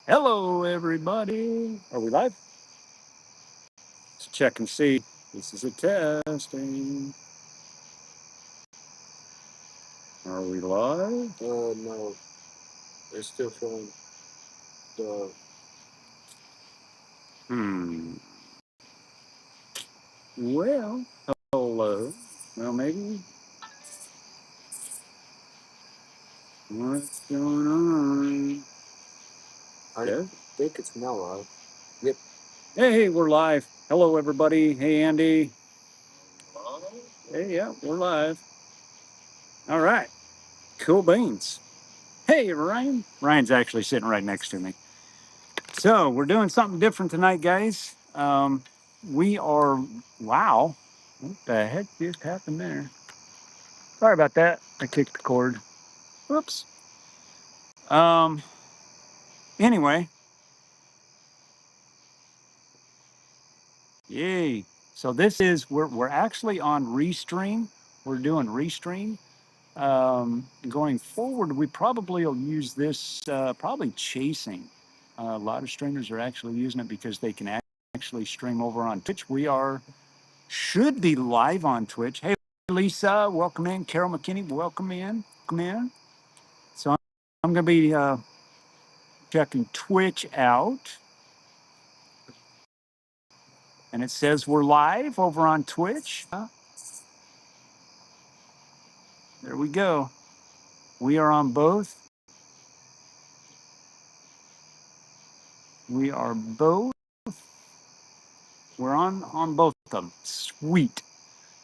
Hello, everybody. Are we live? Let's check and see. This is a testing. Are we live? No. They're still showing the. Well, hello. Well, maybe. What's going on? I think it's now live. Yep. Hey, we're live. Hello, everybody. Hey, Andy. Hey, yeah, we're live. All right. Cool beans. Hey, Ryan. Ryan's actually sitting right next to me. So we're doing something different tonight, guys. We are, wow, what the heck just happened there? Sorry about that. I kicked the cord. Whoops. Um, anyway, yay. So this is, we're actually on Restream. We're doing Restream. Going forward, we probably will use this, probably chasing. A lot of streamers are actually using it because they can actually stream over on Twitch. Should be live on Twitch. Hey, Lisa, welcome in. Carol McKinney, welcome in. Come in. So I'm going to be checking Twitch out. And it says we're live over on Twitch. There we go. We are on both. We are both. We're on both of them. Sweet.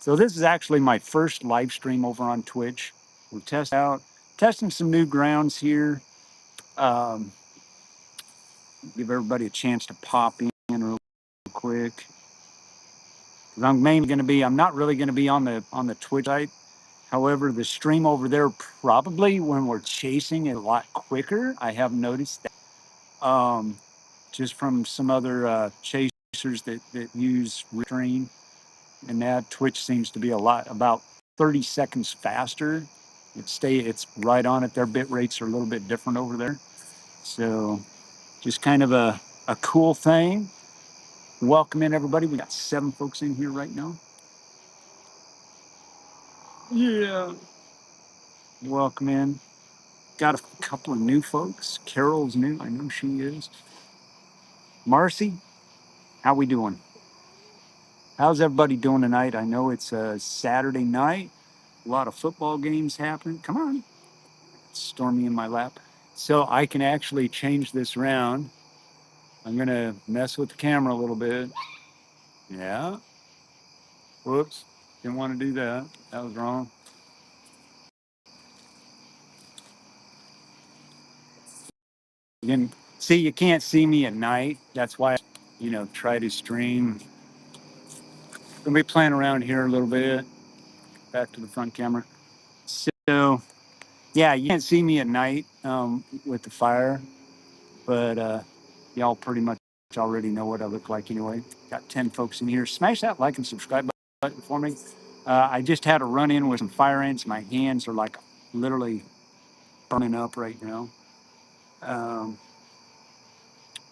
So this is actually my first live stream over on Twitch. We're testing some new grounds here. Um, give everybody a chance to pop in real quick. I'm mainly going to be. I'm not really going to be on the Twitch site. However, the stream over there probably when we're chasing it a lot quicker. I have noticed that just from some other chasers that use Restream, and that Twitch seems to be about 30 seconds faster. It's right on it. Their bit rates are a little bit different over there, so just kind of a cool thing. Welcome in everybody. We got 7 folks in here right now. Yeah. Welcome in. Got a couple of new folks. Carol's new. I know she is. Marcy, how we doing? How's everybody doing tonight? I know it's a Saturday night. A lot of football games happening. Come on. Stormy in my lap. So I can actually change this around. I'm going to mess with the camera a little bit. Yeah. Whoops. Didn't want to do that. That was wrong. See, you can't see me at night. That's why, try to stream. Gonna be playing around here a little bit. Back to the front camera. So, yeah, you can't see me at night with the fire, but y'all pretty much already know what I look like anyway. Got 10 folks in here. Smash that like and subscribe button for me. I just had a run in with some fire ants. My hands are like literally burning up right now. Um,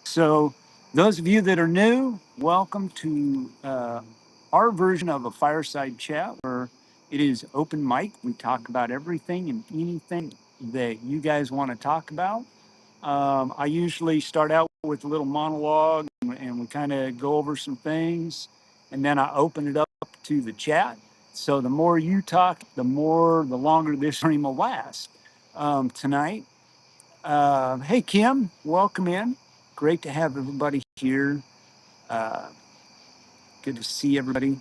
So, those of you that are new, welcome to our version of a fireside chat where it is open mic. We talk about everything and anything that you guys want to talk about. I usually start out with a little monologue and we kind of go over some things, and then I open it up to the chat. So, the more you talk, the longer this stream will last. Tonight, hey, Kim, welcome in. Great to have everybody here. Uh, good to see everybody.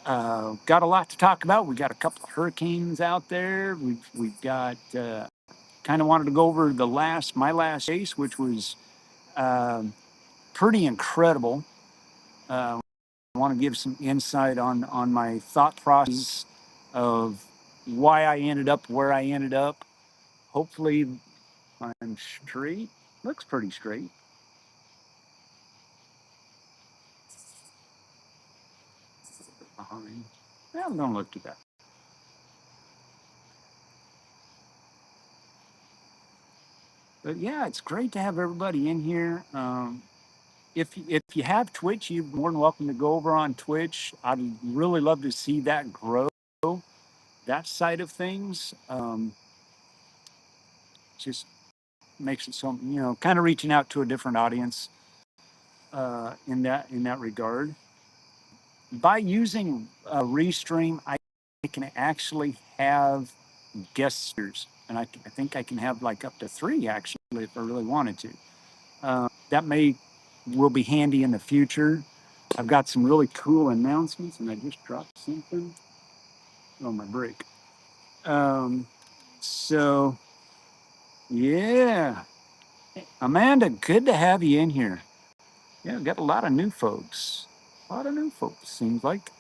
Got a lot to talk about. We got a couple of hurricanes out there. We've got kind of wanted to go over my last case, which was pretty incredible. I want to give some insight on my thought process of why I ended up where I ended up. Hopefully, I'm straight. Looks pretty straight. Behind. Well, don't look too bad. But yeah, it's great to have everybody in here. If you have Twitch, you're more than welcome to go over on Twitch. I'd really love to see that grow, that side of things. Just makes it so, kind of reaching out to a different audience in that regard. By using Restream, I can actually have guest speakers, and I think I can have like up to three actually if I really wanted to. That may will be handy in the future. I've got some really cool announcements, and I just dropped something on my break. Um, so yeah, Amanda, good to have you in here. Yeah, we've got a lot of new folks. A lot of new folks, seems like.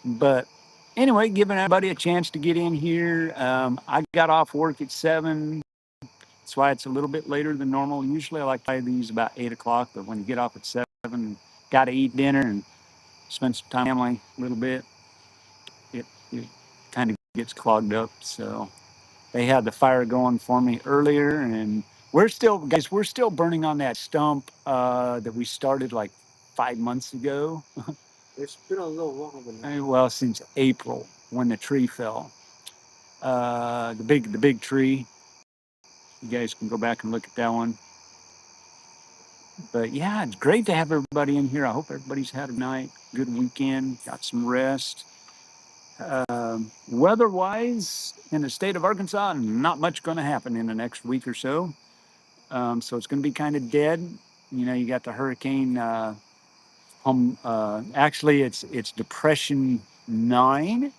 But anyway, giving everybody a chance to get in here. I got off work at 7. That's why it's a little bit later than normal. Usually I like to play these about 8 o'clock, but when you get off at 7, got to eat dinner and spend some time with family a little bit, it kind of gets clogged up. So they had the fire going for me earlier, and we're still burning on that stump that we started like 5 months ago. It's been a little longer now. Well, since April when the tree fell. The big tree. You guys can go back and look at that one. But yeah, it's great to have everybody in here. I hope everybody's had a night, good weekend, got some rest. Weather-wise, in the state of Arkansas, not much going to happen in the next week or so. So it's going to be kind of dead. You got the hurricane. Actually, it's Depression 9.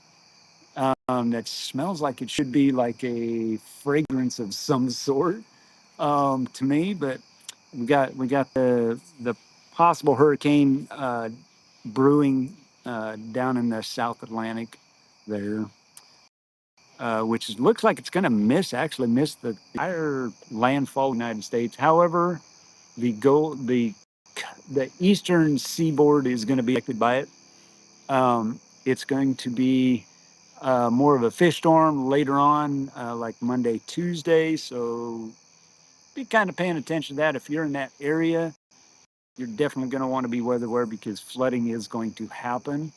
That smells like it should be like a fragrance of some sort to me. But we got the possible hurricane brewing down in the South Atlantic there, looks like it's going to miss the entire landfall of the United States. However, the eastern seaboard is going to be affected by it. It's going to be more of a fish storm later on, like Monday, Tuesday. So be kind of paying attention to that. If you're in that area, you're definitely going to want to be weather aware because flooding is going to happen.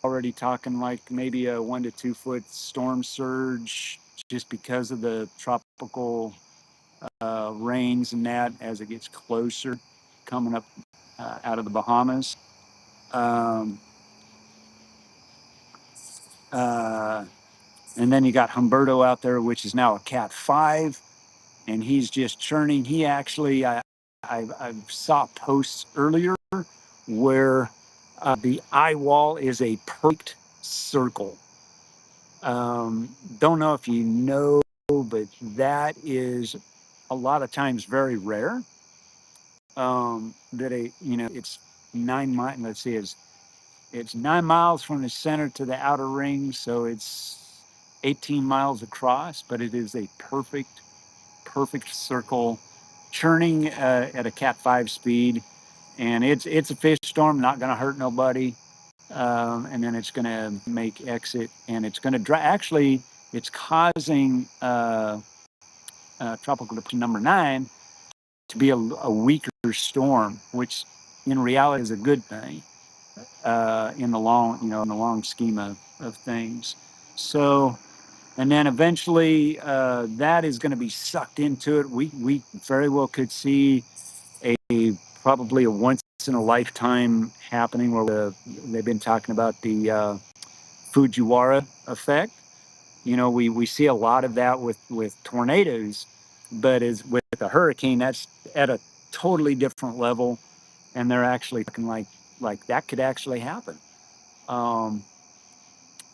Already talking like maybe a 1 to 2 foot storm surge just because of the tropical rains and that as it gets closer coming up out of the Bahamas. Um, uh, and then you got Humberto out there, which is now a Cat 5, and he's just churning. He actually, I saw posts earlier where the eye wall is a perfect circle. Don't know if you know, but that is a lot of times very rare. It's 9 miles. Let's see, it's 9 miles from the center to the outer ring, so it's 18 miles across. But it is a perfect circle, churning at a Cat 5 speed, and it's a fish storm, not going to hurt nobody. And then it's going to make exit, and it's going to actually it's causing tropical depression number 9 to be a weaker storm, which in reality is a good thing in the long scheme of things. So, and then eventually that is going to be sucked into it. We very well could see probably a once in a lifetime happening where they've been talking about the Fujiwara effect. We see a lot of that with tornadoes, but as with a hurricane, that's at a totally different level, and they're actually talking like that could actually happen. Um,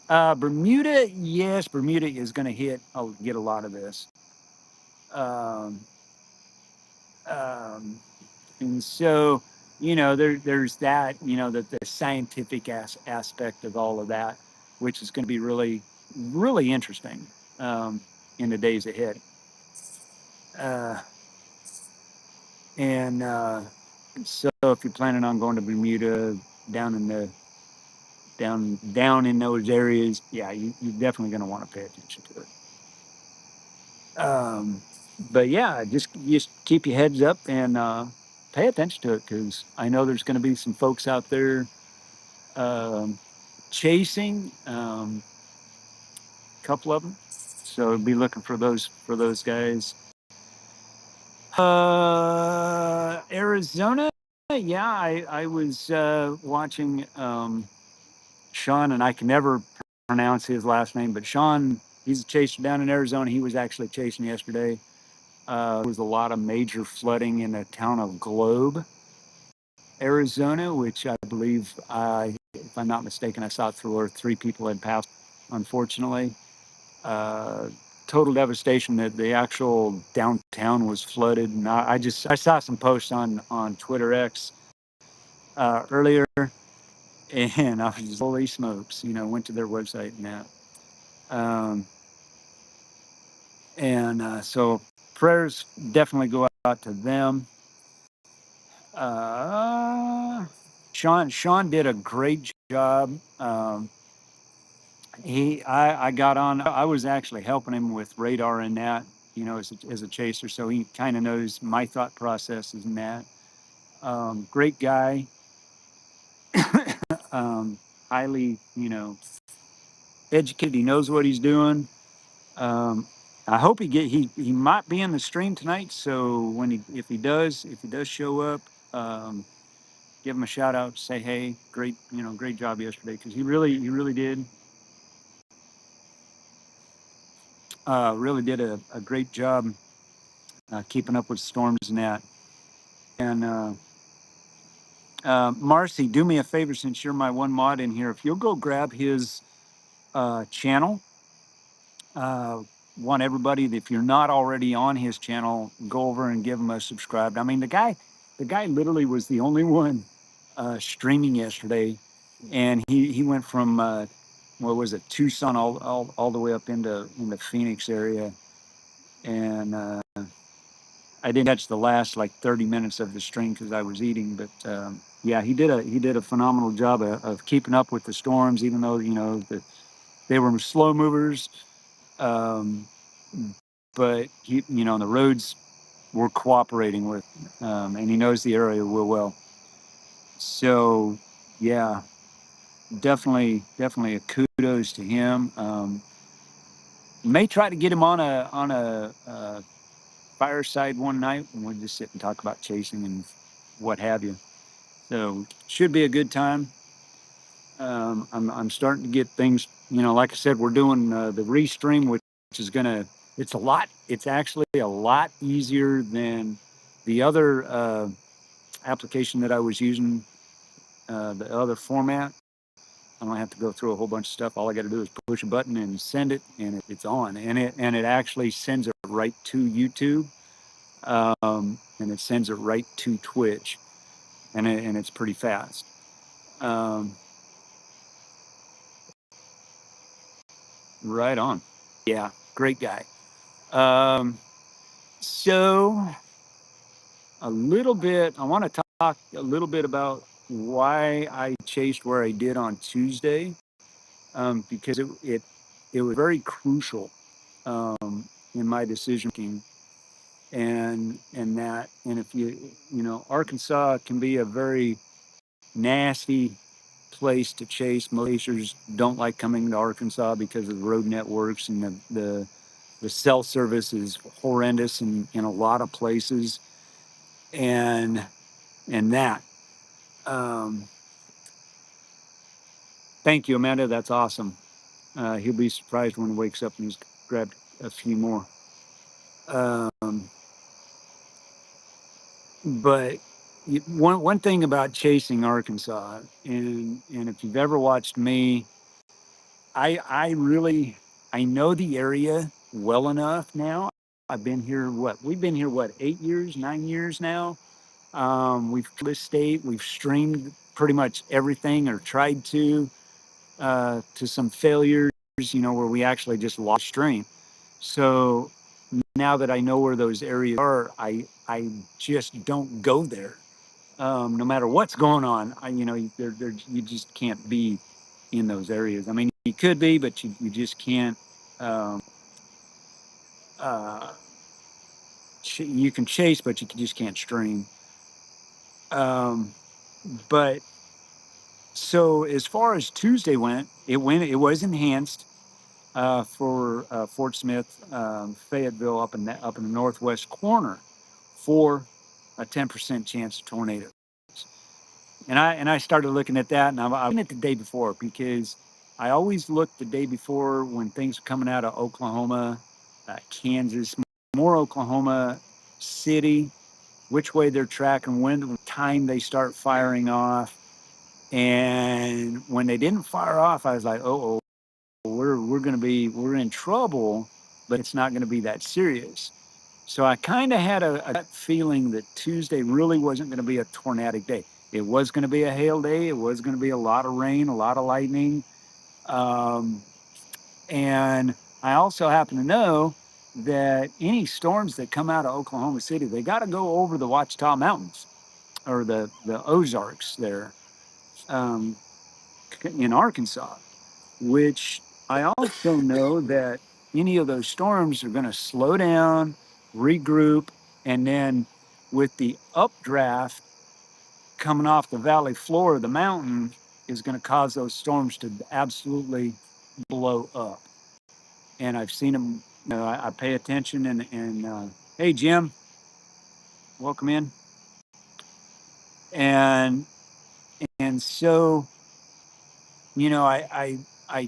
Bermuda, yes, Bermuda is going to get a lot of this. Um, um, and so, there's that, the scientific aspect of all of that, which is going to be really, really interesting in the days ahead. Uh, and so, if you're planning on going to Bermuda, down in the down in those areas, yeah, you're definitely going to want to pay attention to it. but yeah, just keep your heads up and pay attention to it because I know there's going to be some folks out there um, chasing. A couple of them, so be looking for those guys. Arizona, yeah, I was watching Sean, and I can never pronounce his last name, but Sean, he's a chaser down in Arizona. He was actually chasing yesterday. There was a lot of major flooding in the town of Globe, Arizona, which I believe, if I'm not mistaken, I saw it through, or three people had passed, unfortunately. Uh, Total devastation. That the actual downtown was flooded, and I saw some posts on Twitter X earlier, and I was just holy smokes, went to their website and that. Um, and so prayers definitely go out to them. Uh, Sean did a great job. I got on. I was actually helping him with radar and that, as a chaser, so he kind of knows my thought processes and that. Great guy, um, highly, educated. He knows what he's doing. Um, I hope he might be in the stream tonight. So if he does show up, um, give him a shout out. Say hey, great job yesterday because he really did a great job keeping up with storms and that. And Marcy, do me a favor since you're my one mod in here. If you'll go grab his channel, uh, want everybody, if you're not already on his channel, go over and give him a subscribe. I mean, the guy literally was the only one streaming yesterday, and he went from what was it, Tucson all the way up into Phoenix area, and I didn't catch the last like 30 minutes of the stream because I was eating, but yeah, he did a phenomenal job of keeping up with the storms, even though they were slow movers. Um, but the roads were cooperating with, and he knows the area real well. So yeah, definitely a kudos to him. May try to get him on a fireside one night and we'll just sit and talk about chasing and what have you. So should be a good time. I'm starting to get things, like I said, we're doing the restream, which is gonna. It's actually a lot easier than the other application that I was using, the other format. I don't have to go through a whole bunch of stuff. All I got to do is push a button and send it, and it's on. And it actually sends it right to YouTube, and it sends it right to Twitch, and it's pretty fast. Um, right on. Yeah, great guy. Um, so I want to talk a little bit about why I chased where I did on Tuesday, because it was very crucial in my decision making, and if Arkansas can be a very nasty place to chase. Most chasers don't like coming to Arkansas because of the road networks and the cell service is horrendous in a lot of places, and that. Um, Thank you, Amanda. That's awesome. He'll be surprised when he wakes up and he's grabbed a few more. Um, but one thing about chasing Arkansas, and if you've ever watched me, I know the area well enough now. I've been here. We've been here 8 years, 9 years now. We've this state. We've streamed pretty much everything or tried to some failures. Where we actually just lost stream. So now that I know where those areas are, I just don't go there. No matter what's going on, you just can't be in those areas. I mean, you could be, but you just can't. Um, uh, you can chase, but you just can't stream. Um, but so as far as Tuesday went. It was enhanced for Fort Smith, Fayetteville, up in the northwest corner, for a 10% chance of tornadoes. And I started looking at that, and I went it the day before because I always look the day before when things are coming out of Oklahoma, Kansas, more Oklahoma City, which way they're tracking, when the time they start firing off. And when they didn't fire off, I was like, oh, we're in trouble, but it's not going to be that serious. So I kind of had a gut feeling that Tuesday really wasn't going to be a tornadic day. It was going to be a hail day. It was going to be a lot of rain, a lot of lightning. Um, and I also happen to know that any storms that come out of Oklahoma City, they got to go over the Ouachita Mountains, or the Ozarks there, um, in Arkansas, which I also know that any of those storms are going to slow down, regroup, and then with the updraft coming off the valley floor of the mountain is going to cause those storms to absolutely blow up. And I've seen them. I pay attention, and hey, Jim, welcome in. And and so I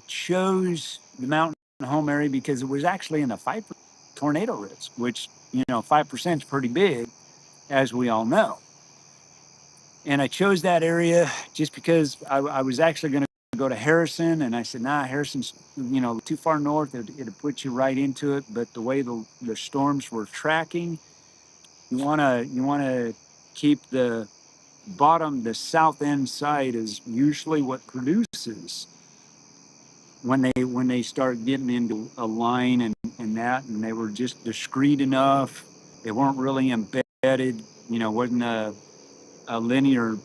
chose the mountain home area because it was actually in a 5% tornado risk, which 5% is pretty big, as we all know. And I chose that area just because I was actually going to go to Harrison, and I said, nah, Harrison's too far north. It'd put you right into it. But the way the storms were tracking, you want to keep the south end side is usually what produces when they start getting into a line, and they were just discreet enough. They weren't really embedded. Wasn't a linear,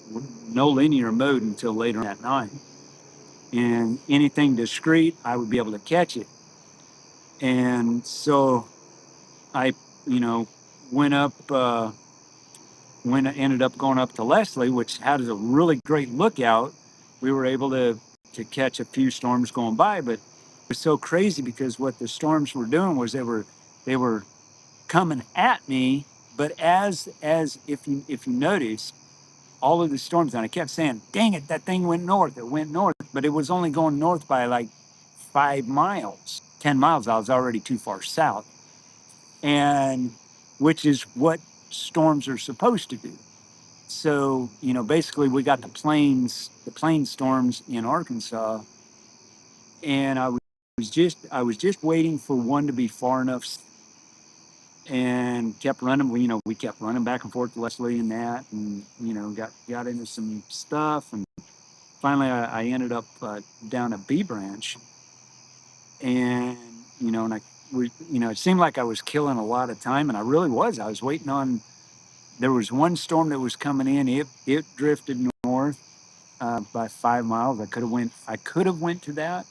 no linear mode until later that night. And anything discrete, I would be able to catch it. And so I, you know, went up. When I ended up going up to Leslie, which had a really great lookout, we were able to catch a few storms going by. But it was so crazy because what the storms were doing was they were coming at me. But as if you notice, all of the storms, and I kept saying, "Dang it, that thing went north." It went north, but it was only going north by like 5 miles, 10 miles. I was already too far south, and which is what storms are supposed to do. So basically we got the plain storms in Arkansas, and I was just waiting for one to be far enough, and kept running. We kept running back and forth to Leslie and that, and got into some stuff, and finally I ended up down at B Branch, and and I it seemed like I was killing a lot of time, and I really was. I was waiting on. There was one storm that was coming in. It drifted north by 5 miles. I could have went to that.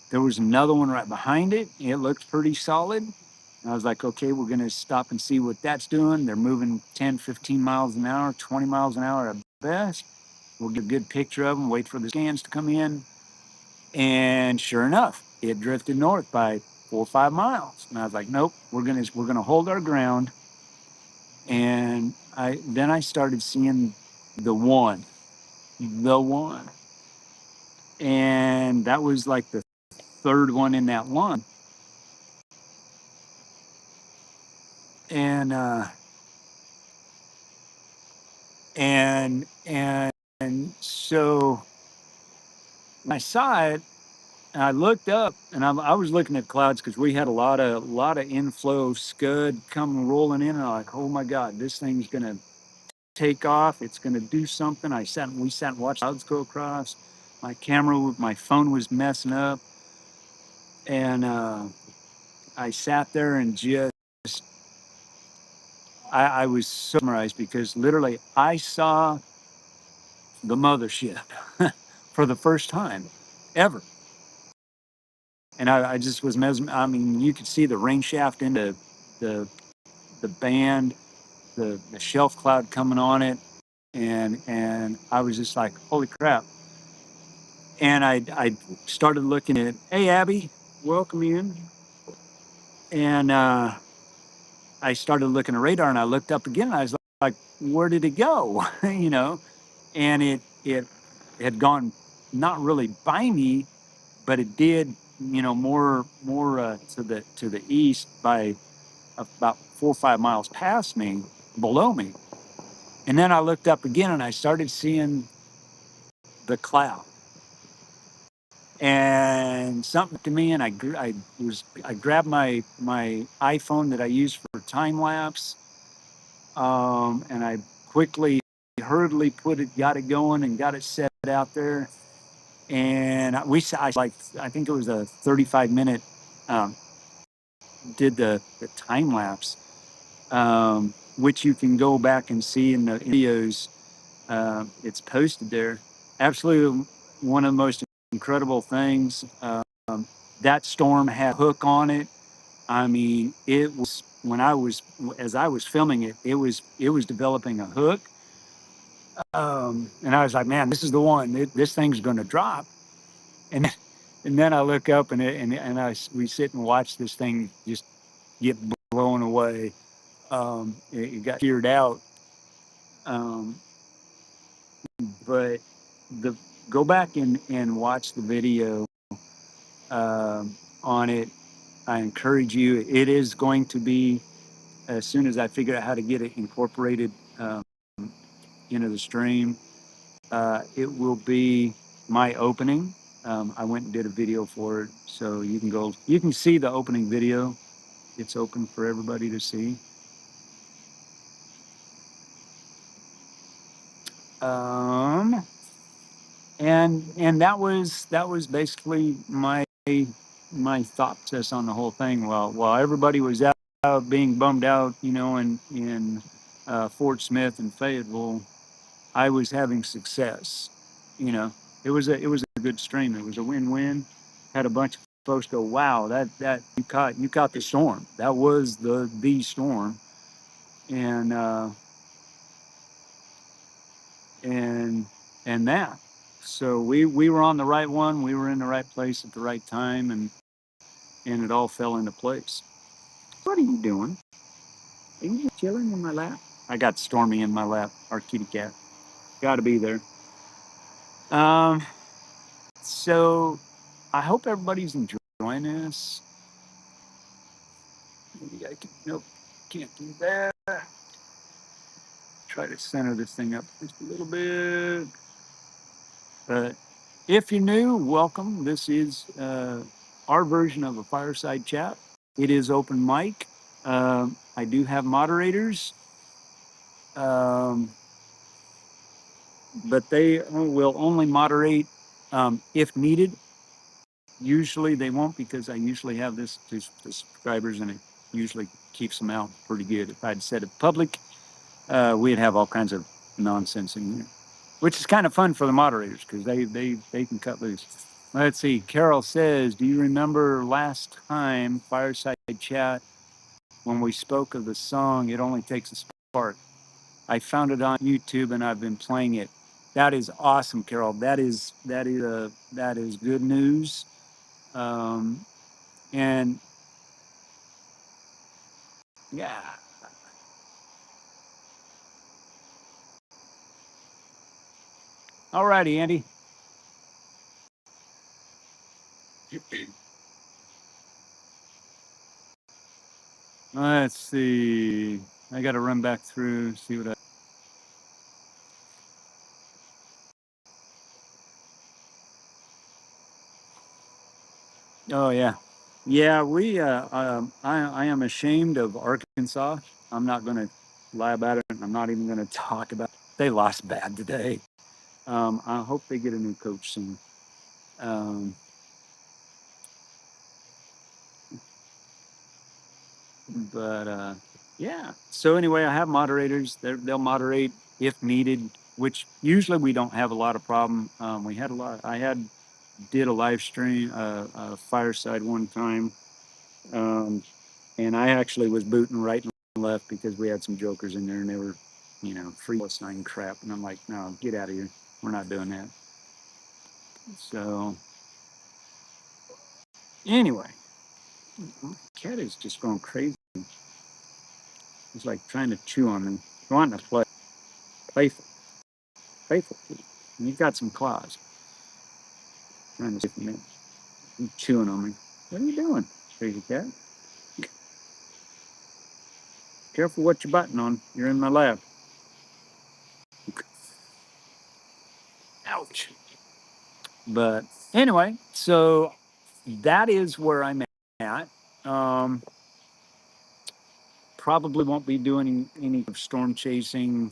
There was another one right behind it. It looked pretty solid. And I was like, okay, we're going to stop and see what that's doing. They're moving 10, 15 miles an hour, 20 miles an hour at best. We'll get a good picture of them, wait for the scans to come in. And sure enough, it drifted north by 4 or 5 miles. And I was like, nope, we're gonna hold our ground. And I started seeing the one, the one. And that was like the third one in that line. And and so when I saw it, and I looked up, and I was looking at clouds because we had a lot of inflow scud coming rolling in, and I'm like, oh my God, this thing's gonna take off. It's gonna do something. We sat and watched clouds go across. My phone was messing up, and I sat there and just I was so mesmerized because literally I saw the mothership for the first time ever. And I just was mesmerized. I mean, you could see the rain shaft into the the band, the shelf cloud coming on it, and I was just like, holy crap. And I started looking at, hey Abby, welcome in. And I started looking at radar, and I looked up again, and I was like, where did it go? You know, and it had gone not really by me, but it did, you know, more to the east by about 4 or 5 miles past me, below me. And then I looked up again, and I started seeing the cloud. And something to me, and I grabbed my iPhone that I use for time lapse, and I quickly, hurriedly got it going and got it set out there. And I think it was a 35-minute, um, did the time lapse, which you can go back and see in the videos. It's posted there. Absolutely one of the most incredible things. That storm had a hook on it. I mean, it was as I was filming it, it was developing a hook. And I was like, man, this is the one. This thing's going to drop. And and then I look up, we sit and watch this thing just get blown away. It got teared out. Um, but the go back and watch the video on it. I encourage you. It is going to be, as soon as I figure out how to get it incorporated into the stream, it will be my opening. I went and did a video for it, so you can go. You can see the opening video. It's open for everybody to see. Um, and that was basically my thought process on the whole thing. While everybody was out being bummed out, you know, in Fort Smith and Fayetteville, I was having success. You know, it was a good stream. It was a win-win. Had a bunch of folks go, "Wow, that you caught the storm. That was the storm," and and and that. So we were on the right one. We were in the right place at the right time, and it all fell into place. What are you doing? Are you just chilling in my lap? I got Stormy in my lap, our kitty cat. Got to be there. Um, so I hope everybody's enjoying this. Maybe I can. Nope, can't do that. Try to center this thing up just a little bit. But if you're new, welcome. This is our version of a fireside chat. It is open mic. I do have moderators, um, but they will only moderate if needed. Usually they won't, because I usually have this to the subscribers, and it usually keeps them out pretty good. If I'd said it public, we'd have all kinds of nonsense in there, which is kind of fun for the moderators because they can cut loose. Let's see. Carol says, "Do you remember last time Fireside Chat when we spoke of the song 'It Only Takes a Spark'? I found it on YouTube and I've been playing it." That is awesome, Carol. That is good news. Um, and yeah, all righty, Andy. Let's see. I got to run back through, see what I. Oh yeah, yeah. I am ashamed of Arkansas. I'm not going to lie about it. I'm not even going to talk about. It. They lost bad today. I hope they get a new coach soon. Um, but yeah. So anyway, I have moderators. They'll moderate if needed, which usually we don't have a lot of problem. We had a lot. I had did a live stream, fireside one time, um, and I actually was booting right left because we had some jokers in there and they were, free sign crap. And I'm like, no, get out of here. We're not doing that. So anyway, cat is just going crazy. He's like trying to chew on me, wanting to play, playful, playful. And he's got some claws, trying to see me. He's chewing on me. What are you doing, crazy cat? Careful what you're butting on. You're in my lap. Ouch. But anyway, so that is where I'm at. Um, Probably won't be doing any storm chasing.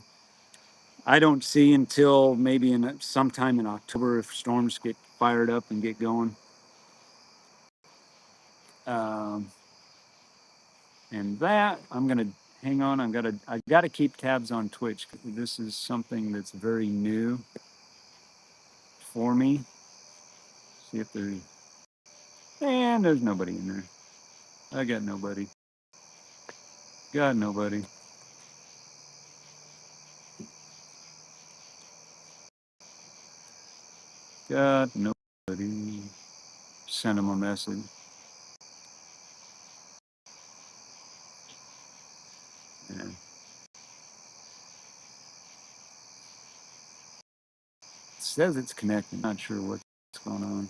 I don't see until maybe in sometime in October if storms get fired up and get going. Um, and that I'm gonna hang on. I gotta keep tabs on Twitch. This is something that's very new for me. See if there's nobody in there. I got nobody. Got nobody. Got nobody. Send him a message. Yeah. It says it's connected. Not sure what's going on.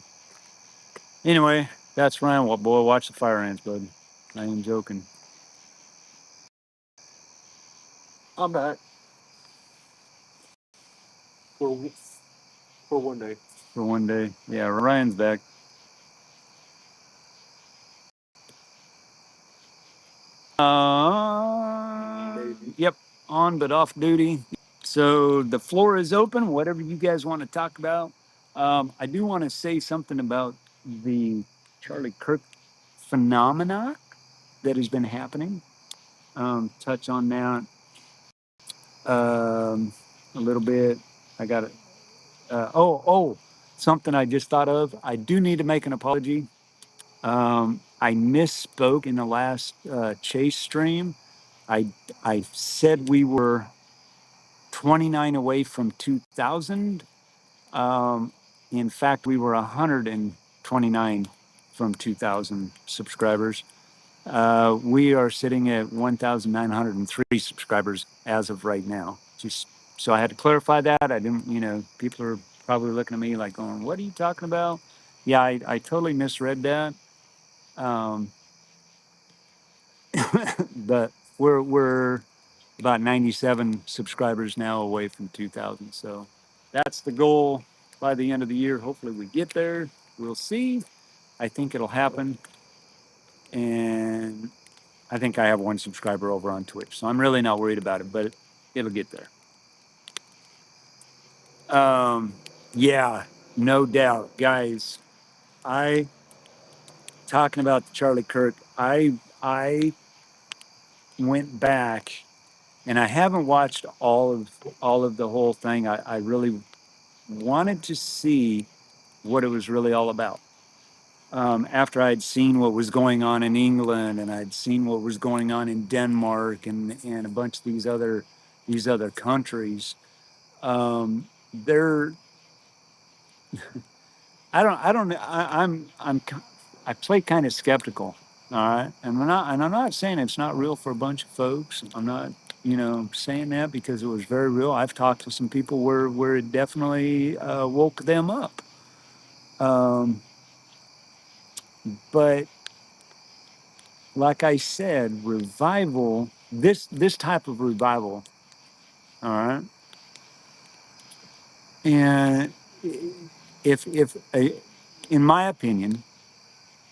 Anyway, that's Ryan. Well, boy, watch the fire ants, bud. I ain't joking. I'm back for for one day. For one day. Yeah, Ryan's back. Yep, on but off duty. So the floor is open. Whatever you guys want to talk about. I do want to say something about the Charlie Kirk phenomena that has been happening. Touch on that a little bit. I got it. Something I just thought of. I do need to make an apology. I misspoke in the last chase stream. I I said we were 29 away from 2,000. In fact, we were 129 from 2,000 subscribers. We are sitting at 1,903 subscribers as of right now. Just so I had to clarify that. I didn't, people are probably looking at me like going, "What are you talking about?" Yeah, I totally misread that. Um, but we're about 97 subscribers now away from 2,000. So that's the goal by the end of the year. Hopefully we get there. We'll see. I think it'll happen. And I think I have one subscriber over on Twitch. So I'm really not worried about it, but it'll get there. Yeah, no doubt. Guys, I talking about Charlie Kirk, I went back and I haven't watched all of the whole thing. I really wanted to see what it was really all about. After I'd seen what was going on in England and I'd seen what was going on in Denmark and a bunch of these other countries, they're I don't I play kind of skeptical. All right, and I'm not saying it's not real for a bunch of folks. I'm not saying that because it was very real. I've talked to some people where it definitely woke them up. Um, but like I said, revival, this type of revival, all right, and if in my opinion,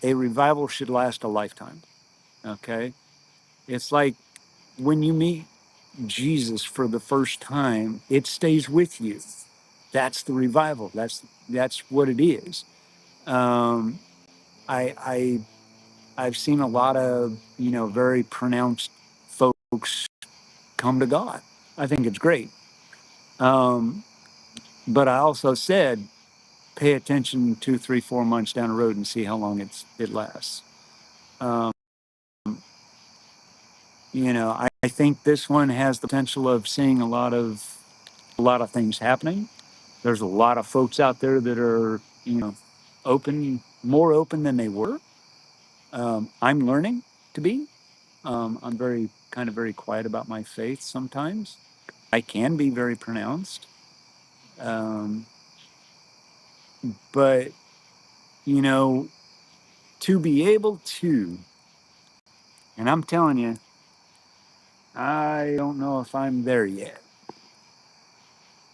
a revival should last a lifetime. Okay, it's like when you meet Jesus for the first time, it stays with you. That's the revival. That's what it is. Um, I I've seen a lot of very pronounced folks come to God. I think it's great. Um, but I also said pay attention 2, 3, 4 months down the road and see how long it lasts. Um, I I think this one has the potential of seeing a lot of things happening. There's a lot of folks out there that are, open, more open than they were. I'm learning to be. I'm very kind of very quiet about my faith sometimes. I can be very pronounced, um, but you know, to be able to, and I'm telling you, I don't know if I'm there yet.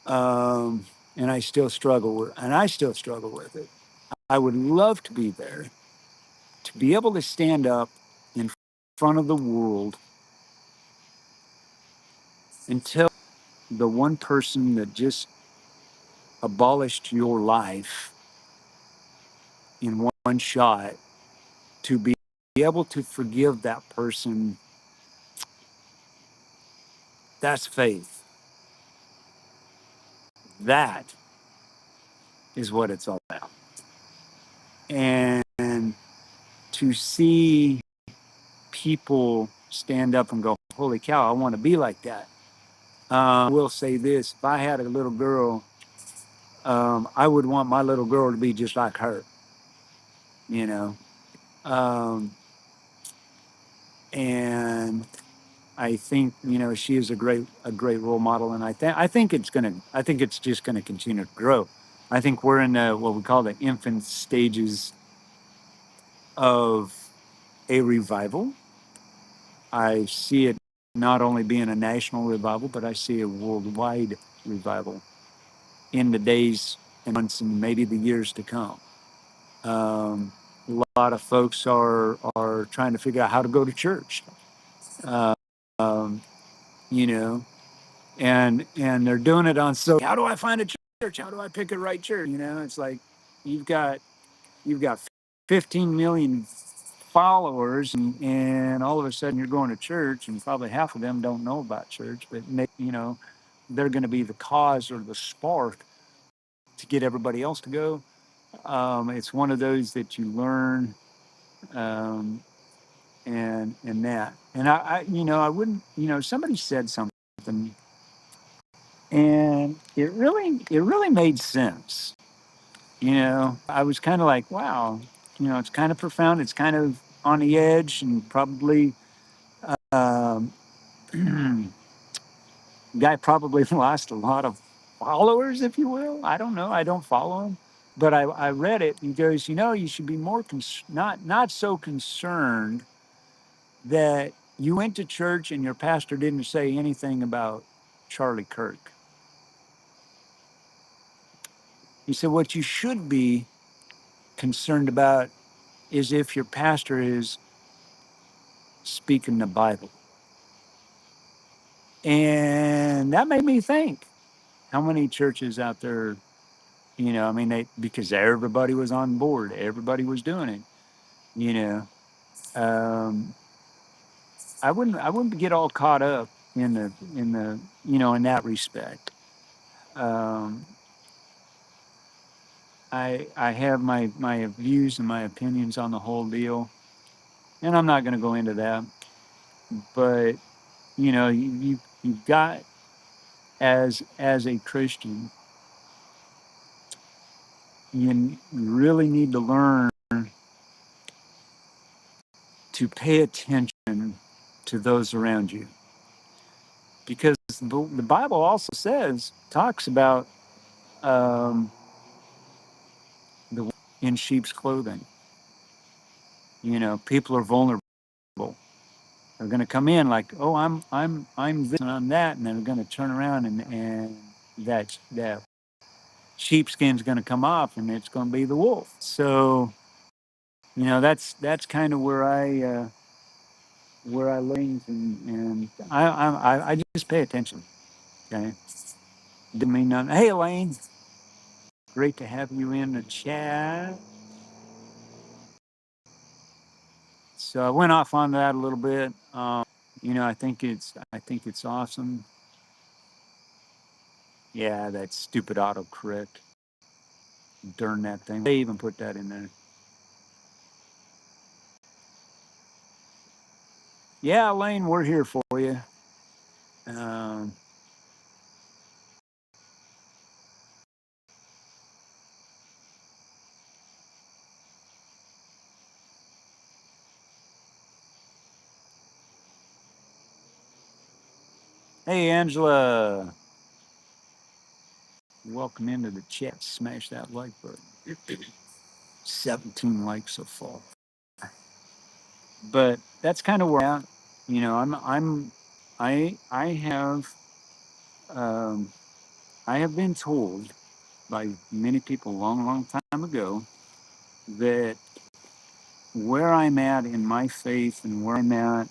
Um, and I still struggle with it. I would love to be there, to be able to stand up in front of the world and tell the one person that just abolished your life in one shot, to be able to forgive that person. That's faith. That is what it's all about. And to see people stand up and go, holy cow, I want to be like that. I will say this: if I had a little girl, I would want my little girl to be just like her, you know. Um, and I think she is a great role model, and I think it's just gonna continue to grow. I think we're in what we call the infant stages of a revival. I see it not only being a national revival, but I see a worldwide revival in the days and months and maybe the years to come. A lot of folks are trying to figure out how to go to church, uh, um, you know, and they're doing it on. So how do I find a church? How do I pick a right church? It's like you've got you've got 15 million followers, and all of a sudden you're going to church, and probably half of them don't know about church, but they're going to be the cause or the spark to get everybody else to go. It's one of those that you learn, um, and that, and I wouldn't, somebody said something, and it really made sense. I was kind of like, wow, it's kind of profound. It's kind of on the edge, and probably um, guy probably lost a lot of followers, if you will. I don't know. I don't follow him, but I read it. He goes, you should be more not so concerned that you went to church and your pastor didn't say anything about Charlie Kirk. He said, what you should be concerned about is if your pastor is speaking the Bible. And that made me think, how many churches out there, I mean, because everybody was on board, everybody was doing it, you know. Um, I wouldn't get all caught up in the in that respect. Um, I have my views and my opinions on the whole deal, and I'm not going to go into that. But you've got, as a Christian, you really need to learn to pay attention to those around you, because the Bible also talks about um, the in sheep's clothing. People are vulnerable. They're going to come in like, oh, I'm this and I'm that, and then they're going to turn around, and that sheepskin's going to come off, and it's going to be the wolf. So that's kind of where I lean, and I just pay attention. Okay, didn't mean nothing. Hey, Elaine, great to have you in the chat. So I went off on that a little bit. I think it's awesome. Yeah, that stupid autocorrect. Darn that thing. They even put that in there. Yeah, Elaine, we're here for you. Um, hey, Angela. Welcome into the chat. Smash that like button. 17 likes so far. But that's kind of where I'm at. You know, I um, I have been told by many people a long, long time ago that where I'm at in my faith and where I'm at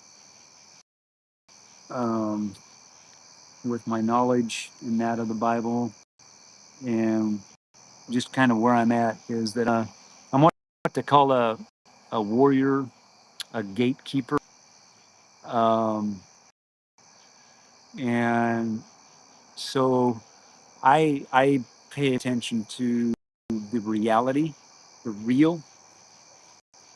um, with my knowledge in that of the Bible and just kind of where I'm at is that I'm what to call a warrior, a gatekeeper. Um, and so I pay attention to the reality, the real,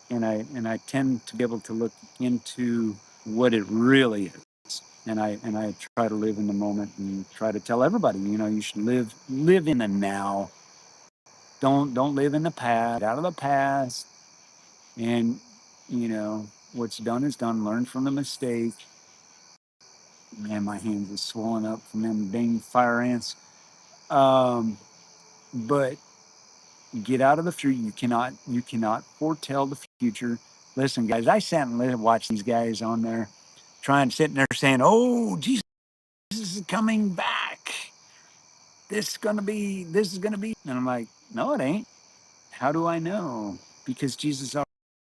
and I tend to be able to look into what it really is. And I try to live in the moment and try to tell everybody, you know, you should live in the now. Don't live in the past. Get out of the past, and you know what's done is done. Learn from the mistake. Man, my hands are swollen up from them dang fire ants. But get out of the future. You cannot foretell the future. Listen, guys, I sat and watched these guys on there trying sitting there saying, "Oh, Jesus is coming back. This is gonna be," and I'm like, "No, it ain't. How do I know? Because Jesus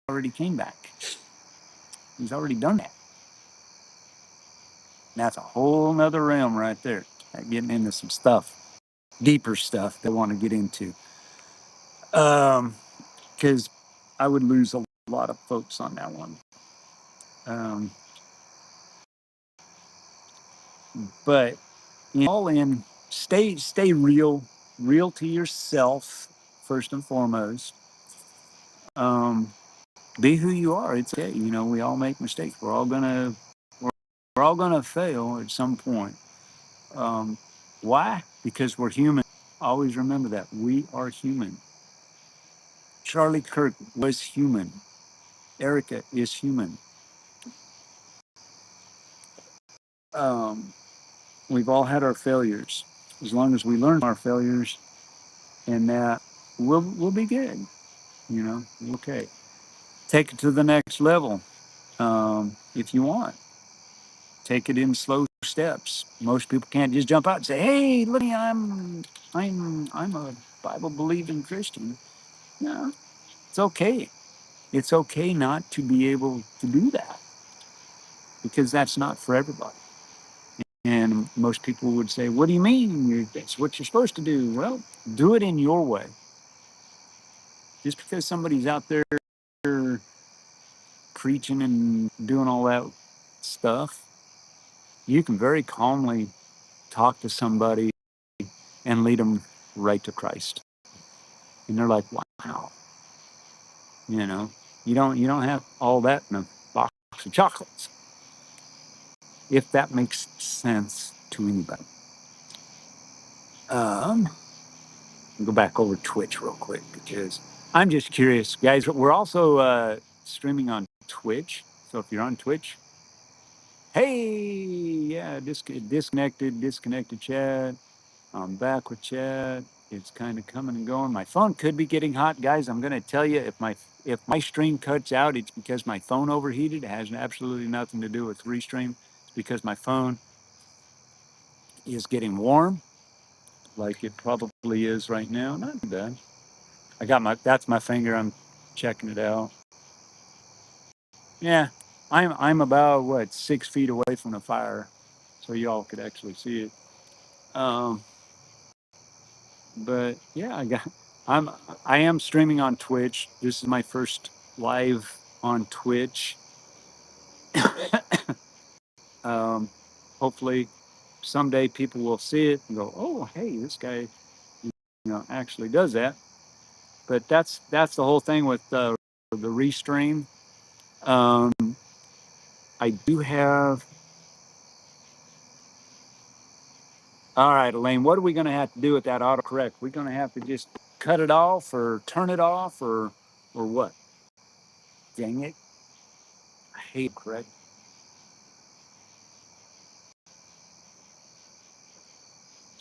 already came back. He's already done that. And that's a whole nother realm right there. Getting into some stuff, deeper stuff they want to get into. Because I would lose a lot of folks on that one. Um, but all in, stay real to yourself first and foremost. Um, be who you are. It's okay. You know, we all make mistakes. We're all gonna fail at some point. Um, why? Because we're human. Always remember that we are human. Charlie Kirk was human. Erica is human. Um, we've all had our failures. As long as we learn from our failures, and that we'll be good. You know, okay. Take it to the next level if you want. Take it in slow steps. Most people can't just jump out and say, "Hey, look, I'm a Bible believing Christian." No, it's okay. It's okay not to be able to do that because that's not for everybody. And most people would say, "What do you mean? That's what you're supposed to do." Well, do it in your way. Just because somebody's out there preaching and doing all that stuff, you can very calmly talk to somebody and lead them right to Christ. And they're like, "Wow, you know, you don't have all that in a box of chocolates." If that makes sense to anybody. Um, go back over Twitch real quick because I'm just curious, guys. We're also streaming on Twitch, so if you're on Twitch, hey, yeah, disconnected chat. I'm back with chat. It's kind of coming and going. My phone could be getting hot, guys. I'm gonna tell you, if my stream cuts out, it's because my phone overheated. It has absolutely nothing to do with restream. It's because my phone is getting warm, like it probably is right now. Not too bad. That's my finger. I'm checking it out. Yeah, I'm about what 6 feet away from the fire, so y'all could actually see it. Um, but yeah, I'm I am streaming on Twitch. This is my first live on Twitch. um, hopefully, someday people will see it and go, "Oh, hey, this guy, actually does that." But that's the whole thing with the restream. Um, I do have All right, Elaine, what are we going to have to do with that autocorrect? We're going to have to just cut it off or turn it off or what? Dang it. I hate correct.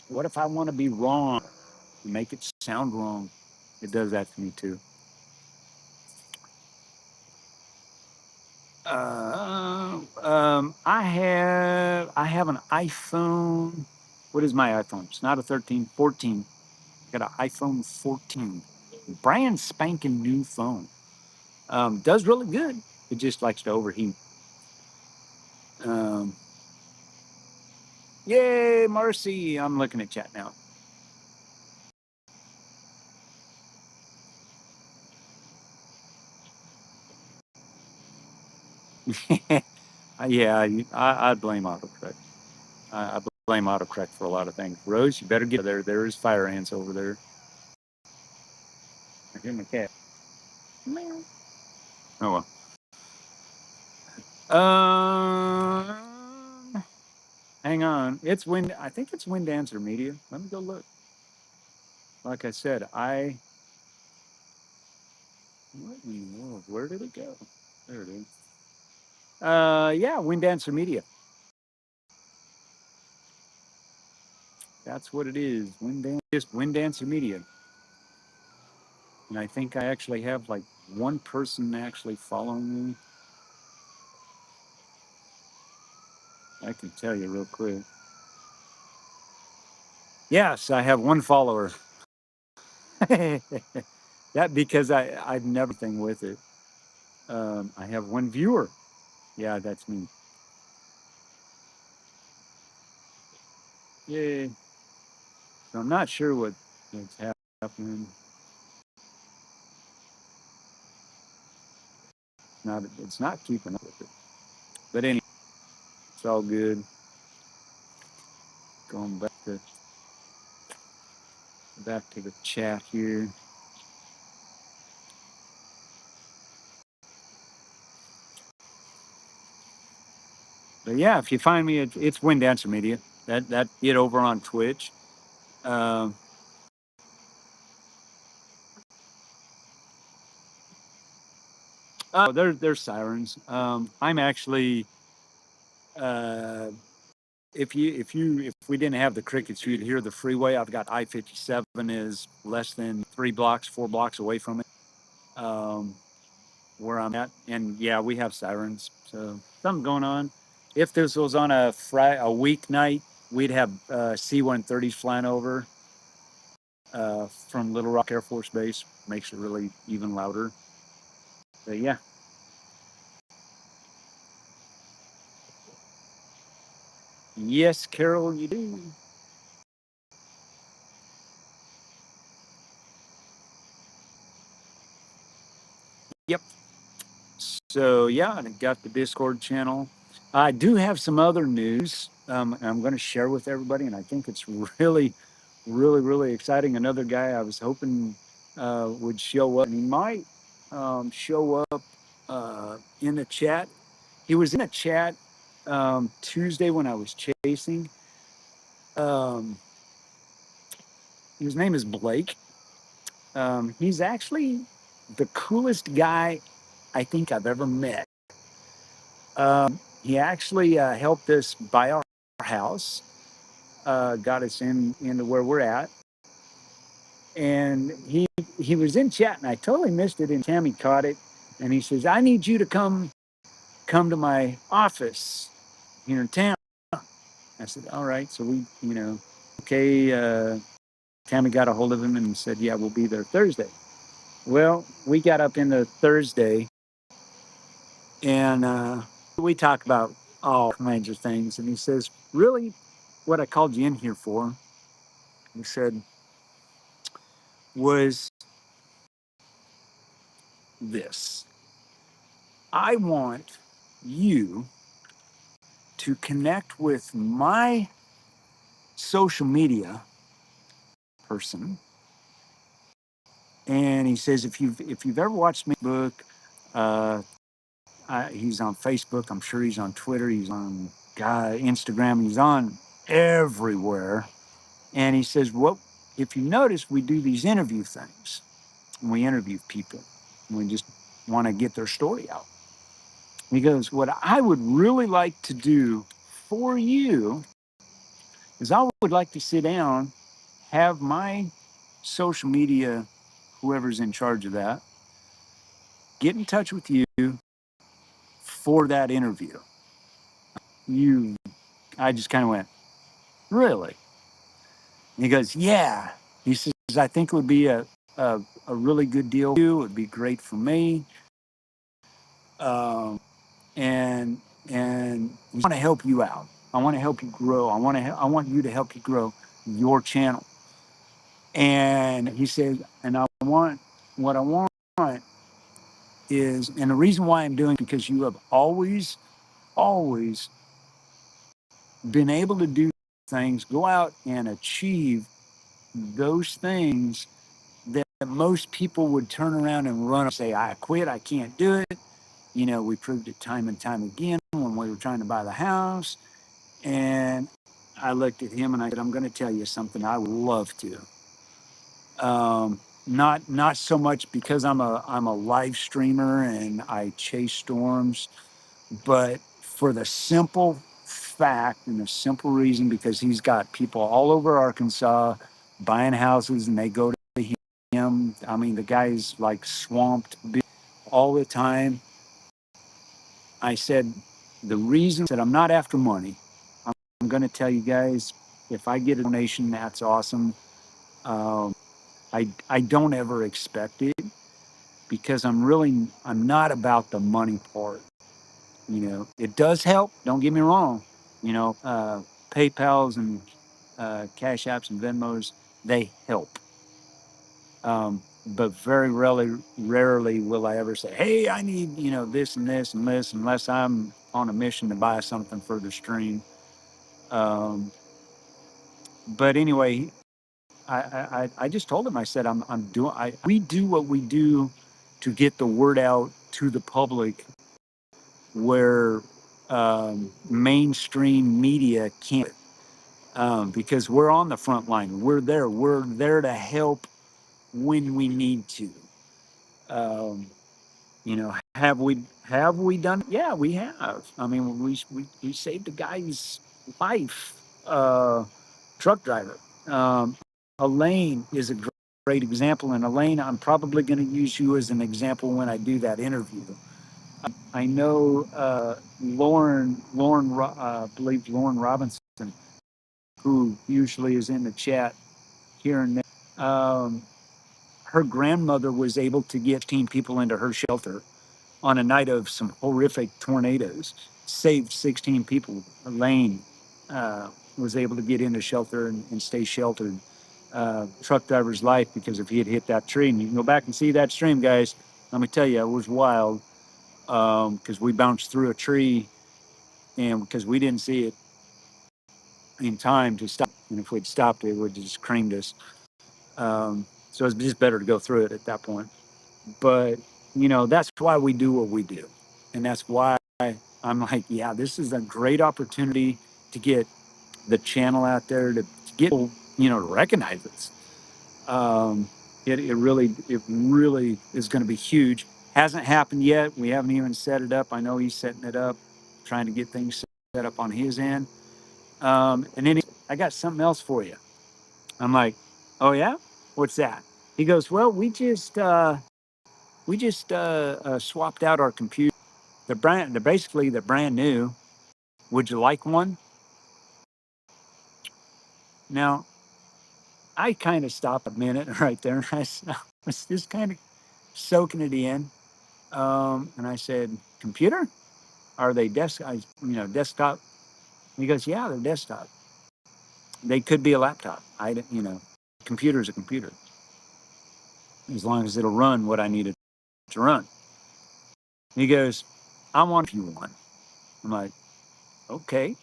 What if I want to be wrong? Make it sound wrong. It does that to me too. I have an iPhone. What is my iPhone? It's not a 13, 14. I got an iPhone 14, brand spanking new phone. Does really good. It just likes to overheat. Um, Yay, Marcy! I'm looking at chat now. Yeah, I'd blame autocorrect. I blame autocorrect for a lot of things. Rose, you better get there. There is fire ants over there. I hear my cat. Meow. Oh well. Hang on. It's wind. I think it's Wind Dancer Media. Let me go look. Like I said, what in the world? Where did it go? There it is. Yeah, Wind Dancer Media. That's what it is. Just Wind Dancer Media. And I think I actually have like one person actually following me. I can tell you real quick. Yes, I have one follower. That because I've never thing with it. I have one viewer. Yeah, that's me. Yay. So I'm not sure what's happening. It's not keeping up with it. But anyway, it's all good. Going back to the chat here. But yeah, if you find me, it's Wind Dancer Media. That it over on Twitch. Um, there's sirens. I'm actually uh, if we didn't have the crickets, you'd hear the freeway. I've got I-57 is less than 3 blocks, 4 blocks away from it, where I'm at, and yeah, we have sirens. So something going on. If this was on a weeknight, we'd have C-130s flying over from Little Rock Air Force Base. Makes it really even louder. But yeah. Yes, Carol, you do. Yep. So yeah, I got the Discord channel. I do have some other news I'm going to share with everybody, and I think it's really, really, really exciting. Another guy I was hoping would show up, and he might show up in the chat. He was in a chat Tuesday when I was chasing. Um, his name is Blake. He's actually the coolest guy I think I've ever met. He actually helped us buy our house, got us into where we're at, and he was in chat, and I totally missed it. And Tammy caught it, and he says, "I need you to come to my office here in town." I said, "All right." So we, okay. Tammy got a hold of him and said, "Yeah, we'll be there Thursday." Well, we got up into Thursday, and we talked about all kinds of things. And he says, "Really, what I called you in here for," he said, "was this. I want you to connect with my social media person." And he says, if you've ever watched me book, uh, he's on Facebook. I'm sure he's on Twitter. He's on Instagram. He's on everywhere. And he says, well, if you notice, we do these interview things, and we interview people, and we just want to get their story out. He goes, what I would really like to do for you is I would like to sit down, have my social media, whoever's in charge of that, get in touch with you for that interview. You, I just kind of went, really? And he goes, yeah. He says, I think it would be a really good deal for you. It would be great for me. Um, and I want to help you out. I want to help you grow. I want you to help you grow your channel. And he said, and I want what I want is, and the reason why I'm doing it because you have always been able to do things, go out and achieve those things that most people would turn around and run and say, I quit, I can't do it. You know, we proved it time and time again when we were trying to buy the house. And I looked at him and I said, I'm going to tell you something I would love to. Not so much because I'm a live streamer and I chase storms, but for the simple fact and the simple reason because he's got people all over Arkansas buying houses and they go to him. I mean, the guy's like swamped all the time. I said, the reason that I'm not after money, I'm going to tell you guys, if I get a donation, that's awesome. Um, I don't ever expect it because I'm not about the money part. You know, it does help. Don't get me wrong. You know, PayPal's and Cash Apps and Venmos, they help. But very rarely will I ever say, "Hey, I need this and this and this," unless I'm on a mission to buy something for the stream. Um, but anyway, I just told him. I said, I'm doing. We do what we do to get the word out to the public, where mainstream media can't, because we're on the front line. We're there. We're there to help when we need to. Um, have we done it? Yeah, we have. I mean, we saved a guy's life, truck driver. Elaine is a great example, and Elaine, I'm probably going to use you as an example when I do that interview. I know I believe Lauren Robinson, who usually is in the chat here and there. Her grandmother was able to get 15 people into her shelter on a night of some horrific tornadoes, saved 16 people. Elaine was able to get into shelter and stay sheltered. Truck driver's life because if he had hit that tree, and you can go back and see that stream, guys. Let me tell you, it was wild because we bounced through a tree and because we didn't see it in time to stop. And if we'd stopped, it would have just creamed us. So it's just better to go through it at that point. But that's why we do what we do, and that's why I'm like, yeah, this is a great opportunity to get the channel out there to get people, to recognize us. Um, it really is going to be huge. Hasn't happened yet. We haven't even set it up. I know he's setting it up, trying to get things set up on his end. And then I got something else for you. I'm like, oh yeah, what's that? He goes, well, we just swapped out our computer. They're brand new. Would you like one? Now, I kind of stopped a minute right there. I was just kind of soaking it in. And I said, computer? Are they desktop? He goes, yeah, they're desktop. They could be a laptop. Computer is a computer as long as it'll run what I need it to run. He goes, I want you one. I'm like, okay.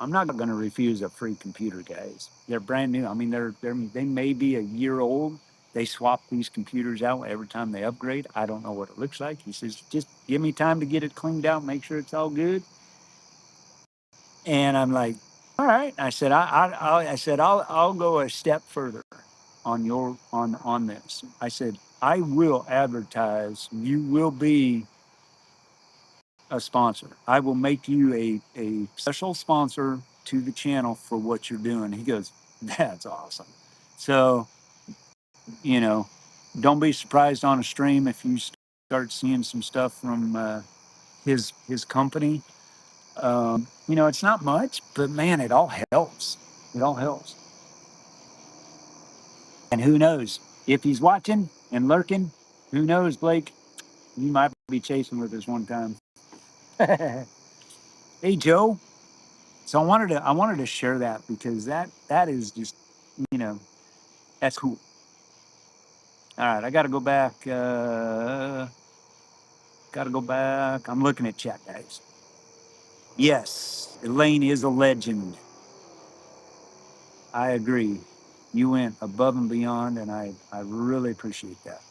I'm not going to refuse a free computer, guys. They're brand new. I mean, they may be a year old. They swap these computers out every time they upgrade. I don't know what it looks like. He says, just give me time to get it cleaned out, make sure it's all good. And I'm like, All right. I said, I said, I'll go a step further on on this. I said, I will advertise. You will be a sponsor. I will make you a special sponsor to the channel for what you're doing. He goes, that's awesome. So, you know, don't be surprised on a stream if you start seeing some stuff from his company. You know, it's not much, but man, it all helps. It all helps. And who knows if he's watching and lurking? Who knows, Blake? You might be chasing with us one time. Hey, Joe. So I wanted to share that because that is just, you know, that's cool. All right, I got to go back. Got to go back. I'm looking at chat, guys. Yes, Elaine is a legend. I agree. You went above and beyond, and I really appreciate that.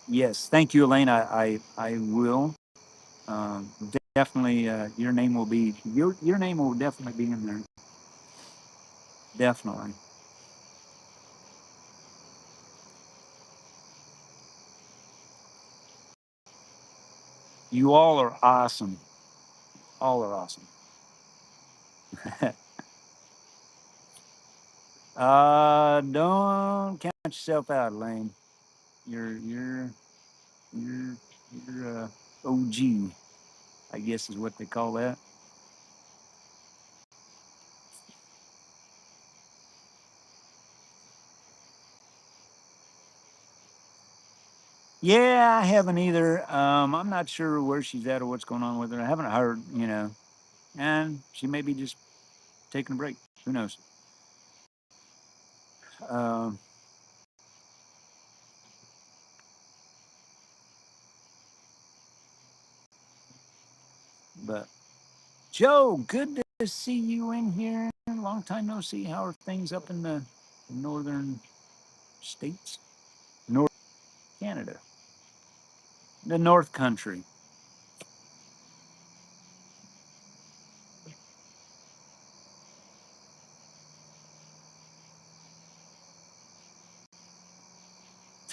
Yes, thank you, Elaine. I will um, definitely. Your name will be your name will definitely be in there. Definitely. You all are awesome. All are awesome. Don't count yourself out, Elaine. You're you're you're you're OG, I guess is what they call that. Yeah, I haven't either. I'm not sure where she's at or what's going on with her. I haven't heard, you know, and she may be just taking a break. Who knows? Um, but Joe, good to see you in here. Long time no see. How are things up in the northern states? North Canada, the North Country.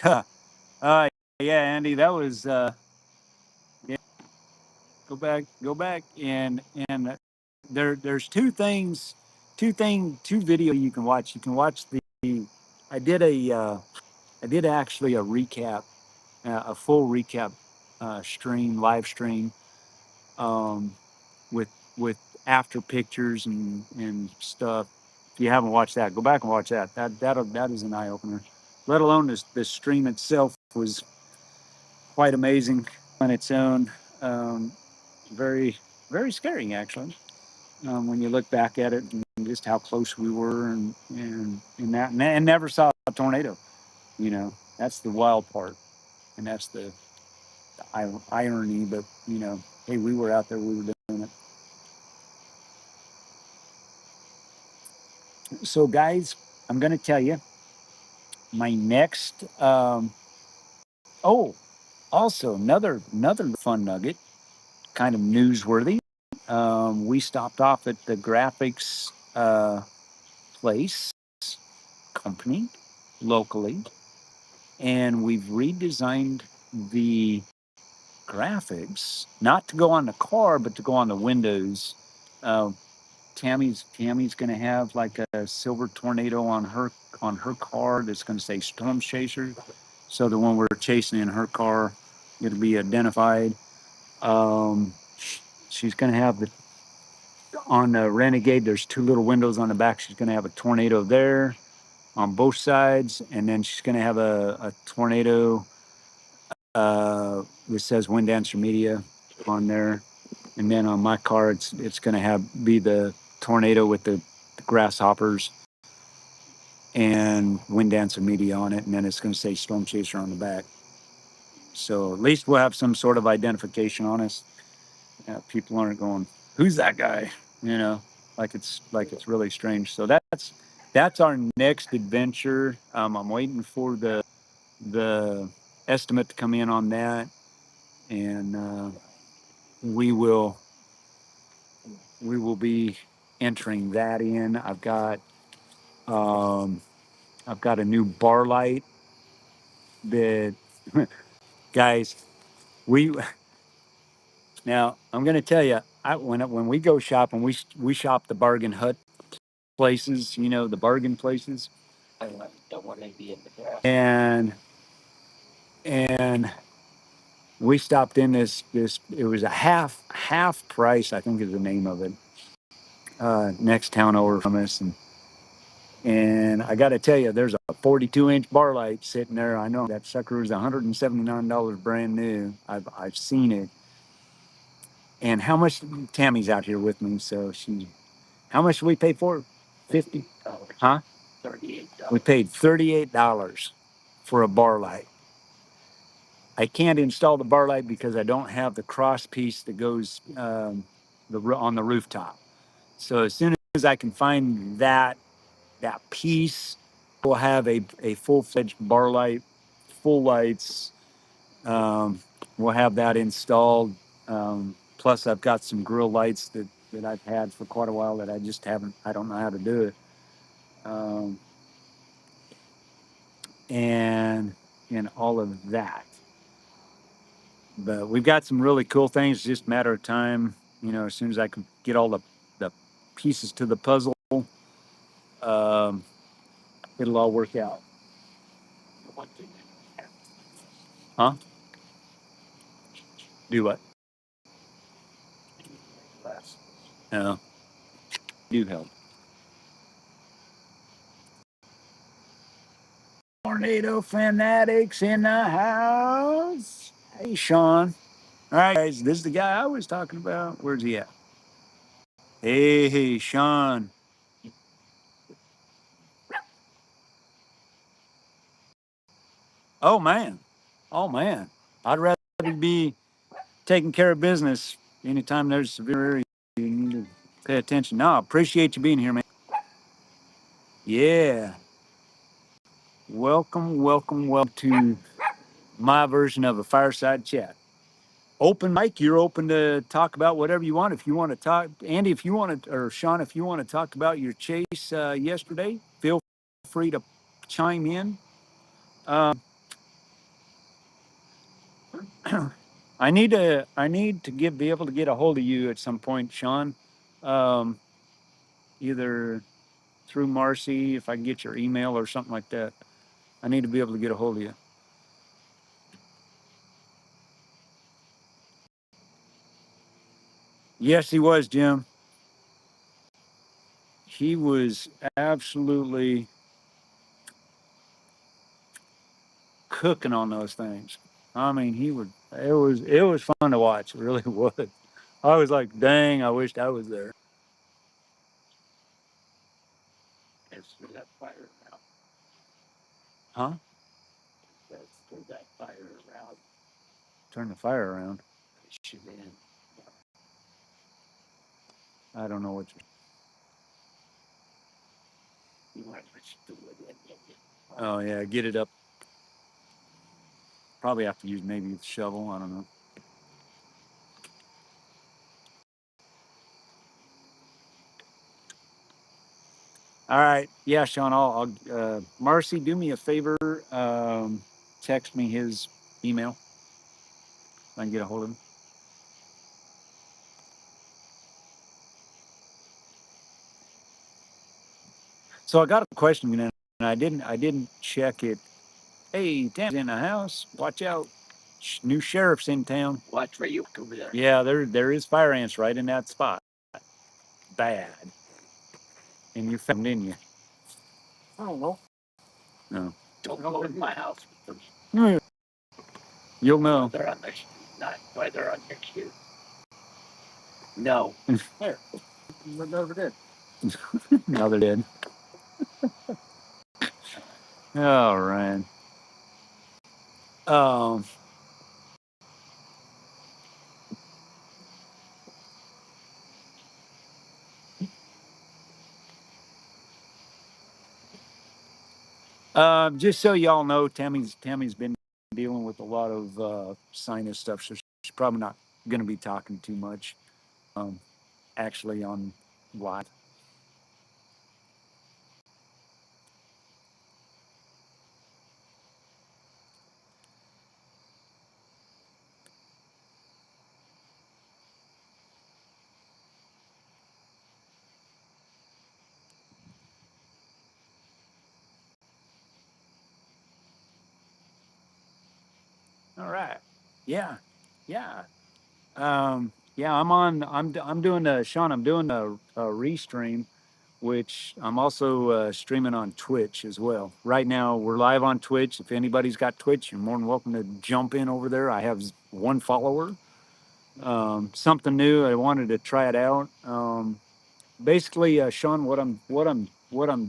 uh, yeah, Andy, that was yeah, go back, and there's two video you can watch. You can watch the I did a I did actually a recap, a full recap live stream, um, with with after pictures and stuff. If you haven't watched that, go back and watch that. That is an eye opener. Let alone this stream itself was quite amazing on its own. Um, very very scary actually, when you look back at it and just how close we were and that and never saw a tornado. You know, that's the wild part, and that's the irony. But you know, hey, we were out there, we were doing it. So, guys, I'm going to tell you my next. Oh, also another fun nugget, kind of newsworthy. We stopped off at the graphics place company locally, and we've redesigned the graphics not to go on the car, but to go on the windows. Uh, Tammy's going to have like a silver tornado on her car that's going to say Storm Chaser, so that when we're chasing in her car, it'll be identified. Um, she's going to have the on the Renegade. There's two little windows on the back. She's going to have a tornado there on both sides, and then she's going to have a tornado that says Wind Dancer Media on there, and then on my car, it's going to have be the tornado with the grasshoppers and Wind Dancer Media on it, and then it's going to say Storm Chaser on the back. So at least we'll have some sort of identification on us. People aren't going, "Who's that guy?" You know, like it's really strange. So that's our next adventure. I'm waiting for the estimate to come in on that, and we will. we will be entering that in. Um, I've got a new bar light that, guys, we now I'm going to tell you, when we go shopping, we shop the bargain hut places, the bargain places, Don't want to be in the grass. and we stopped in this. It was a half price, I think is the name of it. Next town over from us, and I got to tell you, there's a 42-inch bar light sitting there. I know that sucker is $179 brand new. I've seen it. And how much? Tammy's out here with me, so she. How much did we pay for it? 50. Huh? $38. We paid $38 for a bar light. I can't install the bar light because I don't have the cross piece that goes on the rooftop. So as soon as I can find that piece, we'll have a full-fledged bar light, full lights. Um, we'll have that installed. Plus, I've got some grill lights that I've had for quite a while that I just haven't. I don't know how to do it. Um, and all of that. But we've got some really cool things. It's just a matter of time. As soon as I can get all the pieces to the puzzle, um, it'll all work out. Huh? Do what? No. Do help. Tornado fanatics in the house. Hey, Sean. All right, guys. This is the guy I was talking about. Where's he at? Hey, Sean. Oh man. Oh man. I'd rather be taking care of business anytime there's severe area you need to pay attention. No, I appreciate you being here, man. Yeah. Welcome, welcome, welcome to my version of a fireside chat. Open mic, you're open to talk about whatever you want. If you want to talk, Andy, if you want to, or Sean, if you want to talk about your chase yesterday, feel free to chime in. Um, I need to be able to get a hold of you at some point, Sean. Um, Either through Marcy, if I can get your email or something like that. I need to be able to get a hold of you. Yes, he was, Jim. He was absolutely cooking on those things. I mean, he would. It was fun to watch. It really was. I was like, dang, I wished I was there. It's through that fire around. Huh? That's through that fire around. Turn the fire around. Shoot in. I don't know what you want to do with it. Oh yeah, get it up. Probably have to use maybe a shovel. I don't know. All right. Yeah, Sean, Marcy, do me a favor. Text me his email. I can get a hold of him. So I got a question, and I didn't check it. Hey, Tam's in the house. Watch out. New sheriff's in town. Watch where you over there. Yeah, there is fire ants right in that spot. Bad. And you found, didn't you? I don't know. No. Don't go in my house. Hmm. You'll know. They're on the not why they're on your queue. No. There. They never did. No, they did. Oh, Ryan. Um, just so y'all know, Tammy's been dealing with a lot of sinus stuff, so she's probably not going to be talking too much. Um, actually on live. All right. Yeah. Yeah. Yeah, I'm doing Sean, I'm doing a restream, which I'm also streaming on Twitch as well. Right now, we're live on Twitch. If anybody's got Twitch, you're more than welcome to jump in over there. I have one follower. Something new. I wanted to try it out. Basically, Sean, what I'm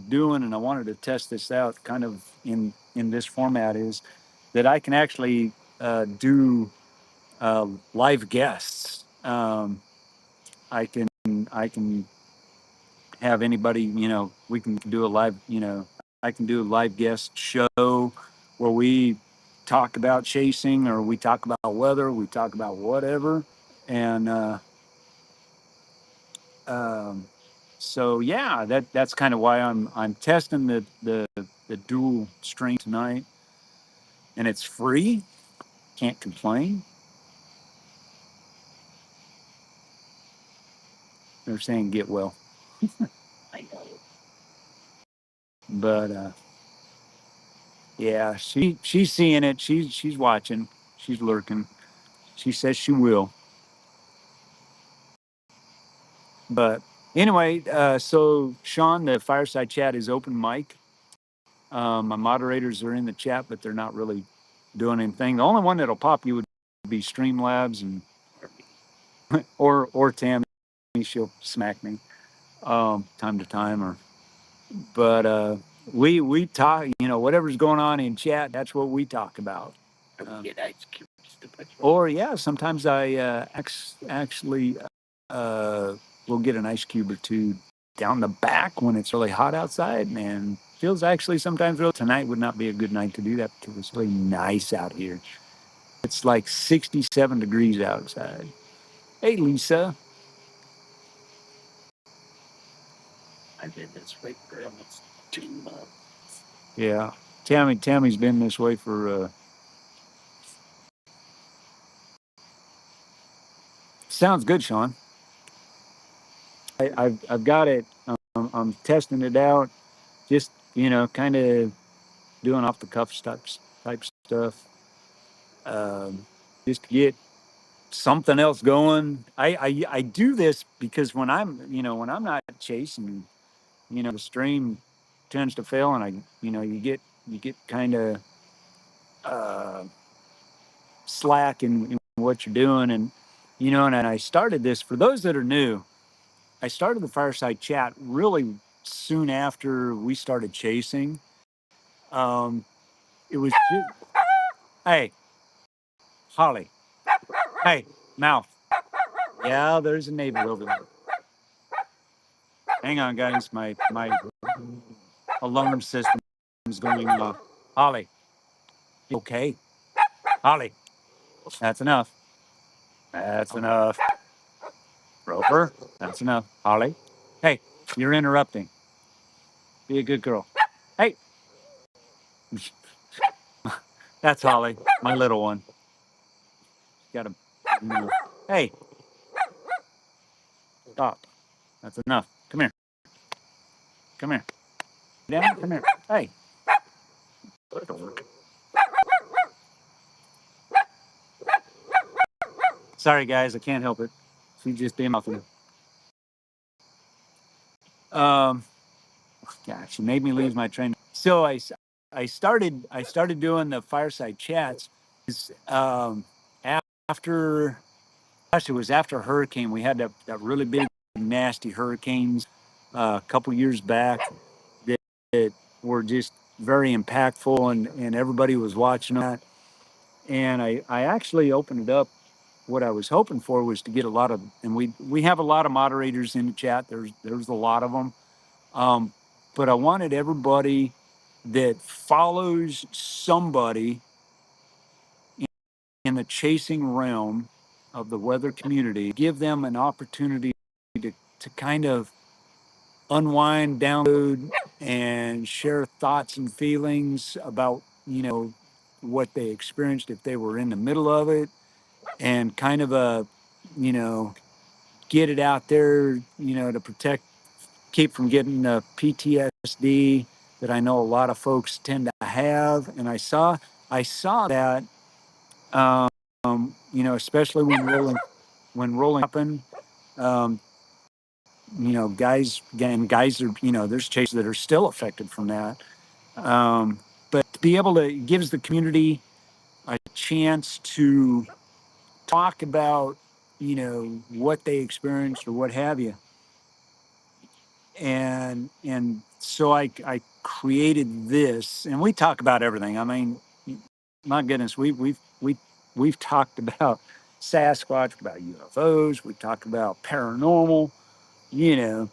doing, and I wanted to test this out, kind of in this format, is that I can actually do live guests. I can have anybody, we can do a live, I can do a live guest show where we talk about chasing, or we talk about weather, we talk about whatever. And um, so yeah, that's kind of why I'm testing the dual stream tonight, and it's free. Can't complain. They're saying get well, but yeah, she's seeing it. She's watching. She's lurking. She says she will. But anyway, so Sean, the Fireside Chat is open mic. My moderators are in the chat, but they're not really doing anything. The only one that'll pop you would be Streamlabs and or Tammy. She'll smack me time to time. Or but we talk. Whatever's going on in chat, that's what we talk about. Or yeah, sometimes I actually will get an ice cube or two down the back when it's really hot outside, and feels actually sometimes real. Tonight would not be a good night to do that because it's really nice out here. It's like 67 degrees outside. Hey, Lisa. I've been this way for almost 2 months. Yeah, Tammy's been this way for. Sounds good, Sean. I've got it. I'm testing it out. Just kind of doing off the cuff type stuff. Just to get something else going. I do this because when I'm not chasing, the stream tends to fail, and you get kind of uh, slack in what you're doing, and I started this for those that are new. I started the Fireside Chat really soon after we started chasing. Um, it was hey, Holly, hey, mouth. Yeah, there's a neighbor over there. Hang on, guys. My alarm system is going off. Holly, okay. Holly, that's enough. That's enough. Roper, that's enough. Holly, hey, you're interrupting. Be a good girl. Hey, that's Holly, my little one. Got to. Hey, stop. That's enough. Come here. Come here. Down. Come here. Hey. Sorry, guys. I can't help it. She's just being mouthy. Um, Gosh, she made me lose my train. So I started doing the Fireside Chats. Um, after, gosh, it was after hurricane. We had that really big, nasty hurricanes a couple years back that were just very impactful, and everybody was watching that. And I actually opened it up. What I was hoping for was to get a lot of, and we have a lot of moderators in the chat. There's a lot of them. Um, but I wanted everybody that follows somebody in the chasing realm of the weather community, give them an opportunity to kind of unwind, download, and share thoughts and feelings about, what they experienced if they were in the middle of it, and kind of you know, get it out there, to protect, keep from getting the PTSD that I know a lot of folks tend to have. And I saw that, um, especially when rolling happened, um, guys are, there's chases that are still affected from that. But to be able to, it gives the community a chance to talk about, what they experienced or what have you. And so I created this, and we talk about everything. I mean, my goodness, we've talked about Sasquatch, about UFOs, we've talked about paranormal. you know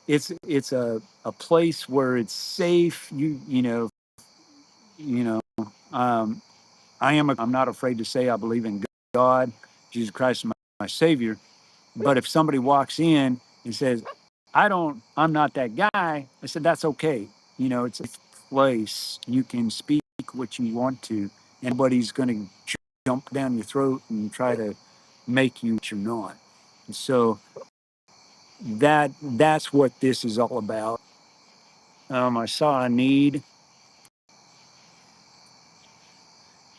it's a place where it's safe. You know um I'm not afraid to say I believe in God, Jesus Christ, my savior. But if somebody walks in and says, I'm not that guy, I said, that's okay. It's a place you can speak what you want to, and nobody's going to jump down your throat and try to make you what you're not. And so that's what this is all about. I saw a need,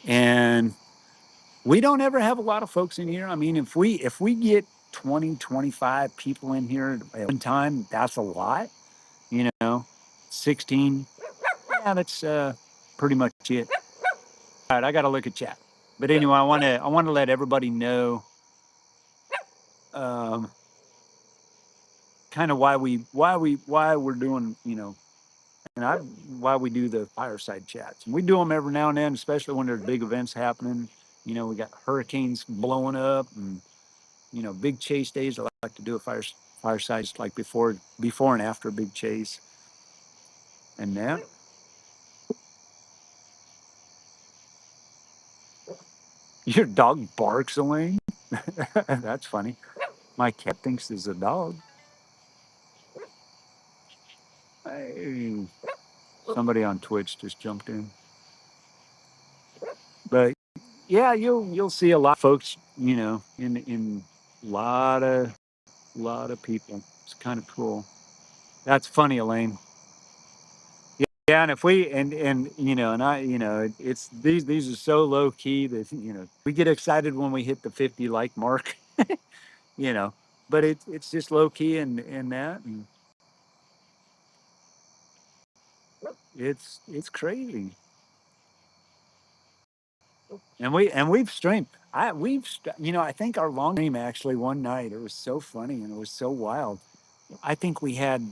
and we don't ever have a lot of folks in here. I mean, if we get 20, 25 people in here at one time, that's a lot. 16. Yeah, that's pretty much it. All right, I got to look at chat. But anyway, I want to let everybody know, um, kind of why we're doing, and why we do the fireside chats. And we do them every now and then, especially when there's big events happening. We got hurricanes blowing up, and big chase days. I like to do a fireside like before and after a big chase. And now your dog barks, Elaine. That's funny. My cat thinks there's a dog. Hey, somebody on Twitch just jumped in. But yeah, you'll see a lot of folks, in lot of people. It's kind of cool. That's funny, Elaine. Yeah, and if we and and I, it's these are so low key that we get excited when we hit the 50 like mark, you know, but it's just low key, and that, and it's crazy. And we've streamed. I think our long stream actually one night, it was so funny and it was so wild. I think we had,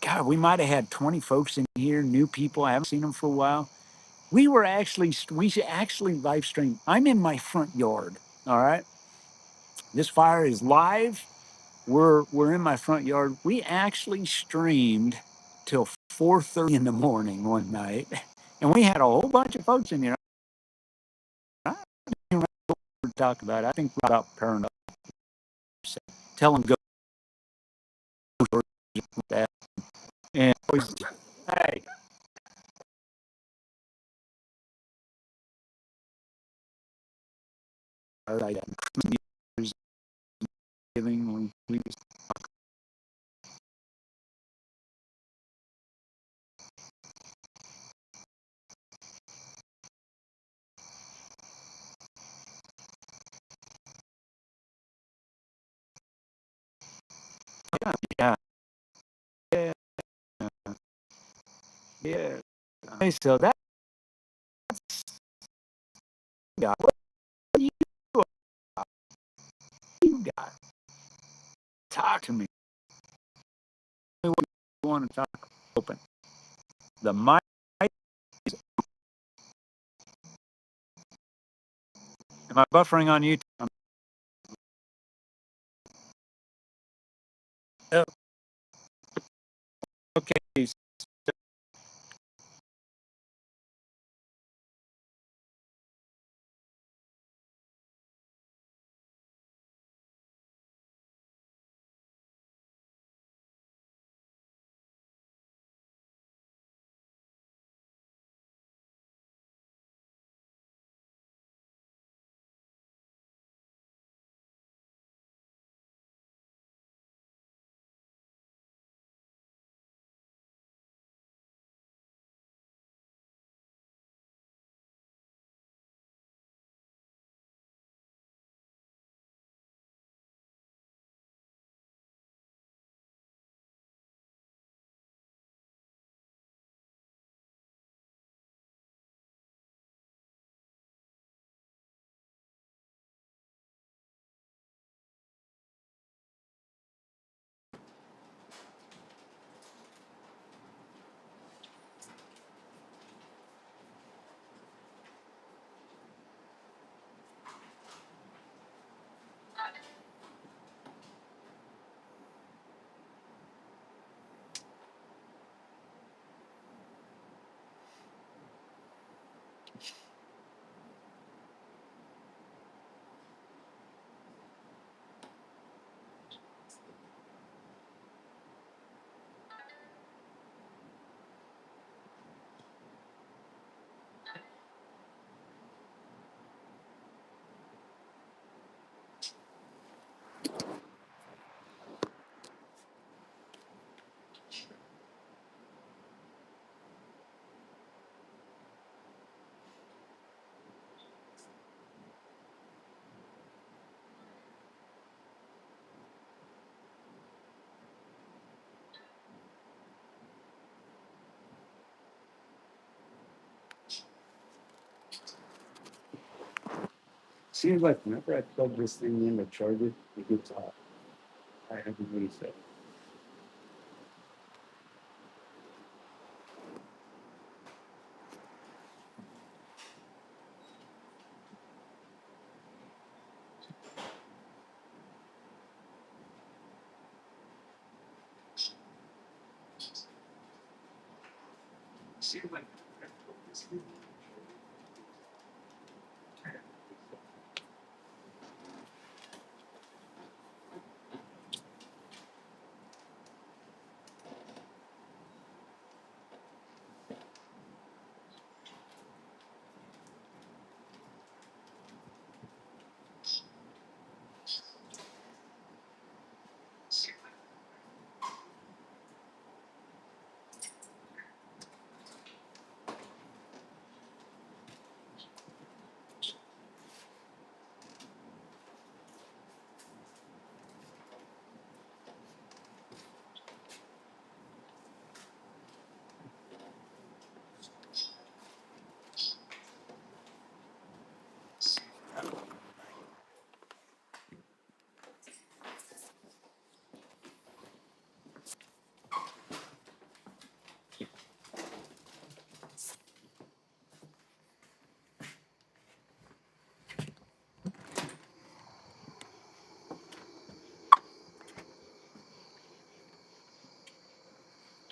God, we might have had 20 folks in here, new people. I haven't seen them for a while. We should actually live stream. I'm in my front yard. All right. This fire is live. We're in my front yard. We actually streamed till 4:30 in the morning one night. And we had a whole bunch of folks in here. I don't even remember what we were talking about. I think about paranormal. Tell them go with that. And always, hey, like Thanksgiving, we just, yeah, yeah, yeah. Okay, so that got what you you got. Talk to me. What you want to talk open. The mic. Am I buffering on YouTube? Oh, okay. seems like whenever I plug this thing in to charge it, it gets hot. I haven't noticed that.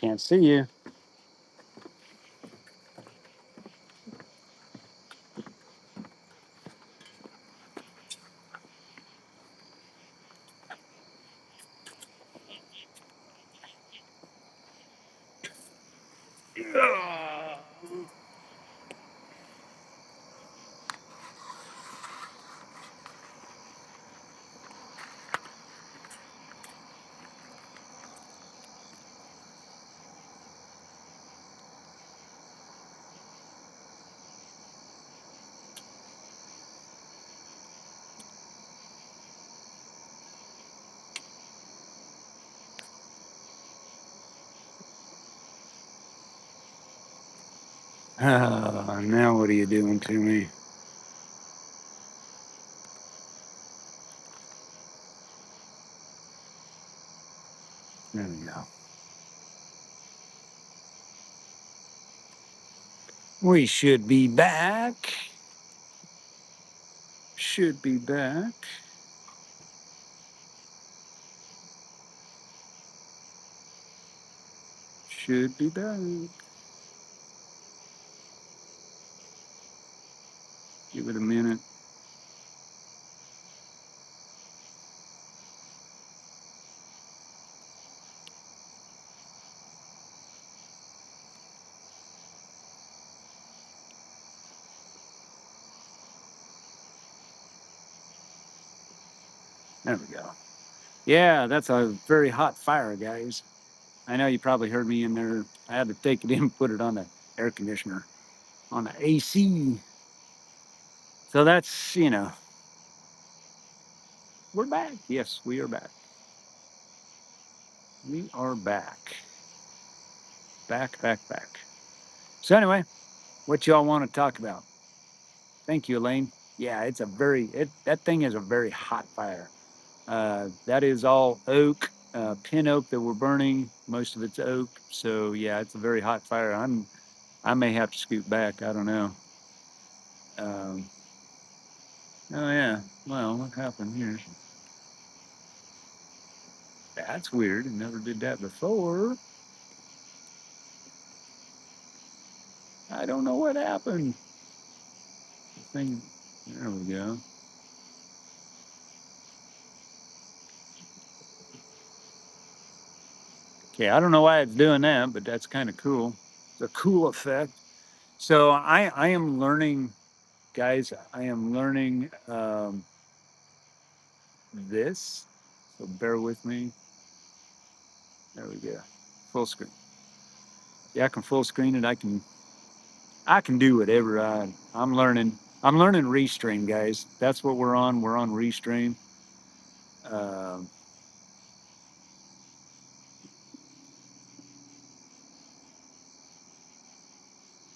Can't see you. Now what are you doing to me? There we go. We should be back. Should be back. Should be back. Give it a minute. There we go. Yeah, that's a very hot fire, guys. I know you probably heard me in there. I had to take it in, put it on the air conditioner, on the AC. So that's, we're back. Yes, we are back. We are back. Back, back, back. So anyway, what y'all want to talk about? Thank you, Elaine. Yeah, that thing is a very hot fire. That is all oak, pin oak that we're burning. Most of it's oak. So yeah, it's a very hot fire. I may have to scoot back. I don't know. Um, oh yeah. Well, what happened here? That's weird. I never did that before. I don't know what happened. The thing. There we go. Okay, I don't know why it's doing that, but that's kind of cool. It's a cool effect. So I am learning, guys. I am learning this. So bear with me. There we go. Full screen. Yeah, I can full screen it. I can do whatever I'm learning. I'm learning Restream, guys. That's what we're on. We're on Restream. Um,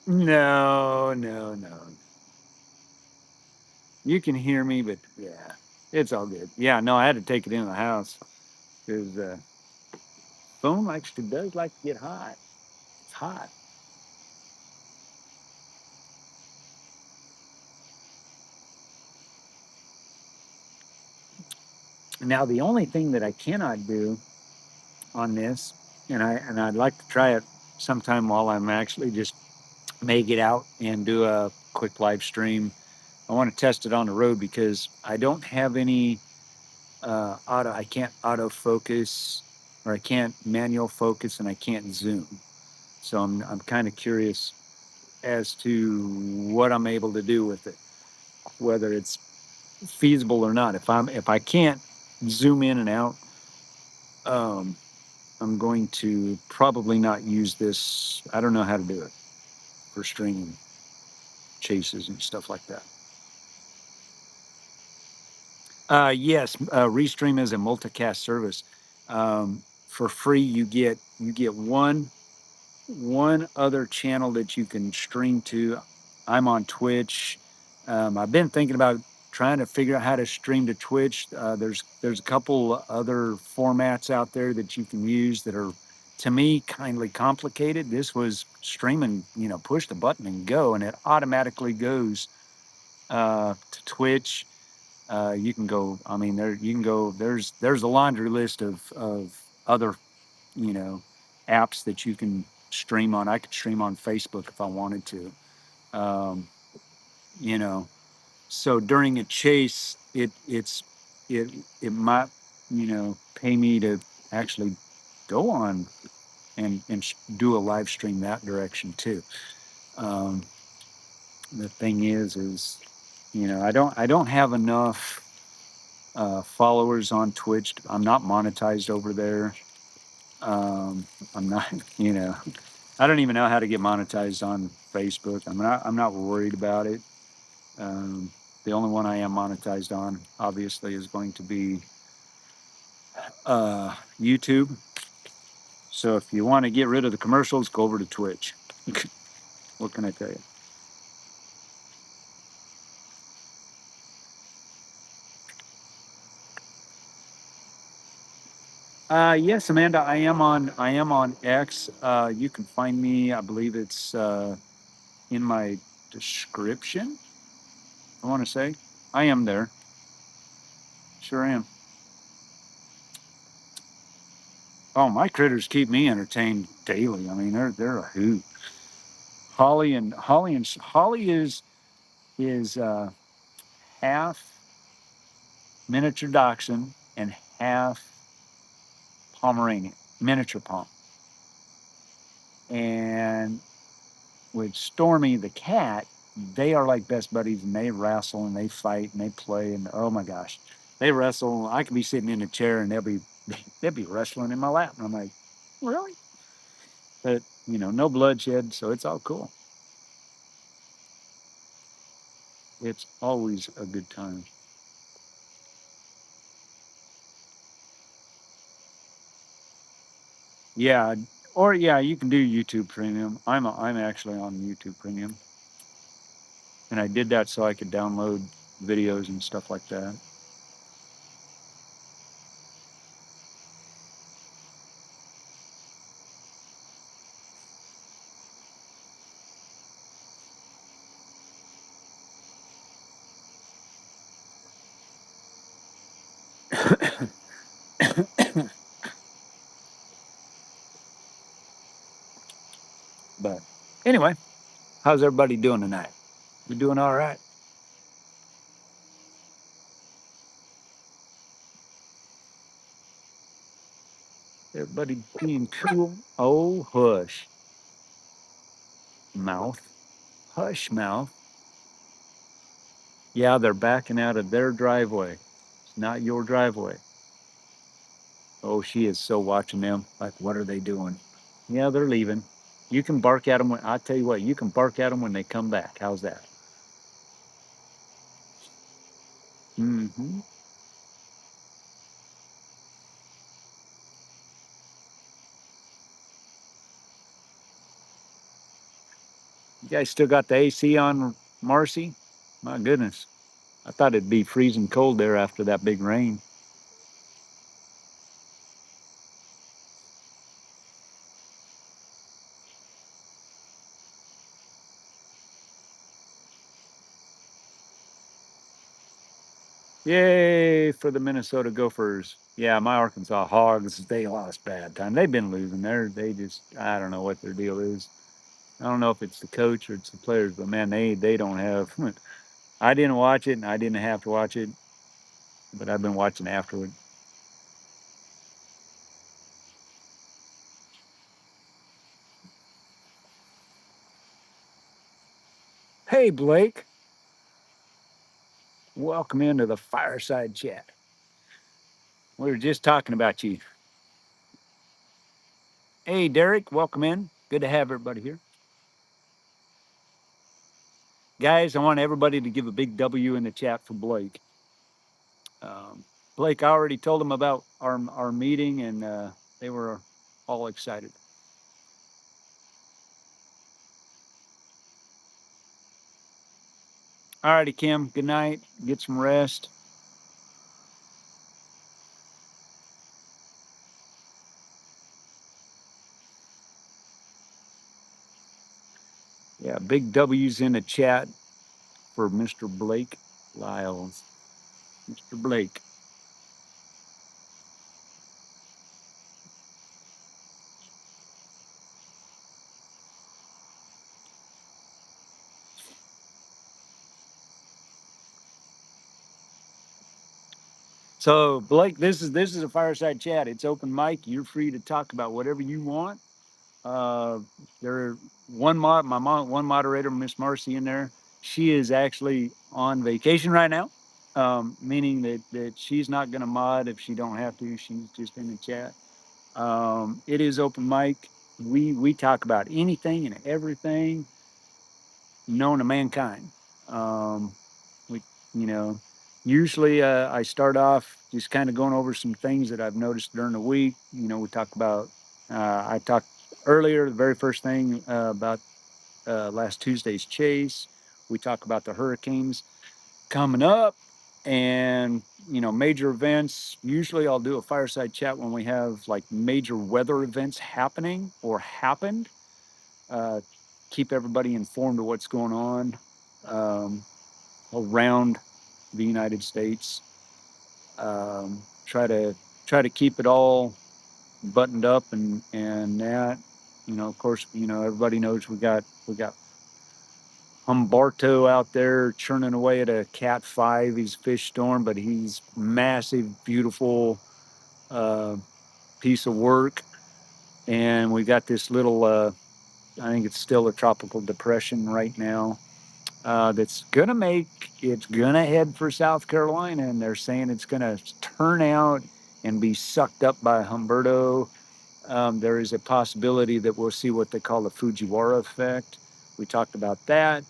no, no, no, You can hear me, but yeah, it's all good. Yeah, no, I had to take it in the house because phone does like to get hot. It's hot. Now the only thing that I cannot do on this, I'd like to try it sometime while I'm actually just may get out and do a quick live stream. I want to test it on the road because I don't have any auto. I can't autofocus, or I can't manual focus, and I can't zoom. So I'm kind of curious as to what I'm able to do with it, whether it's feasible or not. If I can't zoom in and out, um, I'm going to probably not use this. I don't know how to do it for stringing chases and stuff like that. Yes, Restream is a multicast service. For free, you get one other channel that you can stream to. I'm on Twitch. I've been thinking about trying to figure out how to stream to Twitch. There's a couple other formats out there that you can use that are, to me, kindly complicated. This was streaming, push the button and go, and it automatically goes to Twitch. You can go. I mean, there you can go. There's a laundry list of other you know apps that you can stream on. I could stream on Facebook if I wanted to. Um, you know, so during a chase, it it might pay me to actually go on and do a live stream that direction too. Um, the thing is I don't have enough followers on Twitch. I'm not monetized over there. Um, I'm not, I don't even know how to get monetized on Facebook. I'm not worried about it. Um, the only one I am monetized on, obviously, is going to be YouTube. So if you want to get rid of the commercials, go over to Twitch. What can I tell you? Yes, Amanda, I am on X. You can find me. I believe it's in my description. I want to say I am there. Sure am. Oh, my critters keep me entertained daily. I mean, they're a hoot. Holly is half miniature dachshund and half Pomeranian, miniature pom. And with Stormy the cat, they are like best buddies, and they wrestle and they fight and they play, and oh my gosh, they wrestle. I could be sitting in a chair and they'll be wrestling in my lap, and I'm like, really? But no bloodshed, so it's all cool. It's always a good time. Yeah, or yeah, you can do YouTube Premium. I'm actually on YouTube Premium, and I did that so I could download videos and stuff like that. But anyway, how's everybody doing tonight? We doing all right? Everybody being cool? Oh, hush, mouth. Hush, mouth. Yeah, they're backing out of their driveway. It's not your driveway. Oh, she is so watching them. Like, what are they doing? Yeah, they're leaving. You can bark at them when I tell you what. You can bark at them when they come back. How's that? Mm-hmm. You guys still got the AC on, Marcy? My goodness, I thought it'd be freezing cold there after that big rain. Yay for the Minnesota Gophers. Yeah, my Arkansas Hogs, they lost bad time. They've been losing. They just, I don't know what their deal is. I don't know if it's the coach or it's the players, but man, they don't have. I didn't watch it and I didn't have to watch it, but I've been watching afterward. Hey, Blake, welcome into the Fireside Chat. We were just talking about you. Hey, Derek, welcome in. Good to have everybody here. Guys, I want everybody to give a big W in the chat for Blake. Um, Blake, I already told them about our meeting, and they were all excited. All righty, Kim. Good night. Get some rest. Yeah, big W's in the chat for Mr. Blake Lyles. Mr. Blake. So, Blake, this is a fireside chat. It's open mic. You're free to talk about whatever you want. Uh, there, one moderator, Miss Marcy, in there. She is actually on vacation right now, meaning that she's not going to mod if she don't have to. She's just in the chat. It is open mic. We talk about anything and everything known to mankind. We, you know, usually I start off just kind of going over some things that I've noticed during the week. We talk about. I talked earlier, the very first thing about last Tuesday's chase. We talk about the hurricanes coming up, and major events. Usually, I'll do a fireside chat when we have like major weather events happening or happened. Uh, Keep everybody informed of what's going on. Around the United States. Try to keep it all buttoned up and that. Of course, everybody knows we got Humberto out there churning away at a Cat 5. He's fish storm, but he's massive, beautiful uh, piece of work. And we got this little, I think it's still a tropical depression right now. That's it's gonna head for South Carolina, and they're saying it's gonna turn out and be sucked up by Humberto. There is a possibility that we'll see what they call the Fujiwara effect. We talked about that.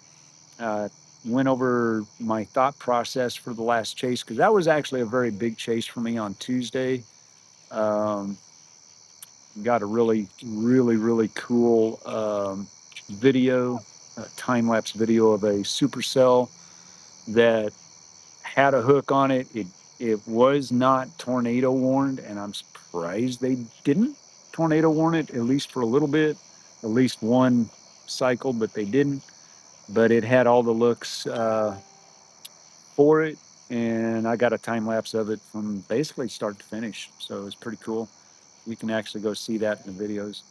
Uh, Went over my thought process for the last chase because that was actually a very big chase for me on Tuesday. Um, Got a really, really, really cool video, time lapse video of a supercell that had a hook on it. It was not tornado warned, and I'm surprised they didn't tornado warn it at least for a little bit, at least one cycle, but they didn't. But it had all the looks for it, and I got a time lapse of it from basically start to finish. So it's pretty cool. You can actually go see that in the videos,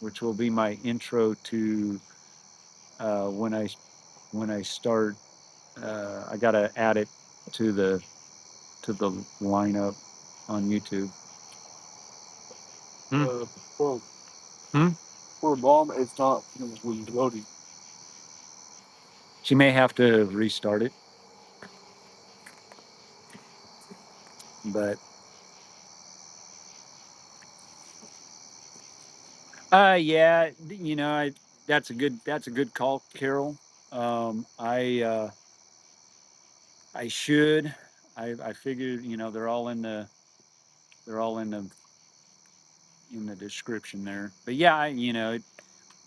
which will be my intro to when I start. I gotta add it to the lineup on YouTube. Hmm. For Hmm? for mom, it's not loading. She may have to restart it, but yeah, that's a good call, Carol. I should. I figured they're all in the description there. But yeah,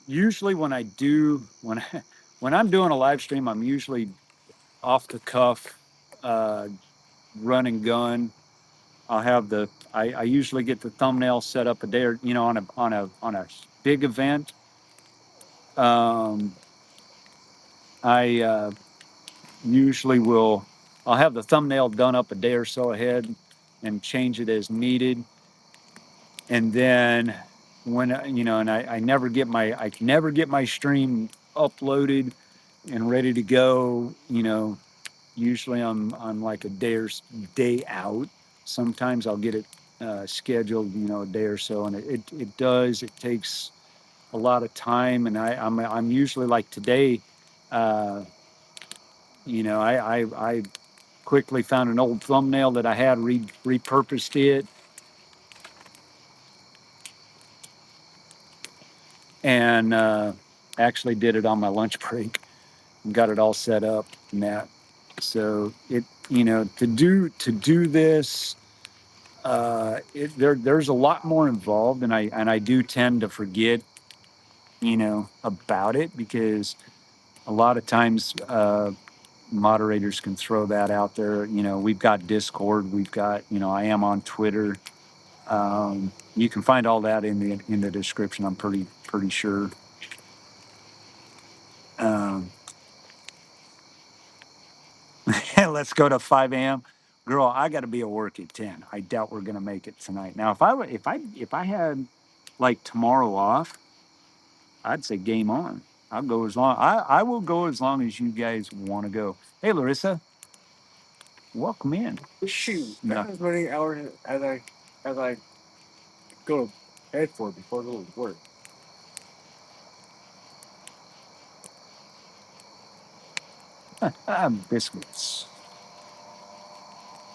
usually when I'm doing a live stream, I'm usually off the cuff. uh, run and gun. I'll have the. I usually get the thumbnail set up a day or on a big event. Um, I usually will. I'll have the thumbnail done up a day or so ahead, and change it as needed. And then when and I never get my stream uploaded and ready to go. Usually I'm like a day out. Sometimes I'll get it scheduled, a day or so, and it takes a lot of time, and I'm usually like today. Uh, I quickly found an old thumbnail that I had, repurposed it, and actually did it on my lunch break and got it all set up and that. So to do this, there's a lot more involved, and I do tend to forget, about it, because a lot of times moderators can throw that out there. We've got Discord, we've got, I am on Twitter. You can find all that in the description. I'm pretty sure. Um, let's go to 5 a.m. Girl, I got to be at work at 10. I doubt we're gonna make it tonight. Now, if I had like tomorrow off, I'd say game on. I'll go as long. I will go as long as you guys want to go. Hey, Larissa, welcome in. Shoot, No, that's as many hours as I go to bed for before going to work. biscuits.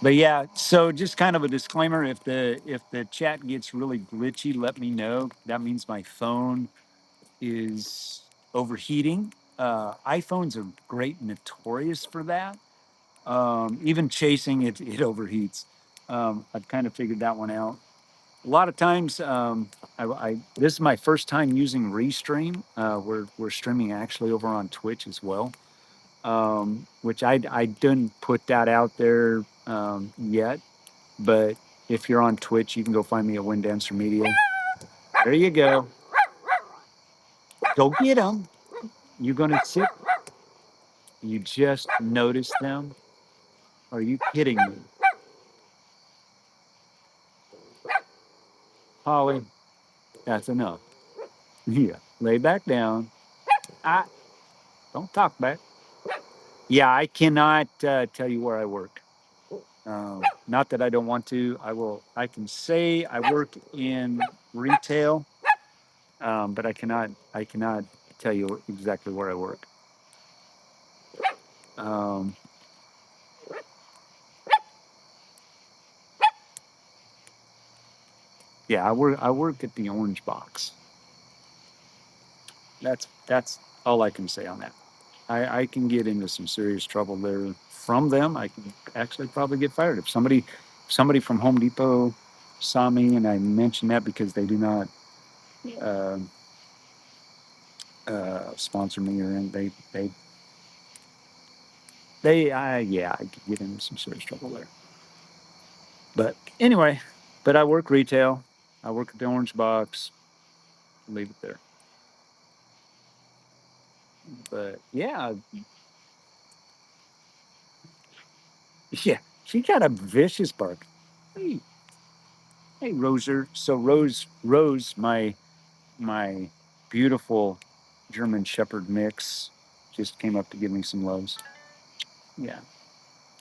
But yeah, so just kind of a disclaimer: if the chat gets really glitchy, let me know. That means my phone is overheating. iPhones are great, notorious for that. Even chasing it, it overheats. I've kind of figured that one out. A lot of times, this is my first time using Restream. We're streaming actually over on Twitch as well, which I didn't put that out there yet. But if you're on Twitch, you can go find me at Wind Dancer Media. There you go. Go get them. You gonna sit? You just noticed them? Are you kidding me? Holly, that's enough. Yeah, lay back down. I don't talk back. Yeah, I cannot tell you where I work. Not that I don't want to. I will. I can say I work in retail, but I cannot. I cannot tell you exactly where I work. Um, yeah, I work. I work at the Orange Box. That's all I can say on that. I can get into some serious trouble there from them. I can actually probably get fired if somebody from Home Depot saw me and I mentioned that, because they do not uh, sponsor me, or yeah, I could get into some serious trouble there. But anyway, but I work retail. I work at the Orange Box. Leave it there. But yeah, yeah, she got a vicious bark. Hey, hey, Roser. So Rose, my beautiful German Shepherd mix, just came up to give me some loves. Yeah,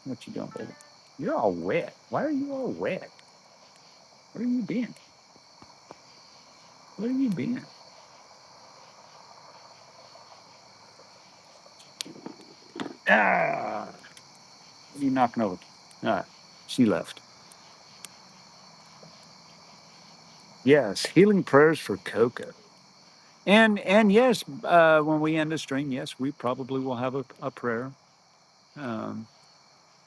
what you doing, baby? You're all wet. Why are you all wet? Where have you been? Where have you been? Ah, what are you knocking over? Ah, she left. Yes, healing prayers for Coco. And yes, when we end the stream, yes, we probably will have a prayer. Um,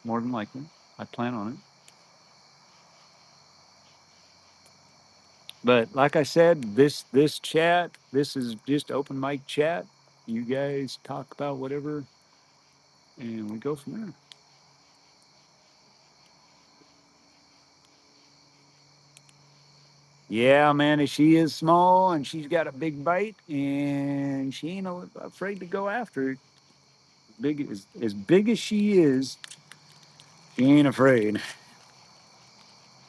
more than likely, I plan on it. But like I said, this chat, this is just open mic chat. You guys talk about whatever, and we go from there. Yeah, man, she is small and she's got a big bite and she ain't afraid to go after it. Big as she is, she ain't afraid.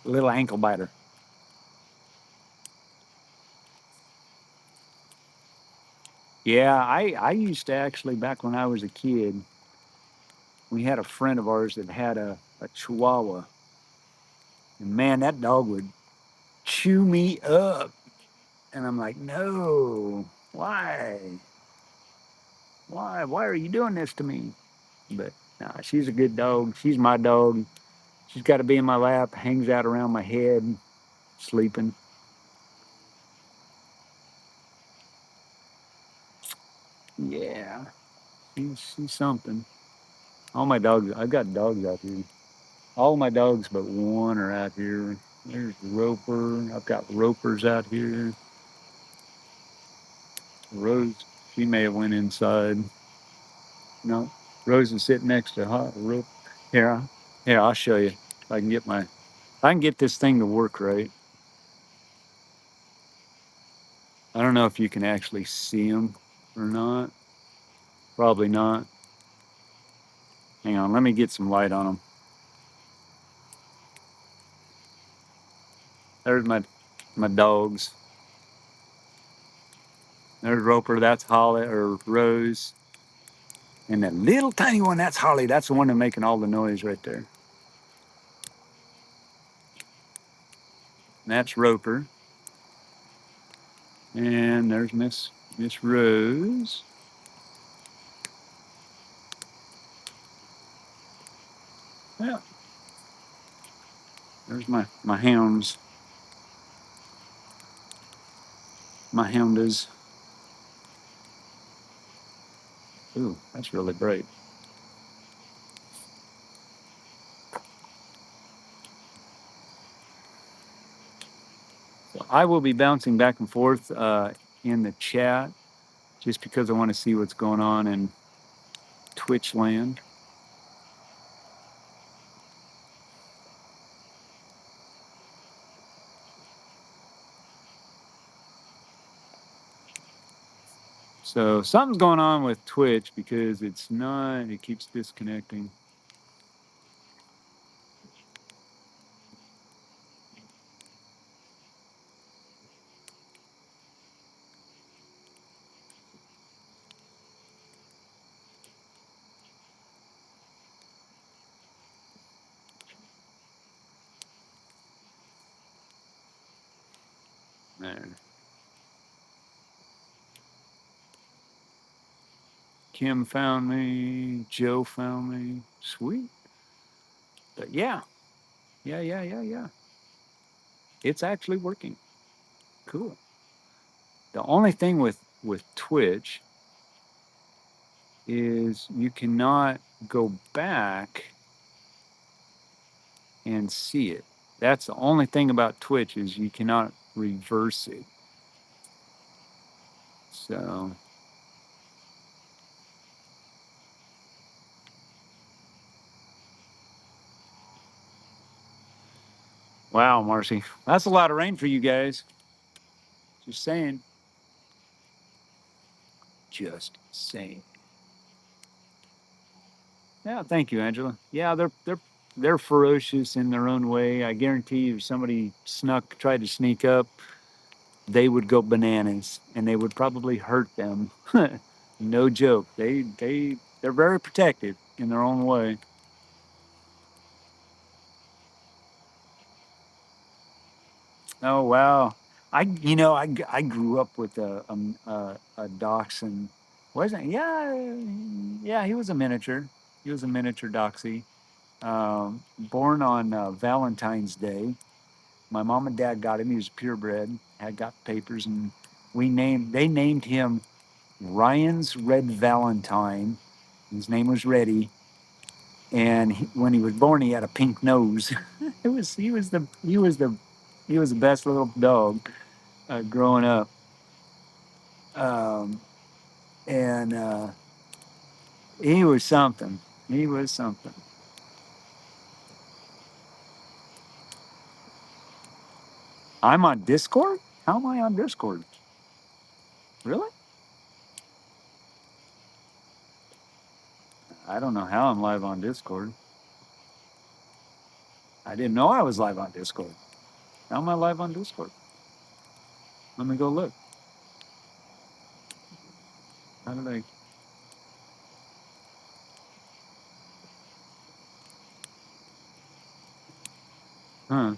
Little ankle biter. Yeah, I used to actually, back when I was a kid, we had a friend of ours that had a Chihuahua. And man, that dog would chew me up. And I'm like, no, why? Why are you doing this to me? But nah, she's a good dog. She's my dog. She's got to be in my lap, hangs out around my head, sleeping. Yeah, she's something. All my dogs, I've got dogs out here. All my dogs but one are out here. There's Roper. I've got Ropers out here. Rose, she may have went inside. No, Rose is sitting next to Rope. Here, here, I'll show you. If I can get I can get this thing to work right. I don't know if you can actually see them or not. Probably not. Hang on, let me get some light on them. There's my dogs. There's Roper. That's Holly or Rose. And that little tiny one, that's Holly. That's the one that's making all the noise right there. And that's Roper. And there's Miss Rose. Yeah. There's my hounds. My hounders. Ooh, that's really bright. So I will be bouncing back and forth in the chat just because I want to see what's going on in Twitch land. So something's going on with Twitch because it keeps disconnecting. There. Kim found me. Joe found me. Sweet. But yeah. It's actually working. Cool. The only thing with Twitch is you cannot go back and see it. That's the only thing about Twitch is you cannot reverse it. So wow, Marcy, that's a lot of rain for you guys. Just saying. Just saying. Yeah, thank you, Angela. Yeah, they're ferocious in their own way. I guarantee you, if somebody tried to sneak up, they would go bananas, and they would probably hurt them. No joke. They're very protective in their own way. Oh wow. I grew up with a dachshund. Wasn't yeah, yeah, he was a miniature. He was a miniature dachshund. Born on Valentine's Day. My mom and dad got him. He was purebred. Had got papers, and they named him Ryan's Red Valentine. His name was Reddy, and when he was born, he had a pink nose. He was the best little dog growing up, um, and he was something. He was something. I'm on Discord? How am I on Discord? Really? I don't know how I'm live on Discord. I didn't know I was live on Discord. How am I live on Discord? Let me go look. How did I? Huh?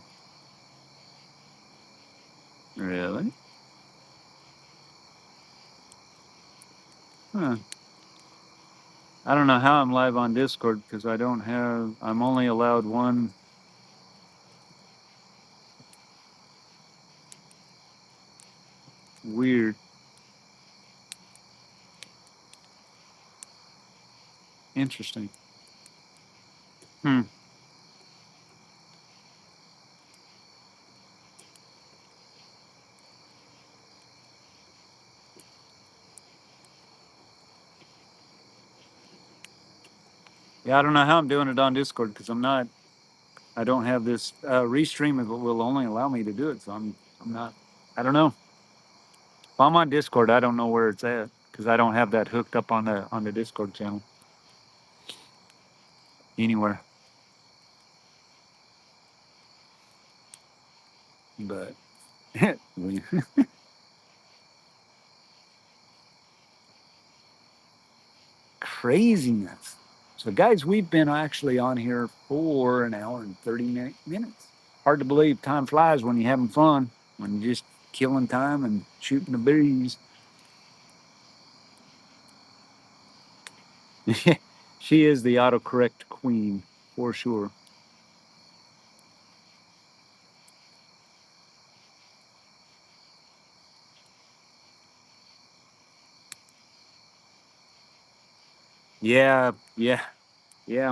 Really? Huh? I don't know how I'm live on Discord because I don't have. I'm only allowed one. Weird. Interesting. Hmm. Yeah, I don't know how I'm doing it on Discord because I'm not. I don't have this restream. It will only allow me to do it, so I'm not. I don't know. If I'm on Discord, I don't know where it's at because I don't have that hooked up on the Discord channel anywhere. But craziness. So, guys, we've been actually on here for an hour and 30 minutes. Hard to believe time flies when you're having fun, when you're just killing time and shooting the breeze. She is the autocorrect queen for sure. Yeah, yeah, yeah.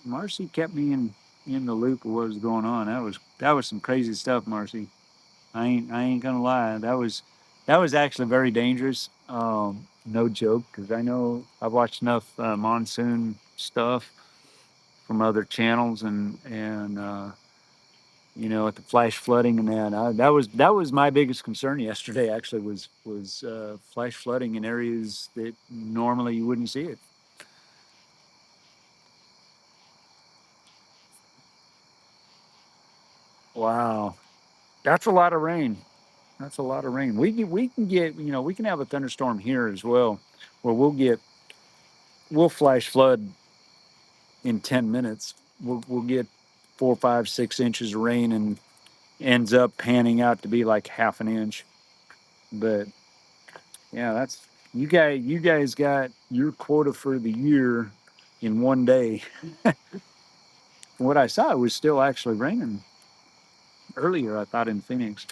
Marcy kept me in the loop of what was going on. That was some crazy stuff, Marcy. I ain't gonna lie. That was actually very dangerous. No joke, because I know I've watched enough monsoon stuff from other channels, and at the flash flooding and that. That was my biggest concern yesterday. Actually, was flash flooding in areas that normally you wouldn't see it. Wow, that's a lot of rain. That's a lot of rain. We can get we can have a thunderstorm here as well, where we'll flash flood in 10 minutes. We'll get 4, 5, 6 inches of rain and ends up panning out to be like half an inch. But yeah, that's you guys got your quota for the year in one day. From what I saw, it was still actually raining earlier, I thought, in Phoenix.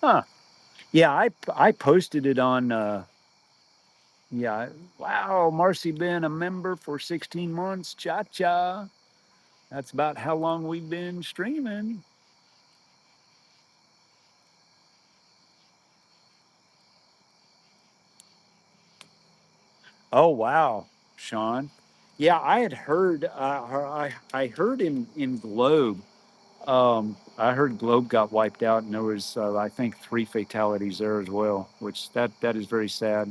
Huh. Yeah, I posted it on yeah, wow, Marcy been a member for 16 months. Cha cha. That's about how long we've been streaming. Oh wow, Sean. Yeah, I had heard. I heard in Globe. I heard Globe got wiped out, and there was I think 3 fatalities there as well, which that is very sad.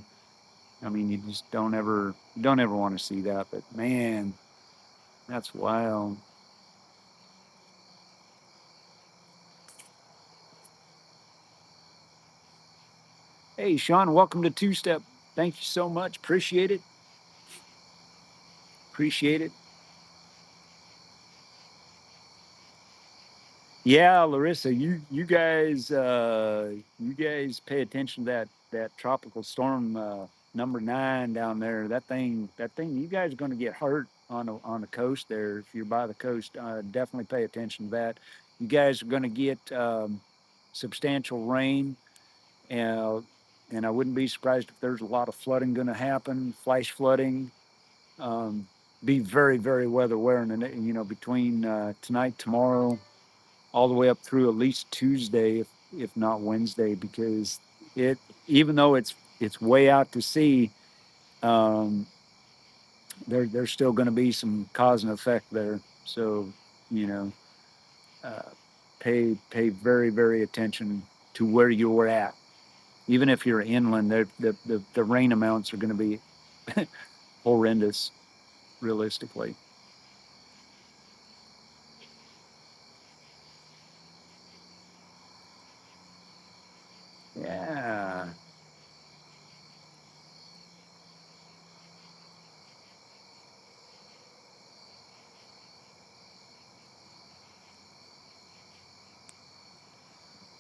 I mean, you just don't ever want to see that. But man, that's wild. Hey, Sean, welcome to Two Step. Thank you so much. Appreciate it. Appreciate it. Yeah, Larissa, you guys pay attention to that tropical storm number 9 down there. That thing, you guys are going to get hurt on the coast there. If you're by the coast, definitely pay attention to that. You guys are going to get substantial rain, and and I wouldn't be surprised if there's a lot of flooding going to happen, flash flooding. Um, be very, very weather aware, and between tonight, tomorrow, all the way up through at least Tuesday, if not Wednesday, because it even though it's it's way out to sea, um, there's still going to be some cause and effect there. So, you know, uh, pay very very attention to where you're at. Even if you're inland, the rain amounts are going to be horrendous, realistically. Yeah,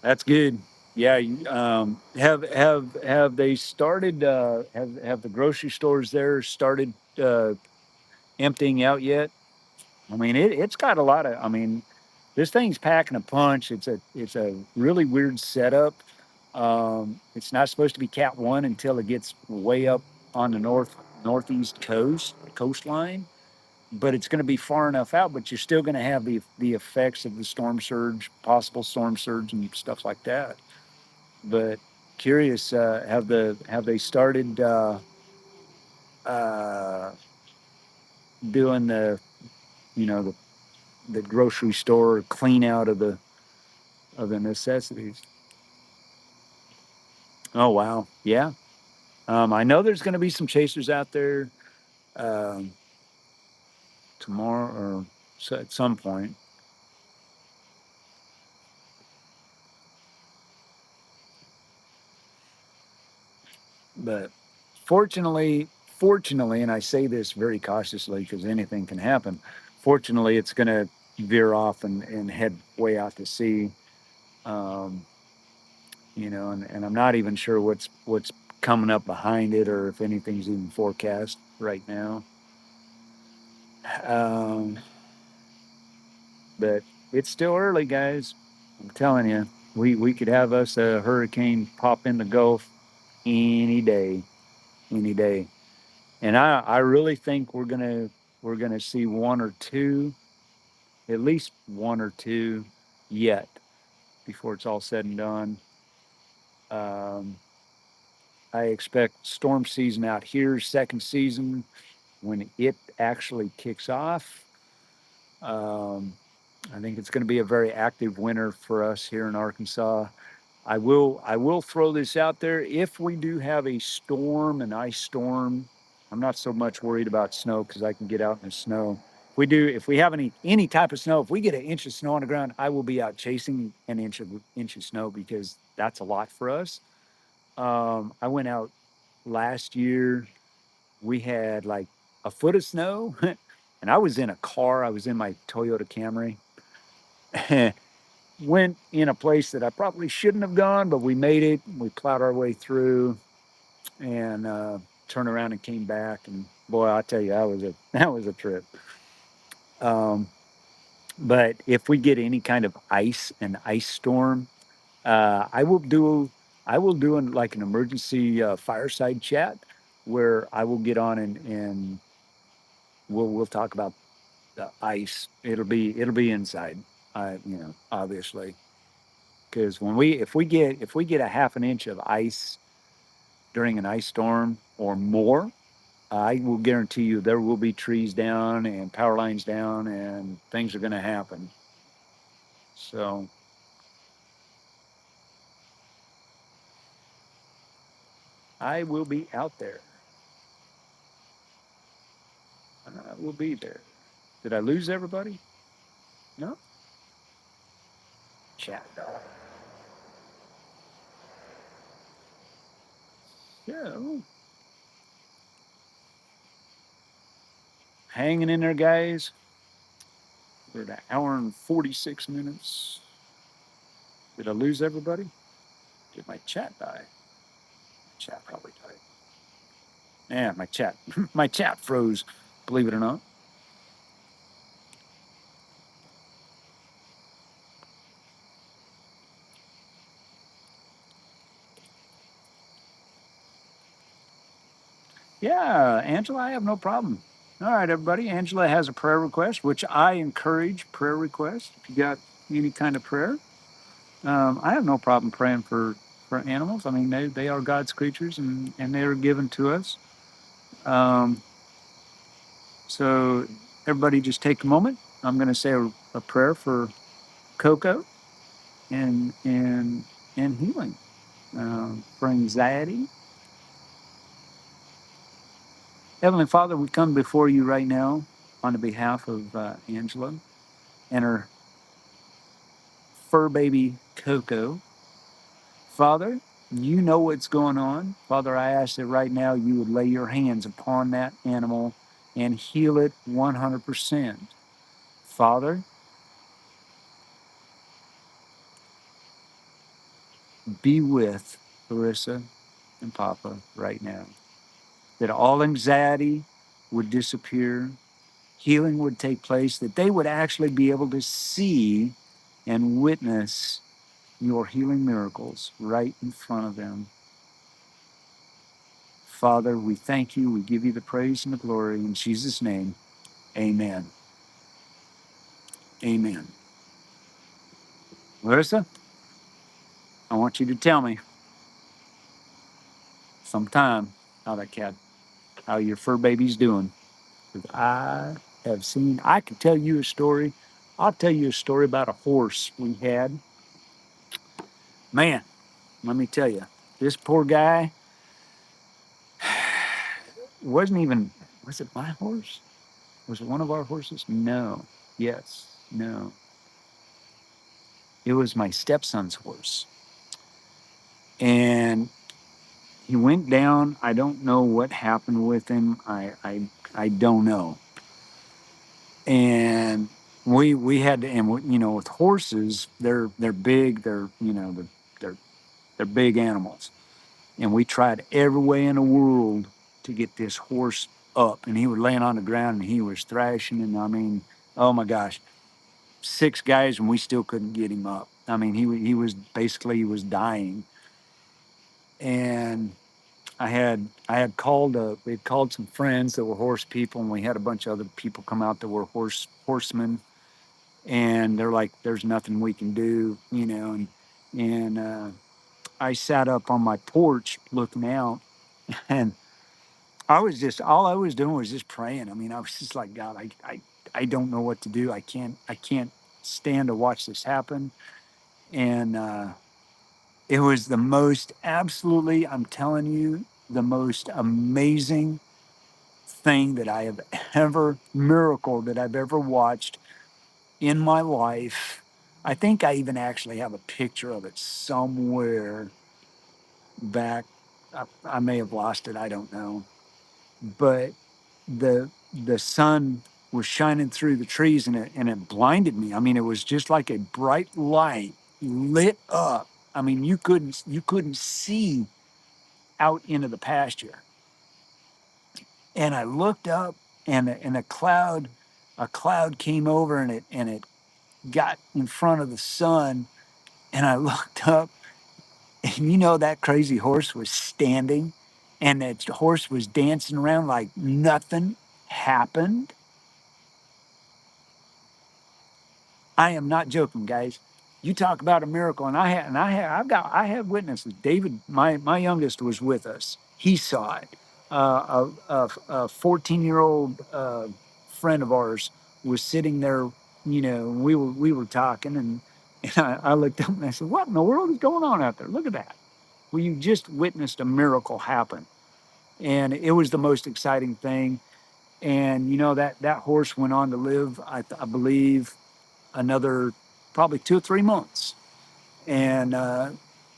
that's good. Yeah, have they started? Have the grocery stores there started emptying out yet? I mean, it's got a lot of. I mean, this thing's packing a punch. It's a really weird setup. It's not supposed to be Cat One until it gets way up on the northeast coastline, but it's going to be far enough out. But you're still going to have the effects of the storm surge, possible storm surge, and stuff like that. But curious, have they started uh, doing the grocery store clean out of the necessities? Oh wow, yeah. I know there's going to be some chasers out there um, tomorrow or at some point, but fortunately, and I say this very cautiously because anything can happen. Fortunately, it's going to veer off and head way out to sea. Um, and I'm not even sure what's coming up behind it or if anything's even forecast right now. Um, but it's still early, guys. I'm telling you, we could have us a hurricane pop in the Gulf any day. And I really think we're gonna see one or two, at least one or two, yet before it's all said and done. Um, I expect storm season out here, second season, when it actually kicks off. Um, I think it's going to be a very active winter for us here in Arkansas. I will throw this out there. If we do have a storm, an ice storm, I'm not so much worried about snow because I can get out in the snow. If we have any type of snow, if we get an inch of snow on the ground, I will be out chasing an inch of snow because that's a lot for us. I went out last year. We had like a foot of snow, and I was in a car. I was in my Toyota Camry. Went in a place that I probably shouldn't have gone, but we made it. We plowed our way through and turned around and came back. And boy, I tell you, that was a trip. Um, but if we get any kind of an ice storm, uh, I will do I will do like an emergency fireside chat where I will get on and we'll talk about the ice. It'll be inside. Obviously, because if we get a half an inch of ice during an ice storm or more, I will guarantee you there will be trees down and power lines down and things are going to happen. So I will be out there. I will be there. Did I lose everybody? No. Chat. Yeah. Hanging in there, guys. We're at an hour and 46 minutes. Did I lose everybody? Did my chat die? My chat probably died. Yeah, my chat. My chat froze, believe it or not. Yeah, Angela, I have no problem. All right, everybody. Angela has a prayer request, which I encourage prayer requests. If you got any kind of prayer, I have no problem praying for animals. I mean, they are God's creatures, and they are given to us. Um, so everybody just take a moment. I'm going to say a prayer for Coco and and healing, for anxiety. Heavenly Father, we come before you right now on the behalf of Angela and her fur baby Coco. Father, you know what's going on. Father, I ask that right now you would lay your hands upon that animal and heal it 100%. Father, be with Larissa and Papa right now. That all anxiety would disappear, healing would take place, that they would actually be able to see and witness your healing miracles right in front of them. Father, we thank you. We give you the praise and the glory. In Jesus' name, amen. Amen. Larissa, I want you to tell me sometime how your fur baby's doing. 'Cause I could tell you a story. I'll tell you a story about a horse we had. Man, let me tell you, this poor guy wasn't even, was it my horse? Was it one of our horses? No. Yes. No. It was my stepson's horse. And he went down. I don't know what happened with him. I don't know. And we had to, and you know, with horses, they're big. They're they're big animals. And we tried every way in the world to get this horse up. And he was laying on the ground and he was thrashing. And I mean, oh my gosh, 6 guys and we still couldn't get him up. I mean, he was basically he was dying. And I had called we had called some friends that were horse people, and we had a bunch of other people come out that were horsemen, and they're like, "There's nothing we can do," you know. And I sat up on my porch looking out, and I was just all I was doing was just praying. I mean, I was just like, God, I don't know what to do. I can't stand to watch this happen. And it was the most absolutely, I'm telling you, the most amazing thing that I have ever, miracle that I've ever watched in my life. I think I even actually have a picture of it somewhere back. I may have lost it. I don't know. But the sun was shining through the trees and it blinded me. I mean, it was just like a bright light lit up. I mean, you couldn't see out into the pasture. And I looked up, and a cloud came over, and it got in front of the sun. And I looked up, and you know that crazy horse was standing, and that horse was dancing around like nothing happened. I am not joking, guys. You talk about a miracle, and I have witnesses. David, my youngest, was with us. He saw it. A 14-year-old friend of ours was sitting there. You know, we were talking, and I looked up and I said, "What in the world is going on out there? Look at that! Well, you just witnessed a miracle happen, and it was the most exciting thing." And you know that horse went on to live, I believe, another probably 2 or 3 months. And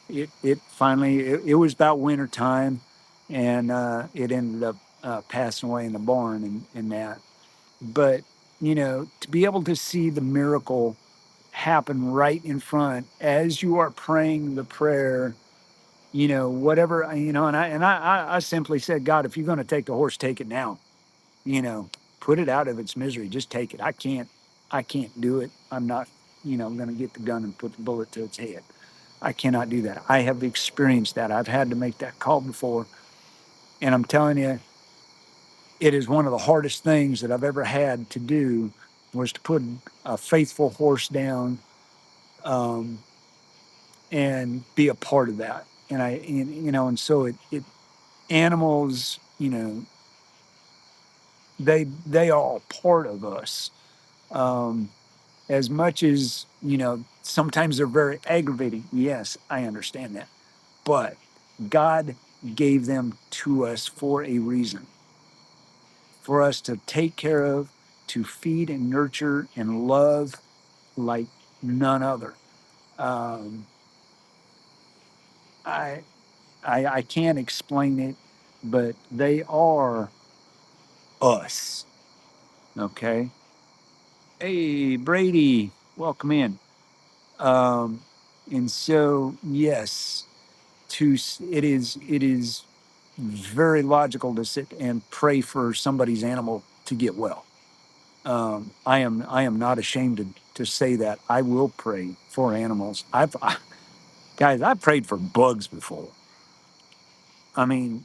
it finally, it was about winter time, and it ended up passing away in the barn and that. But, you know, to be able to see the miracle happen right in front as you are praying the prayer, you know, whatever, you know, and I simply said, God, if you're going to take the horse, take it now, you know, put it out of its misery. Just take it. I can't do it. I'm not, you know, going to get the gun and put the bullet to its head. I cannot do that. I have experienced that. I've had to make that call before. And I'm telling you, it is one of the hardest things that I've ever had to do was to put a faithful horse down, um, and be a part of that. and so it animals, they are all part of us. Um, as much as sometimes they're very aggravating. Yes, I understand that, but God gave them to us for a reason, for us to take care of, to feed and nurture and love like none other. Um, I, I can't explain it, but they are us. Okay. Hey, Brady, welcome in. Um, and so, yes, it is very logical to sit and pray for somebody's animal to get well. I am not ashamed to say that I will pray for animals. Guys, I've prayed for bugs before. I mean,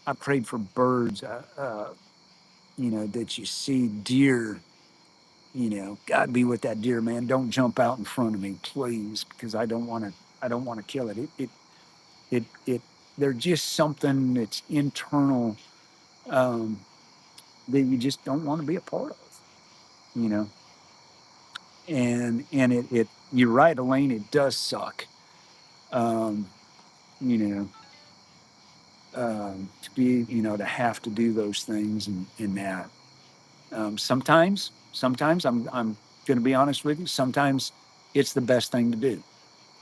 I prayed for birds. That you see deer. God be with that deer, man. Don't jump out in front of me, please, because I don't want to. I don't want to kill it. It. They're just something that's internal, um, that you just don't want to be a part of. You know, and it. You're right, Elaine. It does suck. Um, you know, to be, to have to do those things and in that. Sometimes I'm going to be honest with you. Sometimes it's the best thing to do.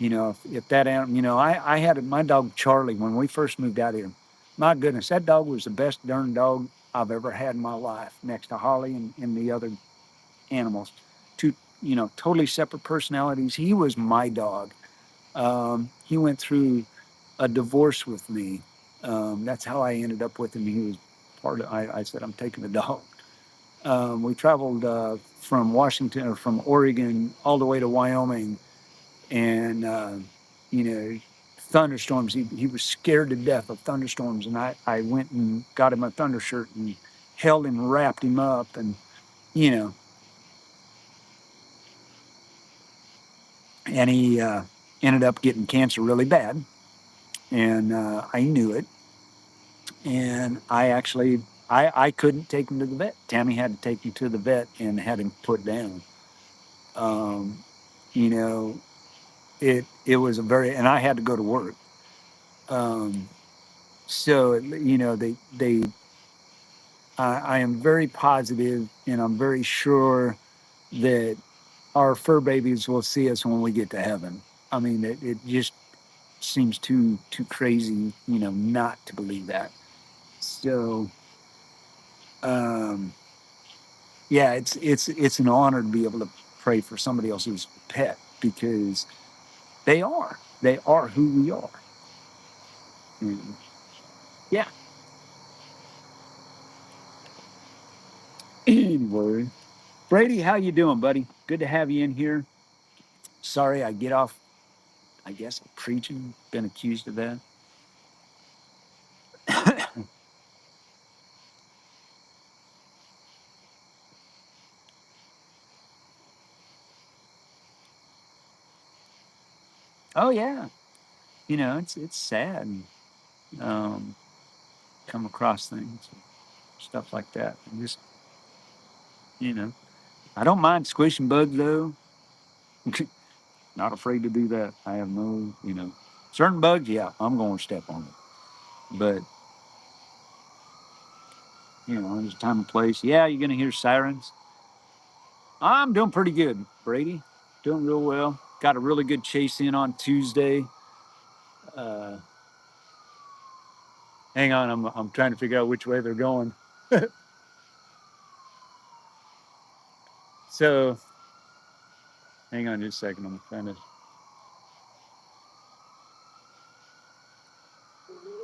If that animal, I had my dog Charlie when we first moved out here. My goodness, that dog was the best darn dog I've ever had in my life, next to Holly and the other animals. Two, totally separate personalities. He was my dog. He went through a divorce with me. That's how I ended up with him. He was part of. I said, I'm taking the dog. We traveled from Washington or from Oregon all the way to Wyoming, and thunderstorms. He was scared to death of thunderstorms, and I went and got him a thunder shirt and held him, wrapped him up, and you know, and he ended up getting cancer really bad, and I knew it, and I couldn't take him to the vet. Tammy had to take him to the vet and had him put down. Um, you know, it was a very, and I had to go to work. Um, so they I am very positive, and I'm very sure that our fur babies will see us when we get to heaven. I mean, it just seems too crazy, not to believe that. So, um, yeah, it's an honor to be able to pray for somebody else's pet, because they are who we are. And yeah. Anyway, Brady, how you doing, buddy? Good to have you in here. Sorry, I get off. I guess preaching. Been accused of that. Oh yeah, it's sad. Um, Come across things, stuff like that. And just you know, I don't mind squishing bugs though. Not afraid to do that. I have no, certain bugs. Yeah, I'm going to step on it. But there's a time and place. Yeah, you're going to hear sirens. I'm doing pretty good, Brady. Doing real well. Got a really good chase in on Tuesday. Uh, Hang on, I'm trying to figure out which way they're going. So hang on just a second. I'm trying to.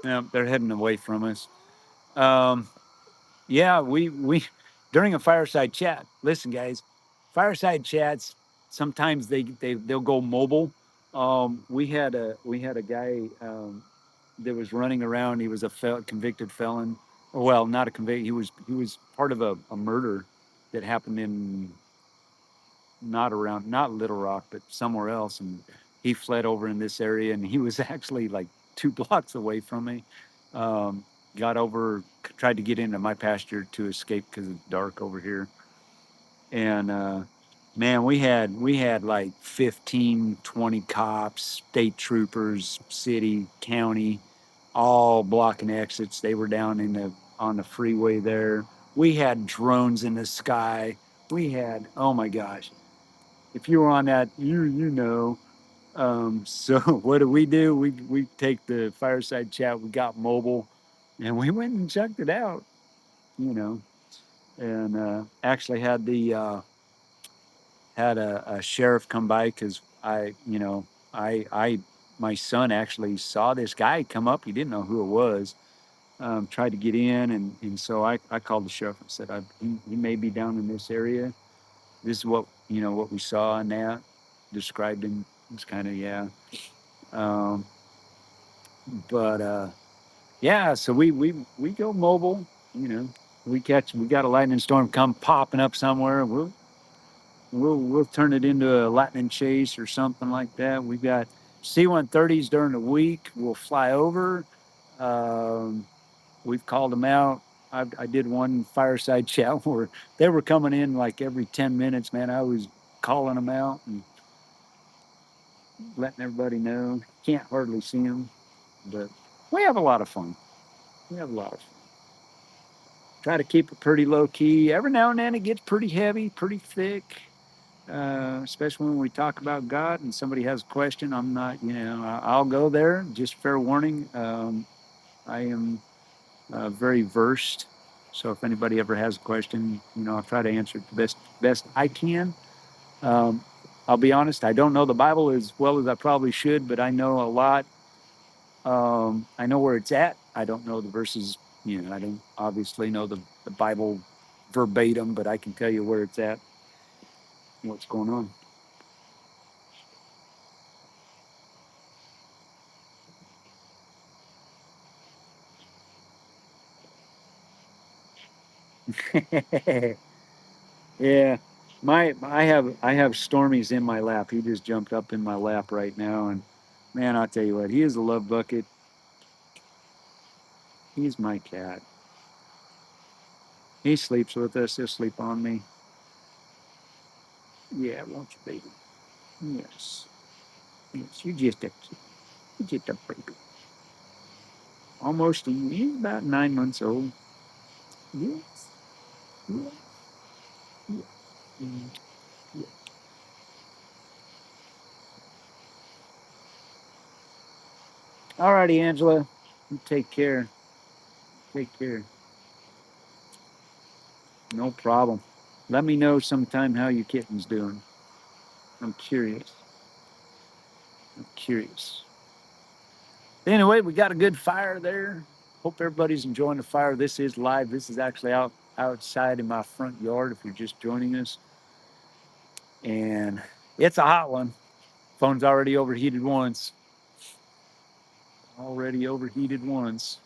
No, they're heading away from us. Um, yeah, we during a fireside chat. Listen, guys, fireside chats sometimes they'll go mobile. We had a guy that was running around. He was a convicted felon. Well, not a convict. He was part of a murder that happened in not Little Rock, but somewhere else, and he fled over in this area, and he was actually like 2 blocks away from me. Um, got over, tried to get into my pasture to escape because it's dark over here. And man, we had like 15, 20 cops, state troopers, city, county, all blocking exits. They were down in the on the freeway there. We had drones in the sky. We had, oh my gosh, if you were on that, you know. So what do? We take the fireside chat. We got mobile, and we went and checked it out. You know, and actually had a sheriff come by because I my son actually saw this guy come up. He didn't know who it was. Tried to get in, and so I called the sheriff and said, he may be down in this area. This is what we saw and that described him. It's kind of, yeah. Um, but yeah, so we go mobile. You know, we got a lightning storm come popping up somewhere. We'll turn it into a lightning chase or something like that. We've got C-130s during the week. We'll fly over. Um, we've called them out. I did one fireside chat where they were coming in like every 10 minutes, man. I was calling them out and letting everybody know. Can't hardly see them, but we have a lot of fun. We have a lot of fun. Try to keep it pretty low key. Every now and then it gets pretty heavy, pretty thick, especially when we talk about God and somebody has a question. I'm not, I'll go there. Just fair warning. I am very versed. So if anybody ever has a question, I'll try to answer it the best I can. Um, I'll be honest, I don't know the Bible as well as I probably should, but I know a lot. I know where it's at. I don't know the verses. I don't obviously know the Bible verbatim, but I can tell you where it's at, what's going on. Yeah, I have Stormy's in my lap. He just jumped up in my lap right now, and man, I'll tell you what, he is a love bucket. He's my cat. He sleeps with us. He'll sleep on me. Yeah, won't you, baby? Yes, yes. You just a baby. Almost. He's about 9 months old. Yes, yes, yes. Mm, yes. All righty, Angela. You take care. Take care. No problem. Let me know sometime how your kitten's doing. I'm curious. I'm curious. Anyway, we got a good fire there. Hope everybody's enjoying the fire. This is live. This is actually outside in my front yard if you're just joining us. And it's a hot one. Phone's already overheated once. Already overheated once.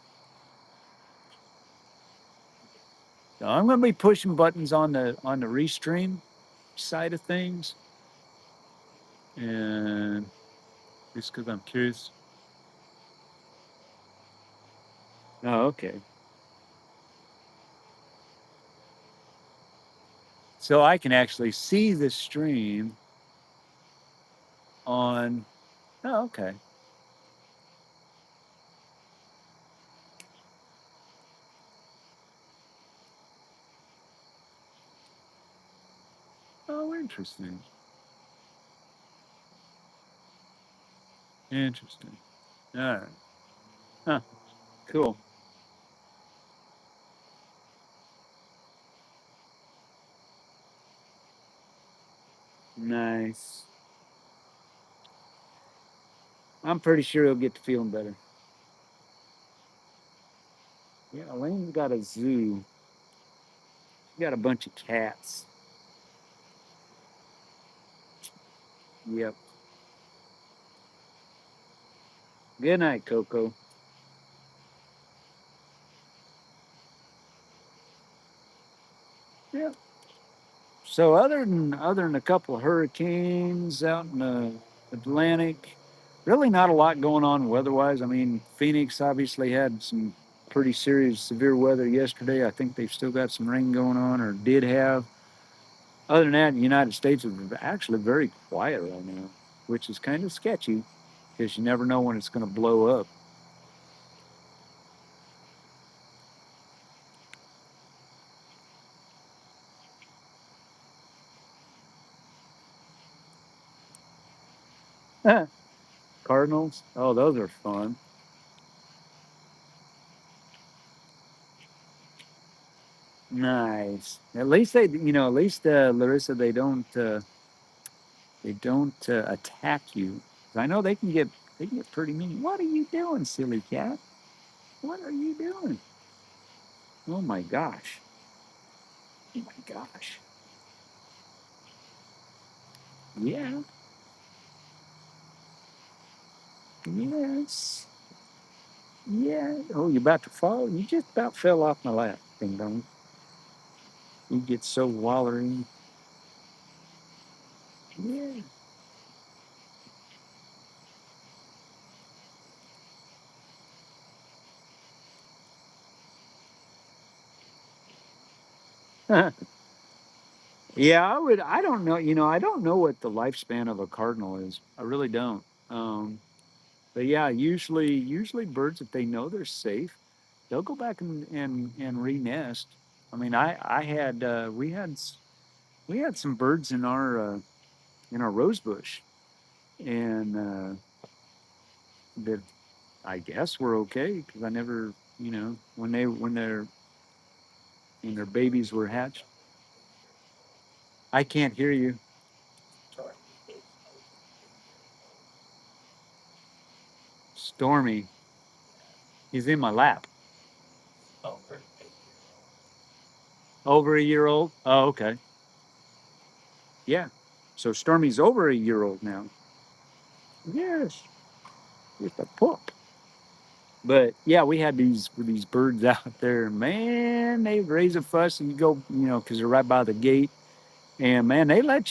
So I'm going to be pushing buttons on the restream side of things, and just because I'm curious. Oh, okay. So I can actually see the stream on. Oh, okay. Oh, interesting. Interesting. All right. Huh. Cool. Nice. I'm pretty sure he'll get to feeling better. Yeah, Elaine's got a zoo. She got a bunch of cats. Yep. Good night, Coco. Yep. So other than a couple of hurricanes out in the Atlantic, really not a lot going on weather-wise. I mean, Phoenix obviously had some pretty serious, severe weather yesterday. I think they've still got some rain going on, or did have. Other than that, the United States is actually very quiet right now, which is kind of sketchy because you never know when it's going to blow up. Cardinals, oh, those are fun. Nice. At least they, at least Larissa, they don't attack you. I know they can get pretty mean. What are you doing, silly cat? What are you doing? Oh my gosh. Oh my gosh. Yeah. Yes. Yeah. Oh, you're about to fall? You just about fell off my lap, ding dong. You get so wallery. Yeah. Yeah, I don't know. I don't know what the lifespan of a cardinal is. I really don't. Um, but yeah, usually birds, if they know they're safe, they'll go back and re-nest. I mean, I had we had some birds in our rose bush, and that I guess were okay because I never, when their babies were hatched. I can't hear you. Stormy, he's in my lap. Over a year old. Oh, okay. Yeah. So Stormy's over a year old now. Yes, just a pup. But yeah, we had these birds out there. Man, they raise a fuss, and you go, because they're right by the gate, and man, they let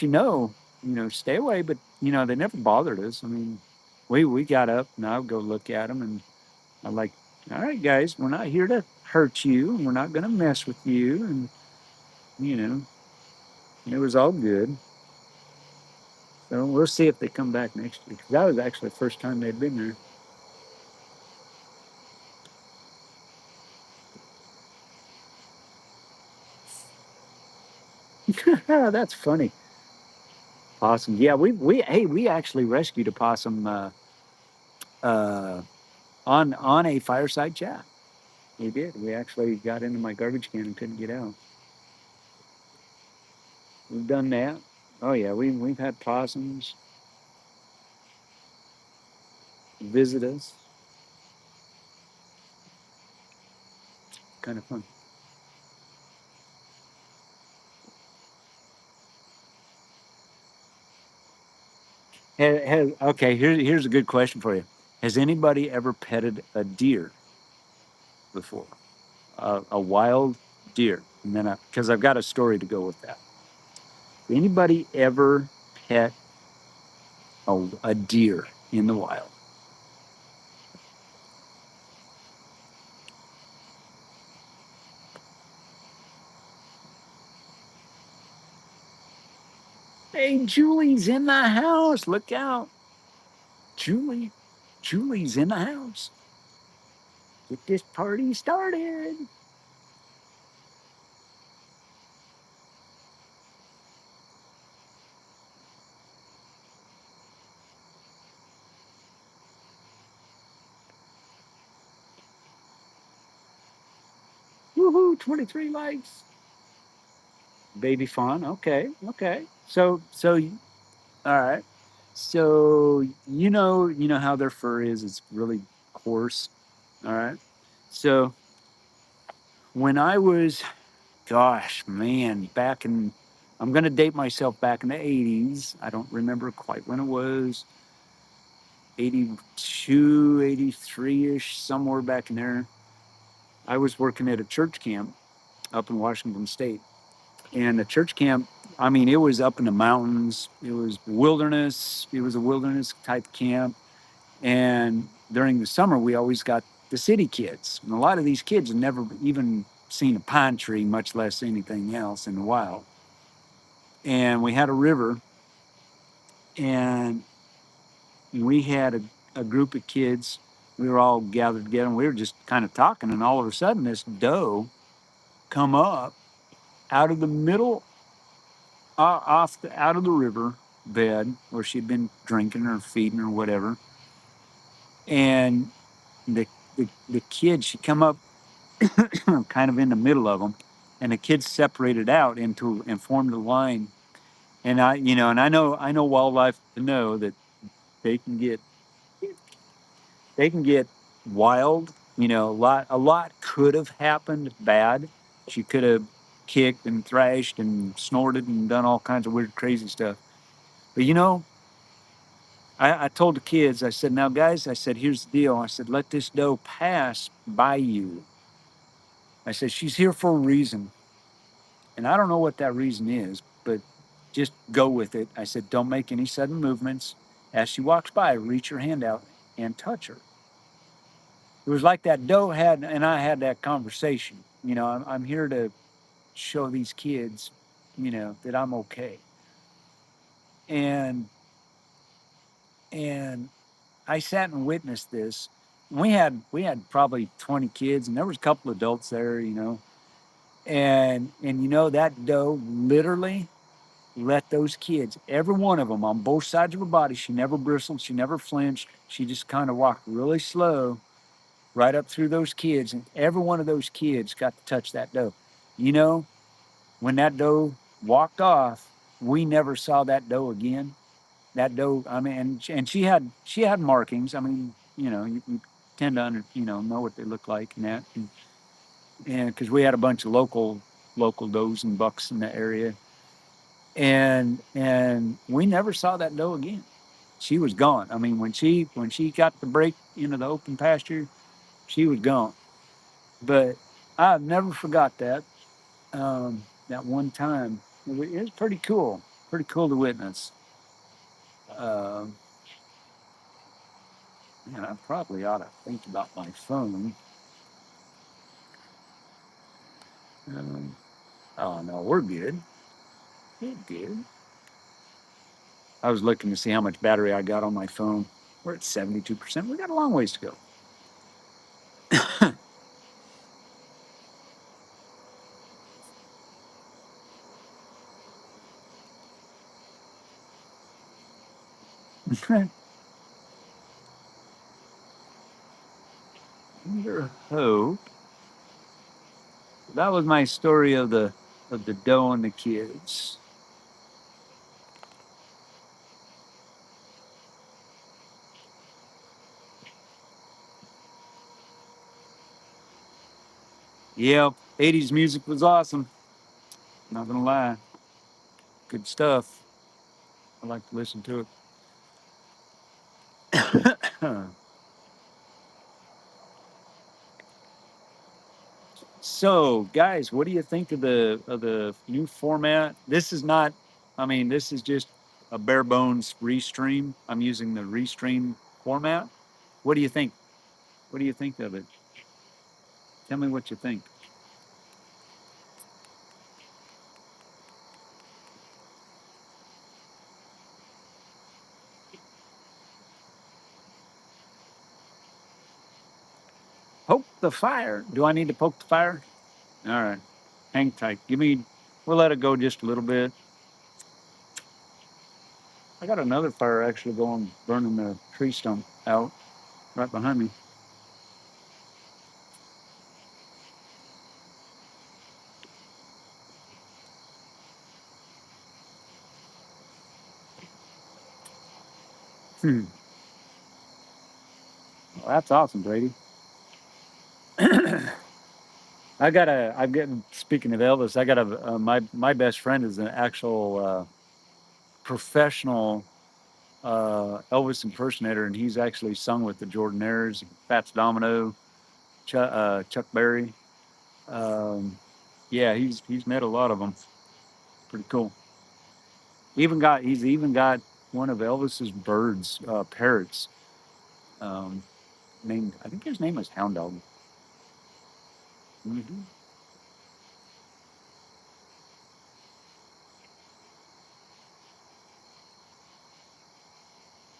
stay away. But they never bothered us. I mean, we got up, and I would go look at them, and I'm like, all right, guys, we're not here to hurt you, and we're not going to mess with you, and you know, it was all good. So we'll see if they come back next year. 'Cause that was actually the first time they'd been there. That's funny. Possum. Yeah, we actually rescued a possum uh, on a fireside chat. We did. We actually got into my garbage can and couldn't get out. We've done that. Oh yeah, we've had possums visit us. Kind of fun. Okay, here's a good question for you. Has anybody ever petted a deer before? A wild deer? And then, because I've got a story to go with that. Anybody ever pet a deer in the wild? Hey, Julie's in the house. Look out. Julie. Julie's in the house. Get this party started. Woohoo, 23 likes. Baby fawn. Okay, okay. So, all right. So, you know how their fur is. It's really coarse. All right. So, when I was, gosh, man, I'm going to date myself back in the 80s. I don't remember quite when it was. 82, 83 ish, somewhere back in there. I was working at a church camp up in Washington State. And the church camp, I mean, it was up in the mountains. It was wilderness. It was a wilderness type camp. And during the summer, we always got the city kids. And a lot of these kids had never even seen a pine tree, much less anything else in the wild. And we had a river, and we had a group of kids. We were all gathered together, and we were just kind of talking. And all of a sudden, this doe come up out of the middle, out of the river bed where she'd been drinking or feeding or whatever. And the kid, she come up kind of in the middle of them, and the kids separated out into and formed a line. And I know wildlife to know that they can get they can get wild. A lot could have happened bad. She could have kicked and thrashed and snorted and done all kinds of weird, crazy stuff. But I told the kids, I said, now guys, I said, here's the deal. I said, let this doe pass by you. I said, she's here for a reason. And I don't know what that reason is, but just go with it. I said, don't make any sudden movements. As she walks by, reach your hand out and touch her. It was like that doe had, and I had that conversation. I'm here to show these kids, that I'm okay. And and I sat and witnessed this. We had probably 20 kids, and there was a couple adults there, and that doe literally let those kids, every one of them, on both sides of her body. She never bristled, she never flinched. She just kind of walked really slow right up through those kids, and every one of those kids got to touch that doe. You know, when that doe walked off, we never saw that doe again. That doe, I mean, and she had markings. I mean, you tend to know what they look like and that, and because we had a bunch of local does and bucks in the area, and we never saw that doe again. She was gone. I mean, when she got the break into the open pasture, she was gone. But I've never forgot that one time. It was pretty cool to witness. Um, Man, I probably ought to think about my phone. Um, oh no, we're good. We're good. I was looking to see how much battery I got on my phone. We're at 72%. We got a long ways to go. Under hope. That was my story of the doe and the kids. Yep, 80s music was awesome. Not gonna lie, good stuff. I like to listen to it. So, guys, what do you think of the new format? This is not, I mean, this is just a bare bones restream. I'm using the restream format. What do you think? What do you think of it? Tell me what you think. Poke the fire. Do I need to poke the fire? All right. Hang tight. We'll let it go just a little bit. I got another fire actually going, burning the tree stump out right behind me. Hmm. Well, that's awesome, Brady. I'm getting, speaking of Elvis, I got my best friend is an actual professional Elvis impersonator, and he's actually sung with the Jordanaires, Fats Domino, Chuck Berry. Um, yeah, he's met a lot of them. Pretty cool. He's even got one of Elvis's birds, parrots. Um, named, I think his name was Hound Dog. Hmm.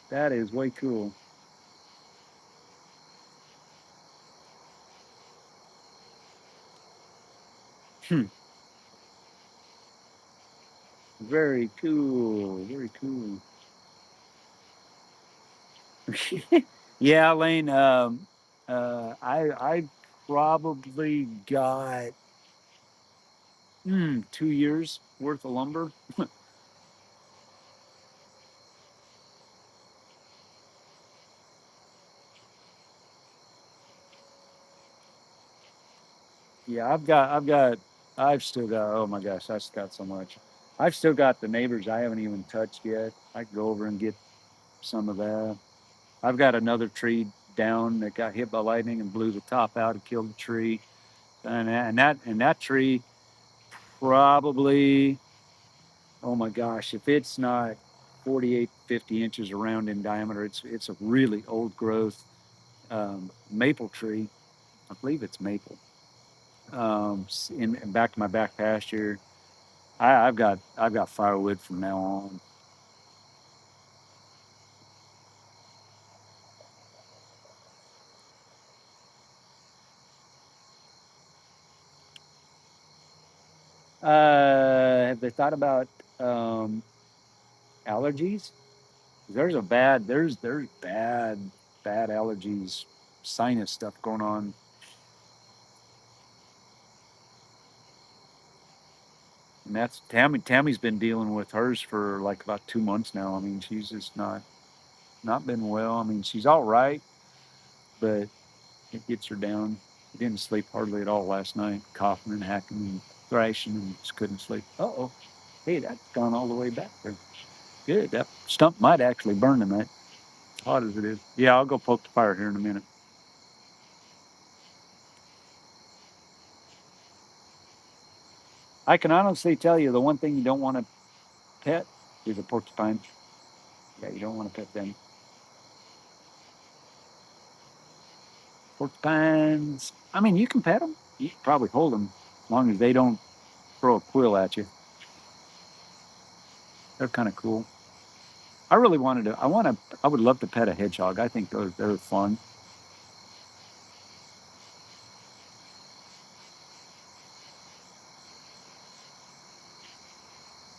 That is way cool. Hmm. Very cool. Very cool. Yeah, Lane. I probably got 2 years worth of lumber. Yeah, I've still got. Oh my gosh, I've got so much. I've still got the neighbors I haven't even touched yet. I can go over and get some of that. I've got another tree down that got hit by lightning and blew the top out and killed the tree. And that tree probably, oh my gosh, if it's not 48, 50 inches around in diameter, it's a really old growth maple tree. I believe it's maple. In back to my back pasture, I've got firewood from now on. Have they thought about um, allergies? There's bad allergies, sinus stuff going on. And that's Tammy's been dealing with hers for like about 2 months now. I mean, she's just not been well. I mean, she's all right, but it gets her down. She didn't sleep hardly at all last night, coughing and hacking and thrashing, and just couldn't sleep. Oh, hey, that's gone all the way back there. Good. That stump might actually burn tonight, hot as it is. Yeah, I'll go poke the fire here in a minute. I can honestly tell you the one thing you don't want to pet is a porcupine. Yeah, you don't want to pet them. Porcupines. I mean, you can pet them. You can probably hold them as long as they don't throw a quill at you. They're kind of cool. I really wanted to. I would love to pet a hedgehog. I think they're fun.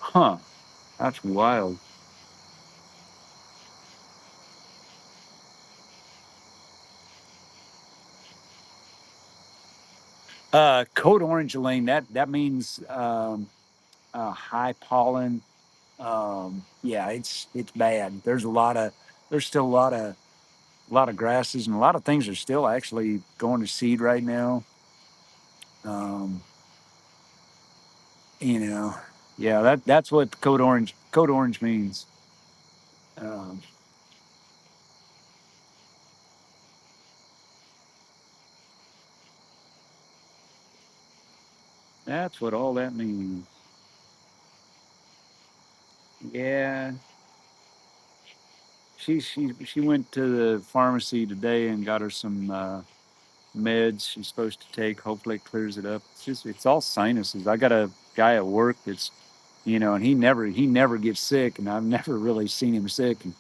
Huh? That's wild. Code orange, Elaine. That means high pollen. Yeah, it's bad. There's still a lot of grasses and a lot of things are still actually going to seed right now. Um, you know, yeah, that's what code orange means. Um, that's what all that means. Yeah, she went to the pharmacy today and got her some meds she's supposed to take. Hopefully, it clears it up. It's all sinuses. I got a guy at work that's, and he never gets sick, and I've never really seen him sick. And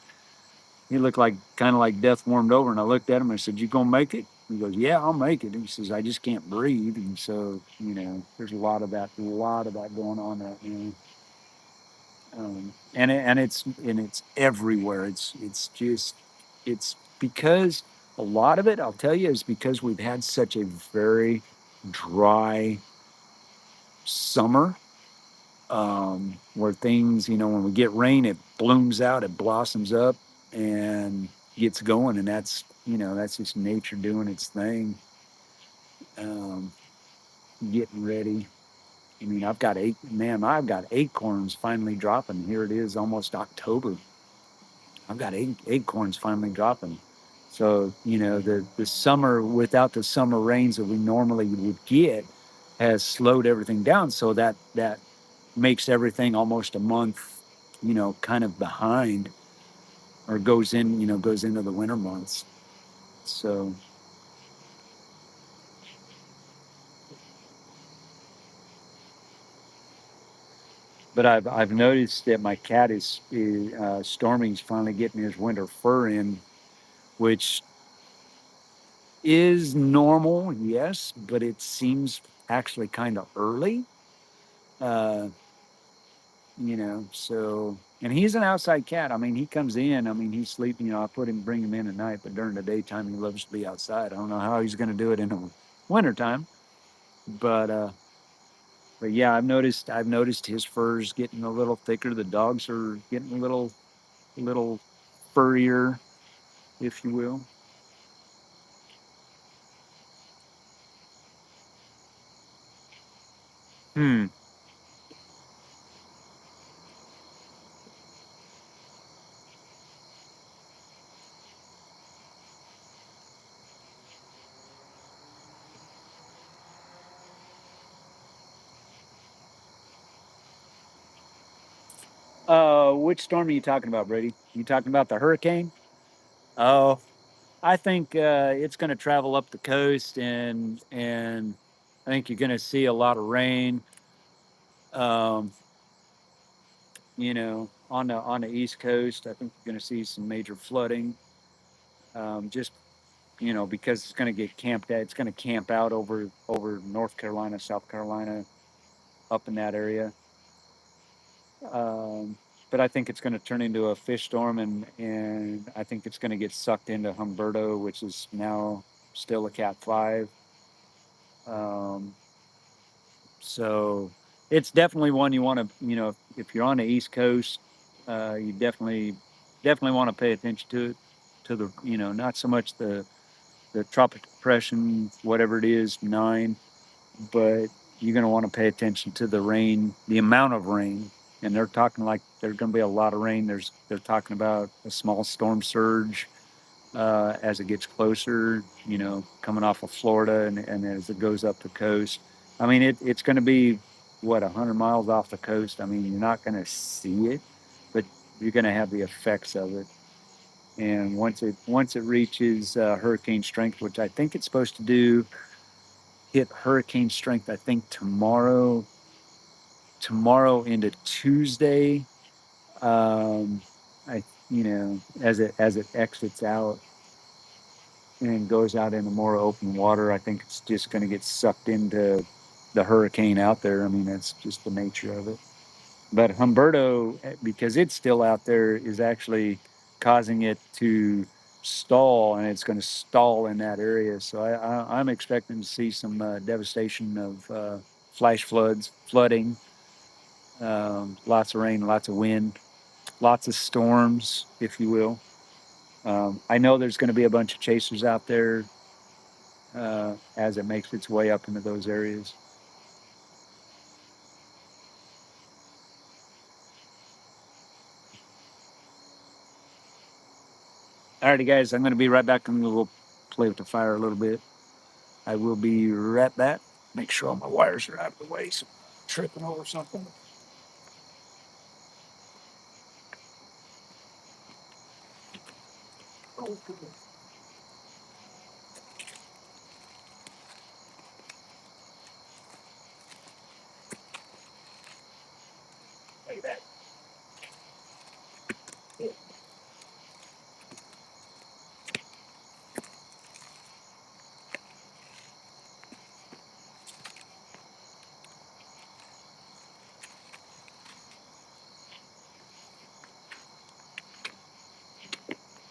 he looked like kind of like death warmed over. And I looked at him and I said, "You gonna make it?" He goes, "Yeah, I'll make it." And he says, "I just can't breathe." And so, there's a lot of that going on right now. And it's everywhere. It's because a lot of it, I'll tell you, is because we've had such a very dry summer, where things, when we get rain, it blooms out, it blossoms up, and gets going, and that's just nature doing its thing, um, getting ready. I mean, I've got acorns finally dropping. Here it is, almost October. I've got acorns finally dropping. So, the summer without the summer rains that we normally would get has slowed everything down. So that makes everything almost a month, kind of behind, or goes into the winter months. So, but I've noticed that my cat is Stormy's finally getting his winter fur in, which is normal, yes, but it seems actually kind of early. Uh, so and he's an outside cat. I mean, he comes in. I mean, he's sleeping. I bring him in at night, but during the daytime, he loves to be outside. I don't know how he's going to do it in the wintertime, but yeah, I've noticed his fur's getting a little thicker. The dogs are getting a little furrier, if you will. Hmm. Which storm are you talking about, Brady? You talking about the hurricane? Oh, I think it's going to travel up the coast, and I think you're going to see a lot of rain. Um, on the East Coast, I think you're going to see some major flooding. Just because it's going to get camped out. It's going to camp out over North Carolina, South Carolina, up in that area. Um, but I think it's going to turn into a fish storm, and I think it's going to get sucked into Humberto, which is now still a Cat 5. Um, so it's definitely one you want to, if you're on the East Coast, you definitely want to pay attention to it, to the, not so much the tropic depression, whatever it is, 9, but you're going to want to pay attention to the rain, the amount of rain. And they're talking like there's going to be a lot of rain. They're talking about a small storm surge as it gets closer, coming off of Florida and as it goes up the coast. I mean, it's going to be, what, 100 miles off the coast. I mean, you're not going to see it, but you're going to have the effects of it. And once it reaches hurricane strength, which I think it's supposed to do, hit hurricane strength, I think tomorrow into Tuesday. Um, as it exits out and goes out into more open water, I think it's just going to get sucked into the hurricane out there. I mean, that's just the nature of it. But Humberto, because it's still out there, is actually causing it to stall, and it's going to stall in that area. So I'm expecting to see some devastation of flash floods, flooding, lots of rain, lots of wind, lots of storms, if you will. I know there's going to be a bunch of chasers out there as it makes its way up into those areas. Alrighty, guys, I'm going to be right back. I'm going to go play with the fire a little bit. I will be right back. Make sure all my wires are out of the way so I'm not tripping over something.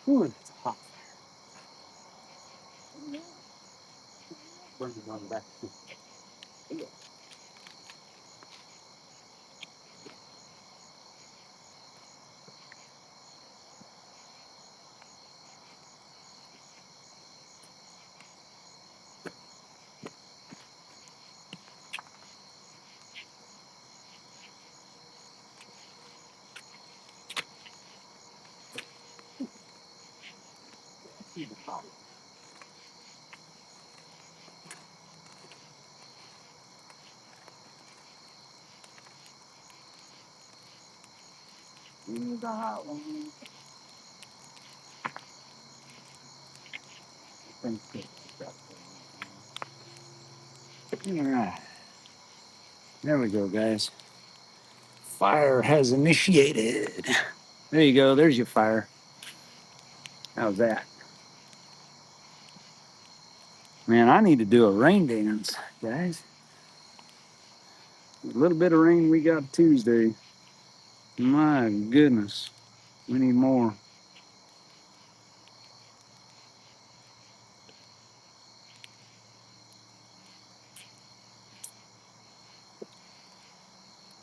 Ooh, it's hot. Burn it on the back. Ooh, the hot one. Thank you. All right. There we go, guys. Fire has initiated. There you go. There's your fire. How's that? Man, I need to do a rain dance, guys. A little bit of rain we got Tuesday. My goodness. We need more.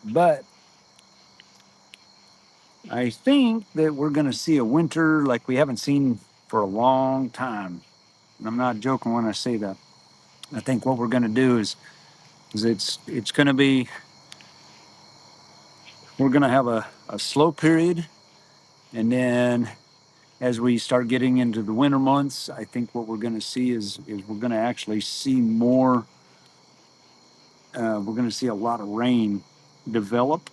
But I think that we're going to see a winter like we haven't seen for a long time. And I'm not joking when I say that. I think what we're going to do is it's going to be we're going to have a slow period, and then as we start getting into the winter months, I think what we're going to see is we're going to actually see more. We're going to see a lot of rain develop,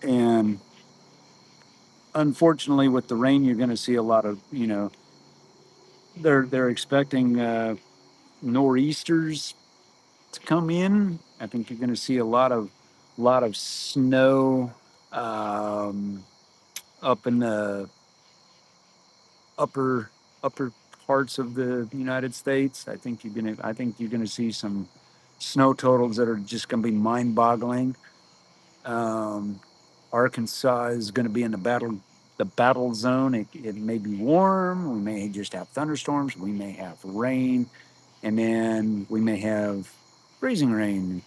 and unfortunately, with the rain, you're going to see a lot of they're expecting nor'easters to come in. I think you're going to see a lot of snow um, up in the upper upper parts of the United States. I think you're gonna see some snow totals that are just gonna be mind-boggling. Um, Arkansas is gonna be in the battle zone. It may be warm. We may just have thunderstorms. We may have rain, and then we may have freezing rain.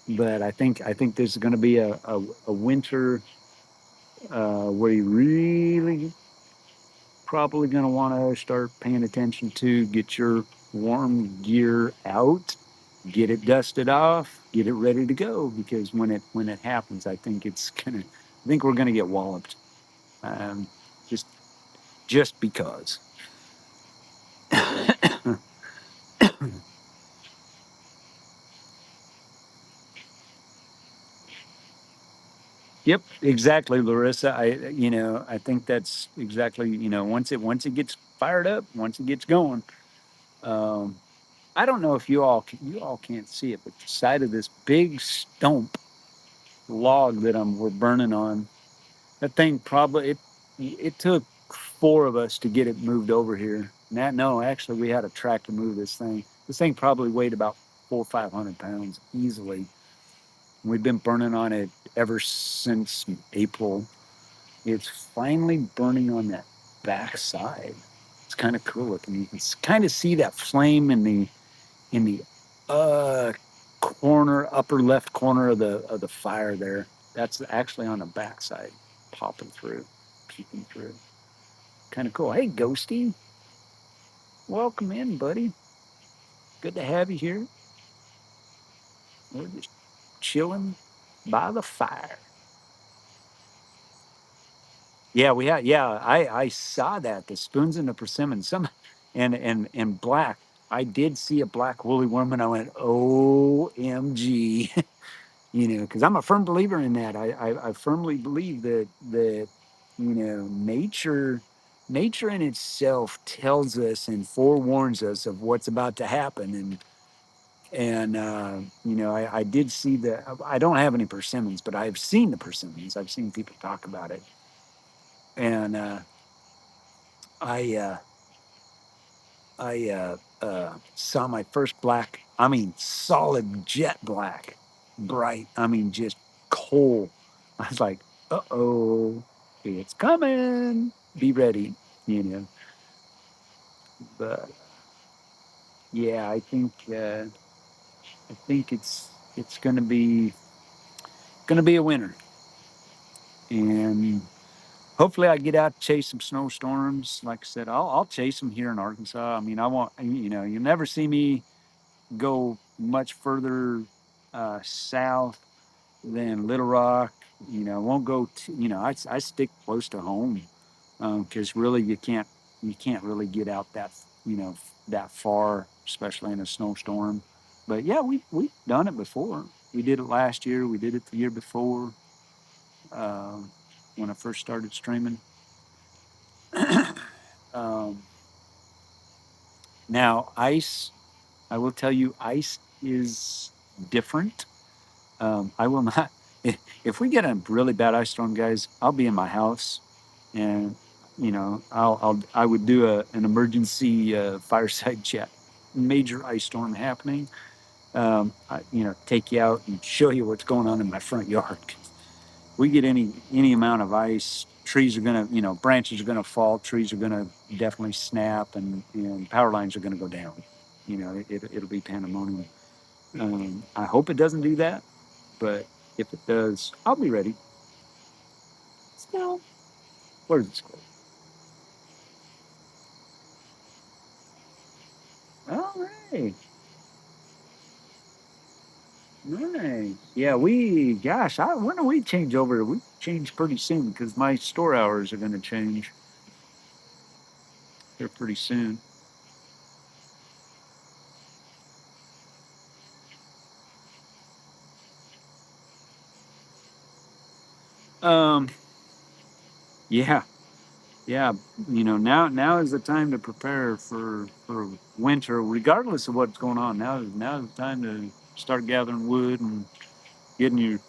But I think there's going to be a winter where you really probably going to want to start paying attention to get your warm gear out, get it dusted off, get it ready to go because when it happens, I think we're gonna get walloped. Um, just just because. Yep, exactly, Larissa. I think that's exactly, once it gets fired up, once it gets going. Um, I don't know if you all can't see it, but the side of this big stump log that we're burning on. That thing probably it took four of us to get it moved over here. No, actually we had a tractor move this thing. This thing probably weighed about 400 or 500 pounds easily. We've been burning on it ever since April. It's finally burning on that back side. It's kind of cool looking. You can kind of see that flame in the uh corner, upper left corner of the fire there. That's actually on the backside, popping through, peeking through. Kind of cool. Hey, Ghosty, welcome in, buddy. Good to have you here. We're just chilling by the fire. Yeah, we had. Yeah, I saw that the spoons and the persimmons. And black. I did see a black woolly worm, and I went, "OMG!" Because I'm a firm believer in that. I firmly believe that nature in itself tells us and forewarns us of what's about to happen. And I did see the. I don't have any persimmons, but I've seen the persimmons. I've seen people talk about it, and I uh, I saw my first black. I mean, solid jet black, bright. I mean, just coal. I was like, "Uh-oh, it's coming. Be ready." You know. But yeah, I think it's gonna be a winner, and hopefully I get out to chase some snowstorms. Like I said, I'll chase them here in Arkansas. I mean, I want you'll never see me go much further south than Little Rock. I won't go. I stick close to home because really you can't really get out that far, especially in a snowstorm. But yeah, we've done it before. We did it last year. We did it the year before uh, when I first started streaming. Um, Now, ice, I will tell you, ice is different. I will not, if we get a really bad ice storm, guys, I'll be in my house and, I would do an emergency fireside chat. Major ice storm happening. Take you out and show you what's going on in my front yard. We get any amount of ice, trees are gonna, branches are gonna fall, trees are gonna definitely snap, and power lines are gonna go down. It'll be pandemonium. I hope it doesn't do that, but if it does, I'll be ready. Squirrel, where's the squirrel? All right, nice. Yeah, gosh, when do we change over? We change pretty soon because my store hours are gonna change here pretty soon. Um, yeah, yeah, now is the time to prepare for winter, regardless of what's going on. Now is the time to start gathering wood and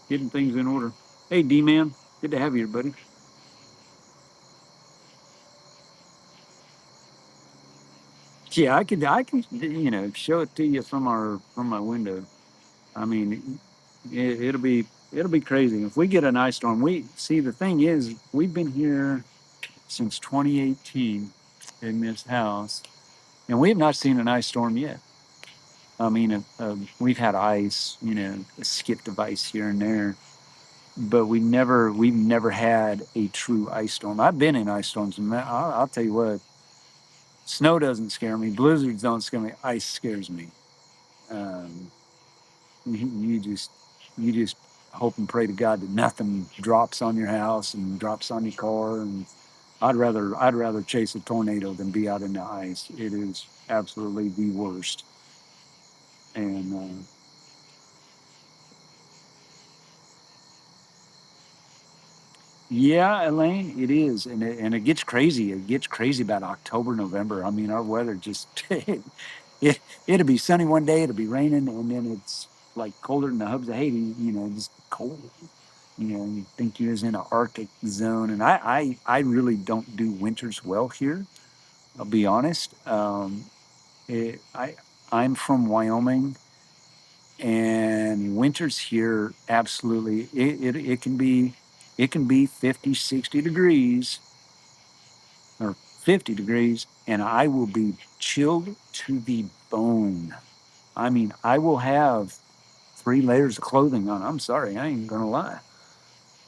getting things in order. Hey, D man, good to have you here, buddy. Yeah, I can show it to you from my window. I mean, it'll be crazy if we get an ice storm. We see the thing is we've been here since 2018 in this house, and we have not seen an ice storm yet. I mean, we've had ice, a skipped of ice here and there, but we've never had a true ice storm. I've been in ice storms, and I'll tell you what, snow doesn't scare me, blizzards don't scare me, ice scares me. Um, you just you just hope and pray to God that nothing drops on your house and drops on your car. And I'd rather chase a tornado than be out in the ice. It is absolutely the worst. And yeah, Elaine, it is, and it gets crazy. It gets crazy about October, November. I mean, our weather just it'll be sunny one day, it'll be raining, and then it's like colder than the hubs of Haiti. Just cold. You think you're in an Arctic zone, and I really don't do winters well here. I'll be honest. I'm from Wyoming, and winters here absolutely it can be 50, 60 degrees or 50 degrees, and I will be chilled to the bone. I mean, I will have 3 layers of clothing on. I'm sorry, I ain't gonna lie.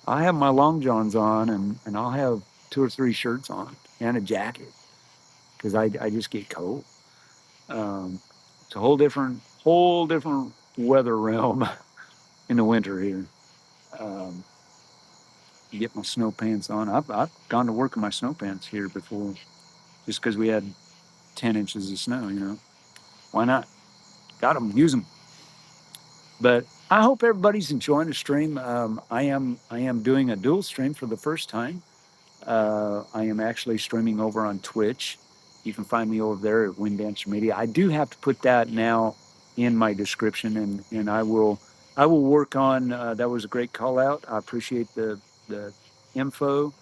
I have my long johns on, and I'll have 2 or 3 shirts on and a jacket because I just get cold. Um, it's a whole different weather realm in the winter here. Um, get my snow pants on. I've gone to work in my snow pants here before, just because we had 10 inches of snow. Why not? Got them, use them. But I hope everybody's enjoying the stream. I am doing a dual stream for the first time. I am actually streaming over on Twitch. You can find me over there at Wind Dancer Media. I do have to put that now in my description, and I will work on. That was a great call out. I appreciate the info.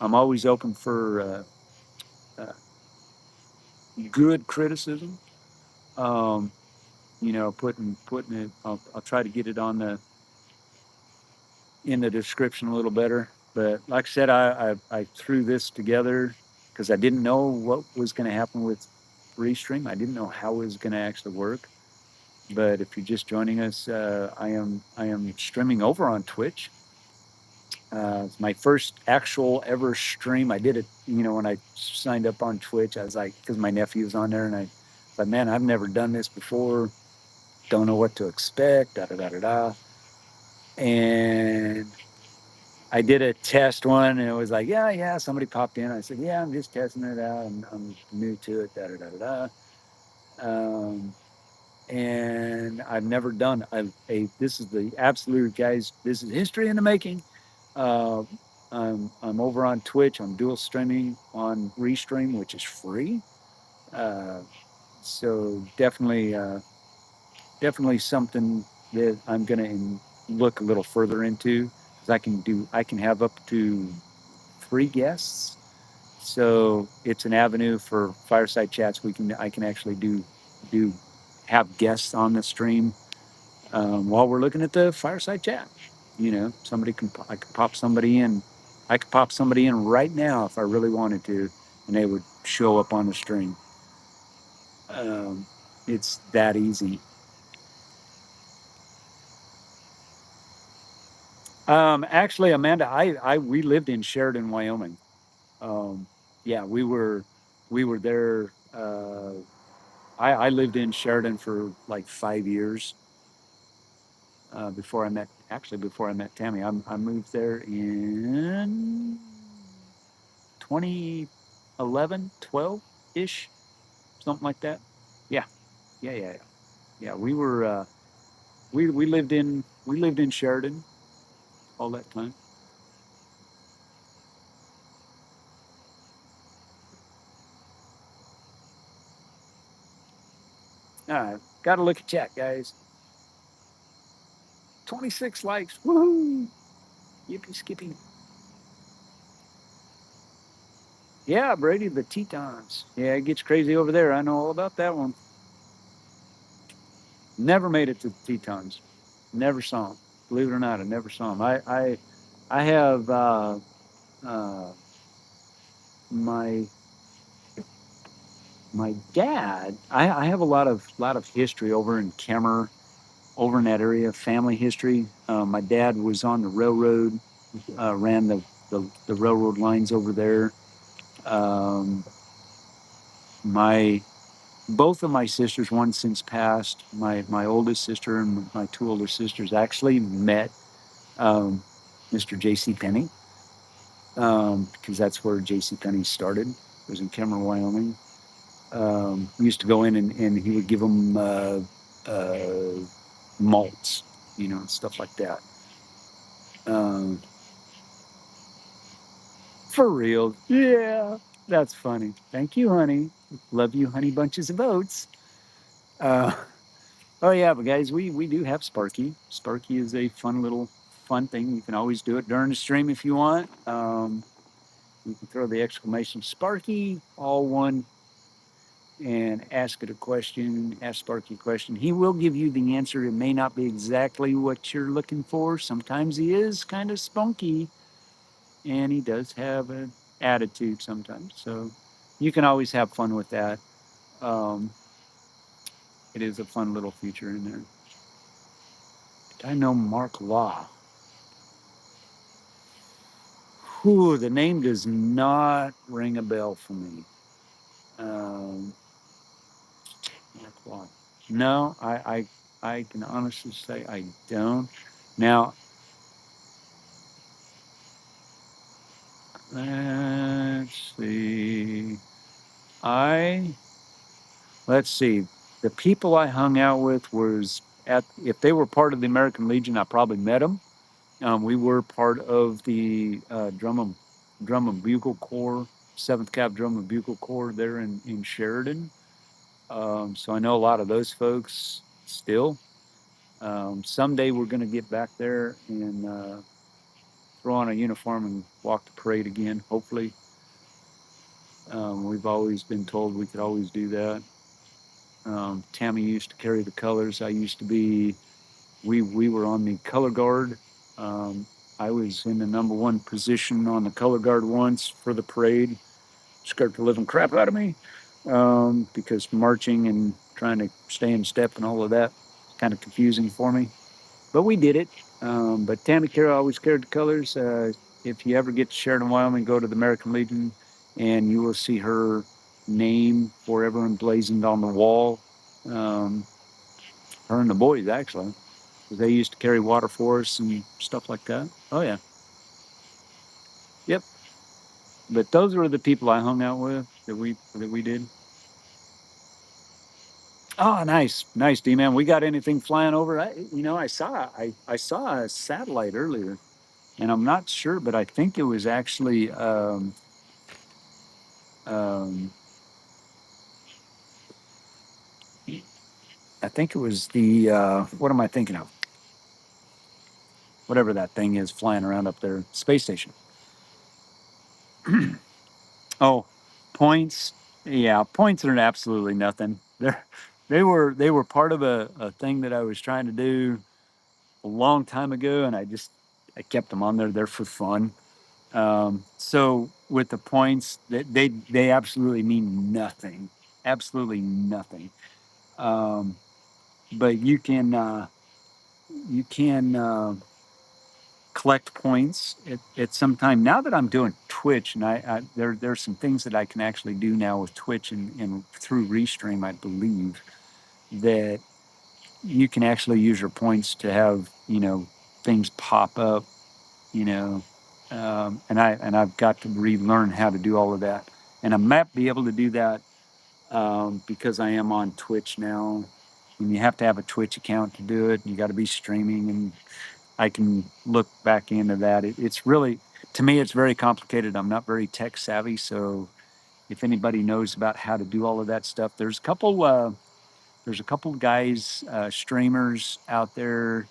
I'm always open for uh, good criticism. Um, putting it. I'll try to get it on the in the description a little better. But like I said, I threw this together because I didn't know what was going to happen with Restream. I didn't know how it was going to actually work. But if you're just joining us, I am streaming over on Twitch. It's my first actual ever stream. I did it, when I signed up on Twitch. I was like, because my nephew was on there, and I was like, man, I've never done this before. Don't know what to expect. Da da da da da. And I did a test one, and it was like, yeah, yeah. Somebody popped in. I said, yeah, I'm just testing it out. I'm new to it. Da da da da da. Um, and I've never done a. This is the absolute guys. This is history in the making. Uh, I'm over on Twitch. I'm dual streaming on Restream, which is free. Uh, so definitely something that I'm going to look a little further into because I can have up to 3 guests. So it's an avenue for fireside chats. I can actually do have guests on the stream while we're looking at the fireside chat. I could pop somebody in. I could pop somebody in right now if I really wanted to, and they would show up on the stream. Um, it's that easy. Actually, Amanda, we lived in Sheridan, Wyoming. Um, yeah, we were there. I lived in Sheridan for like 5 years before I met Tammy. I moved there in 2011, 12 ish, something like that. Yeah, yeah. Yeah, we lived in Sheridan all that time. Got to look at chat, guys. 26 likes. Woohoo! Yippee skippy. Yeah, Brady, the Tetons. Yeah, it gets crazy over there. I know all about that one. Never made it to the Tetons. Never saw them. Believe it or not, I never saw them. I have uh, my my dad. I have a lot of history over in Kemmer, over in that area, family history. My dad was on the railroad, ran the railroad lines over there. Um, my both of my sisters, one since passed. My oldest sister and my two older sisters actually met um, Mr. J.C. Penney because that's where J.C. Penney started. It was in Kemmer, Wyoming. We used to go in and he would give them uh, malts, stuff like that. Um, for real. Yeah, that's funny. Thank you, honey. Love you, honey bunches of oats. Uh, oh, yeah, but guys, we do have Sparky. Sparky is a fun thing. You can always do it during the stream if you want. You can throw the exclamation Sparky, all one, and ask it a question, ask Sparky a question. He will give you the answer. It may not be exactly what you're looking for. Sometimes he is kind of spunky, and he does have an attitude sometimes. So you can always have fun with that. Um, it is a fun little feature in there. Did I know Mark Law? Whew, the name does not ring a bell for me. Um, Mark Law. No, I can honestly say I don't. Now, let's see. I let's see. The people I hung out with was at if they were part of the American Legion, I probably met them. We were part of the Drum and Bugle Corps, Seventh Cav Drum and Bugle Corps there in Sheridan. So I know a lot of those folks still. Someday we're going to get back there and throw on a uniform and walk the parade again. Hopefully, we've always been told we could always do that. Tammy used to carry the colors. I used to be. We were on the color guard. Um, I was in the number one position on the color guard once for the parade. Scared the living crap out of me because marching and trying to stay in step and all of that kind of confusing for me. But we did it. But Tammy Carroll always carried the colors. If you ever get to Sheridan, Wyoming, go to the American Legion, and you will see her name forever emblazoned on the wall. Um, her and the boys actually, 'cause they used to carry water for us and stuff like that. Oh yeah, yep. But those were the people I hung out with that we did. Oh, nice, nice, D man. We got anything flying over? I saw a satellite earlier. and I'm not sure, but I think it was actually um, I think it was the what am I thinking of? Whatever that thing is flying around up there, space station. Oh, points. Yeah, points are absolutely nothing. They were part of a thing that I was trying to do a long time ago, and I kept them on there. They're for fun. So with the points, they absolutely mean nothing, absolutely nothing. Um, but you can collect points at some time. Now that I'm doing Twitch, and there's some things that I can actually do now with Twitch and through Restream, I believe that you can actually use your points to have things pop up, you know, and I've got to relearn how to do all of that, and I might be able to do that because I am on Twitch now. And you have to have a Twitch account to do it. You got to be streaming, and I can look back into that. It's really, to me, it's very complicated. I'm not very tech savvy, so if anybody knows about how to do all of that stuff, there's a couple of guys, streamers out there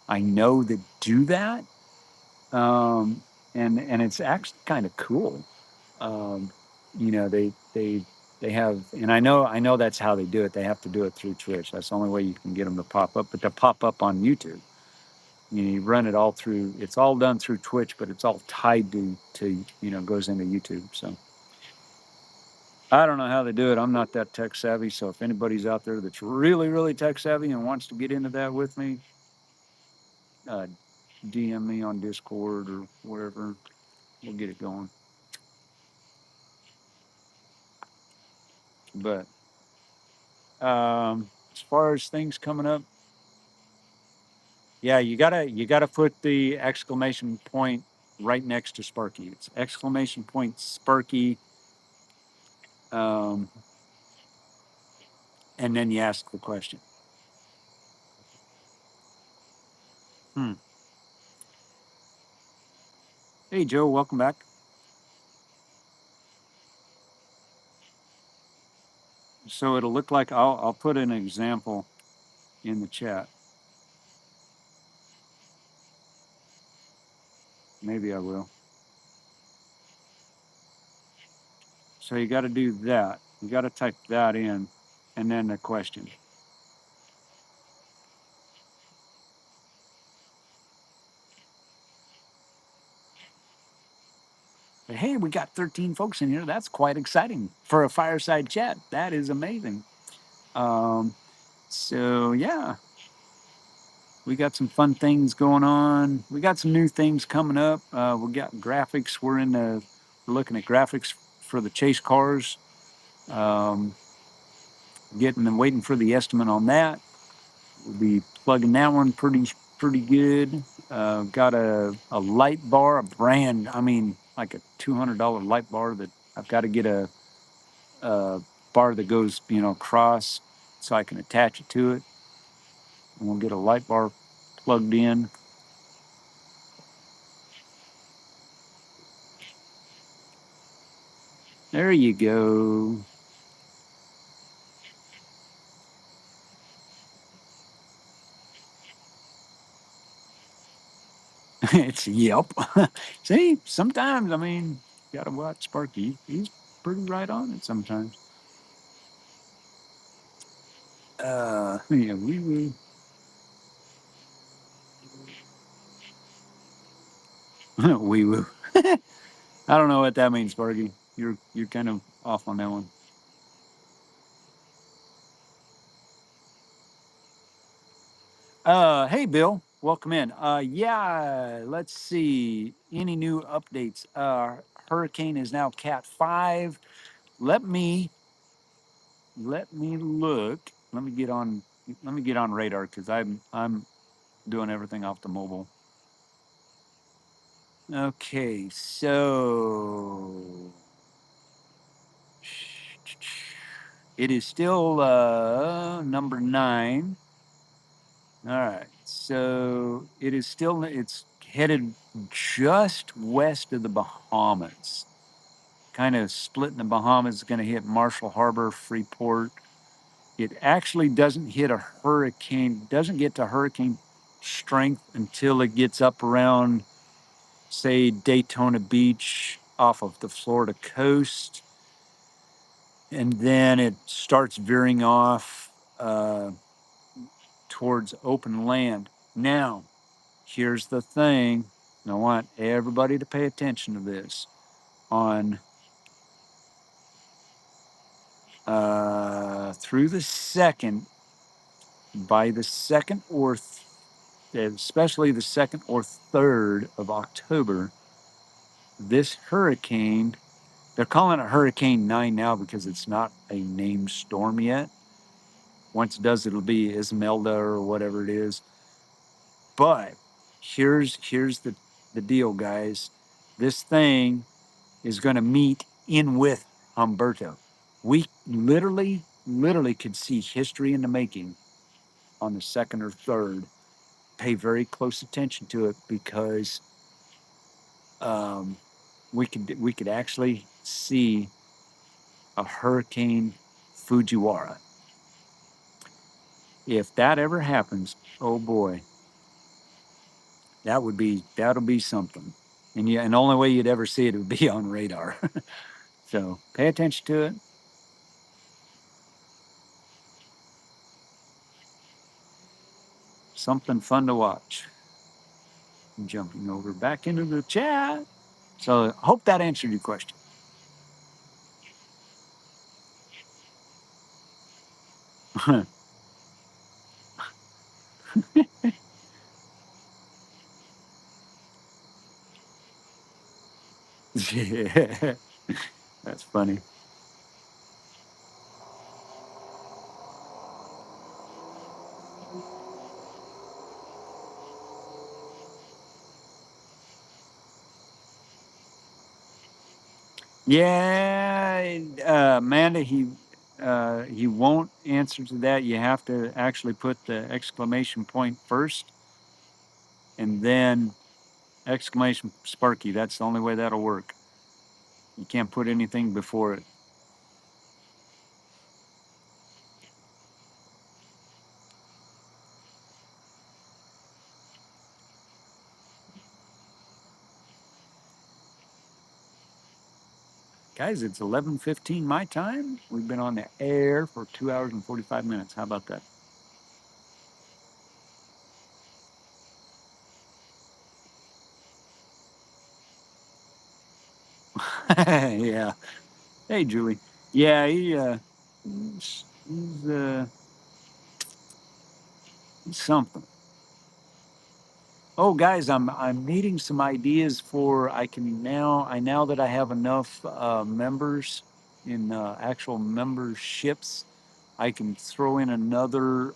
I know that do that, um, and it's actually kind of cool. Um, they have, and I know that's how they do it. They have to do it through Twitch. That's the only way you can get them to pop up. But to pop up on YouTube, you run it all through. It's all done through Twitch, but it's all tied to goes into YouTube. So I don't know how they do it. I'm not that tech savvy. So if anybody's out there that's really really tech savvy and wants to get into that with me, uh, DM me on Discord or wherever. We'll get it going. But as far as things coming up, yeah, you gotta put the exclamation point right next to Sparky. It's exclamation point Sparky, um, and then you ask the question. Hmm. Hey Joe, welcome back. So it'll look like I'll put an example in the chat. Maybe I will. So you got to do that. You got to type that in, and then the question. But hey, we got 13 folks in here. That's quite exciting for a fireside chat. That is amazing. Um, so yeah, we got some fun things going on. We got some new things coming up. We got graphics. We're looking at graphics for the chase cars. Um, Getting and waiting for the estimate on that. We'll be plugging that one pretty good. Got a light bar, a brand. I mean, like a $200 light bar that I've got to get a bar that goes across so I can attach it to it, and we'll get a light bar plugged in. There you go. It's yep. See, sometimes I mean, you gotta watch Sparky. He's pretty right on it sometimes. Yeah, wee woo. I don't know what that means, Sparky. You're kind of off on that one. Hey Bill, welcome in. Yeah, let's see. Any new updates? Hurricane is now Cat 5. Let me look. Let me get on radar because I'm doing everything off the mobile. Okay, so it is still number 9. All right, so it is still it's headed just west of the Bahamas, kind of splitting the Bahamas. Is going to hit Marshall Harbor, Freeport. It actually doesn't hit a hurricane, doesn't get to hurricane strength until it gets up around, say, Daytona Beach off of the Florida coast. And then it starts veering off towards open land. Now, here's the thing, and I want everybody to pay attention to this. On through the second, by the second or especially the second or third of October, this hurricane, they're calling it Hurricane 9 now because it's not a named storm yet. Once it does, it'll be Ismelda or whatever it is. But here's the deal, guys. This thing is going to meet in with Humberto. We literally could see history in the making on the second or third. Pay very close attention to it because um, we could actually see a Hurricane Fujiwara. If that ever happens, oh boy, that'll be something. And yeah, and the only way you'd ever see it would be on radar. So pay attention to it. Something fun to watch. I'm jumping over back into the chat. So hope that answered your question. Yeah, that's funny. Yeah, Amanda, he won't answer to that. You have to actually put the exclamation point first, and then exclamation Sparky. That's the only way that'll work. You can't put anything before it. Guys, it's 11:15 my time. We've been on the air for 2 hours and 45 minutes. How about that? Yeah. Hey, Julie. Yeah, he's something. Oh, guys, I'm needing some ideas for. I now that I have enough members in actual memberships, I can throw in another.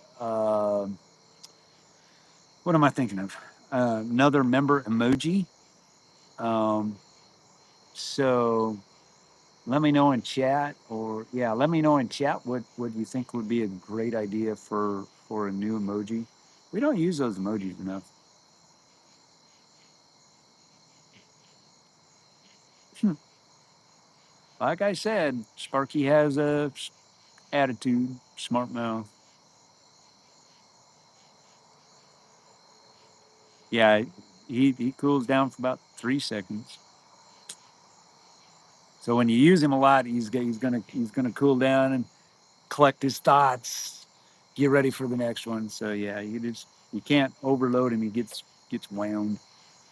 What am I thinking of? Another member emoji. Um, so let me know in chat, or yeah, let me know in chat what you think would be a great idea for a new emoji. We don't use those emojis enough. Like I said, Sparky has a attitude, smart mouth. Yeah, he cools down for about 3 seconds. So when you use him a lot, he's gonna cool down and collect his thoughts, get ready for the next one. So yeah, you can't overload him. He gets wound.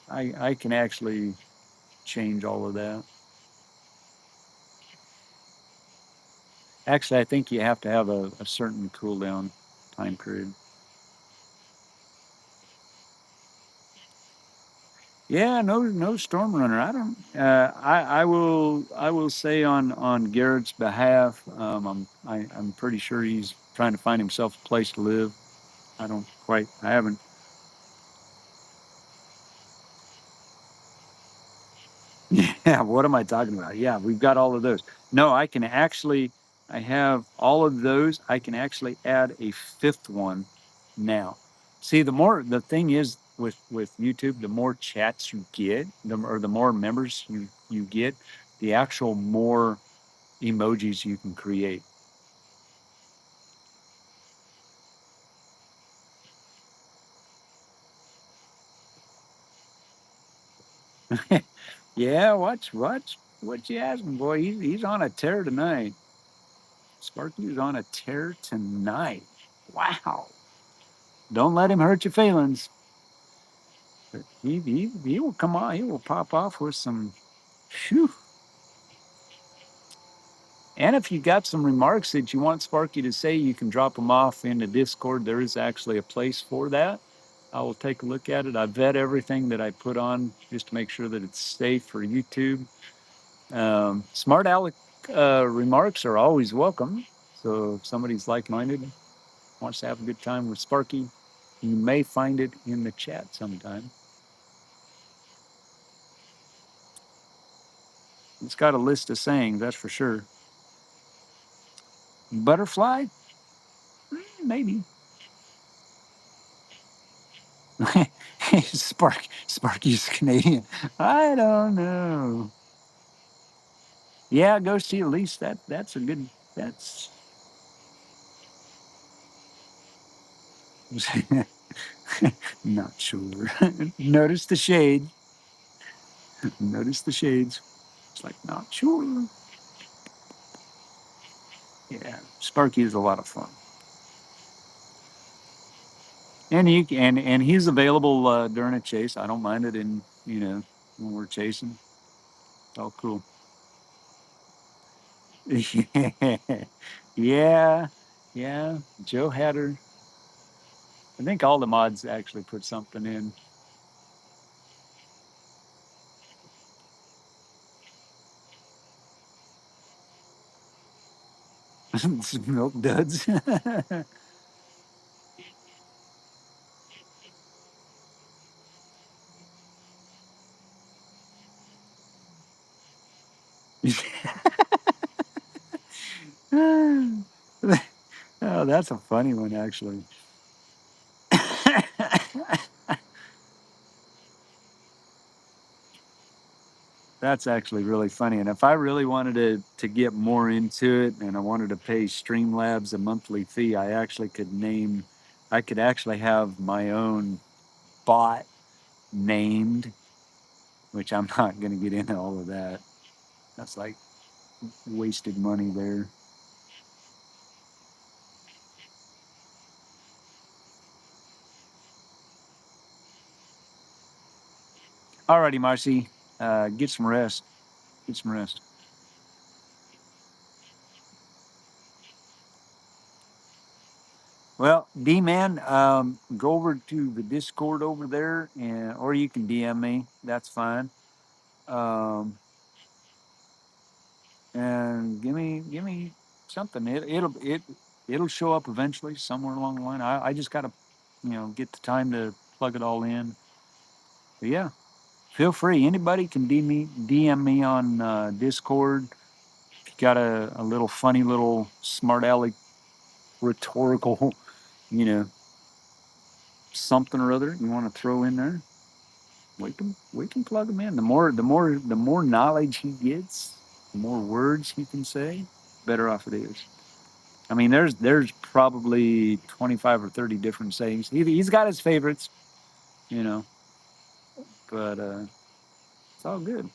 I can actually change all of that. Actually, I think you have to have a certain cooldown time period. Yeah, no storm runner. I don't. I will say on Garrett's behalf. I'm pretty sure he's trying to find himself a place to live. I don't quite. I haven't. Yeah. What am I talking about? Yeah, we've got all of those. No, I can actually. I have all of those. I can actually add a fifth one now. See, the thing is, with YouTube, the more chats you get, or the more members you get, the actual more emojis you can create. Yeah, what you asking, boy? He's on a tear tonight. Sparky's on a tear tonight. Wow. Don't let him hurt your feelings. He will come on. He will pop off with some. Phew. And if you got some remarks that you want Sparky to say, you can drop them off in the Discord. There is actually a place for that. I will take a look at it. I vet everything that I put on just to make sure that it's safe for YouTube. Smart aleck remarks are always welcome. So if somebody's like-minded, wants to have a good time with Sparky, you may find it in the chat sometime. It's got a list of sayings, that's for sure. Butterfly? Maybe. Sparky's Canadian. I don't know. Yeah, go see at least that's a good that's not sure. Notice the shade. Notice the shades. It's like not sure. Yeah. Sparky is a lot of fun. And he's available during a chase. I don't mind it in when we're chasing. It's all cool. Yeah, yeah. Joe had her. I think all the mods actually put something in. Some milk duds. Oh, that's a funny one, actually. That's actually really funny. And if I really wanted to get more into it and I wanted to pay Streamlabs a monthly fee, I could actually have my own bot named, which I'm not going to get into all of that. That's like wasted money there. Alrighty, Marcy, get some rest. Get some rest. Well, D man, go over to the Discord over there, and or you can DM me. That's fine. Um, and give me something. It'll show up eventually somewhere along the line. I just gotta get the time to plug it all in. But yeah, feel free. Anybody can DM me on Discord. If you got a little funny little smart aleck rhetorical, you know, something or other you want to throw in there, we can plug them in. The more knowledge he gets, the more words he can say, better off it is. I mean, there's probably 25 or 30 different sayings. He's got his favorites, you know, but it's all good.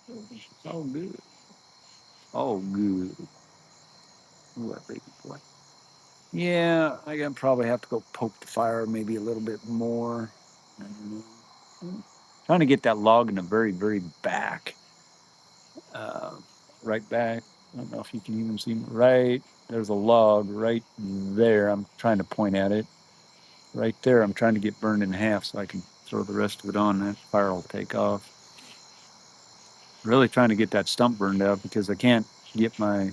It's all good. All good. What, baby boy? Yeah, I gonna probably have to go poke the fire maybe a little bit more. I don't know. Trying to get that log in the very, very back. Uh, right back. I don't know if you can even see me. Right there's a log right there. I'm trying to point at it. Right there, I'm trying to get burned in half so I can throw the rest of it on. That fire will take off. Really trying to get that stump burned out because I can't get my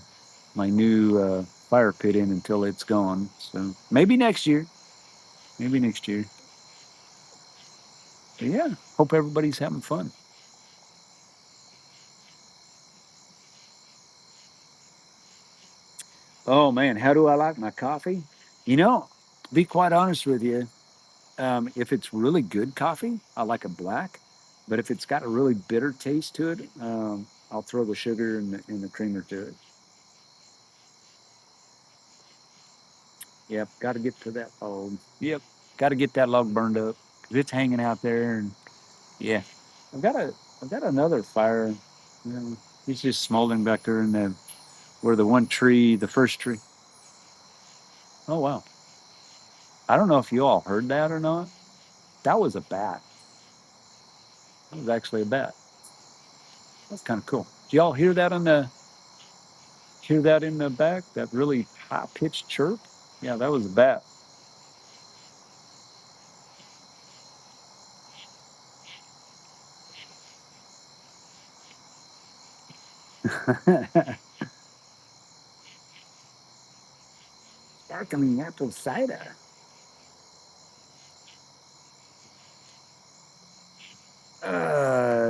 new fire pit in until it's gone. So maybe next year. Maybe next year. But yeah, hope everybody's having fun. Oh man, how do I like my coffee? To be quite honest with you, If it's really good coffee, I like a black. But if it's got a really bitter taste to it, I'll throw the sugar and the creamer to it. Yep, got to get to that log. Yep, got to get that log burned up because it's hanging out there. And yeah, I've got a, I've got another fire. You know, it's just smoldering back there in the where the one tree, the first tree. Oh wow, I don't know if you all heard that or not. That was a bat. That was actually a bat. That's kind of cool. Did y'all hear that in the back? That really high pitched chirp? Yeah, that was a bat. Sparkling apple cider.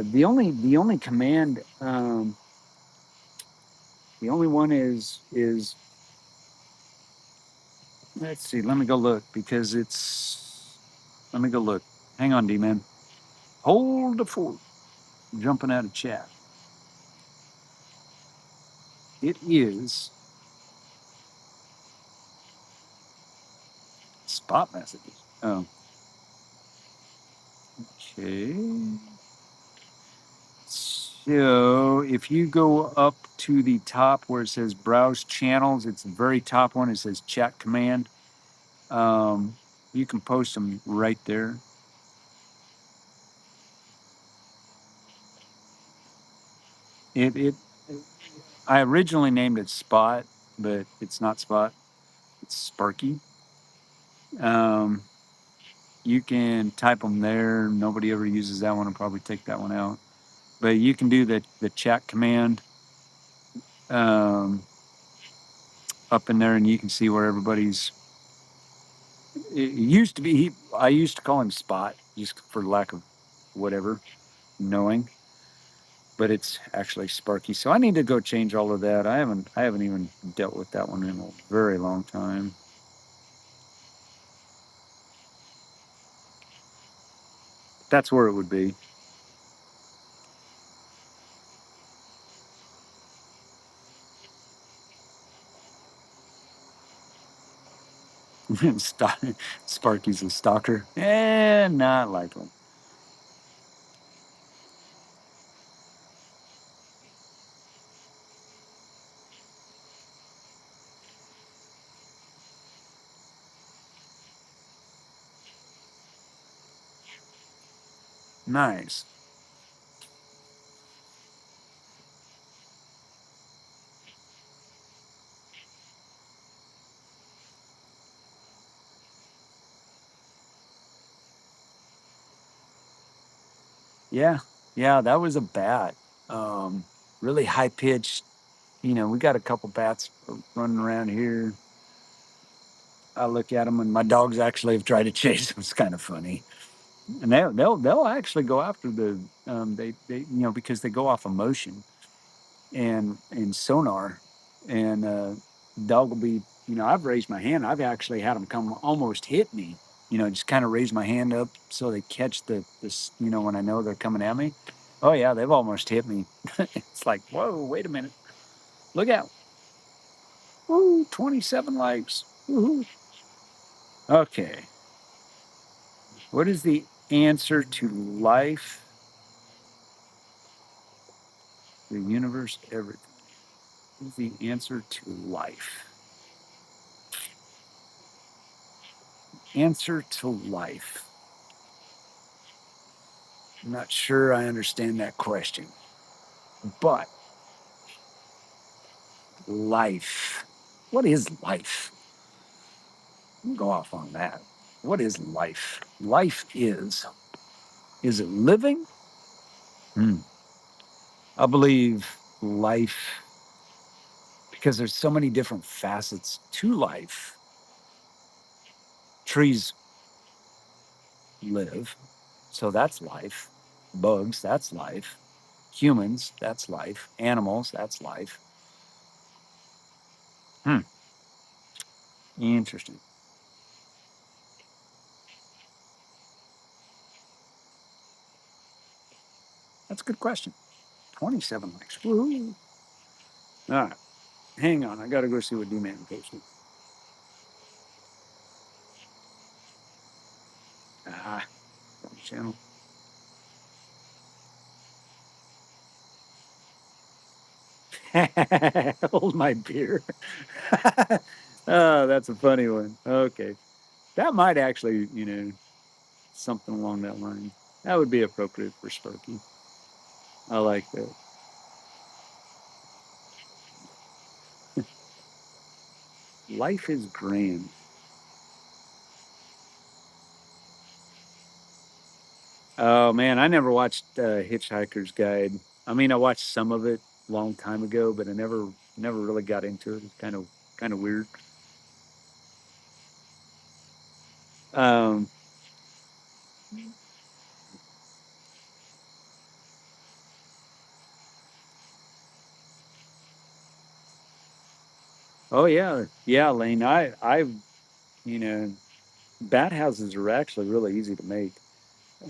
The only command, the only one is let's see. Let me go look because it's. Let me go look. Hang on, D man. Hold the fort. Jumping out of chat. It is spot messages. Oh, okay. So if you go up to the top where it says browse channels, it's the very top one. It says chat command. Um, you can post them right there. It I originally named it Spot, but it's not Spot. It's Sparky. Um, you can type them there. Nobody ever uses that one. I'll probably take that one out. But you can do the chat command um, up in there, and you can see where everybody's. It used to be. I used to call him Spot, just for lack of whatever knowing. But it's actually Sparky. So I need to go change all of that. I haven't even dealt with that one in a very long time. That's where it would be. Sparky's a stalker. Not like one. Nice. Yeah. Yeah, that was a bat. Um, really high pitched. We got a couple bats running around here. I look at them, and my dogs actually have tried to chase them. It's kind of funny, and they'll actually go after they because they go off emotion and sonar, and dog will be I've raised my hand. I've actually had them come almost hit me. Just kind of raise my hand up so they catch this. When I know they're coming at me. Oh yeah, they've almost hit me. It's like, whoa, wait a minute, look out! Ooh, 27 likes. Woo-hoo. Okay, what is the answer to life, the universe, everything? What is the answer to life? Answer to life. I'm not sure I understand that question, but life. What is life? We'll go off on that. What is life? Life is it living? Hmm. I believe life, because there's so many different facets to life. Trees live, so that's life. Bugs, that's life. Humans, that's life. Animals, that's life. Hmm. Interesting. That's a good question. 27 likes. Woo. All right. Hang on. I got to go see what D-Man posted. Ah, wrong channel. Hold my beer. Oh, that's a funny one. Okay. That might actually, something along that line. That would be appropriate for Sparky. I like that. Life is grand. Oh man, I never watched Hitchhiker's Guide. I mean, I watched some of it a long time ago, but I never really got into it. It's kind of weird. Um, oh yeah, yeah, Lane. You know, bat houses are actually really easy to make.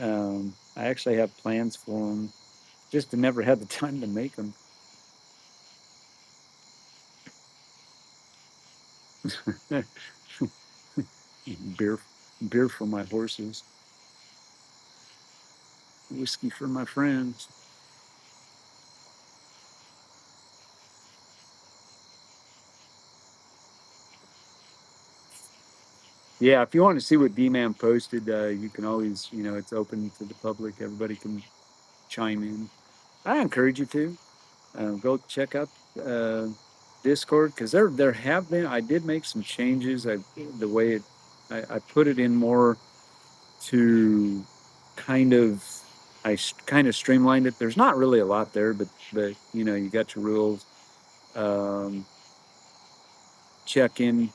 I actually have plans for them, just to never had the time to make them. beer, beer for my horses, whiskey for my friends. Yeah, if you want to see what D-Man posted, you can always, it's open to the public. Everybody can chime in. I encourage you to go check out uh, Discord, because there have been. I did make some changes. The way I put it in more to kind of kind of streamlined it. There's not really a lot there, but you got your rules. Um, check in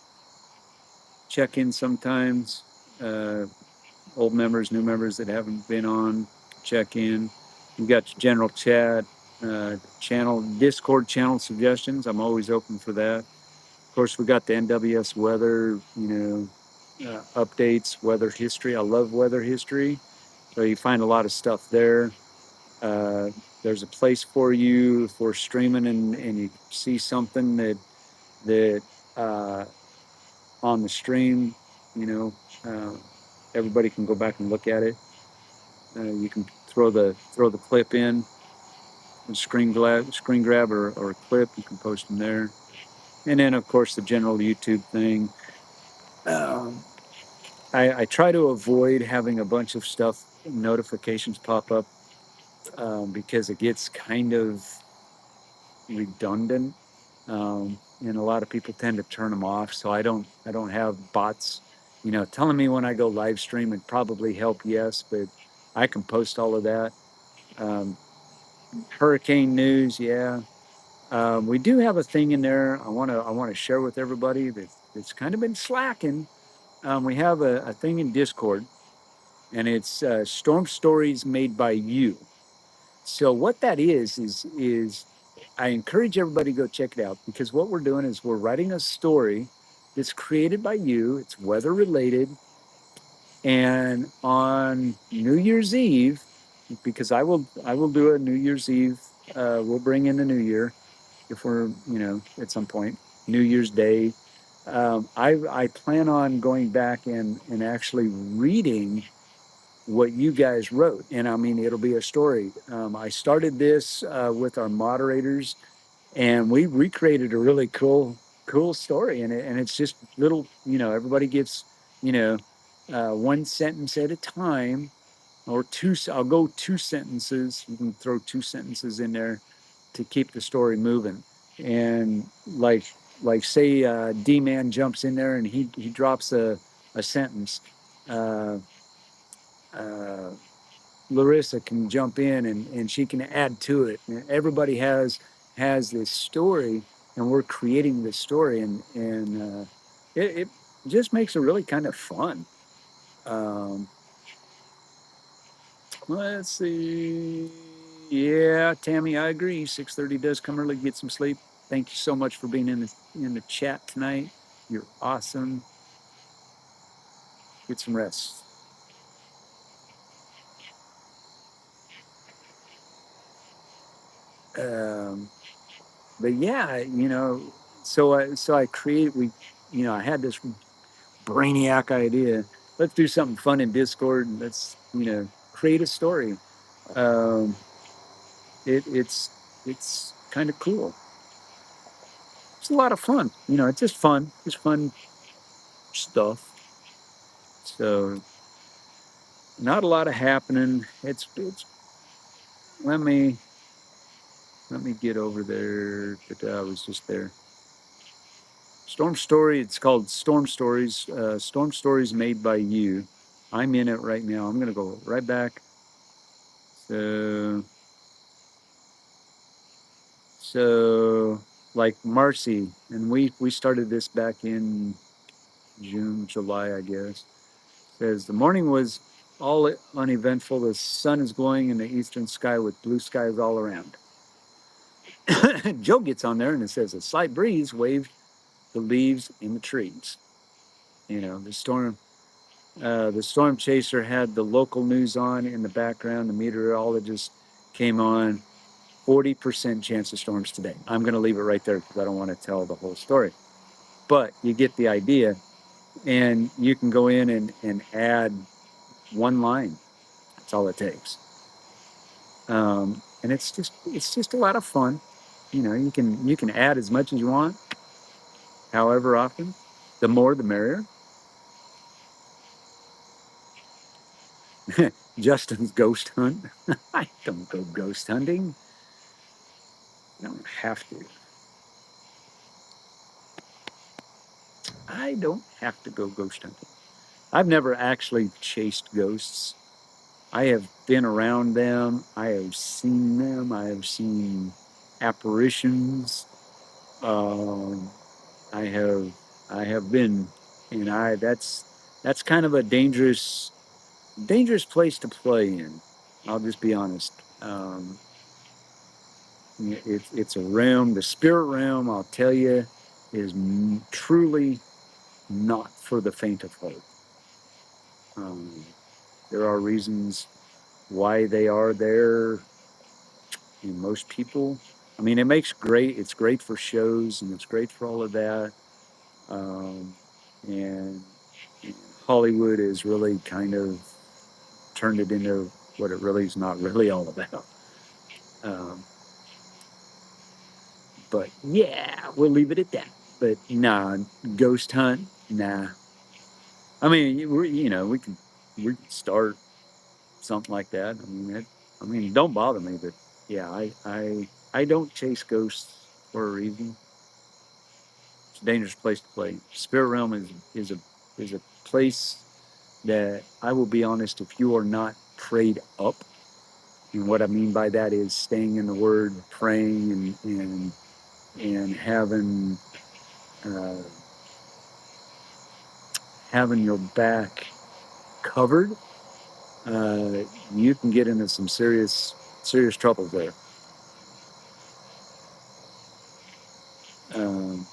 check in sometimes. Old members, new members that haven't been on, check in. You got your general chat, channel, Discord channel suggestions. I'm always open for that. Of course, we got the NWS weather, updates, weather history. I love weather history. So you find a lot of stuff there. Uh, there's a place for you for streaming, and you see something that uh, on the stream, you know, uh, everybody can go back and look at it. You can throw the clip in, screen grab or a clip. You can post them there, and then of course the general YouTube thing. Um, I try to avoid having a bunch of stuff notifications pop up, because it gets kind of redundant, and a lot of people tend to turn them off. So I don't have bots, telling me when I go live stream. Would probably help, yes, but I can post all of that. Um, Hurricane news, yeah. We do have a thing in there. I want to share with everybody that it's kind of been slacking. We have a thing in Discord, and it's storm stories made by you. So what that is I encourage everybody to go check it out, because what we're doing is we're writing a story that's created by you. It's weather related, and on New Year's Eve, because I will do a New Year's Eve. We'll bring in the New Year if we're at some point, New Year's Day. I plan on going back and actually reading what you guys wrote, and I mean it'll be a story. I started this with our moderators, and we recreated a really cool story, and it's just little, everybody gives you know one sentence at a time, or two. I'll go two sentences. You can throw two sentences in there to keep the story moving. And like say D Man jumps in there and he drops a sentence. Uh, uh, Larissa can jump in and she can add to it. And everybody has this story, and we're creating this story, and it just makes it really kind of fun. Um, let's see. Yeah, Tammy, I agree. 6:30 does come early. Get some sleep. Thank you so much for being in the chat tonight. You're awesome. Get some rest. Um, but yeah, so I create we, I had this brainiac idea. Let's do something fun in Discord and let's create a story. Um, it's kind of cool. It's a lot of fun. It's just fun stuff. So not a lot of happening. It's let me get over there. I was just there. Storm Story. It's called Storm Stories. Storm Stories made by you. I'm in it right now. I'm gonna go right back. So so like Marcy and we started this back in June, July, I guess. Says the morning was all uneventful. The sun is glowing in the eastern sky with blue skies all around. Joe gets on there and it says a slight breeze waved the leaves in the trees. The storm chaser had the local news on in the background. The meteorologist came on. 40% chance of storms today. I'm going to leave it right there because I don't want to tell the whole story. But you get the idea, and you can go in and add one line. That's all it takes. And it's just a lot of fun. You can add as much as you want, however often. The more, the merrier. Justin's ghost hunt. I don't go ghost hunting. I don't have to. I don't have to go ghost hunting. I've never actually chased ghosts. I have been around them. I have seen them. I have seen apparitions. Um, I have I have been, and I that's kind of a dangerous place to play in. I'll just be honest. It's a realm, the spirit realm. I'll tell you, is truly not for the faint of heart. Um, there are reasons why they are there in most people. I mean, it's great for shows and it's great for all of that. Um, and Hollywood has really kind of turned it into what it really is not really all about. Um, but yeah, we'll leave it at that. But nah, ghost hunt, nah. I mean, we can start something like that. I mean, don't bother me, but yeah, I don't chase ghosts for a reason. It's a dangerous place to play. Spirit realm is a place that I will be honest. If you are not prayed up, and what I mean by that is staying in the Word, praying, and uh, having your back covered, you can get into some serious trouble there. Um,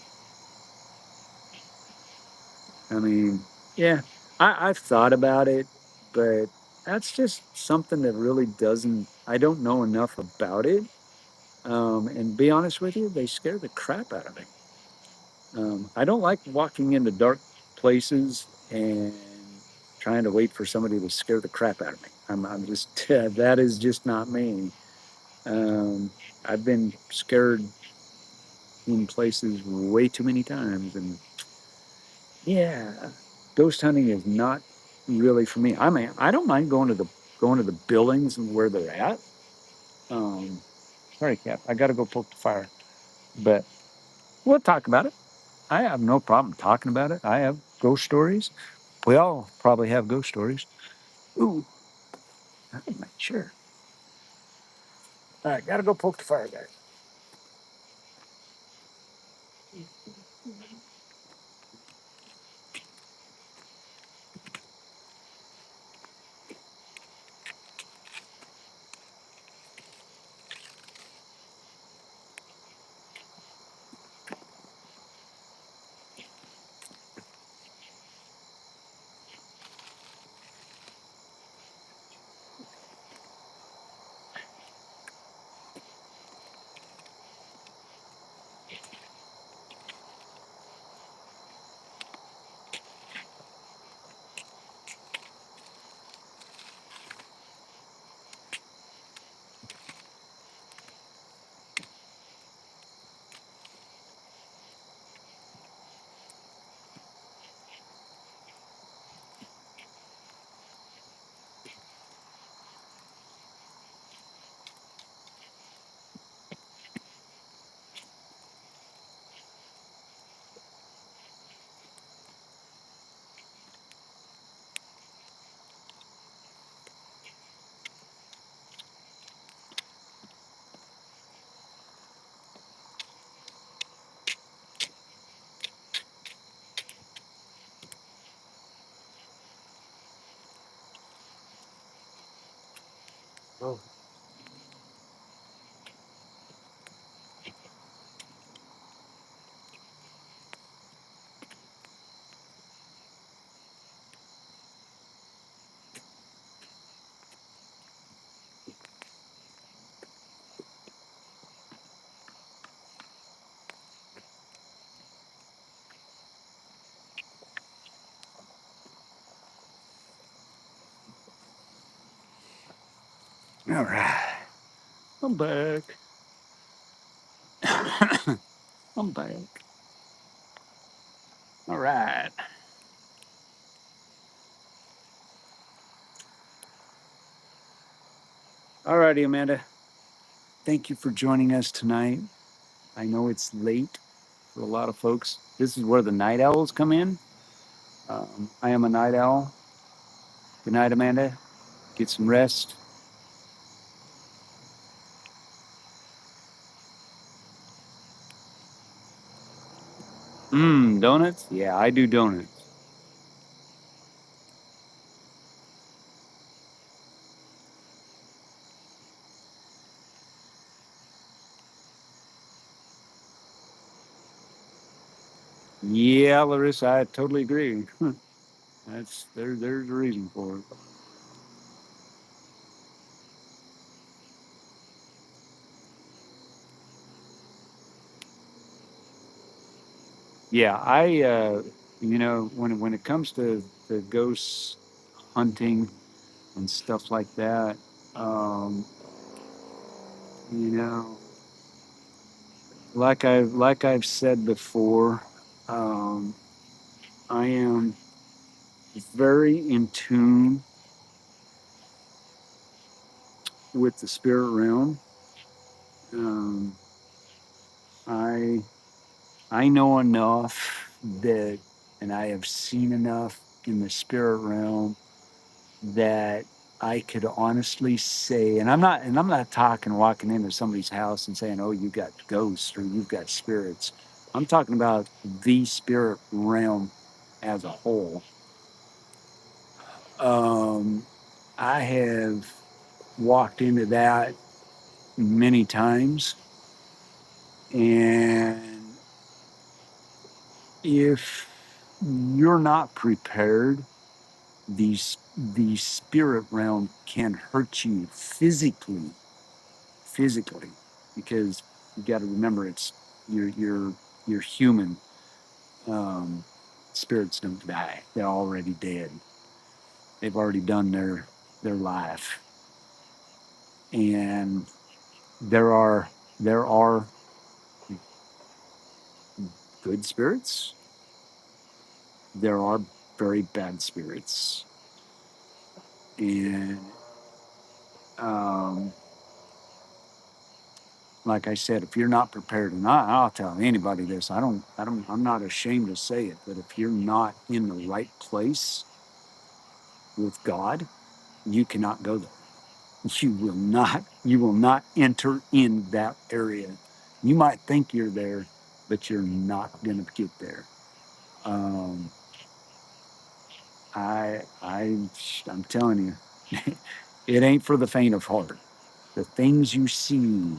I mean, yeah, I've thought about it, but that's just something that really doesn't. I don't know enough about it. And be honest with you, they scare the crap out of me. I don't like walking into dark places and trying to wait for somebody to scare the crap out of me. I'm just that is just not me. Um, I've been scared in places way too many times, and yeah, ghost hunting is not really for me. I mean, I don't mind going to the buildings and where they're at. Um, Sorry, Cap, I got to go poke the fire, but we'll talk about it. I have no problem talking about it. I have ghost stories. We all probably have ghost stories. Ooh, I'm not sure. All right, got to go poke the fire, guys. Oh, All right. I'm back. I'm back. All right. All righty, Amanda. Thank you for joining us tonight. I know it's late for a lot of folks. This is where the night owls come in. I am a night owl. Good night, Amanda. Get some rest. Donuts? Yeah, I do donuts. Yeah, Larissa, I totally agree. There's a reason for it. Yeah, when it comes to the ghosts hunting and stuff like that, um, you know, like I've said before, um, I am very in tune with the spirit realm. Um, I I know enough that, and I have seen enough in the spirit realm that I could honestly say, and I'm not talking walking into somebody's house and saying, "Oh, you got ghosts or you've got spirits." I'm talking about the spirit realm as a whole. Um, I have walked into that many times, and if you're not prepared, the spirit realm can hurt you physically, because you got to remember it's your human. um, Spirits don't die; they're already dead. They've already done their life, and there are there are good spirits. There are very bad spirits, and um, like I said, if you're not prepared, and I'll tell anybody this, I'm not ashamed to say it, but if you're not in the right place with God, you cannot go there. You will not enter in that area. You might think you're there, but you're not going to get there. Um, I'm telling you, it ain't for the faint of heart. The things you see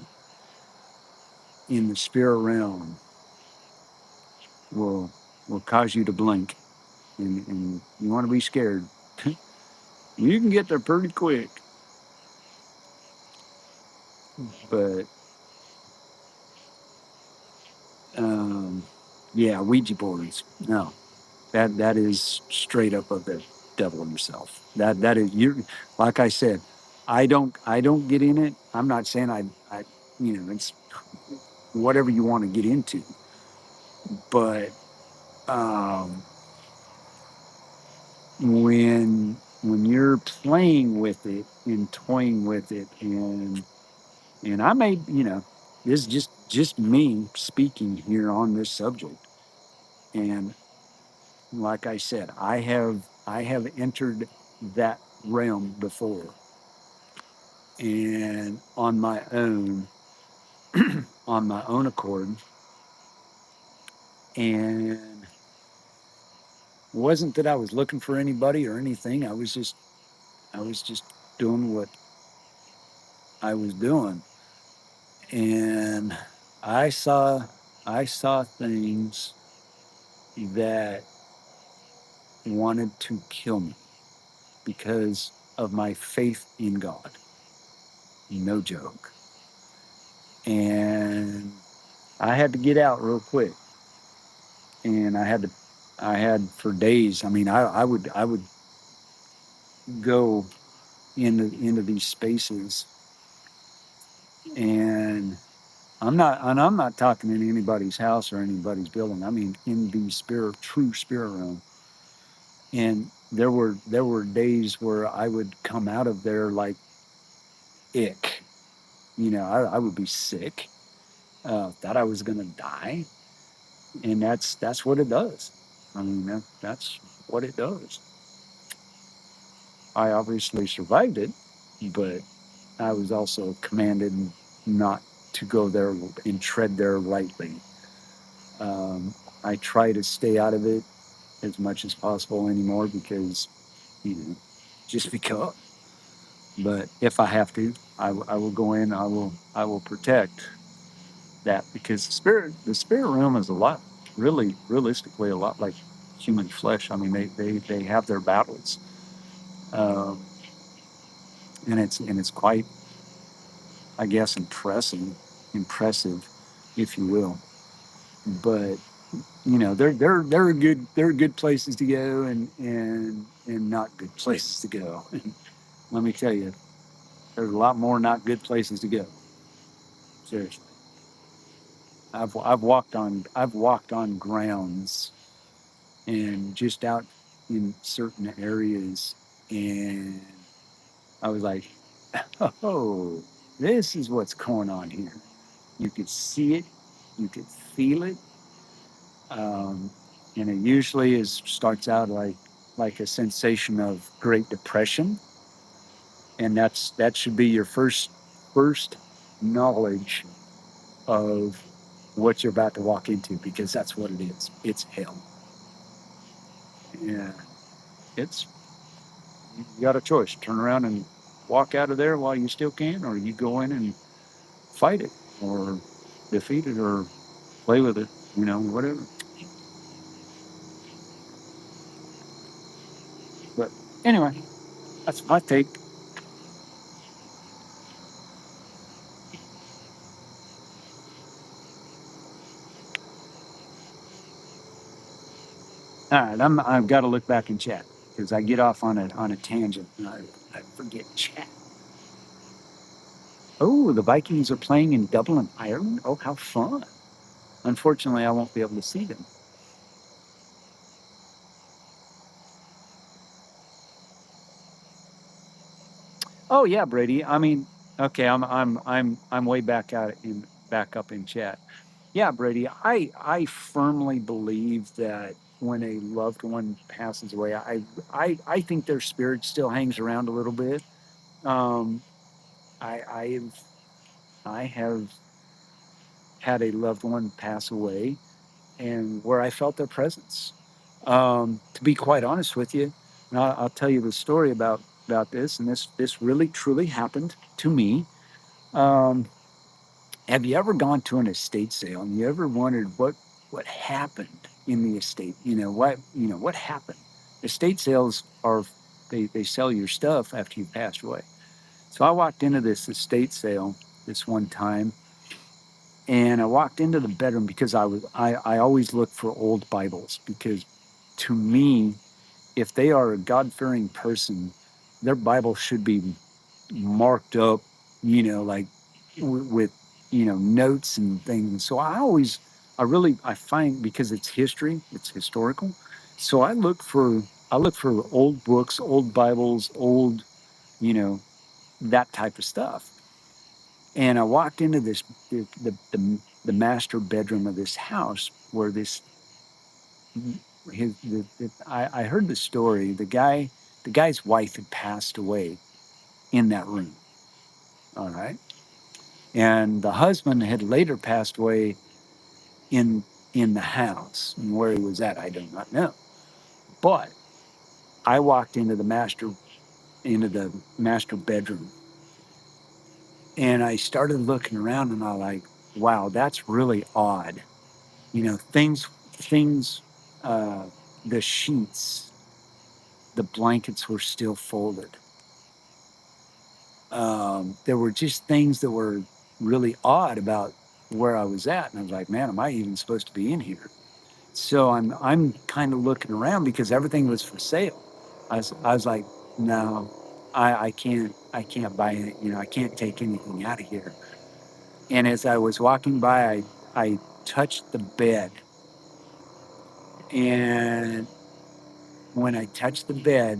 in the spirit realm will will cause you to blink, and you want to be scared. You can get there pretty quick, but um, yeah, Ouija boards. No, that is straight up of the devil himself. That is you. Like I said, I don't get in it. I'm not saying I it's whatever you want to get into, but um, when you're playing with it and toying with it, and I may, this is just me speaking here on this subject. And like I said, I have entered that realm before, and on my own accord, and it wasn't that I was looking for anybody or anything. I was just doing I was doing, and I saw I saw things that wanted to kill me because of my faith in God. No joke. And I had to get out real quick. And I had for days. I mean, I would go into these spaces, and I'm not talking in anybody's house or anybody's building. I mean, in the true spirit realm. And there were days where I would come out of there like ick. I would be sick, thought I was gonna die, and that's what it does. I mean, that's what it does. I obviously survived it, but I was also commanded not to go there and tread there lightly. Um, I try to stay out of it as much as possible anymore because, you know, just because. But if I have to, I will go in. I will protect that because the spirit realm is a lot, really, realistically, a lot like human flesh. I mean, they have their battles, um, and it's quite, I guess, impressive, if you will. But there are good places to go and not good places to go. And let me tell you, there's a lot more not good places to go. Seriously, I've walked on grounds and just out in certain areas, and I was like, oh, this is what's going on here. You could see it, you could feel it, um, and it usually starts out like a sensation of Great Depression, and that should be your first knowledge of what you're about to walk into, because that's what it is. It's hell. Yeah, it's you got a choice: turn around and walk out of there while you still can, or you go in and fight it, or defeat it, or play with it. Whatever. But anyway, that's my take. All right, I've got to look back in chat because I get off on a tangent and I forget chat. Oh, the Vikings are playing in Dublin, Ireland. Oh, how fun! Unfortunately, I won't be able to see them. Oh yeah, Brady. I mean, okay, I'm way back up in chat. Yeah, Brady. I firmly believe that when a loved one passes away, I think their spirit still hangs around a little bit. Um, I I have had a loved one pass away, and where I felt their presence. To be quite honest with you, and I'll tell you the story about this, and this really truly happened to me. Um, have you ever gone to an estate sale and you ever wondered what happened in the estate? What happened? Estate sales are they sell your stuff after you passed away. So I walked into this estate sale this one time, and I walked into the bedroom because I always look for old Bibles, because to me, if they are a God fearing person, their Bible should be marked up, like with notes and things. So I find, because it's history, it's historical. So I look for old books, old Bibles, old, you know, that type of stuff. And I walked into the master bedroom of this house where I heard the story. The guy's wife had passed away in that room. All right. And the husband had later passed away in in the house. And where he was at, I do not know. But I walked into the master bedroom, And I started looking around and I like, wow, that's really odd. You know, things, uh, the sheets, the blankets were still folded. There were just things that were really odd about where I was at. And I was like, man, am I even supposed to be in here? So I'm kind of looking around because everything was for sale. I was like, no, I can't buy it. You know, I can't take anything out of here. And as I was walking by, I touched the bed. And when I touched the bed,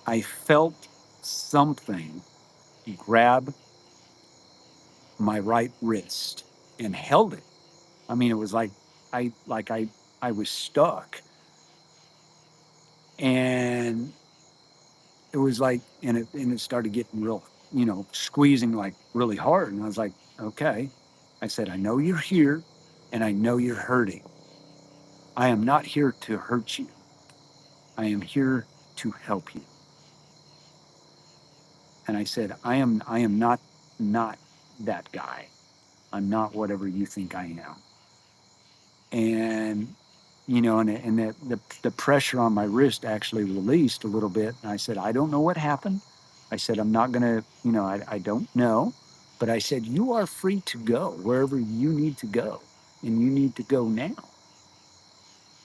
I felt something grab my right wrist and held it. I mean, it was like I was stuck. And it was like, and it started getting real, you know, squeezing like really hard. And I was like, okay. I said, I know you're here and I know you're hurting. I am not here to hurt you. I am here to help you. And I said, I am not that guy. I'm not whatever you think I am. And you know, and the pressure on my wrist actually released a little bit. And I said, I don't know what happened. I said, I'm not going to, you know, I don't know. But I said, you are free to go wherever you need to go. And you need to go now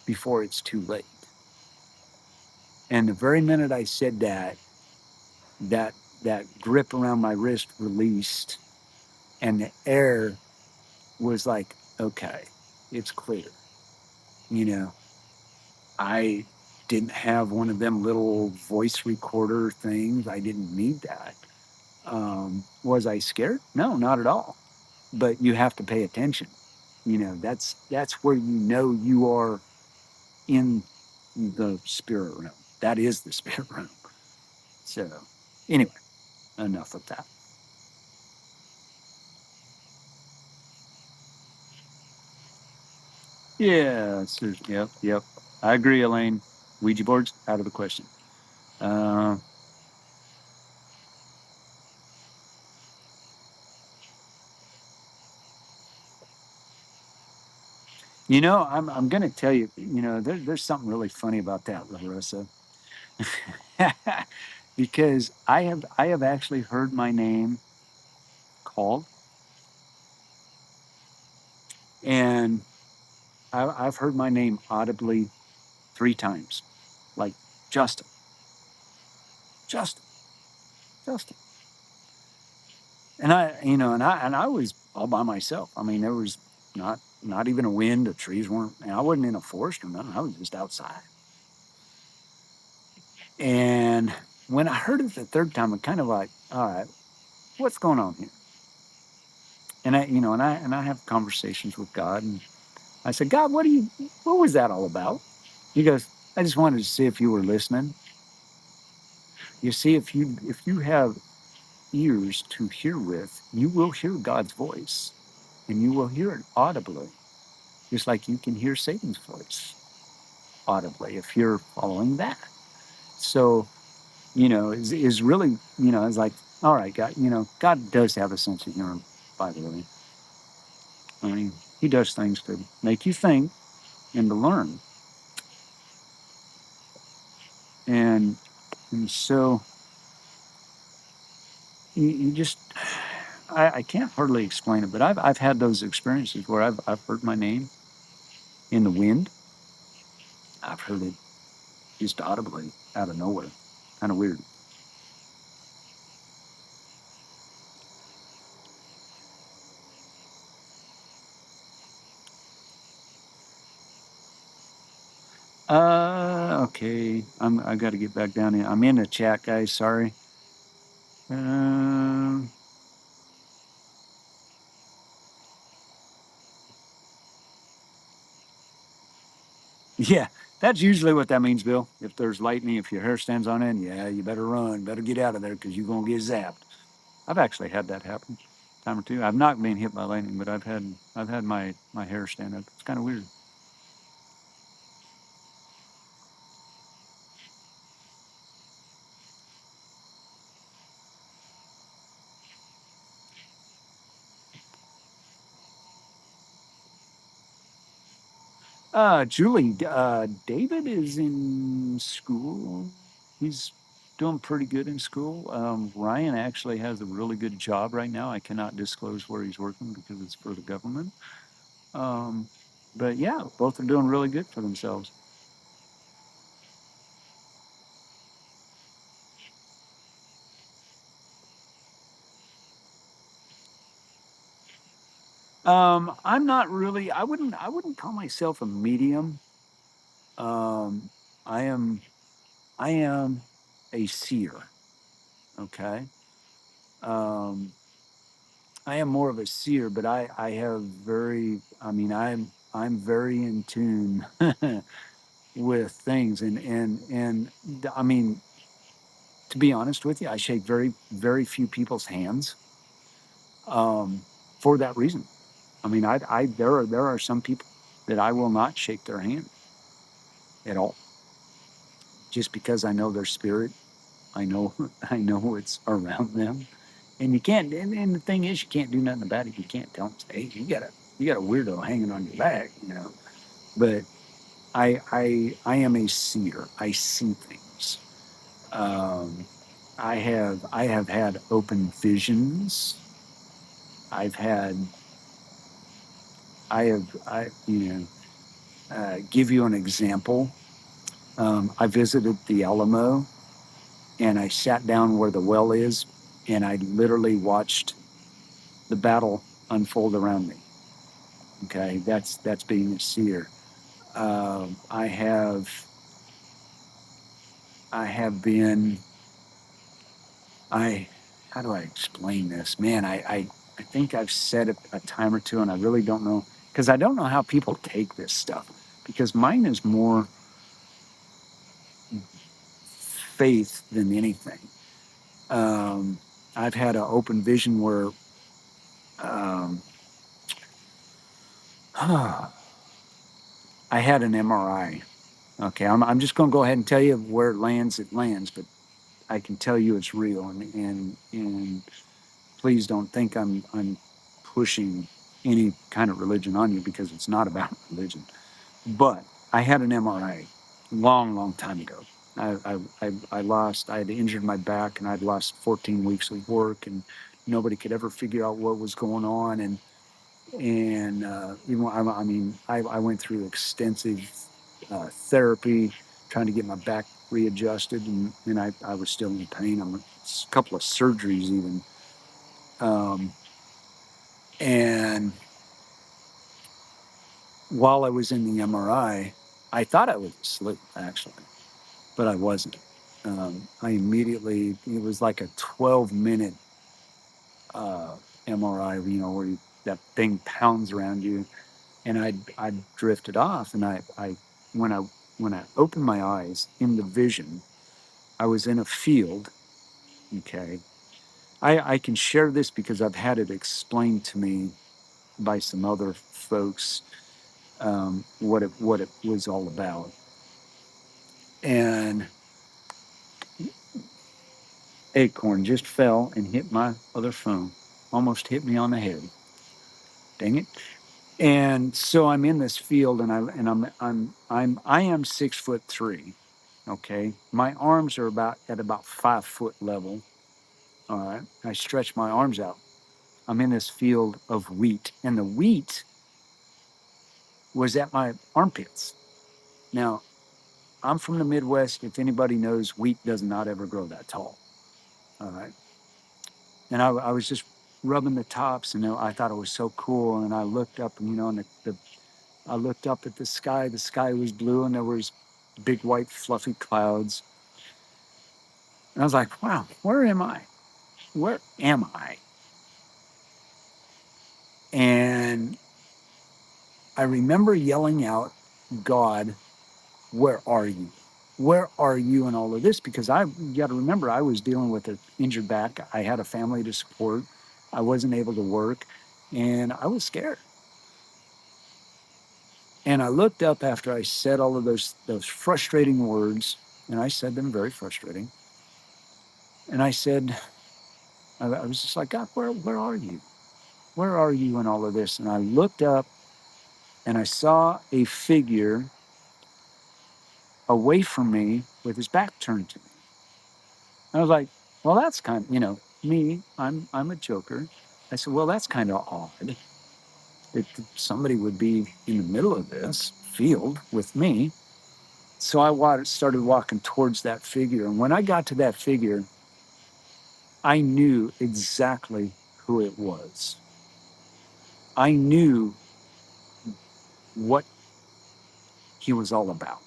before it's too late. And the very minute I said that, that, that grip around my wrist released and the air was like, okay, it's clear. You know, I didn't have one of them little voice recorder things. I didn't need that. Was I scared? No, not at all. But you have to pay attention. You know, that's where you know you are in the spirit realm. That is the spirit realm. So, anyway, enough of that. Yeah, yep, yep. I agree, Elaine. Ouija boards out of the question. Uh, you know, I'm going to tell you. You know, there's something really funny about that, Larissa. Because I have actually heard my name called, and I've heard my name audibly 3 times, like Justin, Justin, Justin, and I was all by myself. I mean, there was not even a wind. The trees weren't. And I wasn't in a forest or nothing. I was just outside. And when I heard it the third time, I kind of like, all right, what's going on here? And I have conversations with God, and I said, God, what was that all about? He goes, I just wanted to see if you were listening. You see, if you have ears to hear with, you will hear God's voice, and you will hear it audibly, just like you can hear Satan's voice audibly if you're following that. So, is really, it's like, all right, God, God does have a sense of humor, by the way. I mean, he does things to make you think and to learn. And so you just, I can't hardly explain it, but I've had those experiences where I've heard my name in the wind. I've heard it just audibly out of nowhere. Kind of weird. Okay. I got to get back down in. I'm in the chat, guys. Sorry. Um, yeah, that's usually what that means, Bill. If there's lightning, if your hair stands on end, yeah, you better run, better get out of there because you're gonna get zapped. I've actually had that happen a time or two. I've not been hit by lightning, but I've had my hair stand up. It's kind of weird. Julie, David is in school. He's doing pretty good in school. Ryan actually has a really good job right now. I cannot disclose where he's working because it's for the government. Um, but yeah, both are doing really good for themselves. I'm not really. I wouldn't call myself a medium. Um, I am. I am a seer. Okay. Um, I am more of a seer, but I have very. I mean, I'm very in tune with things, and I mean, to be honest with you, I shake very few people's hands um, for that reason. I mean, there are some people that I will not shake their hand at all, just because I know their spirit. I know I know what's around them, and you can't. And the thing is, you can't do nothing about it. You can't tell them, "Hey, you got a weirdo hanging on your back," you know. But I am a seer. I see things. Um, I have had open visions. I've had I give you an example. I visited the Alamo and I sat down where the well is and I literally watched the battle unfold around me. Okay, that's being a seer. I have been I how do I explain this? Man, I think I've said it a time or two and I really don't know because I don't know how people take this stuff because mine is more faith than anything. Um, I've had an open vision where um, I had an MRI. Okay, I'm just going to go ahead and tell you where it lands, but I can tell you it's real, and please don't think I'm pushing any kind of religion on you because it's not about religion. But I had an MRI long time ago. I had injured my back and I'd lost 14 weeks of work and nobody could ever figure out what was going on. And I mean, I went through extensive therapy trying to get my back readjusted and I was still in pain. I'm a couple of surgeries even. Um, and while I was in the MRI, I thought I was asleep actually. But I wasn't. I immediately, it was like a 12-minute uh, MRI, where that thing pounds around you. And I drifted off. And when I, when I opened my eyes in the vision, I was in a field. Okay. I can share this because I've had it explained to me by some other folks, what it was all about. And Acorn just fell and hit my other phone. Almost hit me on the head. Dang it. And so I'm in this field I am 6'3". Okay. My arms are about 5 foot level. All right. I stretch my arms out. I'm in this field of wheat. And the wheat was at my armpits. Now, I'm from the Midwest. If anybody knows, wheat does not ever grow that tall. All right. And I was just rubbing the tops, and I thought it was so cool. And I looked up, and and I looked up at the sky. The sky was blue, and there was big white fluffy clouds. And I was like, "Wow, where am I? Where am I?" And I remember yelling out, "God, where are you? Where are you in all of this?" Because you got to remember, I was dealing with an injured back. I had a family to support. I wasn't able to work, and I was scared. And I looked up after I said all of those frustrating words, and I said them very frustrating. And I said, I was just like, "God, where are you? Where are you in all of this?" And I looked up and I saw a figure away from me with his back turned to me. I was like, well, that's kind of, me, I'm a joker. I said, well, that's kind of odd that somebody would be in the middle of this field with me. So I started walking towards that figure. And when I got to that figure, I knew exactly who it was. I knew what he was all about.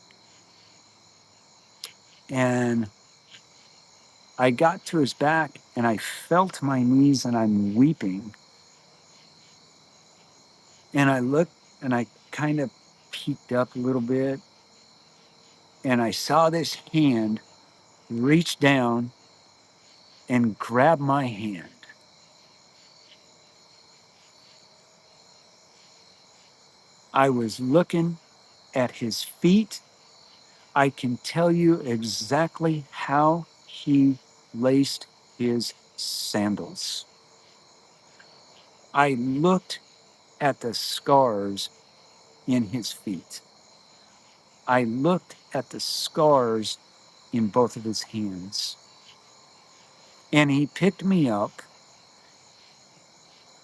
And I got to his back and I felt my knees and I'm weeping. And I looked and I kind of peeked up a little bit and I saw this hand reach down and grab my hand. I was looking at his feet. I can tell you exactly how he laced his sandals. I looked at the scars in his feet. I looked at the scars in both of his hands. And he picked me up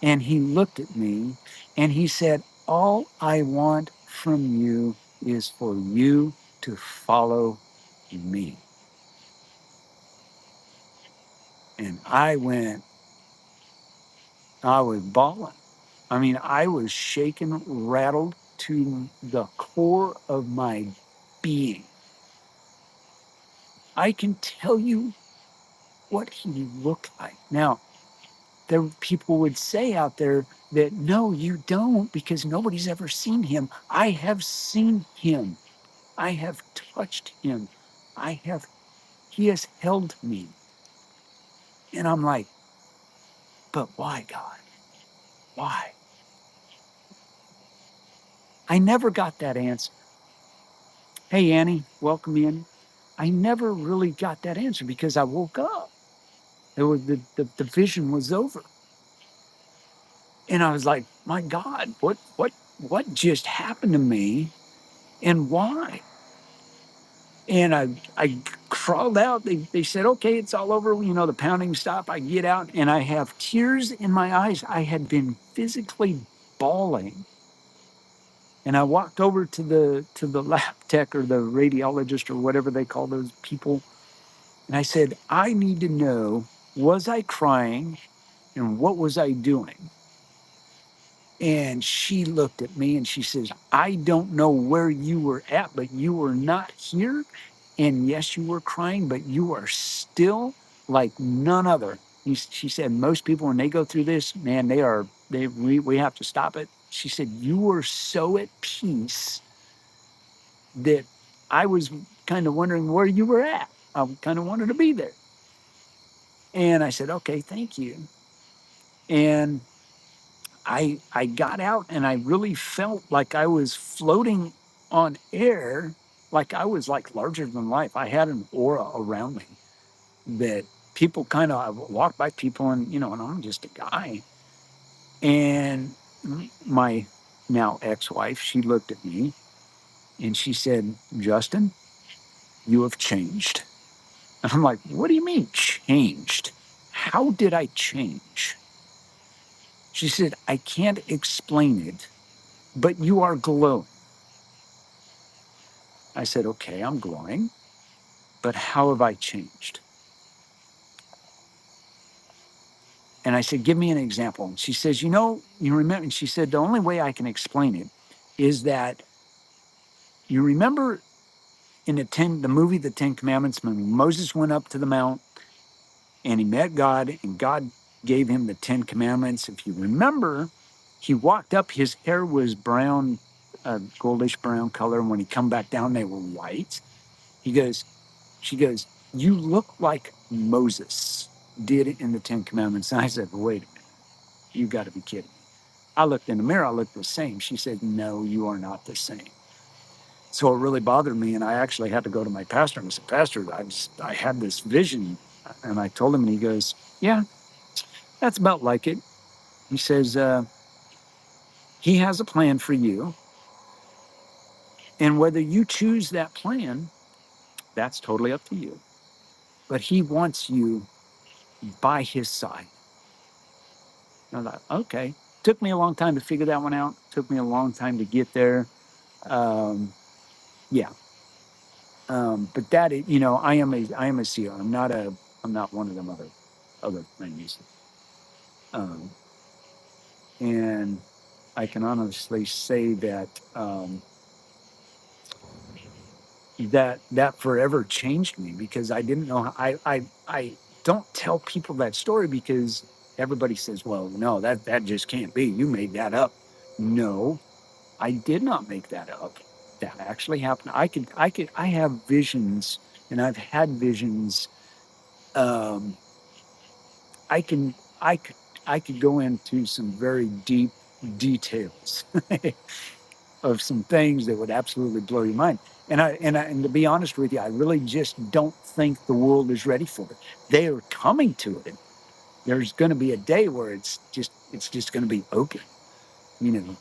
and he looked at me and he said, all I want from you is for you to follow me. And I was bawling. I mean, I was shaken, rattled to the core of my being. I can tell you what he looked like. Now, there people would say out there that no, you don't, because nobody's ever seen him. I have seen him. I have touched him. He has held me. And I'm like, but why, God? Why? I never got that answer. Hey, Annie, welcome in. I never really got that answer because I woke up. It was the vision was over. And I was like, my God, what just happened to me and why? And I crawled out. They said, okay, it's all over. The pounding stopped. I get out and I have tears in my eyes. I had been physically bawling. And I walked over to the lab tech or the radiologist or whatever they call those people. And I said, I need to know, was I crying and what was I doing? And she looked at me and she says, I don't know where you were at, but you were not here. And yes, you were crying, but you are still like none other. She said, most people, when they go through this, man, we have to stop it. She said, you were so at peace that I was kind of wondering where you were at. I kind of wanted to be there. And I said, okay, thank you. And I got out and I really felt like I was floating on air, like I was like larger than life. I had an aura around me that people kind of, I walked by people and I'm just a guy. And my now ex-wife, she looked at me and she said, Justin, you have changed. And I'm like, what do you mean changed? How did I change? She said, I can't explain it, but you are glowing. I said, okay, I'm glowing, but how have I changed? And I said, give me an example. And she says, you remember, and she said, the only way I can explain it is that you remember in the movie, The 10 Commandments, when Moses went up to the mount and he met God and God gave him the 10 Commandments. If you remember, he walked up, his hair was brown, goldish brown color. And when he come back down, they were white. She goes, you look like Moses did in the 10 Commandments. And I said, wait a minute, you got to be kidding me. I looked in the mirror, I looked the same. She said, no, you are not the same. So it really bothered me. And I actually had to go to my pastor and I said, Pastor, I had this vision. And I told him, and he goes, yeah, that's about like it. He says, he has a plan for you. And whether you choose that plan, that's totally up to you. But he wants you by his side. And I thought, okay. Took me a long time to figure that one out. Took me a long time to get there. Um, yeah. But that is, I am a seer. I'm not one of them other things. Um, and I can honestly say that that forever changed me because I didn't know. I don't tell people that story because everybody says, "Well, no, that just can't be. You made that up." No, I did not make that up. That actually happened. I have visions, and I've had visions. Um, I can, I could, I could go into some very deep details of some things that would absolutely blow your mind. And to be honest with you, I really just don't think the world is ready for it. They are coming to it. There's going to be a day where it's just going to be open, you know.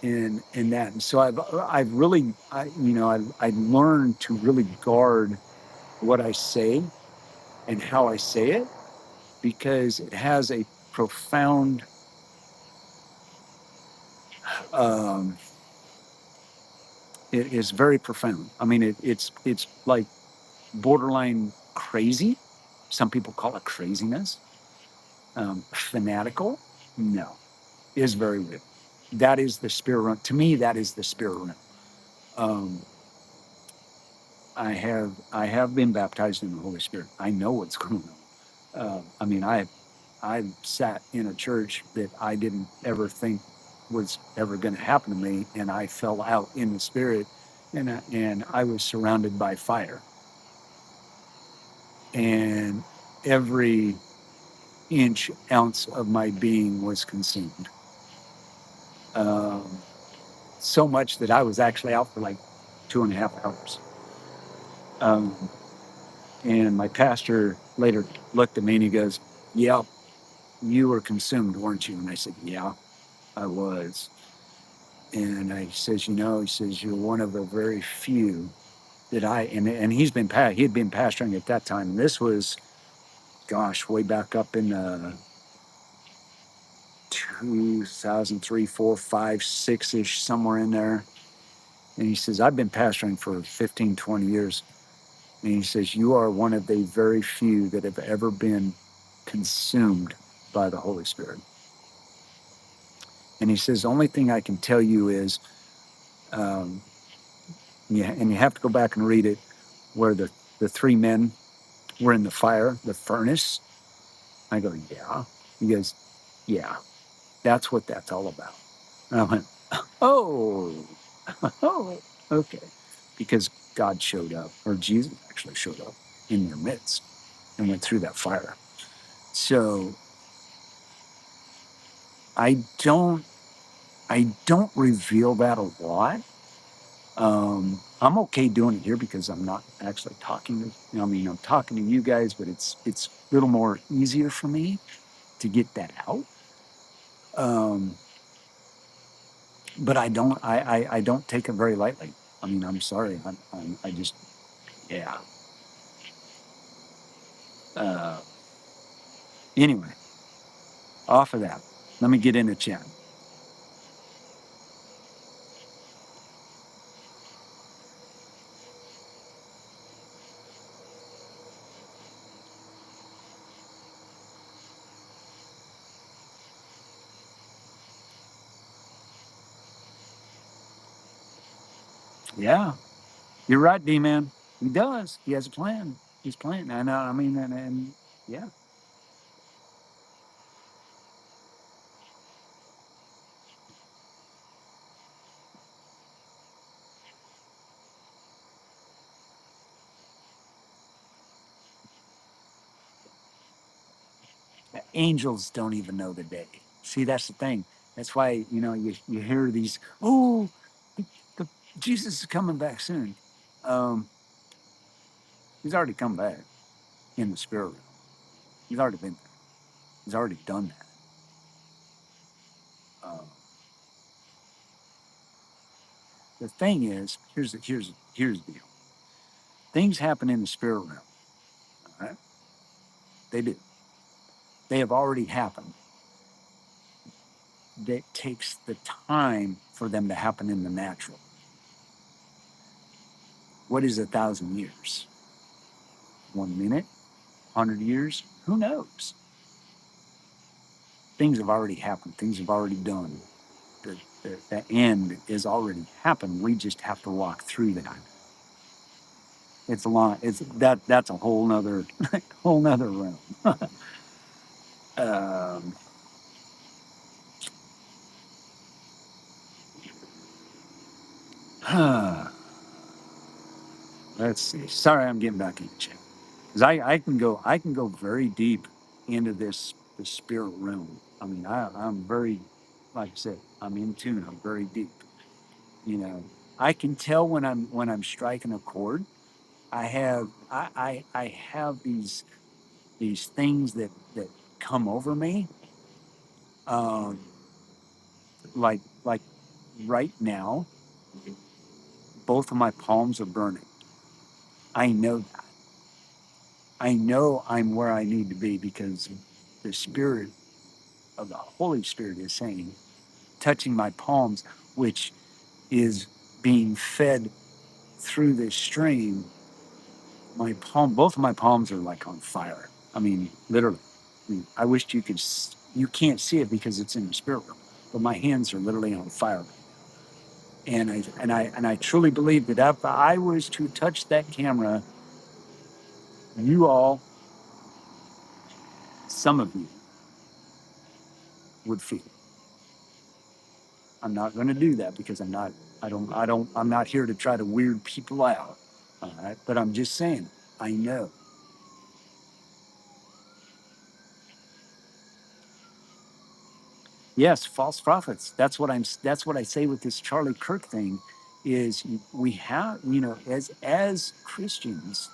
And that. And so I've really, I learned to really guard what I say and how I say it because it has a profound, um, it is very profound. I mean, it's like borderline crazy. Some people call it craziness. Fanatical, no, is very real. That is the spirit realm. To me, that is the spirit realm. Um, I have been baptized in the Holy Spirit. I know what's going on. I mean, I sat in a church that I didn't ever think was ever going to happen to me, and I fell out in the spirit, and I was surrounded by fire, and every inch ounce of my being was consumed. Um, so much that I was actually out for like 2.5 hours. Um, and my pastor later looked at me and he goes, "Yeah, you were consumed, weren't you?" And I said, "Yeah, I was." And he says, he says, "You're one of the very few that and he had been pastoring at that time. And this was, gosh, way back up in 2003, 4, 5, 6-ish, somewhere in there. And he says, I've been pastoring for 15, 20 years. And he says, you are one of the very few that have ever been consumed by the Holy Spirit. And he says, the only thing I can tell you is, um, yeah, and you have to go back and read it, where the three men were in the fire, the furnace. I go, yeah. He goes, yeah, that's what that's all about. And I went, oh, oh, okay. Because God showed up, or Jesus actually showed up in their midst and went through that fire. So I don't I don't reveal that a lot. I'm okay doing it here because I'm not actually talking to, I'm talking to you guys, but it's a little more easier for me to get that out. Um, but I don't take it very lightly. I mean, I'm sorry. I just, yeah. Uh, anyway, off of that, let me get into chat. Yeah, you're right, D-Man. He does. He has a plan. He's planning. I know. I mean, and yeah. Angels don't even know the day. See, that's the thing. That's why, you hear these, oh, the, Jesus is coming back soon. Um, he's already come back in the spirit realm. He's already been there. He's already done that. the thing is, here's the deal. Things happen in the spirit realm. All right? They do. They have already happened. It takes the time for them to happen in the natural. What is 1,000 years? 1 minute? 100 years? Who knows? Things have already happened. Things have already done. The end is already happened. We just have to walk through that. It's a long. It's that's a whole nother whole nother realm. um, let's see. Sorry, I'm getting back in the chat because I can go very deep into the spirit realm. I mean, I'm very, like I said, I'm in tune. I'm very deep. You know, I can tell when I'm striking a chord. I have these things that come over me. Um, like right now, both of my palms are burning. I know that. I know I'm where I need to be because the spirit of the Holy Spirit is saying, touching my palms, which is being fed through this stream. My palm, both of my palms are like on fire. I mean, literally. I mean, I wished you could. You can't see it because it's in the spirit realm, but my hands are literally on fire. And I truly believe that if I was to touch that camera, you all, some of you, would feel it. I'm not going to do that because I'm not here to try to weird people out. All right. But I'm just saying, I know. Yes, false prophets. That's what I say with this Charlie Kirk thing is we have, as Christians,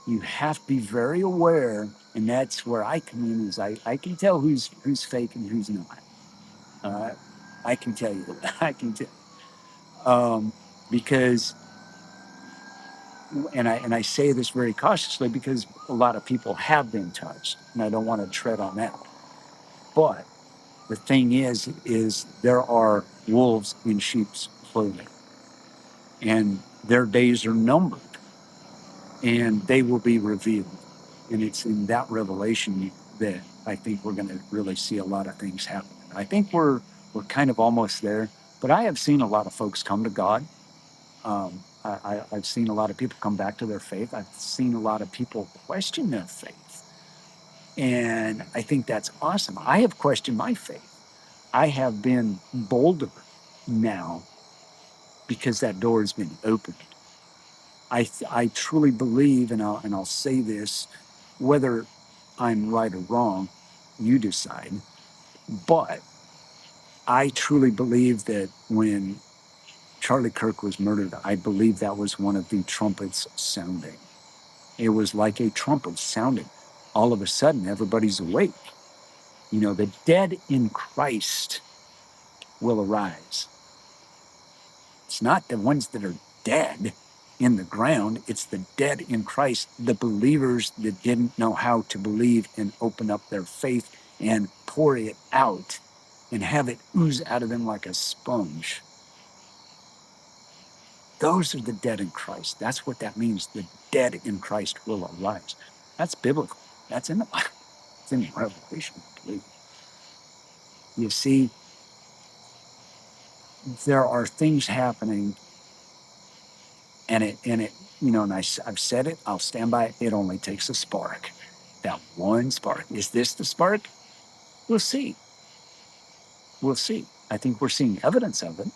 you have to be very aware. And that's where I come in is I can tell who's fake and who's not. I can tell you that. I can tell. Because and I say this very cautiously because a lot of people have been touched, and I don't want to tread on that. But the thing is there are wolves in sheep's clothing, and their days are numbered, and they will be revealed. And it's in that revelation that I think we're going to really see a lot of things happen. I think we're kind of almost there, but I have seen a lot of folks come to God. I've seen a lot of people come back to their faith. I've seen a lot of people question their faith. And I think that's awesome. I have questioned my faith. I have been bolder now because that door has been opened. I truly believe, and I'll say this, whether I'm right or wrong, you decide. But I truly believe that when Charlie Kirk was murdered, I believe that was one of the trumpets sounding. It was like a trumpet sounding. All of a sudden, everybody's awake. The dead in Christ will arise. It's not the ones that are dead in the ground, it's the dead in Christ, the believers that didn't know how to believe and open up their faith and pour it out and have it ooze out of them like a sponge. Those are the dead in Christ. That's what that means. The dead in Christ will arise. That's biblical. That's in the Bible. It's in Revelation, I believe. You see, there are things happening, and I've said it, I'll stand by it. It only takes a spark. That one spark. Is this the spark? We'll see. We'll see. I think we're seeing evidence of it,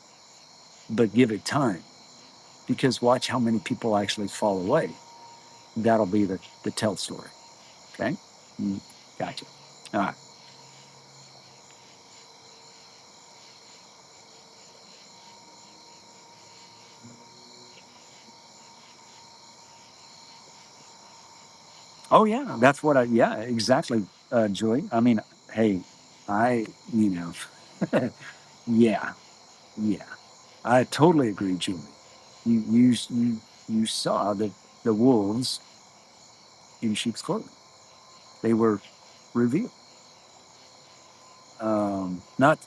but give it time because watch how many people actually fall away. That'll be the tell story. Okay? Gotcha. All right. Oh yeah, that's what yeah, exactly, Julie. I mean, hey, I, yeah, yeah. I totally agree, Julie. You saw the wolves in sheep's clothing. They were revealed. Not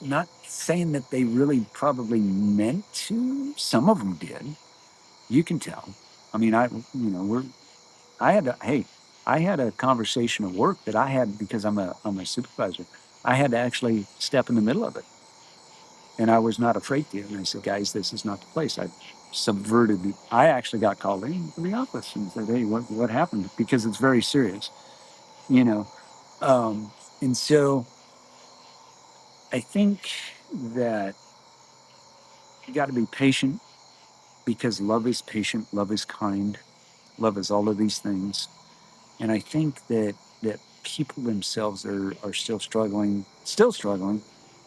saying that they really probably meant to. Some of them did. You can tell. I mean, I had to, hey, I had a conversation at work that I had because I'm a supervisor. I had to actually step in the middle of it, and I was not afraid to. And I said, guys, this is not the place. I subverted. I actually got called into the office and said, hey, what happened? Because it's very serious, you know. Um, and so I think that you got to be patient because love is patient, love is kind, love is all of these things. And I think that people themselves are still struggling,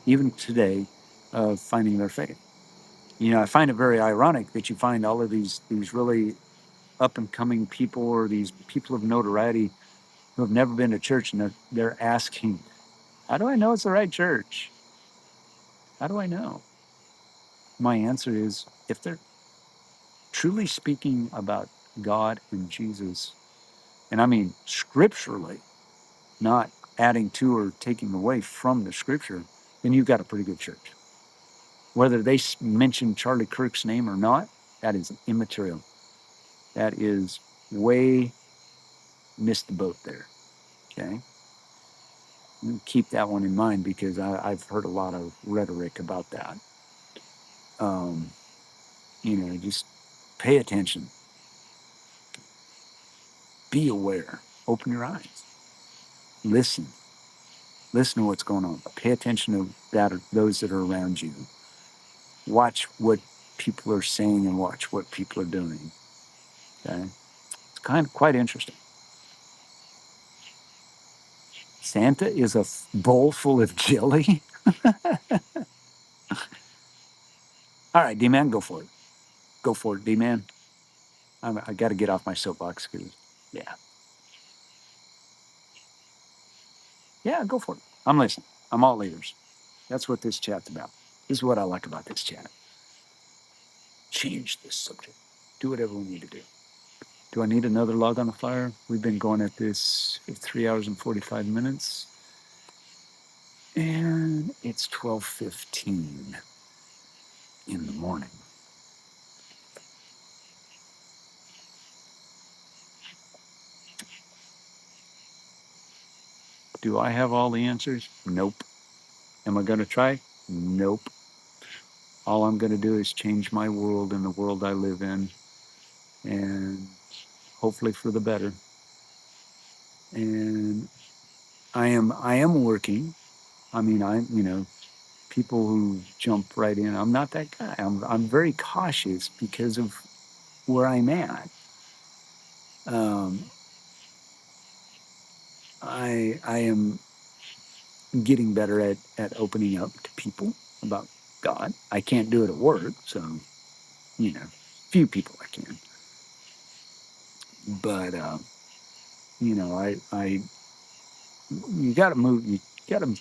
even today, of finding their faith. You know, I find it very ironic that you find all of these really up and coming people or these people of notoriety who have never been to church and they're asking, how do I know it's the right church? How do I know? My answer is if they're truly speaking about God and Jesus, and I mean scripturally, not adding to or taking away from the scripture, then you've got a pretty good church. Whether they mention Charlie Kirk's name or not, that is immaterial. That is way missed the boat there. Okay. Keep that one in mind because I've heard a lot of rhetoric about that. Um, just pay attention, be aware, open your eyes, listen, listen to what's going on, pay attention to that or those that are around you, watch what people are saying and watch what people are doing. Okay, it's kind of quite interesting. Santa is a bowl full of jelly. All right, D-Man, go for it. Go for it, D-Man. I got to get off my soapbox because, yeah, yeah, go for it. I'm listening. I'm all ears. That's what this chat's about. This is what I like about this chat. Change this subject. Do whatever we need to do. Do I need another log on the fire? We've been going at this for 3 hours and 45 minutes. And it's 12:15 in the morning. Do I have all the answers? Nope. Am I going to try? Nope. All I'm going to do is change my world and the world I live in, and hopefully for the better. And I am working. I mean, people who jump right in. I'm not that guy. I'm very cautious because of where I'm at. Um, I am getting better at opening up to people about God. I can't do it at work, so few people I can. But I you got to move. You got to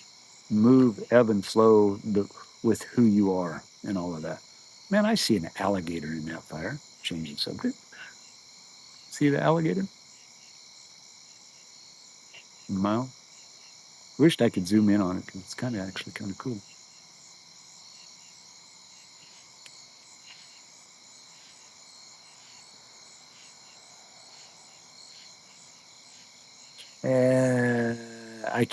move, ebb and flow with who you are and all of that. Man, I see an alligator in that fire. Changing subject. See the alligator? Mile. Wished I could zoom in on it because it's actually kind of cool.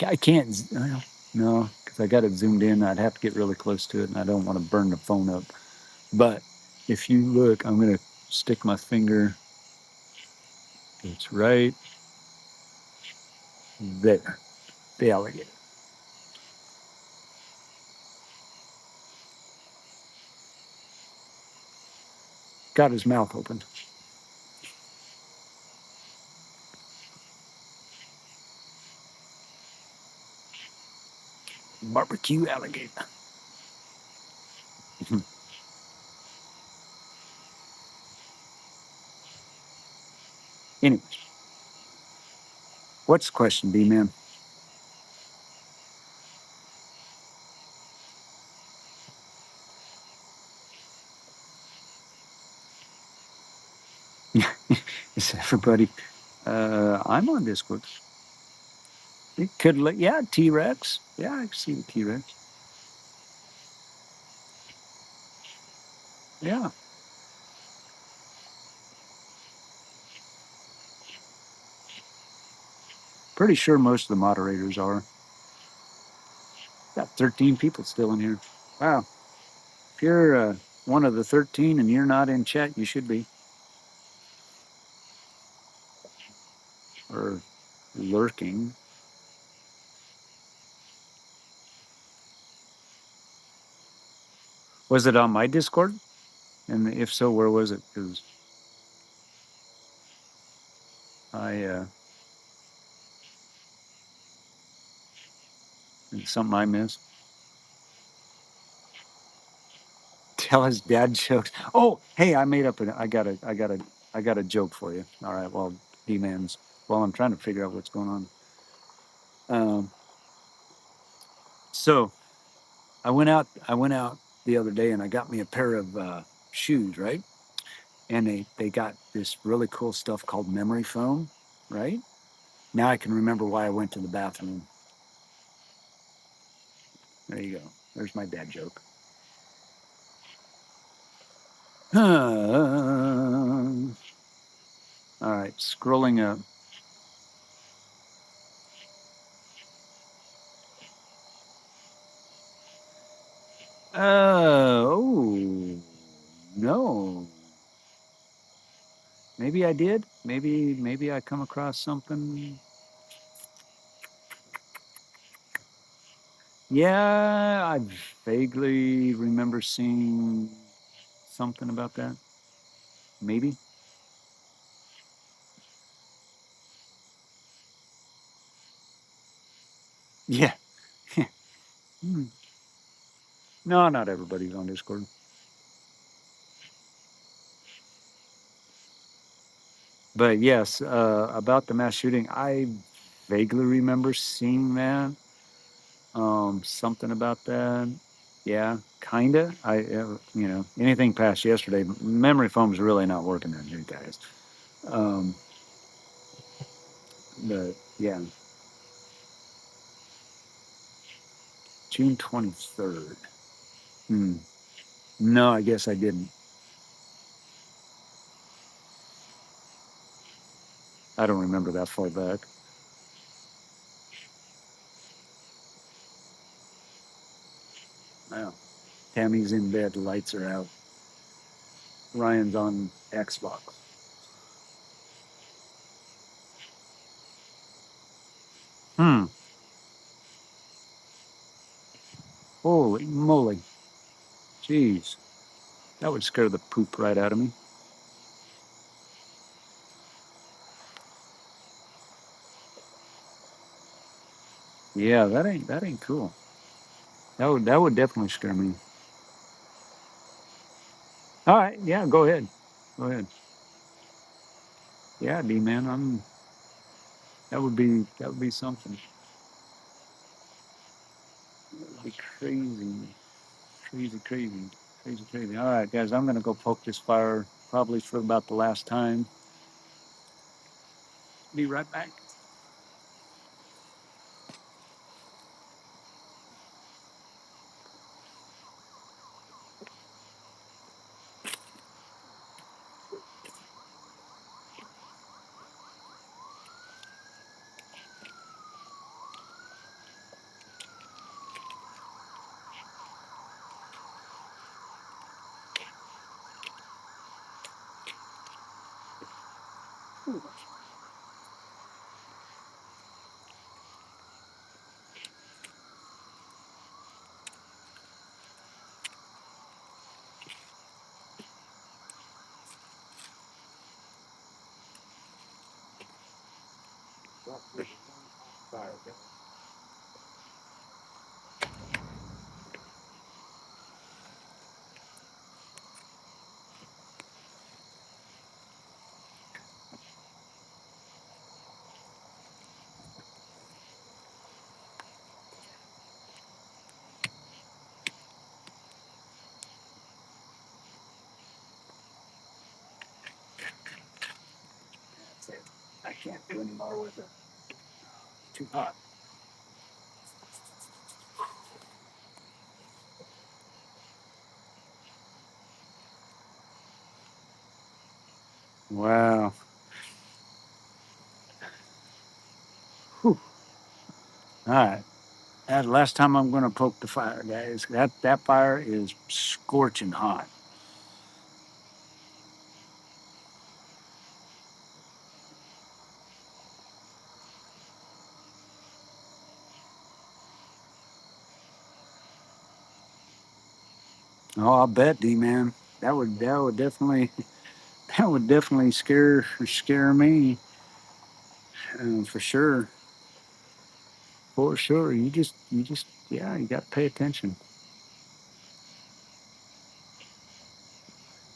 I can't. Well, no, because I got it zoomed in. I'd have to get really close to it, and I don't want to burn the phone up. But if you look, I'm going to stick my finger. It's right there, the alligator. Got his mouth open. Barbecue alligator. Anyways, what's the question, B-Man? Is everybody? I'm on Discord. It could, yeah, T Rex. Yeah, I can see the T Rex. Yeah, pretty sure most of the moderators are. Got 13 people still in here. Wow. If you're one of the 13 and you're not in chat, you should be. Or lurking. Was it on my Discord? And if so, where was it? Because I, it's something I missed. Tell his dad jokes. Oh, hey, I made up I got a joke for you. All right, well, D-Man's, well, I'm trying to figure out what's going on. So I went out the other day and I got me a pair of shoes, right? And they got this really cool stuff called memory foam, right? Now I can remember why I went to the bathroom. There you go. There's my dad joke. All right, scrolling up. Oh, no. Maybe I did. Maybe I come across something. Yeah, I vaguely remember seeing something about that. Maybe. Yeah. Hmm. No, not everybody's on Discord. But yes, about the mass shooting, I vaguely remember seeing that. Something about that. Yeah, kinda. Anything past yesterday, memory foam's really not working on you guys. Um, but yeah, June 23rd. Hmm. No, I guess I didn't. I don't remember that far back. Wow. Tammy's in bed, the lights are out. Ryan's on Xbox. Hmm. Holy moly. Jeez. That would scare the poop right out of me. Yeah, that ain't cool. That would definitely scare me. All right, yeah, go ahead. Go ahead. Yeah, D man, that would be something. That would be crazy. Crazy, crazy, crazy, crazy. All right, guys, I'm gonna go poke this fire probably for about the last time. Be right back. Can't do any more with it. Too hot. Wow. Whew. All right. That's the last time I'm going to poke the fire, guys. That fire is scorching hot. Oh, I'll bet, D man. That would definitely that would definitely scare me, for sure. For sure. You just yeah, you got to pay attention.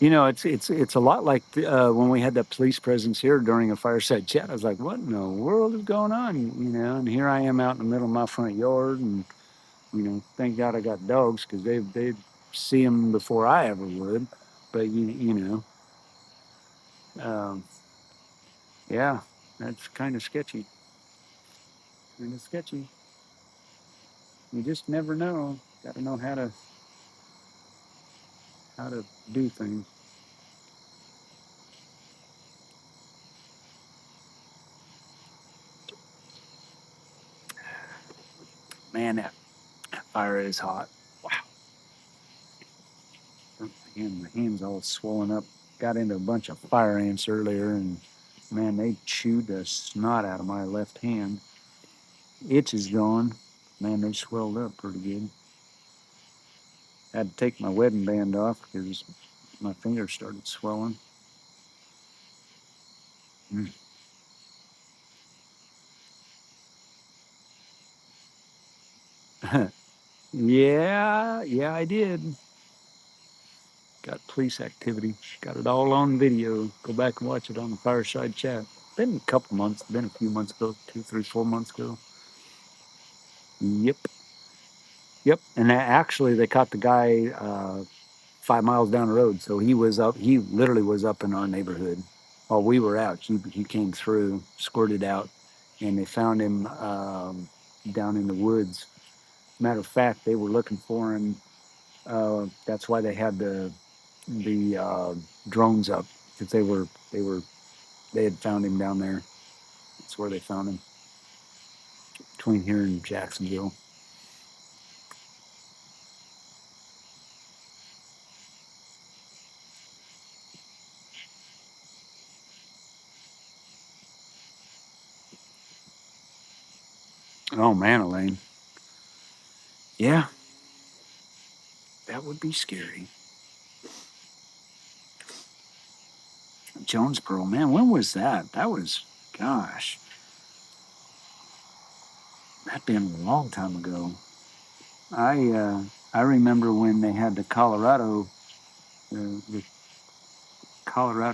It's a lot like when we had that police presence here during a fireside chat. I was like, what in the world is going on? And here I am out in the middle of my front yard, and thank God I got dogs because they see them before I ever would. But um, yeah, that's kind of sketchy. Kind of sketchy. You just never know. Got to know how to do things. Man, that fire is hot. Wow. Again, my hands all swollen up. Got into a bunch of fire ants earlier, and man, they chewed the snot out of my left hand. Itch is gone. Man, they swelled up pretty good. Had to take my wedding band off because my fingers started swelling. Mm. Yeah, yeah, I did. Got police activity. Got it all on video. Go back and watch it on the Fireside Chat. Been a couple months. Been a few months ago. 2, 3, 4 months ago. Yep. Yep. And actually, they caught the guy 5 miles down the road. So he was up. He literally was up in our neighborhood while we were out. He came through, squirted out, and they found him down in the woods. Matter of fact, they were looking for him. That's why they had the drones up because they had found him down there. That's where they found him between here and Jacksonville. Oh man, Elaine. Yeah, that would be scary. Jonesboro, man, when was that? That was, gosh, that'd been a long time ago. I remember when they had the Colorado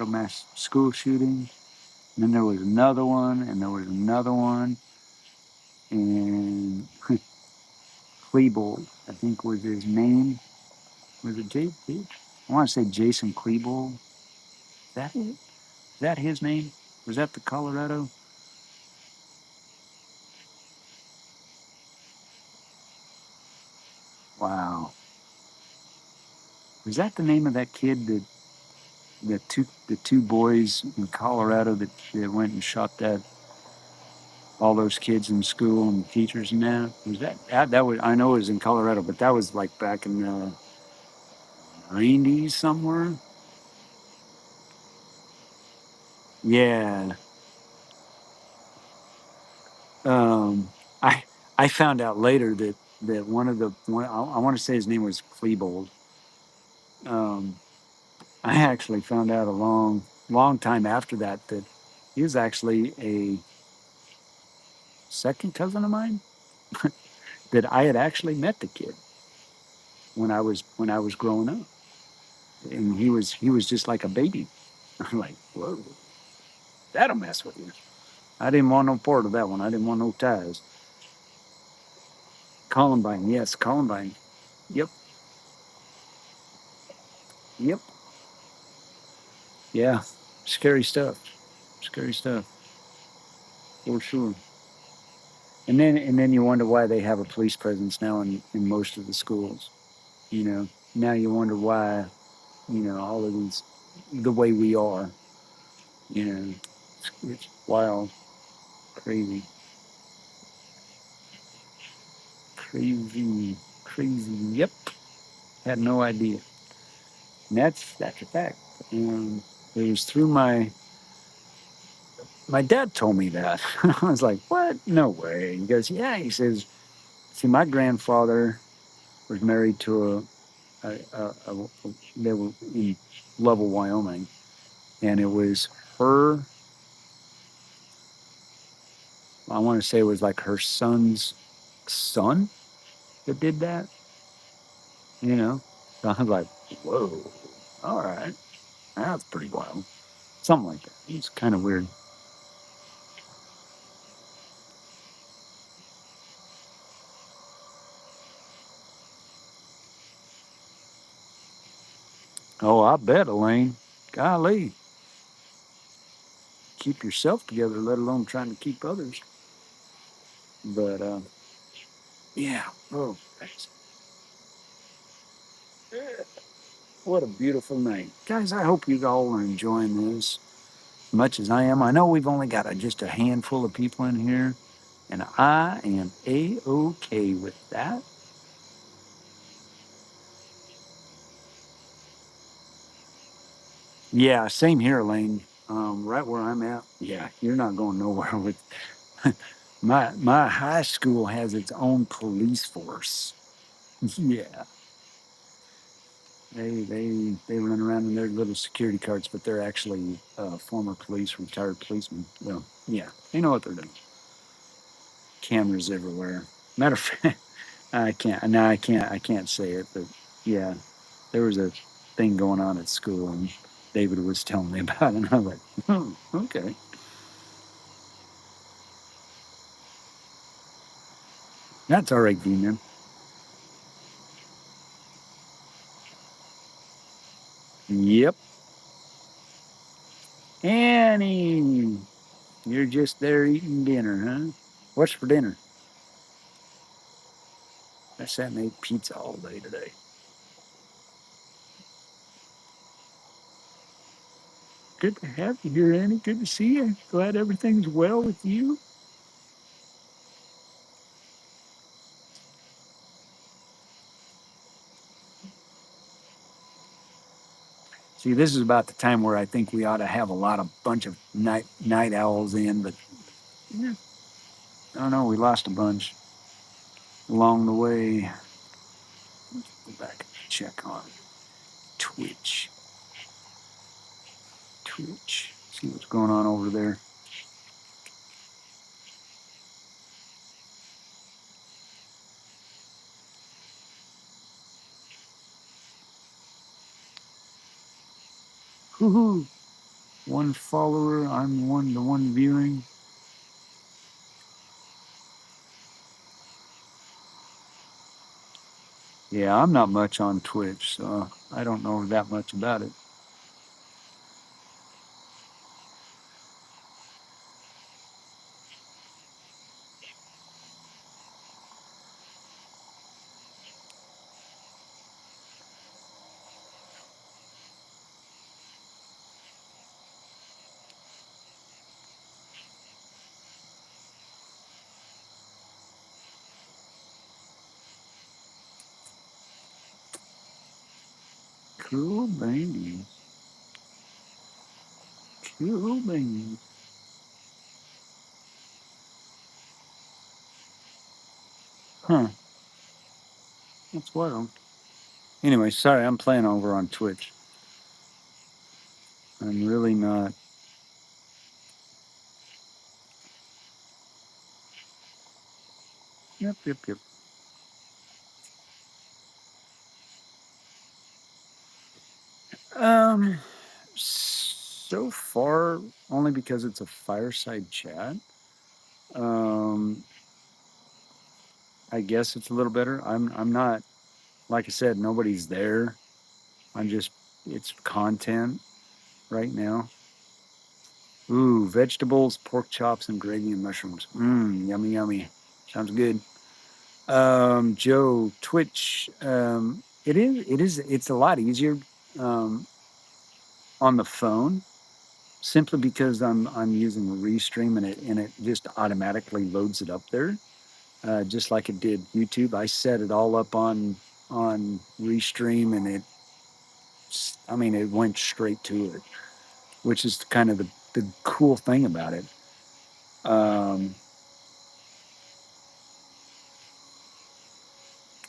mass school shooting. And then there was another one, and there was another one, and Klebold, I think was his name. Was it I want to say Jason Klebold. Is that it? Is that his name? Was that the Colorado? Wow. Was that the name of that kid that the two boys in Colorado that went and shot that all those kids in school and the teachers and that? Was that was, I know it was in Colorado, but that was like back in the 90s somewhere. Yeah. Um, I I found out later that I want to say his name was Klebold. Um, I actually found out a long time after that he was actually a second cousin of mine. That I had actually met the kid when I was growing up, and he was just like a baby. I'm like, whoa, that'll mess with you. I didn't want no part of that one. I didn't want no ties. Columbine, yes, Columbine. Yep, yep, yeah. Scary stuff. Scary stuff. for sure. And then you wonder why they have a police presence now in most of the schools. You know, now you wonder why, all of these, the way we are, it's wild, crazy, crazy, crazy. Yep. Had no idea. And that's a fact. And it was through my dad told me that. I was like, what? No way. He goes, yeah. He says, see, my grandfather was married to they were in Lovell, Wyoming, and it was her. I want to say it was like her son's son that did that. You know, so I was like, whoa, all right, that's pretty wild. Something like that. It's kind of weird. Oh, I bet, Elaine. Golly, keep yourself together, let alone trying to keep others. But yeah. Oh, what a beautiful night, guys. I hope you all are enjoying this as much as I am. I know we've only got just a handful of people in here, and I am a-okay with that. Yeah, same here, Lane. Right where I'm at. Yeah, you're not going nowhere with my high school has its own police force. Yeah, they run around in their little security carts, but they're actually former police, retired policemen. Well, yeah, they know what they're doing. Cameras everywhere. Matter of fact, I can't. No, I can't say it, but yeah, there was a thing going on at school, and David was telling me about it, and I was like, oh, okay, that's all right, Demon. Yep, Annie, you're just there eating dinner, huh? What's for dinner? I sat and ate pizza all day today. Good to have you here, Annie. Good to see you. Glad everything's well with you. See, this is about the time where I think we ought to have a lot of bunch of night owls in, but yeah, I don't know. We lost a bunch along the way. Go back and check on Twitch. Twitch. See what's going on over there. Woohoo! One follower. I'm the one viewing. Yeah, I'm not much on Twitch, so I don't know that much about it. Cool beans. Cool beans. Huh. That's wild. Anyway, sorry, I'm playing over on Twitch. I'm really not. Yep, yep, yep. Um, so far, only because it's a fireside chat. Um, I guess it's a little better. I'm not, like I said, nobody's there. I'm just it's content right now. Ooh, vegetables, pork chops, and gravy and mushrooms. Mmm, yummy, yummy. Sounds good. Joe, Twitch. It's a lot easier um, on the phone simply because I'm using Restream and it just automatically loads it up there, just like it did YouTube. I set it all up on Restream and I mean, it went straight to it, which is kind of the cool thing about it. Um,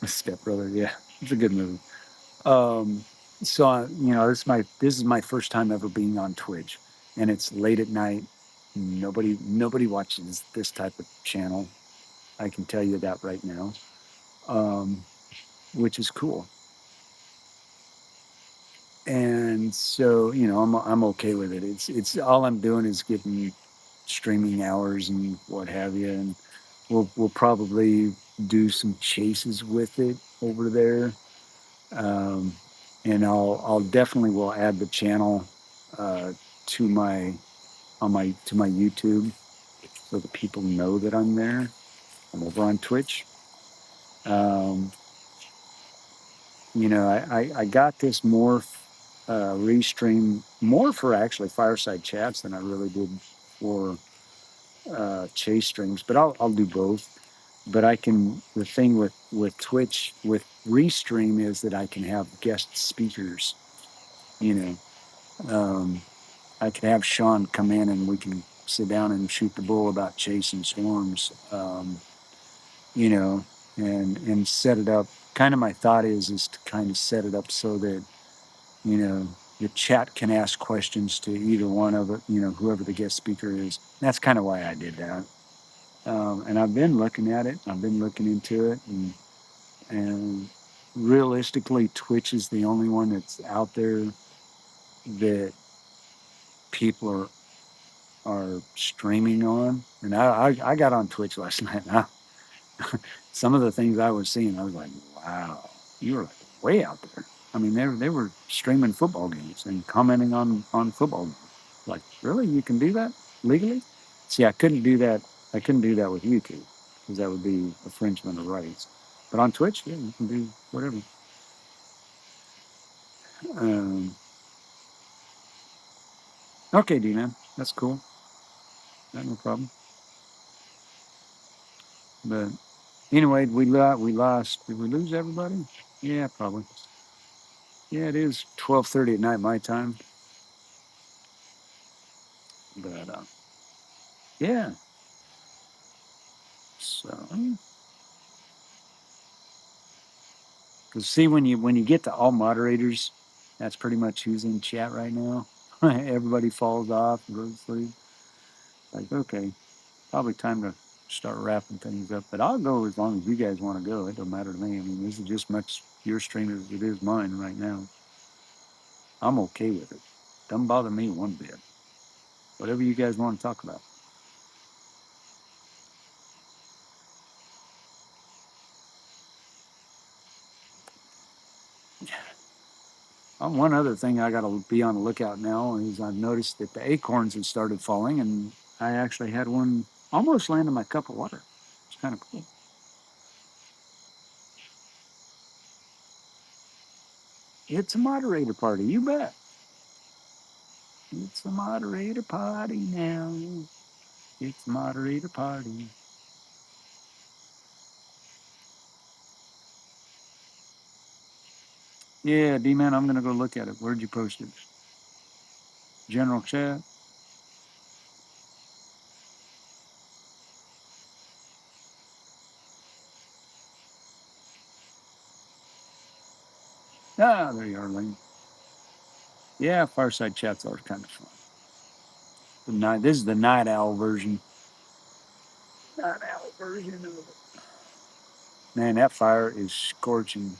Step Brother, yeah, it's a good movie. Um, this is my first time ever being on Twitch, and it's late at night. Nobody watches this type of channel. I can tell you that right now, um, which is cool. And so I'm okay with it. It's all I'm doing is getting streaming hours and what have you, and we'll probably do some chases with it over there. Um, and I'll definitely will add the channel uh, to my YouTube so that people know that I'm there. I'm over on Twitch. Um, I got this more restream more for actually fireside chats than I really did for chase streams, but I'll do both. But the thing with Twitch with restream is that I can have guest speakers. You know, I could have Sean come in and we can sit down and shoot the bull about chasing storms. You know, and set it up. Kind of my thought is to kind of set it up so that you know the chat can ask questions to either one of it. Whoever the guest speaker is. That's kind of why I did that. And I've been looking at it. I've been looking into it, and realistically, Twitch is the only one that's out there that people are streaming on. And I got on Twitch last night. And some of the things I was seeing, I was like, wow, you were like way out there. I mean, they were streaming football games and commenting on football games. Like, really, you can do that legally? See, I couldn't do that. I couldn't do that with YouTube because that would be infringement of rights. But on Twitch, yeah, you can do whatever. Um, okay, D man, that's cool. No problem. But anyway, we lost. Did we lose everybody? Yeah, probably. Yeah, it is 12:30 at night my time. But yeah. So, because see, when you get to all moderators, that's pretty much who's in chat right now. Everybody falls off and goes to sleep. Like, okay, probably time to start wrapping things up. But I'll go as long as you guys want to go. It don't matter to me. I mean, this is just much your stream as it is mine right now. I'm okay with it. Doesn't bother me one bit. Whatever you guys want to talk about. One other thing I got to be on the lookout now is I've noticed that the acorns have started falling, and I actually had one almost land in my cup of water. It's kind of cool. It's a moderator party, you bet. It's a moderator party now. It's a moderator party. Yeah, D man, I'm gonna go look at it. Where'd you post it? General chat. Ah, there you are, Lane. Yeah, Fireside Chat's always kind of fun. This is the night owl version. Night owl version of it. Man, that fire is scorching.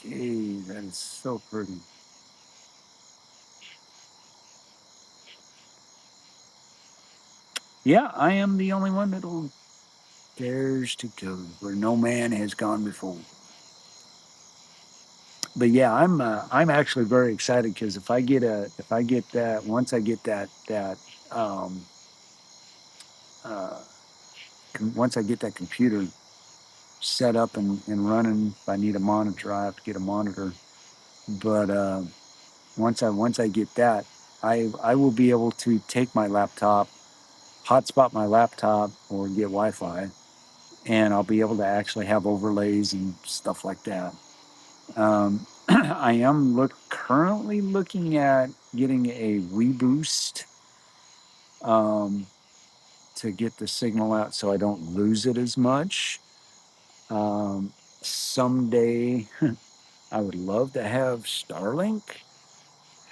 Gee, that is so pretty. Yeah, I am the only one that'll dares to go where no man has gone before. But yeah, I'm actually very excited because if I get that once I get um, uh, once I get that computer set up and running, if I need a monitor, I have to get a monitor. But once I get that, I will be able to take my laptop, hotspot my laptop, or get Wi-Fi, and I'll be able to actually have overlays and stuff like that. I am currently looking at getting a WeBoost um, to get the signal out so I don't lose it as much. Someday, I would love to have Starlink.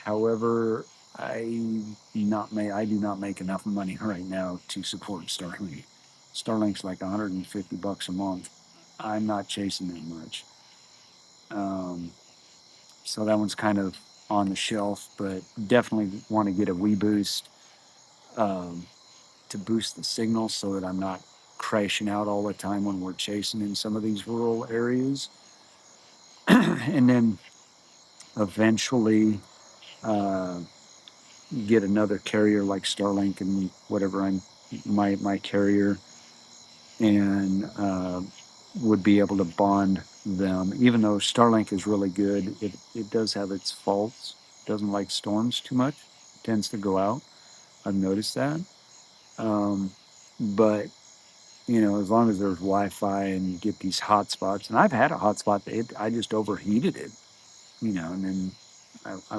However, I do not make enough money right now to support Starlink. Starlink's like $150 a month. I'm not chasing that much. Um, so that one's kind of on the shelf, but definitely want to get a WeBoost um, to boost the signal so that I'm not crashing out all the time when we're chasing in some of these rural areas. And then eventually uh, get another carrier like Starlink and whatever my carrier, and would be able to bond them. Even though Starlink is really good, it does have its faults. It doesn't like storms too much. It tends to go out. I've noticed that. Um, but as long as there's Wi-Fi and you get these hotspots, and I've had a hotspot, I just overheated it, and then I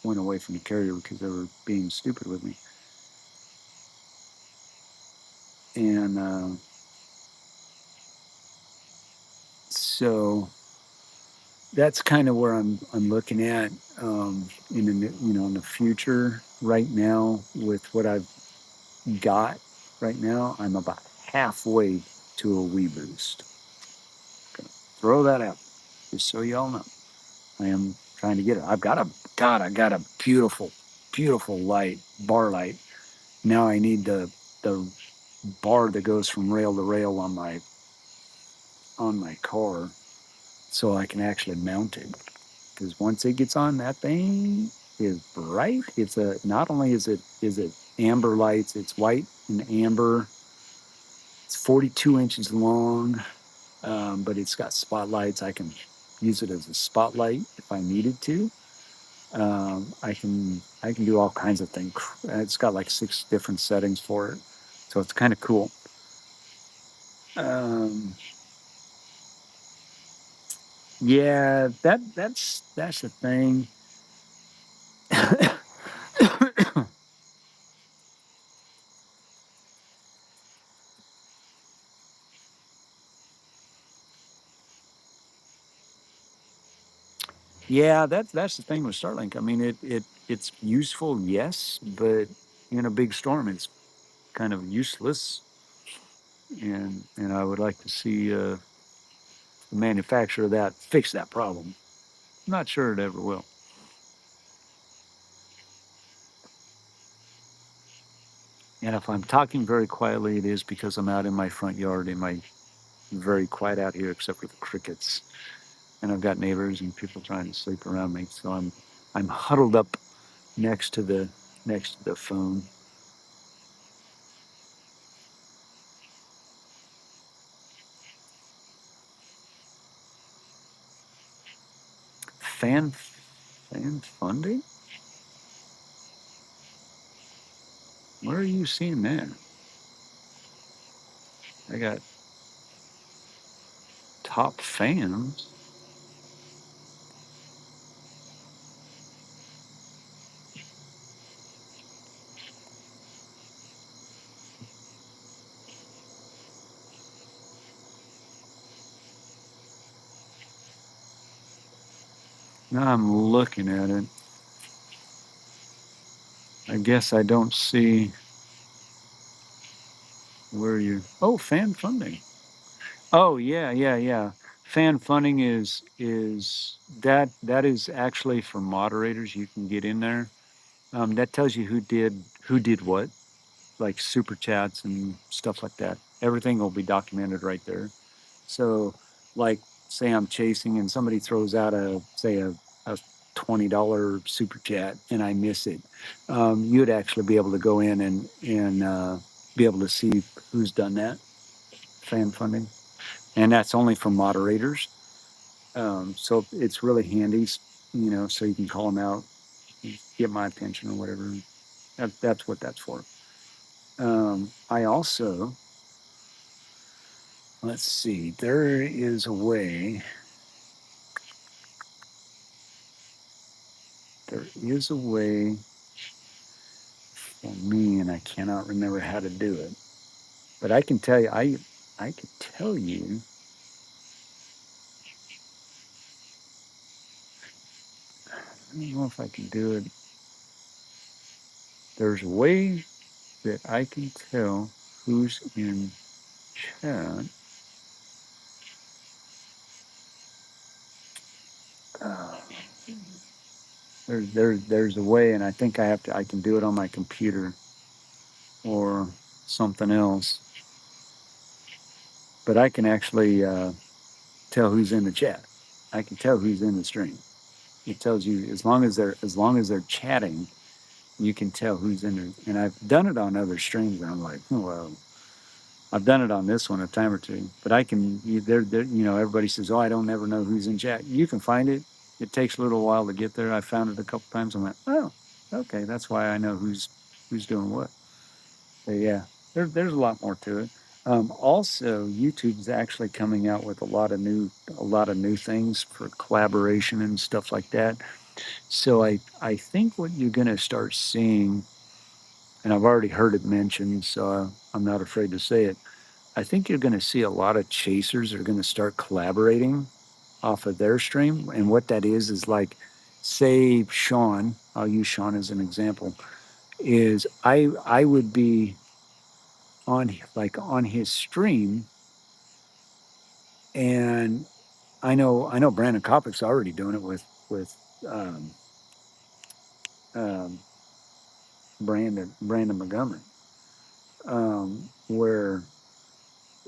went away from the carrier because they were being stupid with me. And so that's kind of where I'm looking at in in the future. Right now, with what I've got right now, I'm about halfway to a WeBoost. Throw that out, just so y'all know. I am trying to get it. I got a beautiful, beautiful light, bar light. Now I need the bar that goes from rail to rail on my car so I can actually mount it. Because once it gets on, that thing is bright. It's a not only is it amber lights, it's white and amber. It's 42 inches long, but it's got spotlights. I can use it as a spotlight if I needed to. I can do all kinds of things. It's got like 6 different settings for it, so it's kind of cool. Um, yeah, that's the thing. Yeah, that's the thing with Starlink. I mean, it's useful, yes, but in a big storm, it's kind of useless. And I would like to see the manufacturer of that fix that problem. I'm not sure it ever will. And if I'm talking very quietly, it is because I'm out in my front yard in my very quiet out here, except for the crickets. And I've got neighbors and people trying to sleep around me, so I'm huddled up next to the next to the phone. Fan funding? Where are you seeing that? I got top fans. Now I'm looking at it. I guess I don't see where you. Oh, fan funding. Oh yeah, yeah, yeah. Fan funding is that is actually for moderators. You can get in there. That tells you who did what, like super chats and stuff like that. Everything will be documented right there. So, like say I'm chasing and somebody throws out a $20 super chat and I miss it, you'd actually be able to go in and be able to see who's done that fan funding, and that's only for moderators. So it's really handy, so you can call them out, get my attention or whatever. That's what that's for. I also, let's see, there is a way. There is a way for me, and I cannot remember how to do it. But I can tell you, I could tell you. I don't know if I can do it. There's a way that I can tell who's in chat. Uh, there's a way, and I think I can do it on my computer or something else. But I can actually tell who's in the chat. I can tell who's in the stream. It tells you as long as they're chatting, you can tell who's in there. And I've done it on other streams, and I'm like, oh, well, I've done it on this one a time or two. But I can, everybody says, oh, I don't ever know who's in chat. You can find it. It takes a little while to get there. I found it a couple times. I'm like, oh, okay, that's why I know who's doing what. But yeah, there's a lot more to it. Also, YouTube's actually coming out with a lot of new things for collaboration and stuff like that. So I think what you're going to start seeing, and I've already heard it mentioned, so I'm not afraid to say it. I think you're going to see a lot of chasers that are going to start collaborating off of their stream. And what that is like, say Sean, I'll use Sean as an example, is I would be on his stream, and I know Brandon Kopic's already doing it with um, um, Brandon Montgomery, where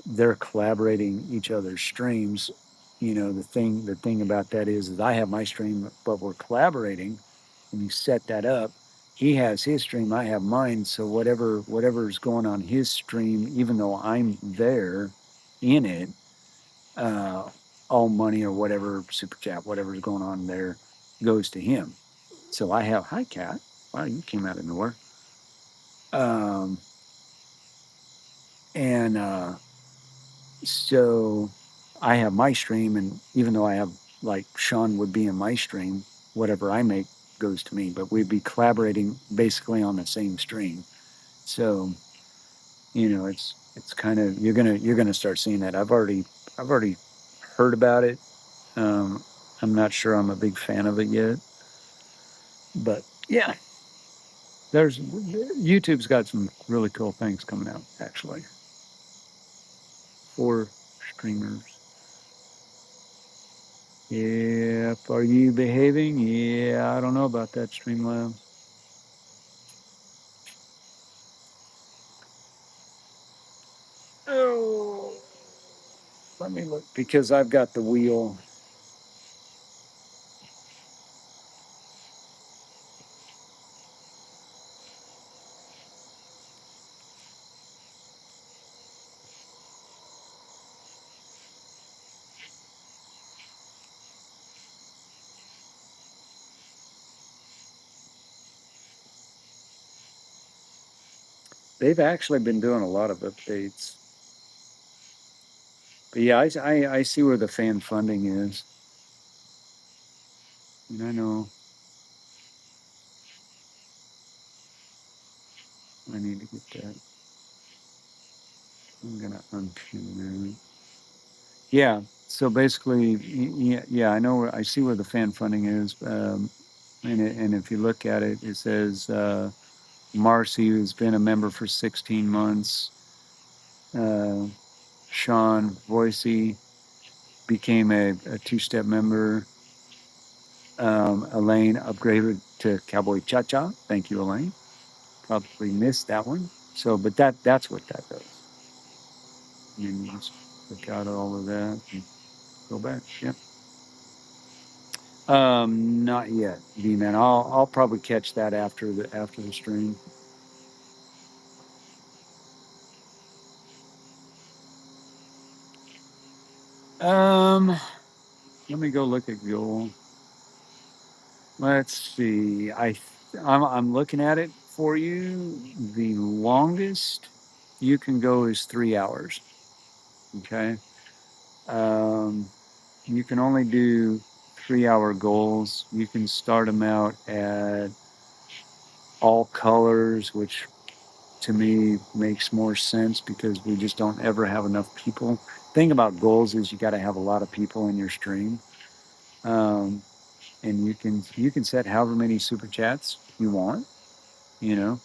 they're collaborating each other's streams. The thing about that is I have my stream, but we're collaborating, and you set that up. He has his stream, I have mine. So whatever's going on his stream, even though I'm there in it, uh, all money or whatever super chat, whatever's going on there, goes to him. So I have, hi Cat, wow, you came out of nowhere. Um, and so I have my stream, and even though I have, like, Sean would be in my stream, whatever I make goes to me. But we'd be collaborating basically on the same stream. So it's kind of you're gonna start seeing that. I've already heard about it. Um, I'm not sure I'm a big fan of it yet, but yeah, there's YouTube's got some really cool things coming out actually for streamers. Yep. Are you behaving? Yeah, I don't know about that, Streamlab. Oh, let me look because I've got the wheel. They've actually been doing a lot of updates. But yeah, I see where the fan funding is. And I know I need to get that. I'm going to unpin that. Yeah. So basically, yeah, I see where the fan funding is. And if you look at it, it says Marcy, who's been a member for 16 months, uh, Sean Voicey became a two-step member. Elaine upgraded to Cowboy Cha-Cha. Thank you, Elaine. Probably missed that one. So, but that's what that does. You just look out all of that. Go back. Yeah. Not yet, B man. I'll probably catch that after the stream. Um, Let me go look at goal. Let's see. I'm looking at it for you. The longest you can go is 3 hours. Okay. Um, you can only do 3 hour goals. You can start them out at all colors, which to me makes more sense because we just don't ever have enough people. Thing about goals is you got to have a lot of people in your stream. Um, and you can set however many super chats you want, you know,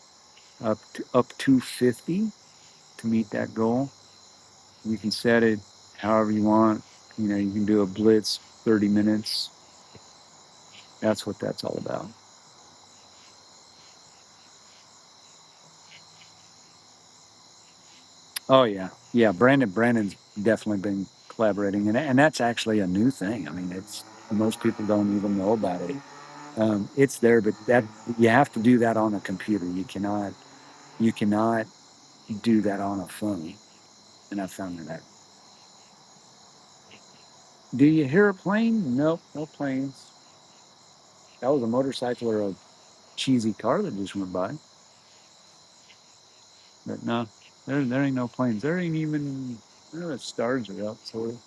up to 50 to meet that goal. You can set it however you want. You can do a blitz 30 minutes. That's what that's all about. Oh yeah, yeah. Brandon's definitely been collaborating, and that's actually a new thing. I mean, it's most people don't even know about it. It's there, but that you have to do that on a computer. You cannot do that on a phone. And I found that. Do you hear a plane? Nope, no planes. That was a motorcycle or a cheesy car that just went by. But no, there ain't no planes. There ain't even the stars are up, so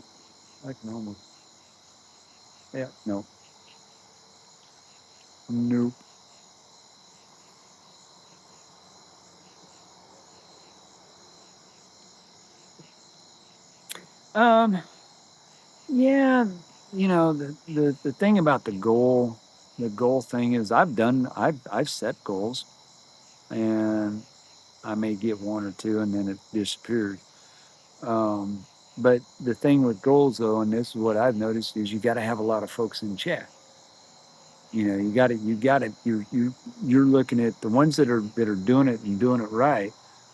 like normal. Yeah, no, nope. Um, yeah, the thing about the goal thing is I've set goals and I may get one or two and then it disappears. Um, but the thing with goals though, and this is what I've noticed is you got to have a lot of folks in chat. You're looking at the ones that are doing it and doing it right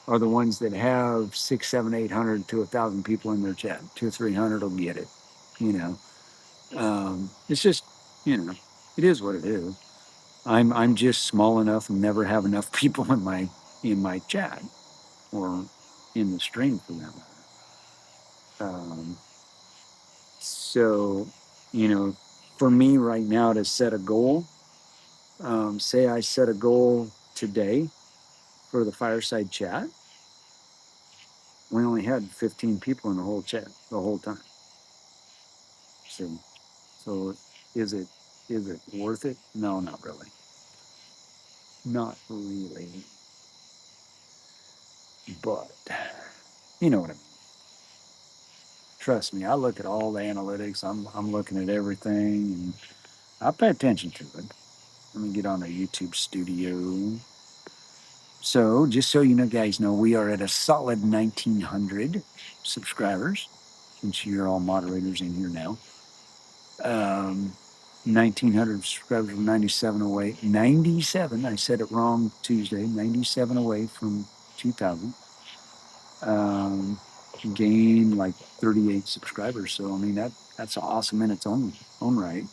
are the ones that have six, seven, 800 to 1,000 people in their chat. 200, 300 will get it. You know, it's just, it is what it is. I'm just small enough and never have enough people in my chat or in the stream for that matter. So, you know, for me right now to set a goal, say I set a goal today for the fireside chat, we only had 15 people in the whole chat the whole time. So is it is it worth it? No, not really. Not really. But you know what I mean. Trust me, I look at all the analytics. I'm looking at everything and I pay attention to it. Let me get on a YouTube studio. So, just so you know, guys know, we are at a solid 1,900 subscribers, since you're all moderators in here now. 1,900 subscribers from 97 away. 97, I said it wrong Tuesday, 97 away from 2,000. Um, Gained like 38 subscribers. So, I mean, that's awesome in its own right.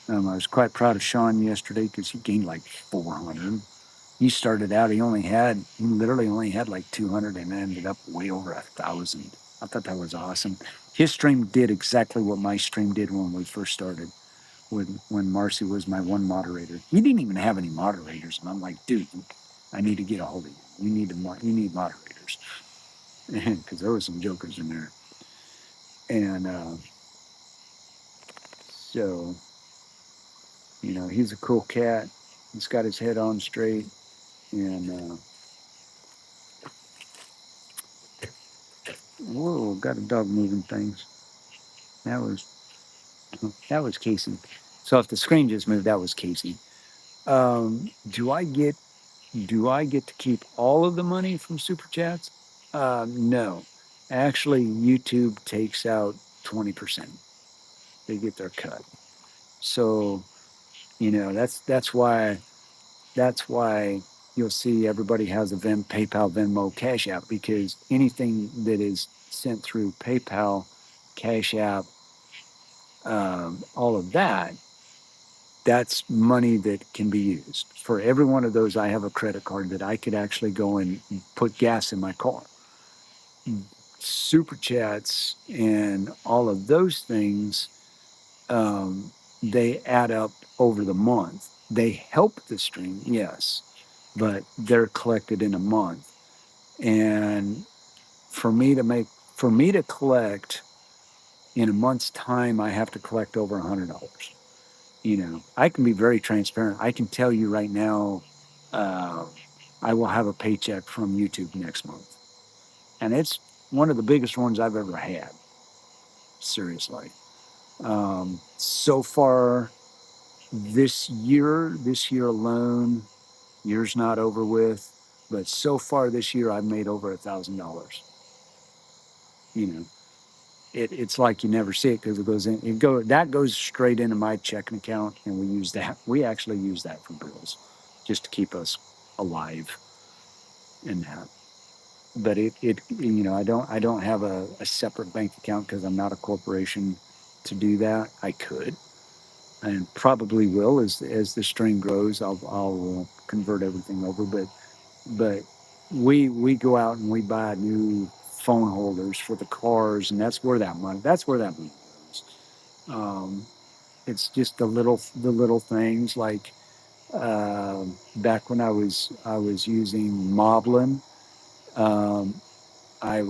I was quite proud of Sean yesterday because he gained like 400. He started out, he literally only had like 200 and ended up way over 1,000. I thought that was awesome. His stream did exactly what my stream did when we first started, when Marcy was my one moderator. He didn't even have any moderators. And I'm like, dude, I need to get a hold of you. You need moderators. Because there were some jokers in there. And so, he's a cool cat. He's got his head on straight. And, whoa, got a dog moving things. That was That was Casey. So if the screen just moved, that was Casey. Do I get to keep all of the money from super chats? No. Actually, YouTube takes out 20%. They get their cut. So, that's why you'll see everybody has a PayPal, Venmo, Cash App because anything that is sent through PayPal, Cash App, all of that, that's money that can be used. For every one of those, I have a credit card that I could actually go and put gas in my car. Super chats and all of those things, they add up over the month. They help the stream, yes, but they're collected in a month. And for me to make, for me to collect in a month's time, I have to collect over $100. I can be very transparent. I can tell you right now, uh, I will have a paycheck from YouTube next month, and it's one of the biggest ones I've ever had. Seriously. So far this year alone, year's not over with, but so far this year I've made over $1,000. You know, it's like you never see it because it goes in. That goes straight into my checking account, and we use that. We actually use that for bills, just to keep us alive in that. But I don't have a separate bank account because I'm not a corporation to do that. I could and probably will as the stream grows. I'll convert everything over, but we go out and we buy new phone holders for the cars, and that's where that money goes. Um, it's just the little things like back when I was using Moblin. Um, I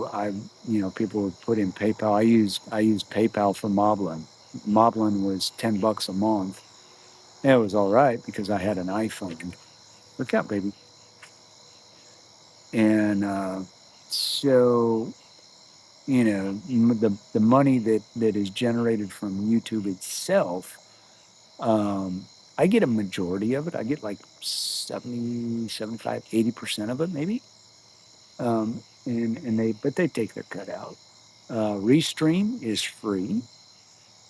people would put in PayPal. I use PayPal for Moblin. Moblin was $10 a month. It was all right because I had an iPhone. Look out, baby. And so the money that is generated from YouTube itself, um, I get a majority of it. I get like 70, 75, 80% of it maybe. But they take their cut out. Restream is free.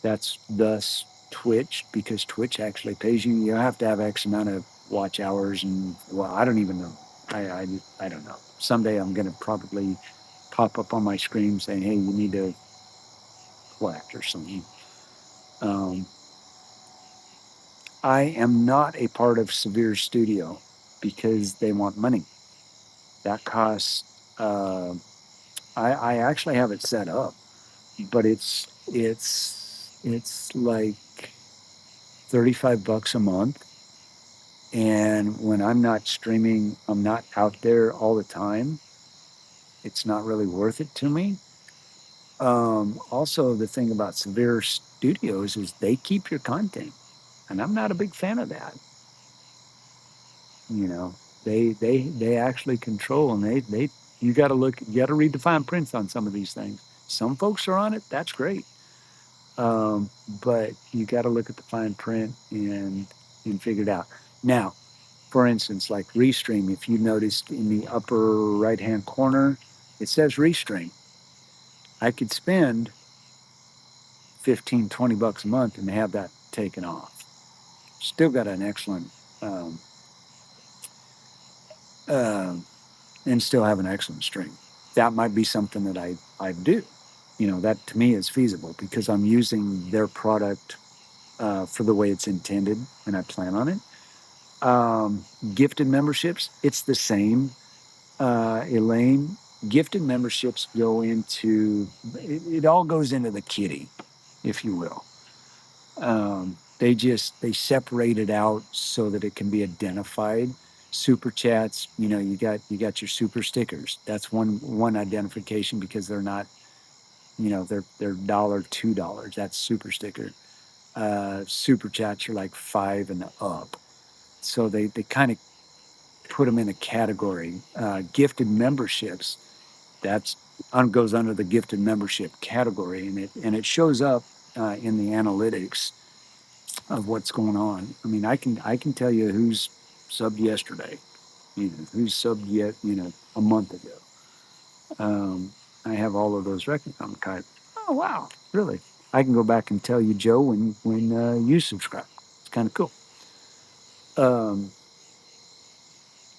That's thus Twitch, because Twitch actually pays you. You have to have X amount of watch hours, and well, I don't even know. I don't know. Someday I'm going to probably pop up on my screen saying, "Hey, you need to collect or something." Um, I am not a part of Severe Studio because they want money. That costs. I actually have it set up, but it's like $35 a month. And when I'm not streaming, I'm not out there all the time. It's not really worth it to me. Also, the thing about Severe Studios is they keep your content, and I'm not a big fan of that. You know, they actually control, and they you got to read the fine prints on some of these things. Some folks are on it. That's great. Um, but you got to look at the fine print and figure it out. Now, for instance, like Restream, if you noticed in the upper right hand corner, it says Restream. I could spend 15, $20 a month and have that taken off. Still got an excellent, um, uh, and still have an excellent stream. That might be something that I do. That to me is feasible because I'm using their product for the way it's intended, and I plan on it. Gifted memberships, it's the same. Elaine, gifted memberships go into it all goes into the kitty, if you will. They separate it out so that it can be identified. Super chats, you got your super stickers. That's one identification because they're not, they're dollar $2. That's super sticker. Super chats are like five and up. So they kind of put them in a category. Gifted memberships, that's goes under the gifted membership category, and it shows up in the analytics of what's going on. I mean, I can tell you who's subbed yesterday, who's subbed yet, a month ago. I have all of those records. I'm kind of, oh wow, really? I can go back and tell you, Joe, when you subscribe. It's kind of cool. Um,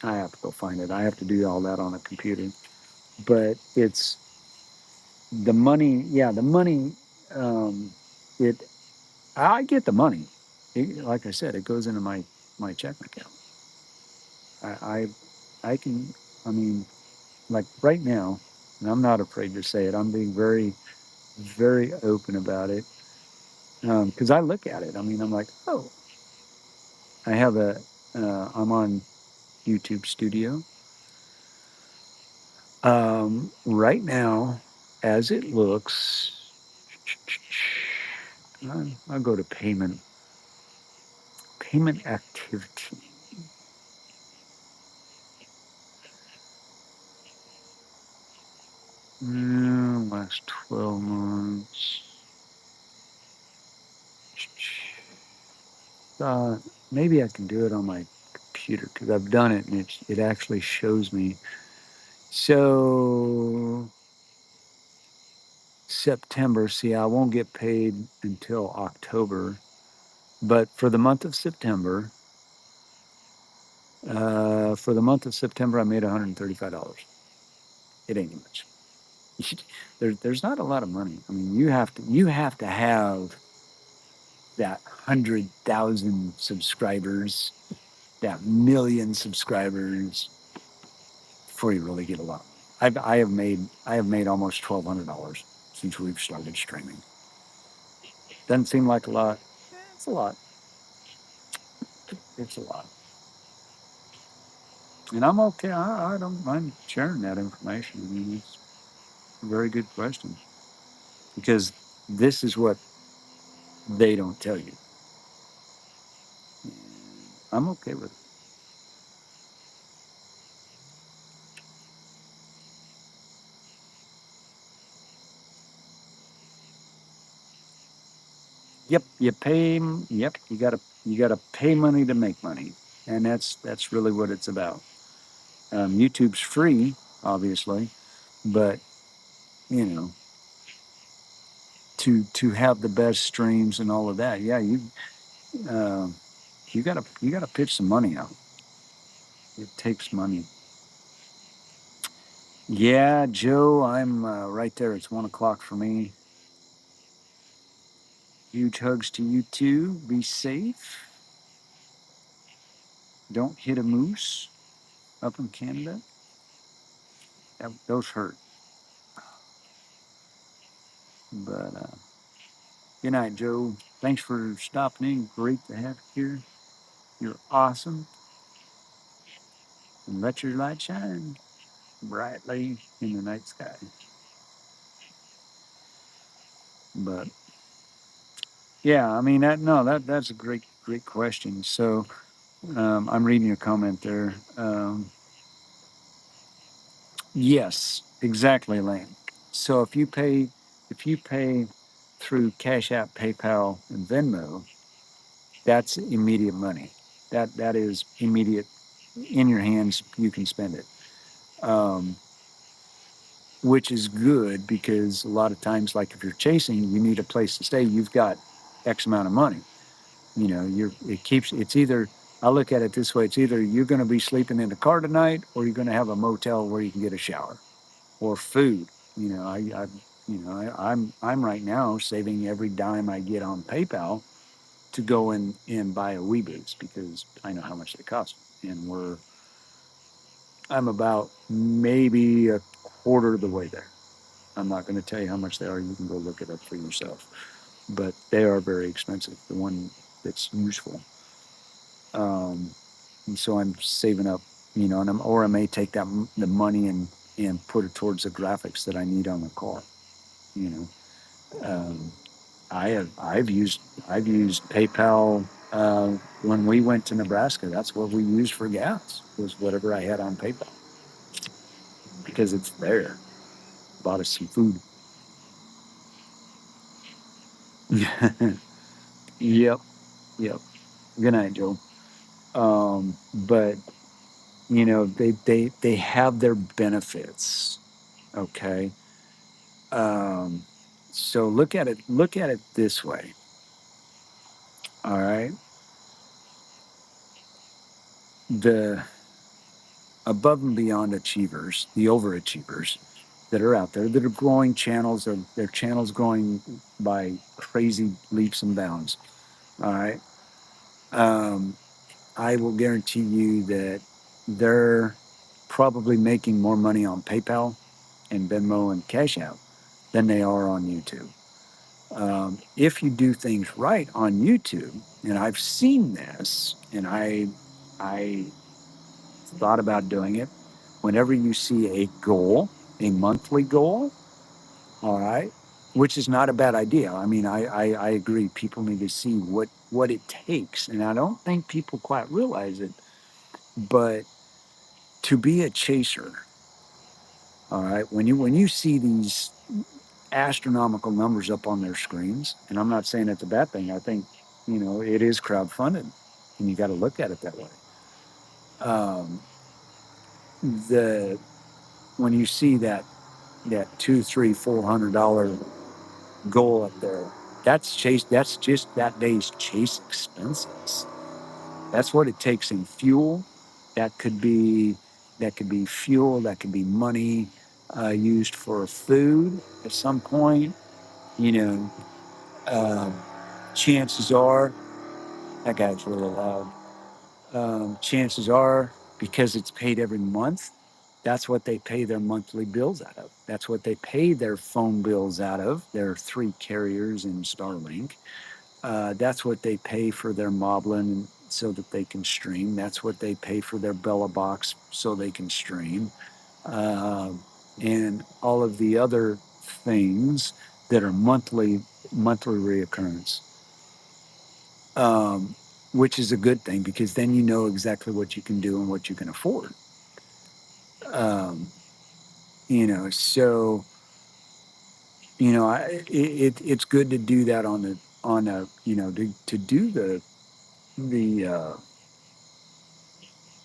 I have to go find it. I have to do all that on a computer, but it's the money. Yeah, the money. Um, it. I get the money. Like I said, it goes into my checking account. I I can. I mean, like right now, and I'm not afraid to say it. I'm being very open about it because I look at it. I mean, I'm like, oh, I have a. I'm on YouTube Studio right now. As it looks, I'll go to payment activity. Last 12 months. Uh, Maybe I can do it on my computer because I've done it and it actually shows me. So September, see, I won't get paid until October, but for the month of September, I made $135. It ain't much. There's not a lot of money. I mean, you have to have that 100,000 subscribers, that million subscribers before you really get a lot. I have made almost $1,200 since we've started streaming. Doesn't seem like a lot. It's a lot. It's a lot. And I'm okay. I don't mind sharing that information. I mean, it's a very good question because this is what they don't tell you. I'm okay with it. Yep, you pay. Yep, you gotta pay money to make money, and that's really what it's about. YouTube's free, obviously, but you know, to have the best streams and all of that, yeah, uh, you gotta pitch some money out. It takes money. Yeah, Joe, I'm right there. It's 1 o'clock for me. Huge hugs to you too. Be safe. Don't hit a moose up in Canada. Those hurt. But good night, Joe. Thanks for stopping in. Great to have you here. You're awesome. And let your light shine brightly in the night sky. But yeah, I mean that. No, that's a great question. So I'm reading your comment there. Yes, exactly, Lane. So if you pay through Cash App, PayPal, and Venmo, that's immediate money. That is immediate in your hands. You can spend it, um, which is good because a lot of times, like if you're chasing, you need a place to stay. You've got X amount of money. It's either. I look at it this way: it's either you're going to be sleeping in the car tonight, or you're going to have a motel where you can get a shower or food. I'm right now saving every dime I get on PayPal to go in and buy a Weeboots because I know how much they cost. And I'm about maybe a quarter of the way there. I'm not going to tell you how much they are. You can go look it up for yourself. But they are very expensive. The one that's useful. And so I'm saving up, or I may take the money and put it towards the graphics that I need on the car. You know, um, I've used PayPal when we went to Nebraska. That's what we used for gas was whatever I had on PayPal because it's there. Bought us some food. Yep, yep. Good night, Joe. But they have their benefits. Okay. Um, so look at it this way. All right. The above and beyond achievers, the overachievers, that are out there that are growing channels, or their channels growing by crazy leaps and bounds. All right. Um, I will guarantee you that they're probably making more money on PayPal and Venmo and Cash App than they are on YouTube. If you do things right on YouTube, and I've seen this, and I thought about doing it. Whenever you see a goal, a monthly goal, all right, which is not a bad idea. I mean, I agree. People need to see what it takes, and I don't think people quite realize it. But to be a chaser, all right, when you see these astronomical numbers up on their screens, and I'm not saying it's a bad thing. I think it is crowdfunded, and you got to look at it that way. Um, the When you see that two, three, $400 goal up there, that's chase. That's just that day's chase expenses. That's what it takes in fuel. That could be that could be fuel. That could be money used for food at some point. You know, um, chances are that guy's really loud. Chances are, because it's paid every month, that's what they pay their monthly bills out of. That's what they pay their phone bills out of. Their three carriers in Starlink. That's what they pay for their Moblin so that they can stream. That's what they pay for their Bella box so they can stream. Uh, and all of the other things that are monthly reoccurrence, um, which is a good thing because then you know exactly what you can do and what you can afford. Um, so it's good to do that on a to do the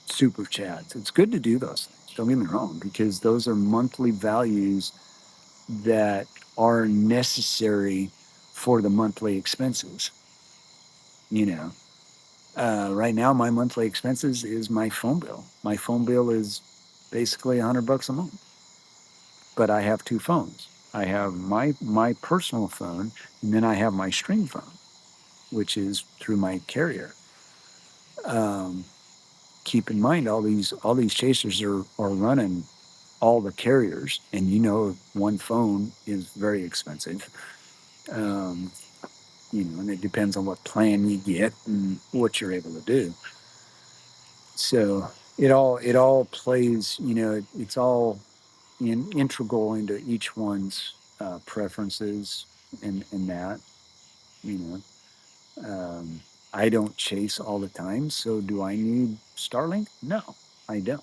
super chats. It's good to do those things. Don't get me wrong, because those are monthly values that are necessary for the monthly expenses. You know, right now my monthly expenses is my phone bill. My phone bill is basically $100 a month, but I have two phones. I have my personal phone, and then I have my stream phone, which is through my carrier. Um, Keep in mind, all these chasers are running all the carriers, and one phone is very expensive. Um, and it depends on what plan you get and what you're able to do. So it all plays. It's all integral into each one's preferences and that. You know, um, I don't chase all the time, so do I need Starlink? No, I don't.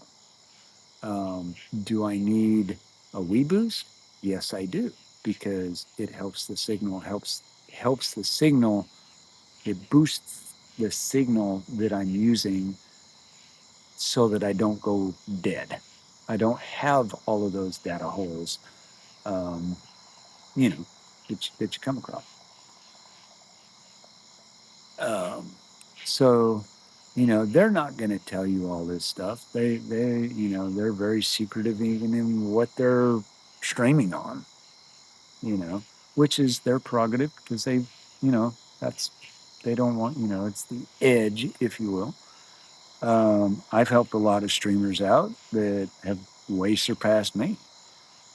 Um, do I need a Wii boost? Yes, I do, because it helps the signal, helps the signal. It boosts the signal that I'm using so that I don't go dead. I don't have all of those data holes, um, you know, that you come across. Um, so, they're not going to tell you all this stuff. They're very secretive even in what they're streaming on, you know, which is their prerogative because that's, they don't want, it's the edge, if you will. I've helped a lot of streamers out that have way surpassed me,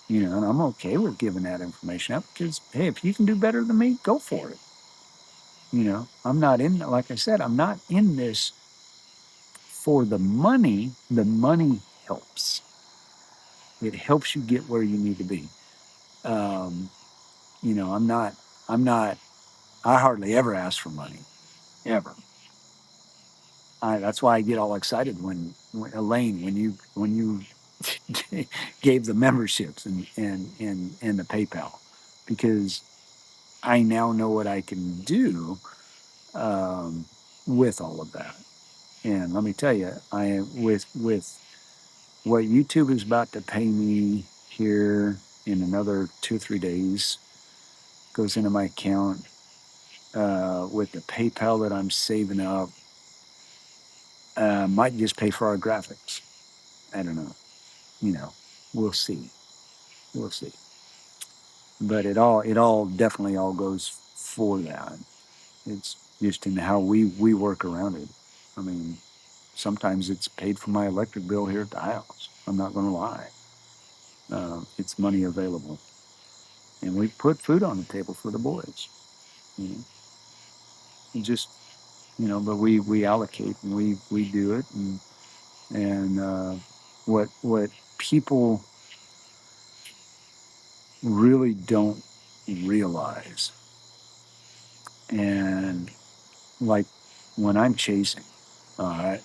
and I'm okay with giving that information out because, hey, if you can do better than me, go for it. I'm not in, like I said, I'm not in this for the money. The money helps. It helps you get where you need to be. Um, I'm not, I hardly ever ask for money, ever. That's why I get all excited when Elaine, when you gave the memberships and the PayPal, because I now know what I can do um, with all of that. And let me tell you, I am with what YouTube is about to pay me here in another 2 or 3 days goes into my account, with the PayPal that I'm saving up, might just pay for our graphics. I don't know. We'll see. we'll see. But it all definitely all goes for that. It's just in how we work around it. I mean, sometimes it's paid for my electric bill here at the house. I'm not going to lie. It's money available, and we put food on the table for the boys. You know, and just but we allocate and we do it, and what people really don't realize, and like when I'm chasing, all right,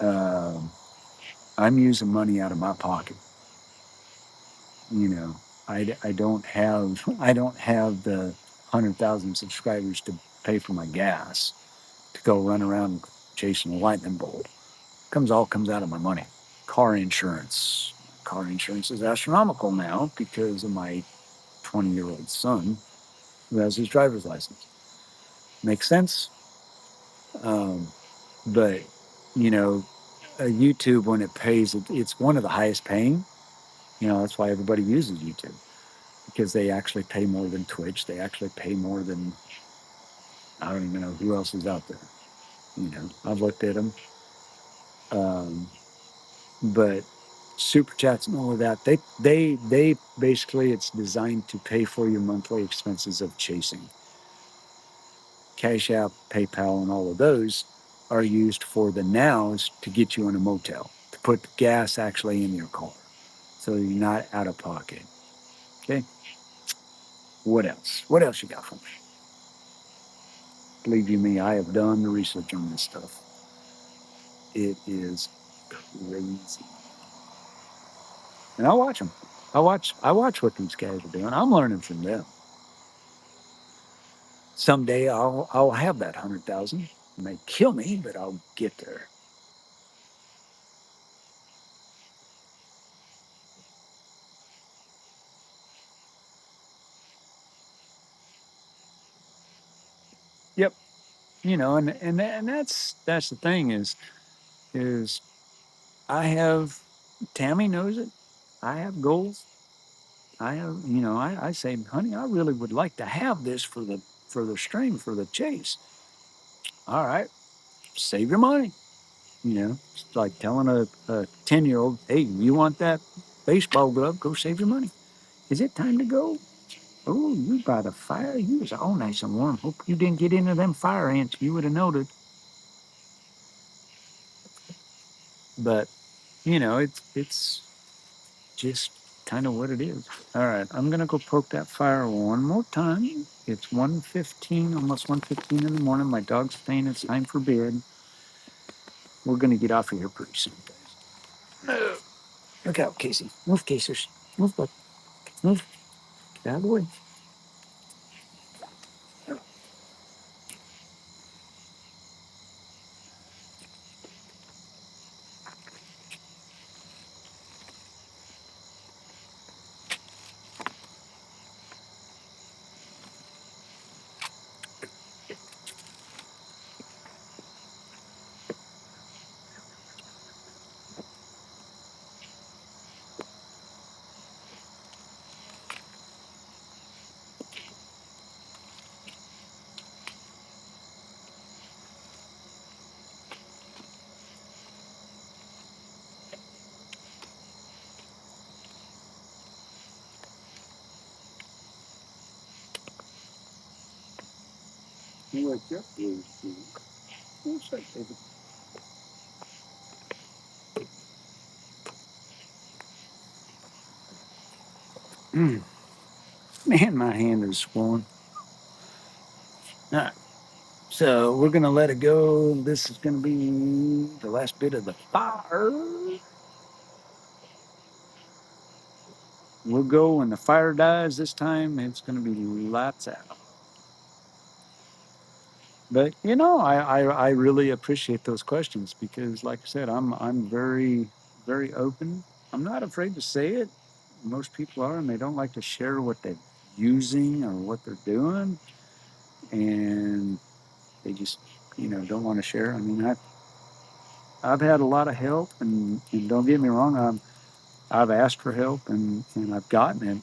um, I'm using money out of my pocket. You know, I don't have the 100,000 subscribers to pay for my gas to go run around chasing a lightning bolt. Comes out of my money. Car insurance. Car insurance is astronomical now because of my 20-year-old son who has his driver's license. Makes sense. Um, but you know, YouTube, when it pays, it's one of the highest paying. That's why everybody uses YouTube, because they actually pay more than Twitch. They actually pay more than, I don't even know who else is out there. I've looked at them. Um, but super chats and all of that, they basically, it's designed to pay for your monthly expenses of chasing. Cash App, PayPal, and all of those are used for the nows to get you in a motel, to put gas actually in your car, so you're not out of pocket. Okay. What else? What else you got for me? Believe you me, I have done the research on this stuff. It is crazy, and I watch them. I watch what these guys are doing. I'm learning from them. Someday I'll have that 100,000. It may kill me, but I'll get there. Yep. And that's the thing is I have, Tammy knows it. I have goals. I have, I say, honey, I really would like to have this for the string, for the chase. All right, save your money. It's like telling a 10-year-old, hey, you want that baseball glove? Go save your money. Is it time to go? Oh, you by the fire? You was all nice and warm. Hope you didn't get into them fire ants. You would have noted. But it's just kind of what it is. All right, I'm gonna go poke that fire one more time. It's 1:15, almost 1:15 in the morning. My dog's saying it's time for bed. We're gonna get off of here pretty soon, guys. No. Look out, Casey. Move, Casers. Move, bud. Move. Get out of the way. You wake up, what's that, baby? Mm. Man, my hand is swollen. All right. So we're gonna let it go. This is gonna be the last bit of the fire. We'll go when the fire dies. This time it's gonna be lights out. But I really appreciate those questions because, like I said, I'm very very open. I'm not afraid to say it. Most people are, and they don't like to share what they're using or what they're doing, and they just don't want to share. I mean, I've had a lot of help, and don't get me wrong, I've asked for help and I've gotten it.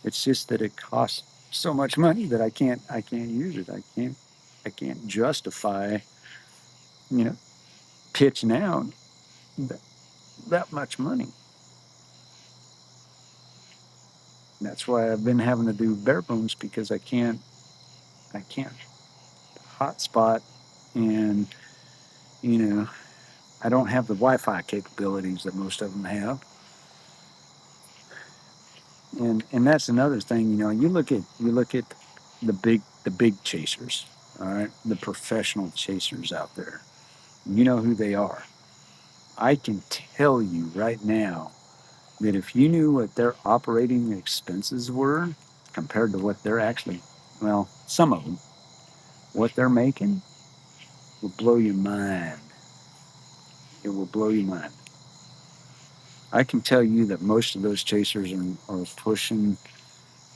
It's just that it costs so much money that I can't use it. I can't justify, you know, pitching out that, that much money. And that's why I've been having to do bare bones because I can't hotspot and you know I don't have the Wi-Fi capabilities that most of them have. And that's another thing. You look at the big chasers, all right, the professional chasers out there. You know who they are. I can tell you right now that if you knew what their operating expenses were compared to what they're actually, well, some of them, what they're making will blow your mind. It will blow your mind. I can tell you that most of those chasers are pushing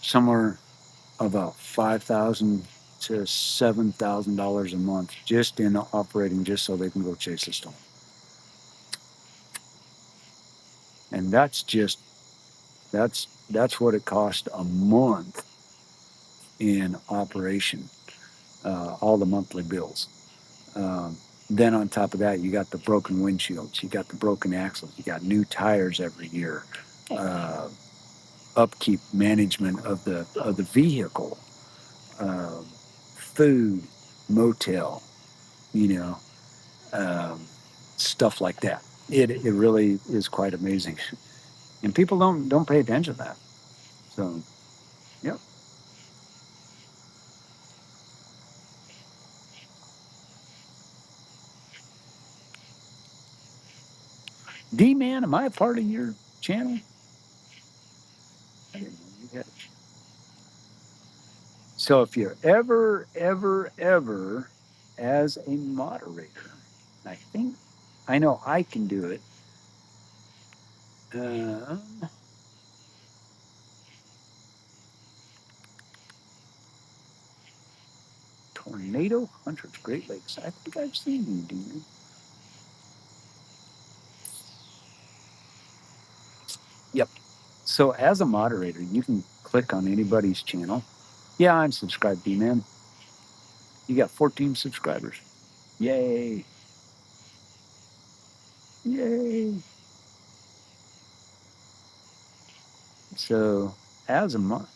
somewhere about $5,000 to $7,000 a month just in operating, just so they can go chase a storm. And that's what it costs a month in operation, all the monthly bills. Um, then on top of that, you got the broken windshields, you got the broken axles, you got new tires every year, uh, upkeep management of the vehicle, uh, food, motel, you know, um, stuff like that. It really is quite amazing, and people don't pay attention to that. So, yep. D man, am I a part of your channel? I didn't know you had. So if you're ever as a moderator, I think I know I can do it. Um, Tornado Hunters, Great Lakes. I think I've seen you, dude. Yep. So as a moderator, you can click on anybody's channel. Yeah, I'm subscribed, D man. You got 14 subscribers. Yay! Yay! So as a mod,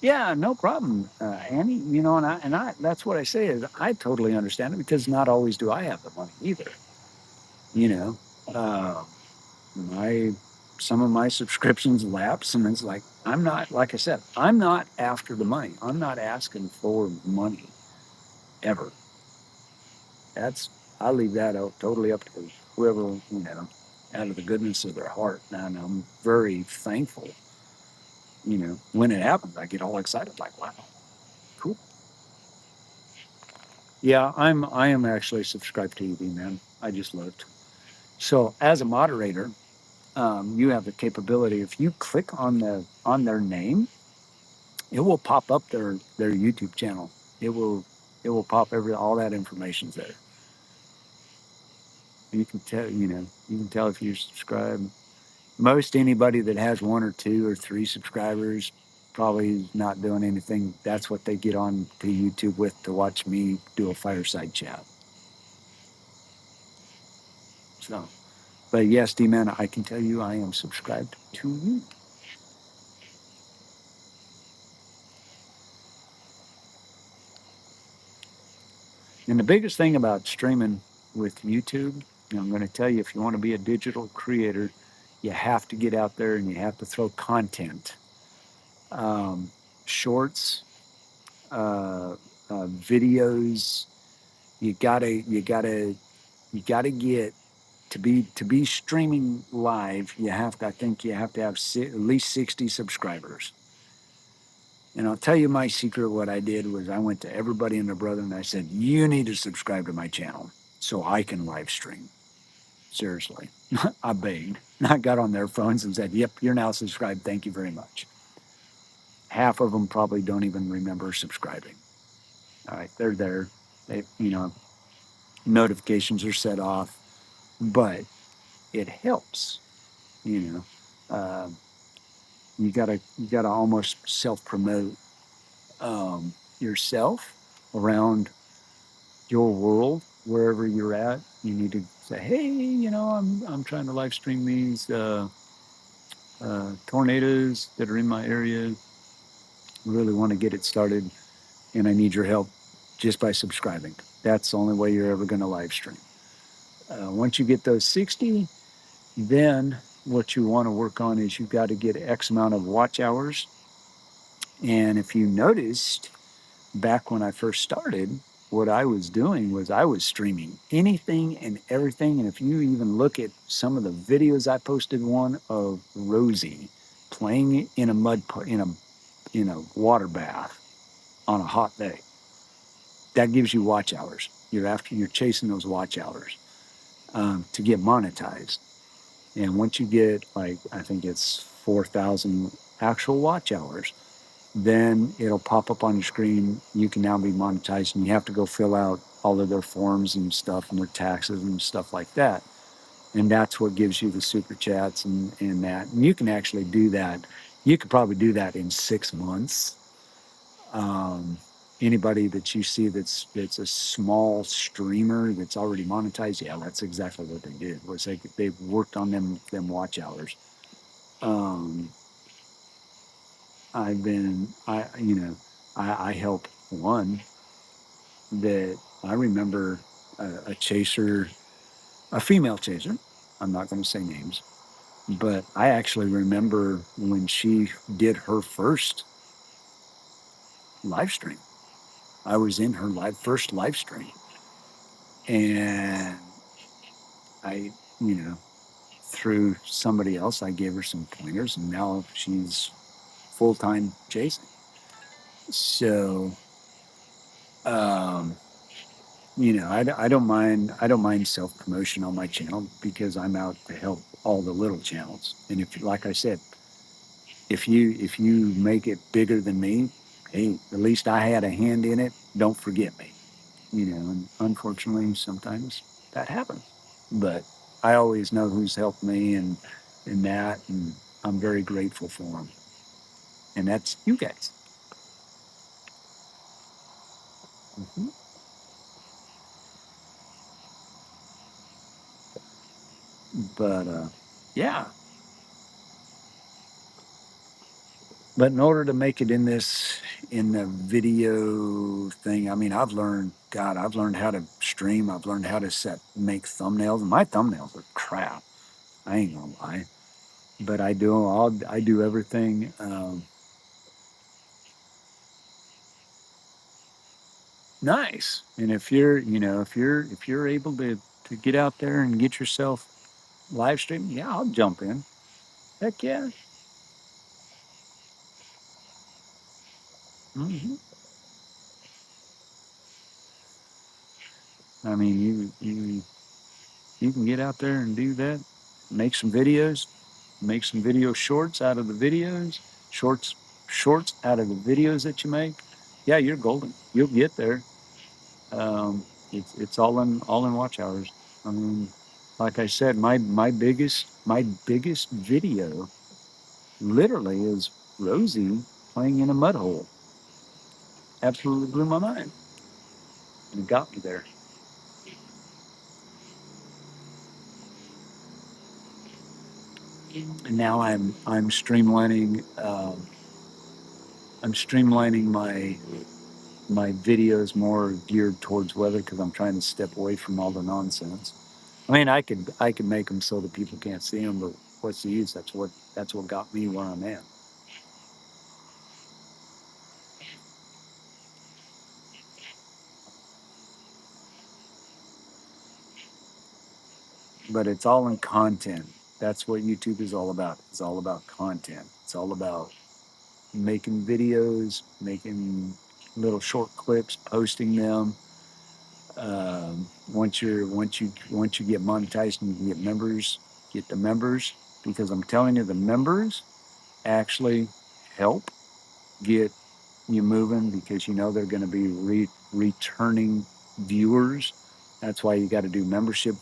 yeah, no problem, Annie. And I that's what I say is I totally understand it because not always do I have the money either. You know, uh, my some of my subscriptions lapse, and it's like I'm not, like I said, I'm not after the money. I'm not asking for money ever. That's I leave that out totally up to whoever, out of the goodness of their heart. And I'm very thankful. When it happens, I get all excited, like, wow, cool. Yeah, I am actually subscribed to EV, man. I just looked. So as a moderator, you have the capability. If you click on their name, it will pop up their YouTube channel. It will pop all that information's there. You can tell if you're subscribed. Most anybody that has one or two or three subscribers probably is not doing anything. That's what they get on to YouTube with to watch me do a fireside chat. So, but yes, D-Man, I can tell you I am subscribed to you. And the biggest thing about streaming with YouTube, I'm going to tell you, if you want to be a digital creator, you have to get out there and you have to throw content, um, shorts, uh, videos. You gotta get to be streaming live. I think you have to have at least 60 subscribers. And I'll tell you my secret. What I did was I went to everybody and their brother and I said, you need to subscribe to my channel so I can live stream. Seriously. I begged. I got on their phones and said, yep, you're now subscribed. Thank you very much. Half of them probably don't even remember subscribing. All right. They're there. They, notifications are set off, but it helps. You know, uh, you gotta almost self promote yourself around your world wherever you're at. You need to say, hey, I'm trying to live stream these tornadoes that are in my area. Really want to get it started, and I need your help just by subscribing. That's the only way you're ever going to live stream. Once you get those 60, then what you want to work on is you've got to get X amount of watch hours. And if you noticed, back when I first started, what I was doing was I was streaming anything and everything. And if you even look at some of the videos, I posted one of Rosie playing in a in a water bath on a hot day. That gives you watch hours. You're chasing those watch hours to get monetized. And once you get, like, I think it's 4,000 actual watch hours, then it'll pop up on your screen. You can now be monetized, and you have to go fill out all of their forms and stuff and their taxes and stuff like that. And that's what gives you the super chats and that. And you can actually do that. You could probably do that in 6 months. Um, Anybody that you see that's a small streamer that's already monetized, yeah, that's exactly what they did. Was they've worked on them watch hours. Um, I help one that I remember a chaser, a female chaser. I'm not going to say names, but I actually remember when she did her first live stream. I was in her first live stream, and I, you know, through somebody else, I gave her some pointers, and now she's full time chasing. So, um, I don't mind self promotion on my channel because I'm out to help all the little channels. And if, like I said, if you make it bigger than me, hey, at least I had a hand in it. Don't forget me. And unfortunately, sometimes that happens. But I always know who's helped me and that, and I'm very grateful for them. And that's you guys. Mhm. But yeah, but in order to make it in the video thing, I mean, I've learned how to stream. I've learned how to make thumbnails. And my thumbnails are crap. I ain't gonna lie, but I do everything. Nice. And if you're able to get out there and get yourself live streaming, yeah, I'll jump in. Heck yeah. hmm I mean, you can get out there and do that. Make some videos. Make some video shorts out of the videos. Shorts shorts out of the videos that you make. Yeah, you're golden. You'll get there. It's all in watch hours. I mean, like I said, my biggest video literally is Rosie playing in a mud hole. Absolutely blew my mind, and it got me there. And now I'm streamlining my videos more geared towards weather because I'm trying to step away from all the nonsense. I mean, I could make them so that people can't see them, but what's the use? That's what got me where I'm at. But it's all in content. That's what YouTube is all about. It's all about content. It's all about making videos, making little short clips, posting them. Once you get monetized and you get the members, because I'm telling you, the members actually help get you moving because they're going to be returning viewers That's why you got to do membership.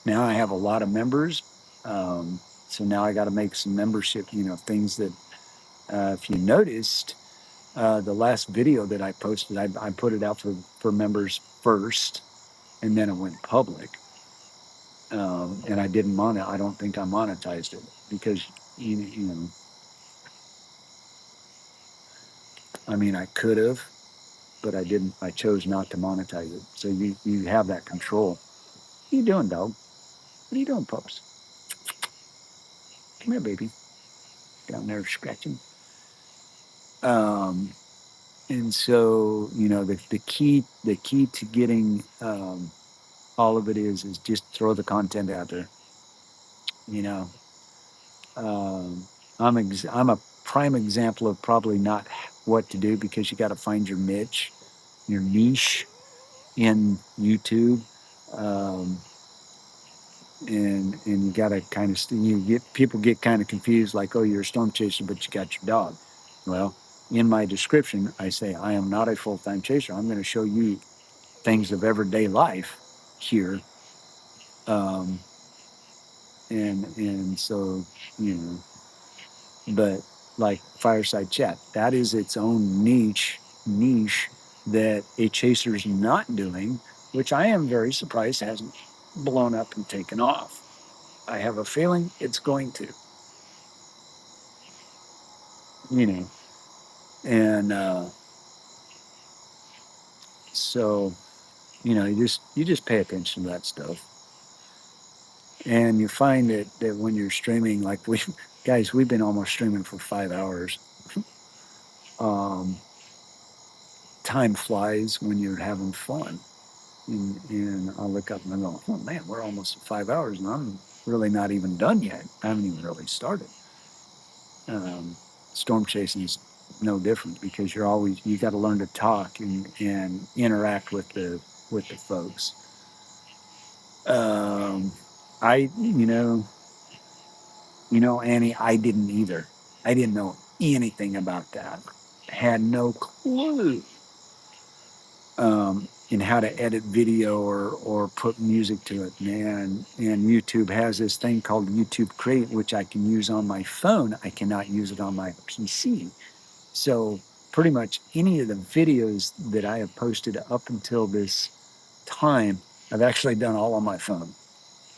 Now I have a lot of members. Um, so now I got to make some membership, things that, if you noticed, the last video that I posted, I put it out for members first, and then it went public. And I didn't I don't think I monetized it because, you know, I mean, I could have, but I didn't. I chose not to monetize it. So you have that control. What are you doing, dog? What are you doing, pups? Come here, baby. Down there scratching. Um, and so the key to getting all of it is just throw the content out there. You know, um, I'm a prime example of probably not what to do because you got to find your niche in YouTube. Um, and you got to kind of you get people get kind of confused, like, oh, you're a storm chaser but you got your dog. Well, in my description I say I am not a full-time chaser. I'm going to show you things of everyday life here. um and so, you know but like Fireside Chat, that is its own niche that a chaser's not doing, which I am very surprised hasn't blown up and taken off. I have a feeling it's going to, you know. And so, you just pay attention to that stuff, and you find that when you're streaming, like we guys, we've been almost streaming for 5 hours. Um, Time flies when you're having fun, and I'll look up and I go, oh man, we're almost at 5 hours, and I'm really not even done yet. I haven't even really started. um, Storm chasing is no different because you got to learn to talk and interact with the folks. Um, I Annie, I didn't either. I didn't know anything about that. Had no clue in how to edit video or put music to it. And YouTube has this thing called YouTube Create, which I can use on my phone. I cannot use it on my PC. So pretty much any of the videos that I have posted up until this time, I've actually done all on my phone.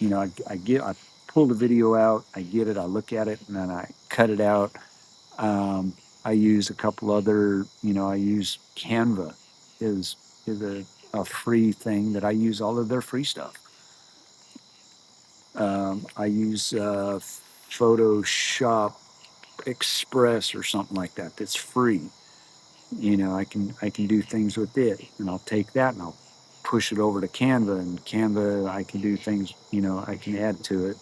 I pull the video out, I get it, I look at it, and then I cut it out. Um, I use a couple other, I use Canva is a free thing that I use all of their free stuff. I use Photoshop Express or something like that. That's free. I can do things with it, and I'll take that and I'll push it over to Canva, and Canva I can do things, I can add to it.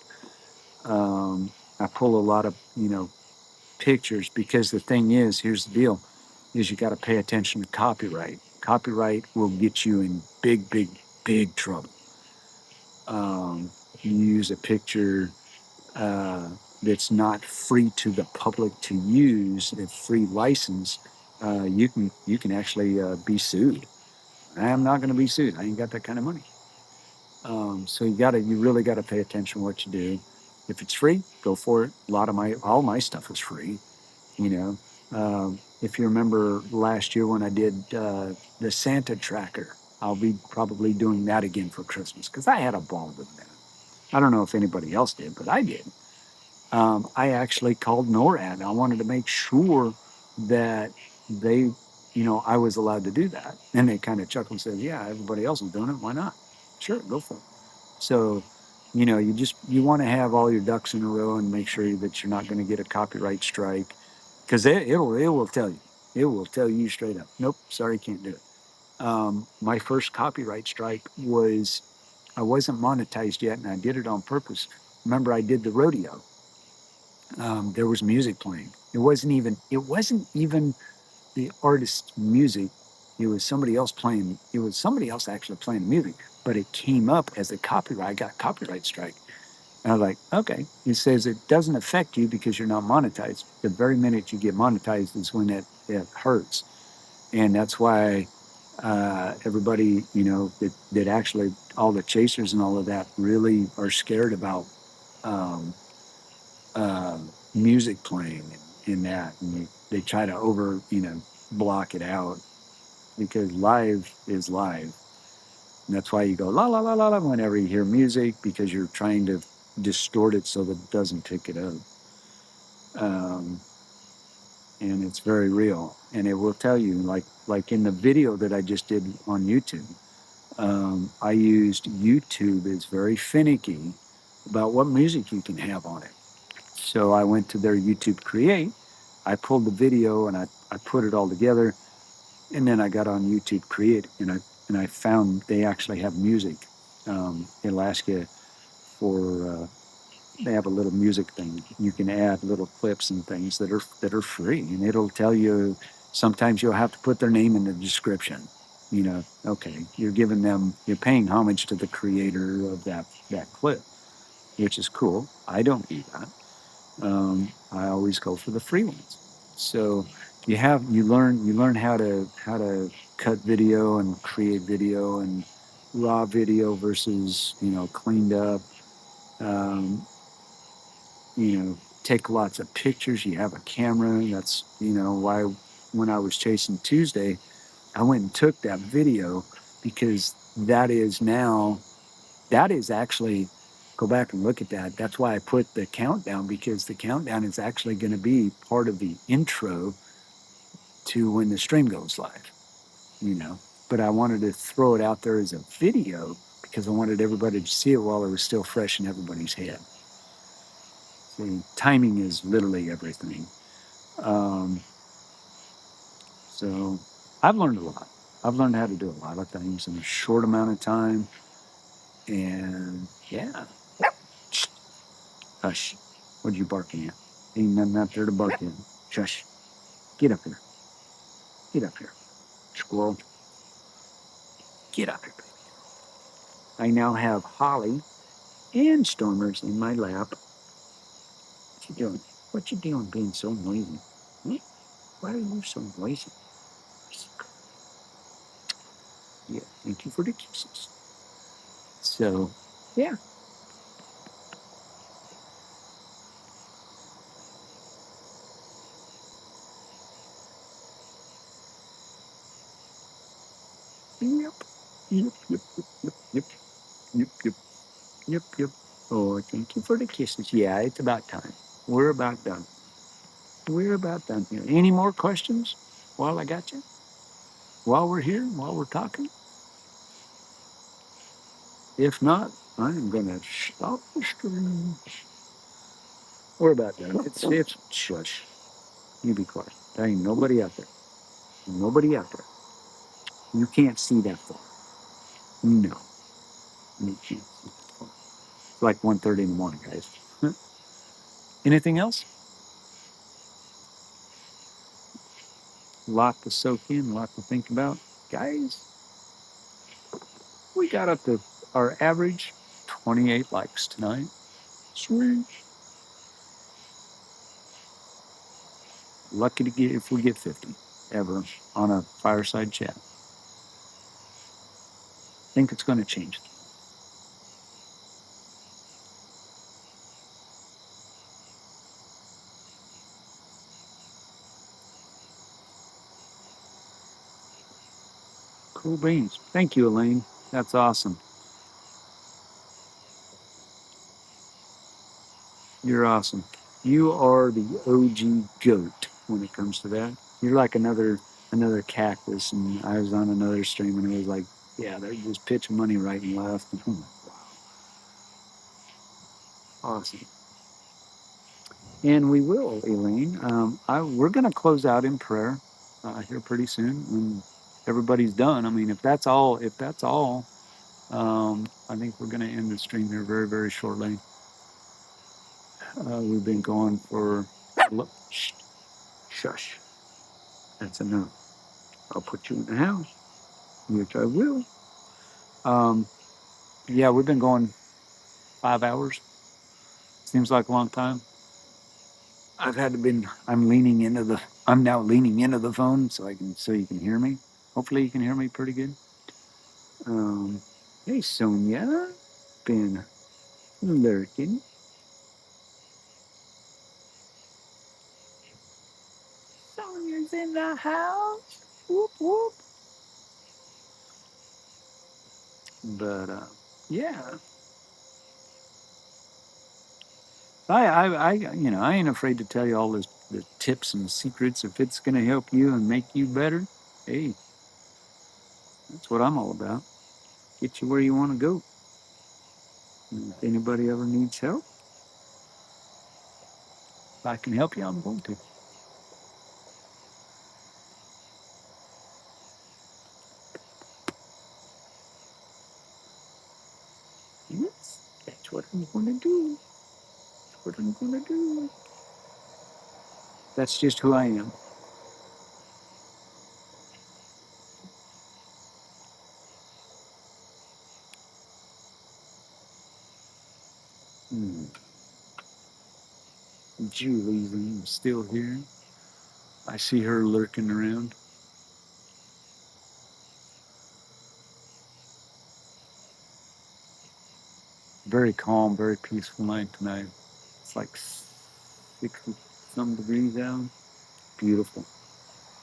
I pull a lot of, pictures, because the thing is, here's the deal, is you got to pay attention to copyright. Copyright will get you in big, big, big trouble. You use a picture uh, that's not free to the public to use, a free license, you can actually be sued. I'm not going to be sued. I ain't got that kind of money. So you really got to pay attention to what you do. If it's free, go for it. All my stuff is free. You know, if you remember last year when I did the Santa tracker, I'll be probably doing that again for Christmas because I had a ball with that. I don't know if anybody else did, but I did. I actually called NORAD. I wanted to make sure that they, I was allowed to do that. And they kind of chuckled and said, yeah, everybody else is doing it. Why not? Sure, go for it. So, you want to have all your ducks in a row and make sure that you're not going to get a copyright strike, because it will tell you. It will tell you straight up, nope, sorry, can't do it. My first copyright strike was I wasn't monetized yet, and I did it on purpose. Remember, I did the rodeo. There was music playing. It wasn't even the artist's music. It was somebody else playing. It was somebody else actually playing music, but it came up as a copyright. I got a copyright strike. And I was like, okay. It says it doesn't affect you because you're not monetized. The very minute you get monetized is when it hurts. And that's why Everybody, that actually all the chasers and all of that really are scared about um, uh, music playing in that, and they try to block it out because live is live. And that's why you go la la la la la whenever you hear music because you're trying to distort it so that it doesn't pick it up. Um, and it's very real, and it will tell you like in the video that I just did on YouTube. I used YouTube is very finicky about what music you can have on it. So I went to their YouTube Create. I pulled the video and I put it all together, and then I got on YouTube Create and I found they actually have music. It'll ask you for they have a little music thing. You can add little clips and things that are free, and it'll tell you. Sometimes you'll have to put their name in the description. Okay, you're giving them, you're paying homage to the creator of that clip, which is cool. I don't do that. I always go for the free ones. So you learn how to cut video and create video and raw video versus cleaned up. Um, take lots of pictures. You have a camera. That's why when I was chasing Tuesday, I went and took that video because that is actually, go back and look at that. That's why I put the countdown, because the countdown is actually going to be part of the intro to when the stream goes live, you know. But I wanted to throw it out there as a video because I wanted everybody to see it while it was still fresh in everybody's head. See, timing is literally everything. Um, so I've learned a lot. I've learned how to do a lot of things in a short amount of time. And yeah, hush. What are you barking at? Ain't nothing out there to bark at. Shush. Get up here. Get up here. Squirrel. Get up here, baby. I now have Holly and Stormers in my lap. What you doing? What you doing being so noisy? Hmm? Why are you so noisy? Yeah, thank you for the kisses. So, yeah. Yep. Yep, yep, yep, yep, yep, yep, yep, yep, yep. Oh, thank you for the kisses. Yeah, it's about time. We're about done. We're about done here. Any more questions while I got you? While we're here, while we're talking? If not, I'm going to stop the stream. We're about done. It's shush. You be quiet. There ain't nobody out there. Nobody out there. You can't see that far. No, you can't see that far. It's like 1:30 in the morning, guys. Anything else? A lot to soak in, a lot to think about. Guys, we got up to our average 28 likes tonight. Sweet. Lucky to get if we get 50 ever on a fireside chat. Think it's going to change. Cool beans. Thank you, Elaine. That's awesome. You're awesome. You are the OG goat when it comes to that. You're like another cactus. And I was on another stream and it was like, yeah, they're just pitching money right and left. And I'm like, wow, awesome. And we will, Elaine. We're going to close out in prayer here pretty soon when everybody's done. I mean, if that's all, I think we're going to end the stream here very, very shortly. We've been going for, shh, shush, that's enough. I'll put you in the house, which I will. Um, yeah, we've been going 5 hours. Seems like a long time. I'm now leaning into the phone so you can hear me. Hopefully you can hear me pretty good. Hey, Sonia. Been lurking. Sonia's in the house. Whoop, whoop. But, yeah. I ain't afraid to tell you all the tips and secrets. If it's going to help you and make you better, hey, that's what I'm all about. Get you where you want to go. And if anybody ever needs help, if I can help you, I'm going to. Yes, that's what I'm going to do. That's what I'm going to do. That's just who I am. Hmm. Julie's still here. I see her lurking around. Very calm, very peaceful night tonight. It's like 60 some degrees out. Beautiful.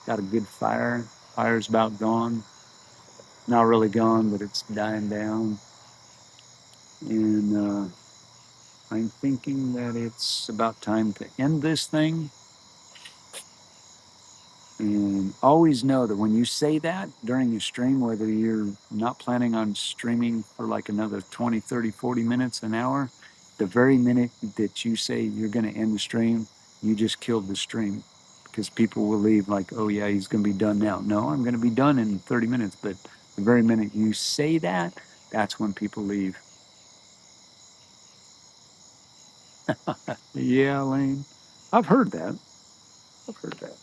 Got a good fire. Fire's about gone. Not really gone, but it's dying down. And I'm thinking that it's about time to end this thing. And always know that when you say that during your stream, whether you're not planning on streaming for like another 20, 30, 40 minutes, an hour, the very minute that you say you're going to end the stream, you just killed the stream because people will leave like, oh, yeah, he's going to be done now. No, I'm going to be done in 30 minutes. But the very minute you say that, that's when people leave. Yeah, Lane. I've heard that. I've heard that.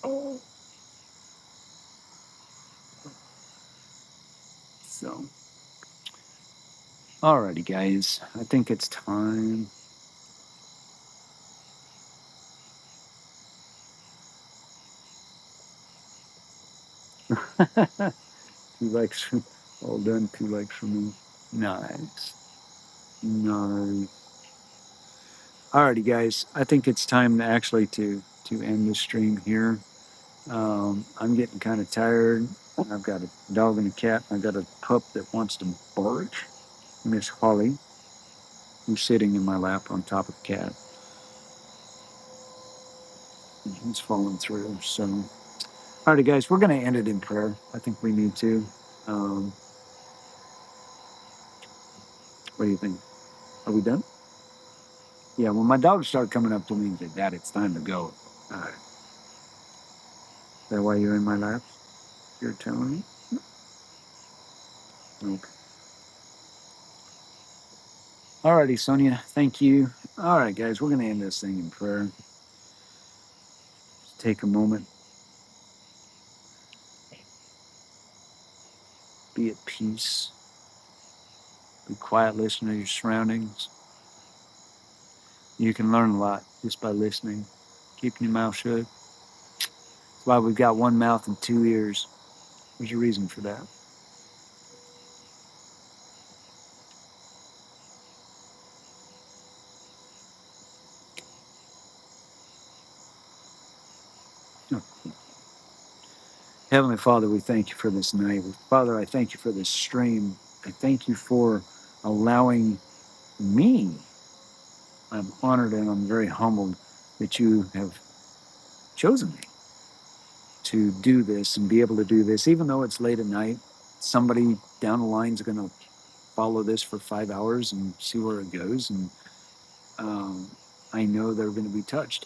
Oh. So, alrighty, guys. I think it's time. Two likes, all done. 2 likes for me. Nice, nice. Alrighty, guys. I think it's time to actually to end the stream here. I'm getting kind of tired. I've got a dog and a cat. I've got a pup that wants to bark. Miss Holly, who's sitting in my lap on top of the cat. He's falling through. So, alrighty, guys. We're gonna end it in prayer. I think we need to. Um, what do you think? Are we done? Yeah, when my dogs start coming up to me and say, Dad, it's time to go. Is that why you're in my lap? You're telling me? Okay. Alrighty, Sonia. Thank you. All right, guys, we're going to end this thing in prayer. Just take a moment. Be at peace. Be quiet. Listen to your surroundings. You can learn a lot just by listening. Keeping your mouth shut. That's why we've got one mouth and 2 ears. There's a reason for that. Heavenly Father, we thank you for this night. Father, I thank you for this stream. I thank you for allowing me. I'm honored and I'm very humbled that you have chosen me to do this and be able to do this, even though it's late at night. Somebody down the line is going to follow this for 5 hours and see where it goes. And I know they're going to be touched.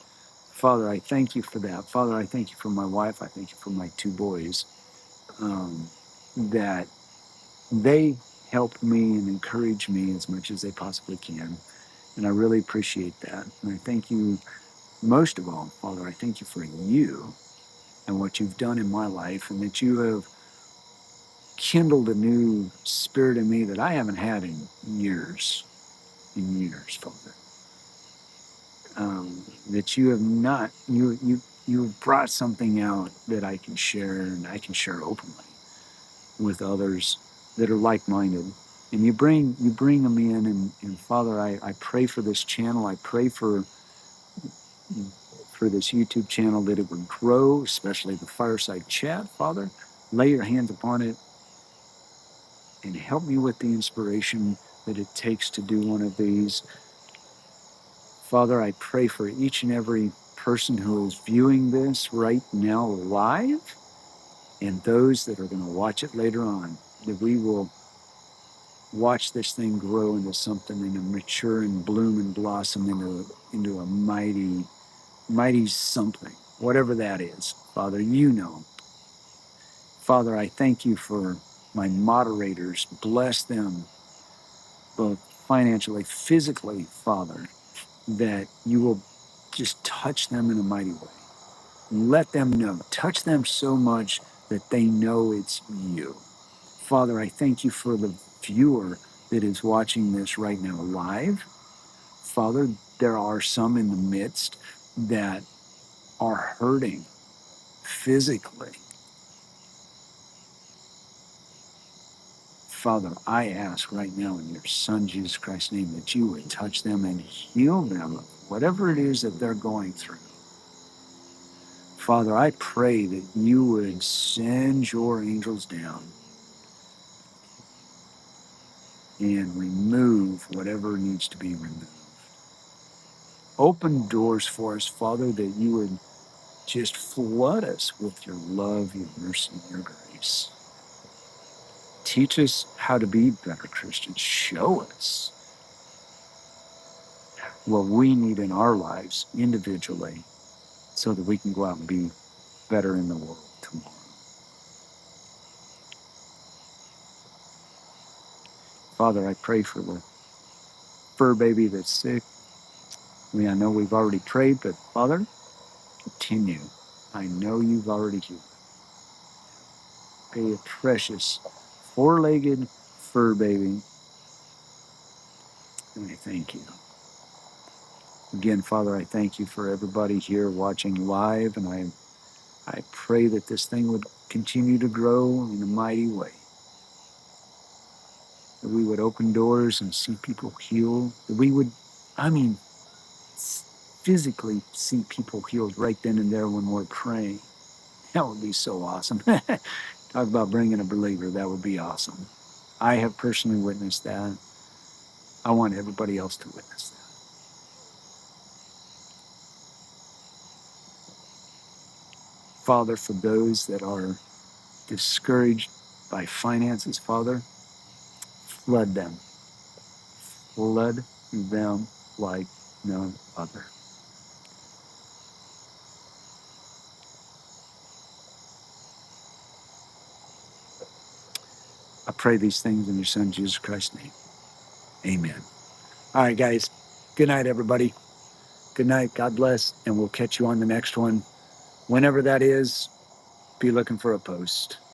Father, I thank you for that. Father, I thank you for my wife. I thank you for my 2 boys, that they help me and encourage me as much as they possibly can. And I really appreciate that. And I thank you most of all, Father, I thank you for you and what you've done in my life, and that you have kindled a new spirit in me that I haven't had in years, Father. That you have not, you you've brought something out that I can share and I can share openly with others that are like-minded. And you bring them in, and Father, I pray for this channel. I pray for this YouTube channel that it would grow, especially the Fireside Chat, Father. Lay your hands upon it and help me with the inspiration that it takes to do one of these. Father, I pray for each and every person who is viewing this right now live and those that are going to watch it later on, that we will watch this thing grow into something and mature and bloom and blossom into a mighty something, whatever that is. Father, you know. Father, I thank you for my moderators. Bless them both financially, physically, Father, that you will just touch them in a mighty way. Let them know. Touch them so much that they know it's you. Father, I thank you for the viewer that is watching this right now live. Father, there are some in the midst that are hurting physically. Father, I ask right now in your Son, Jesus Christ's name, that you would touch them and heal them, whatever it is that they're going through. Father, I pray that you would send your angels down and remove whatever needs to be removed. Open doors for us, Father, that you would just flood us with your love, your mercy, and your grace. Teach us how to be better Christians. Show us what we need in our lives individually so that we can go out and be better in the world tomorrow. Father, I pray for the fur baby that's sick. I know we've already prayed, but Father, continue. I know you've already healed. A precious four-legged fur baby, and I thank you. Again, Father, I thank you for everybody here watching live, and I pray that this thing would continue to grow in a mighty way. That we would open doors and see people healed. That we would, I mean, physically see people healed right then and there when we're praying. That would be so awesome. Talk about bringing a believer. That would be awesome. I have personally witnessed that. I want everybody else to witness that. Father, for those that are discouraged by finances, Father, flood them. Flood them like no other. I pray these things in your Son, Jesus Christ's name. Amen. All right, guys. Good night, everybody. Good night. God bless. And we'll catch you on the next one. Whenever that is, be looking for a post.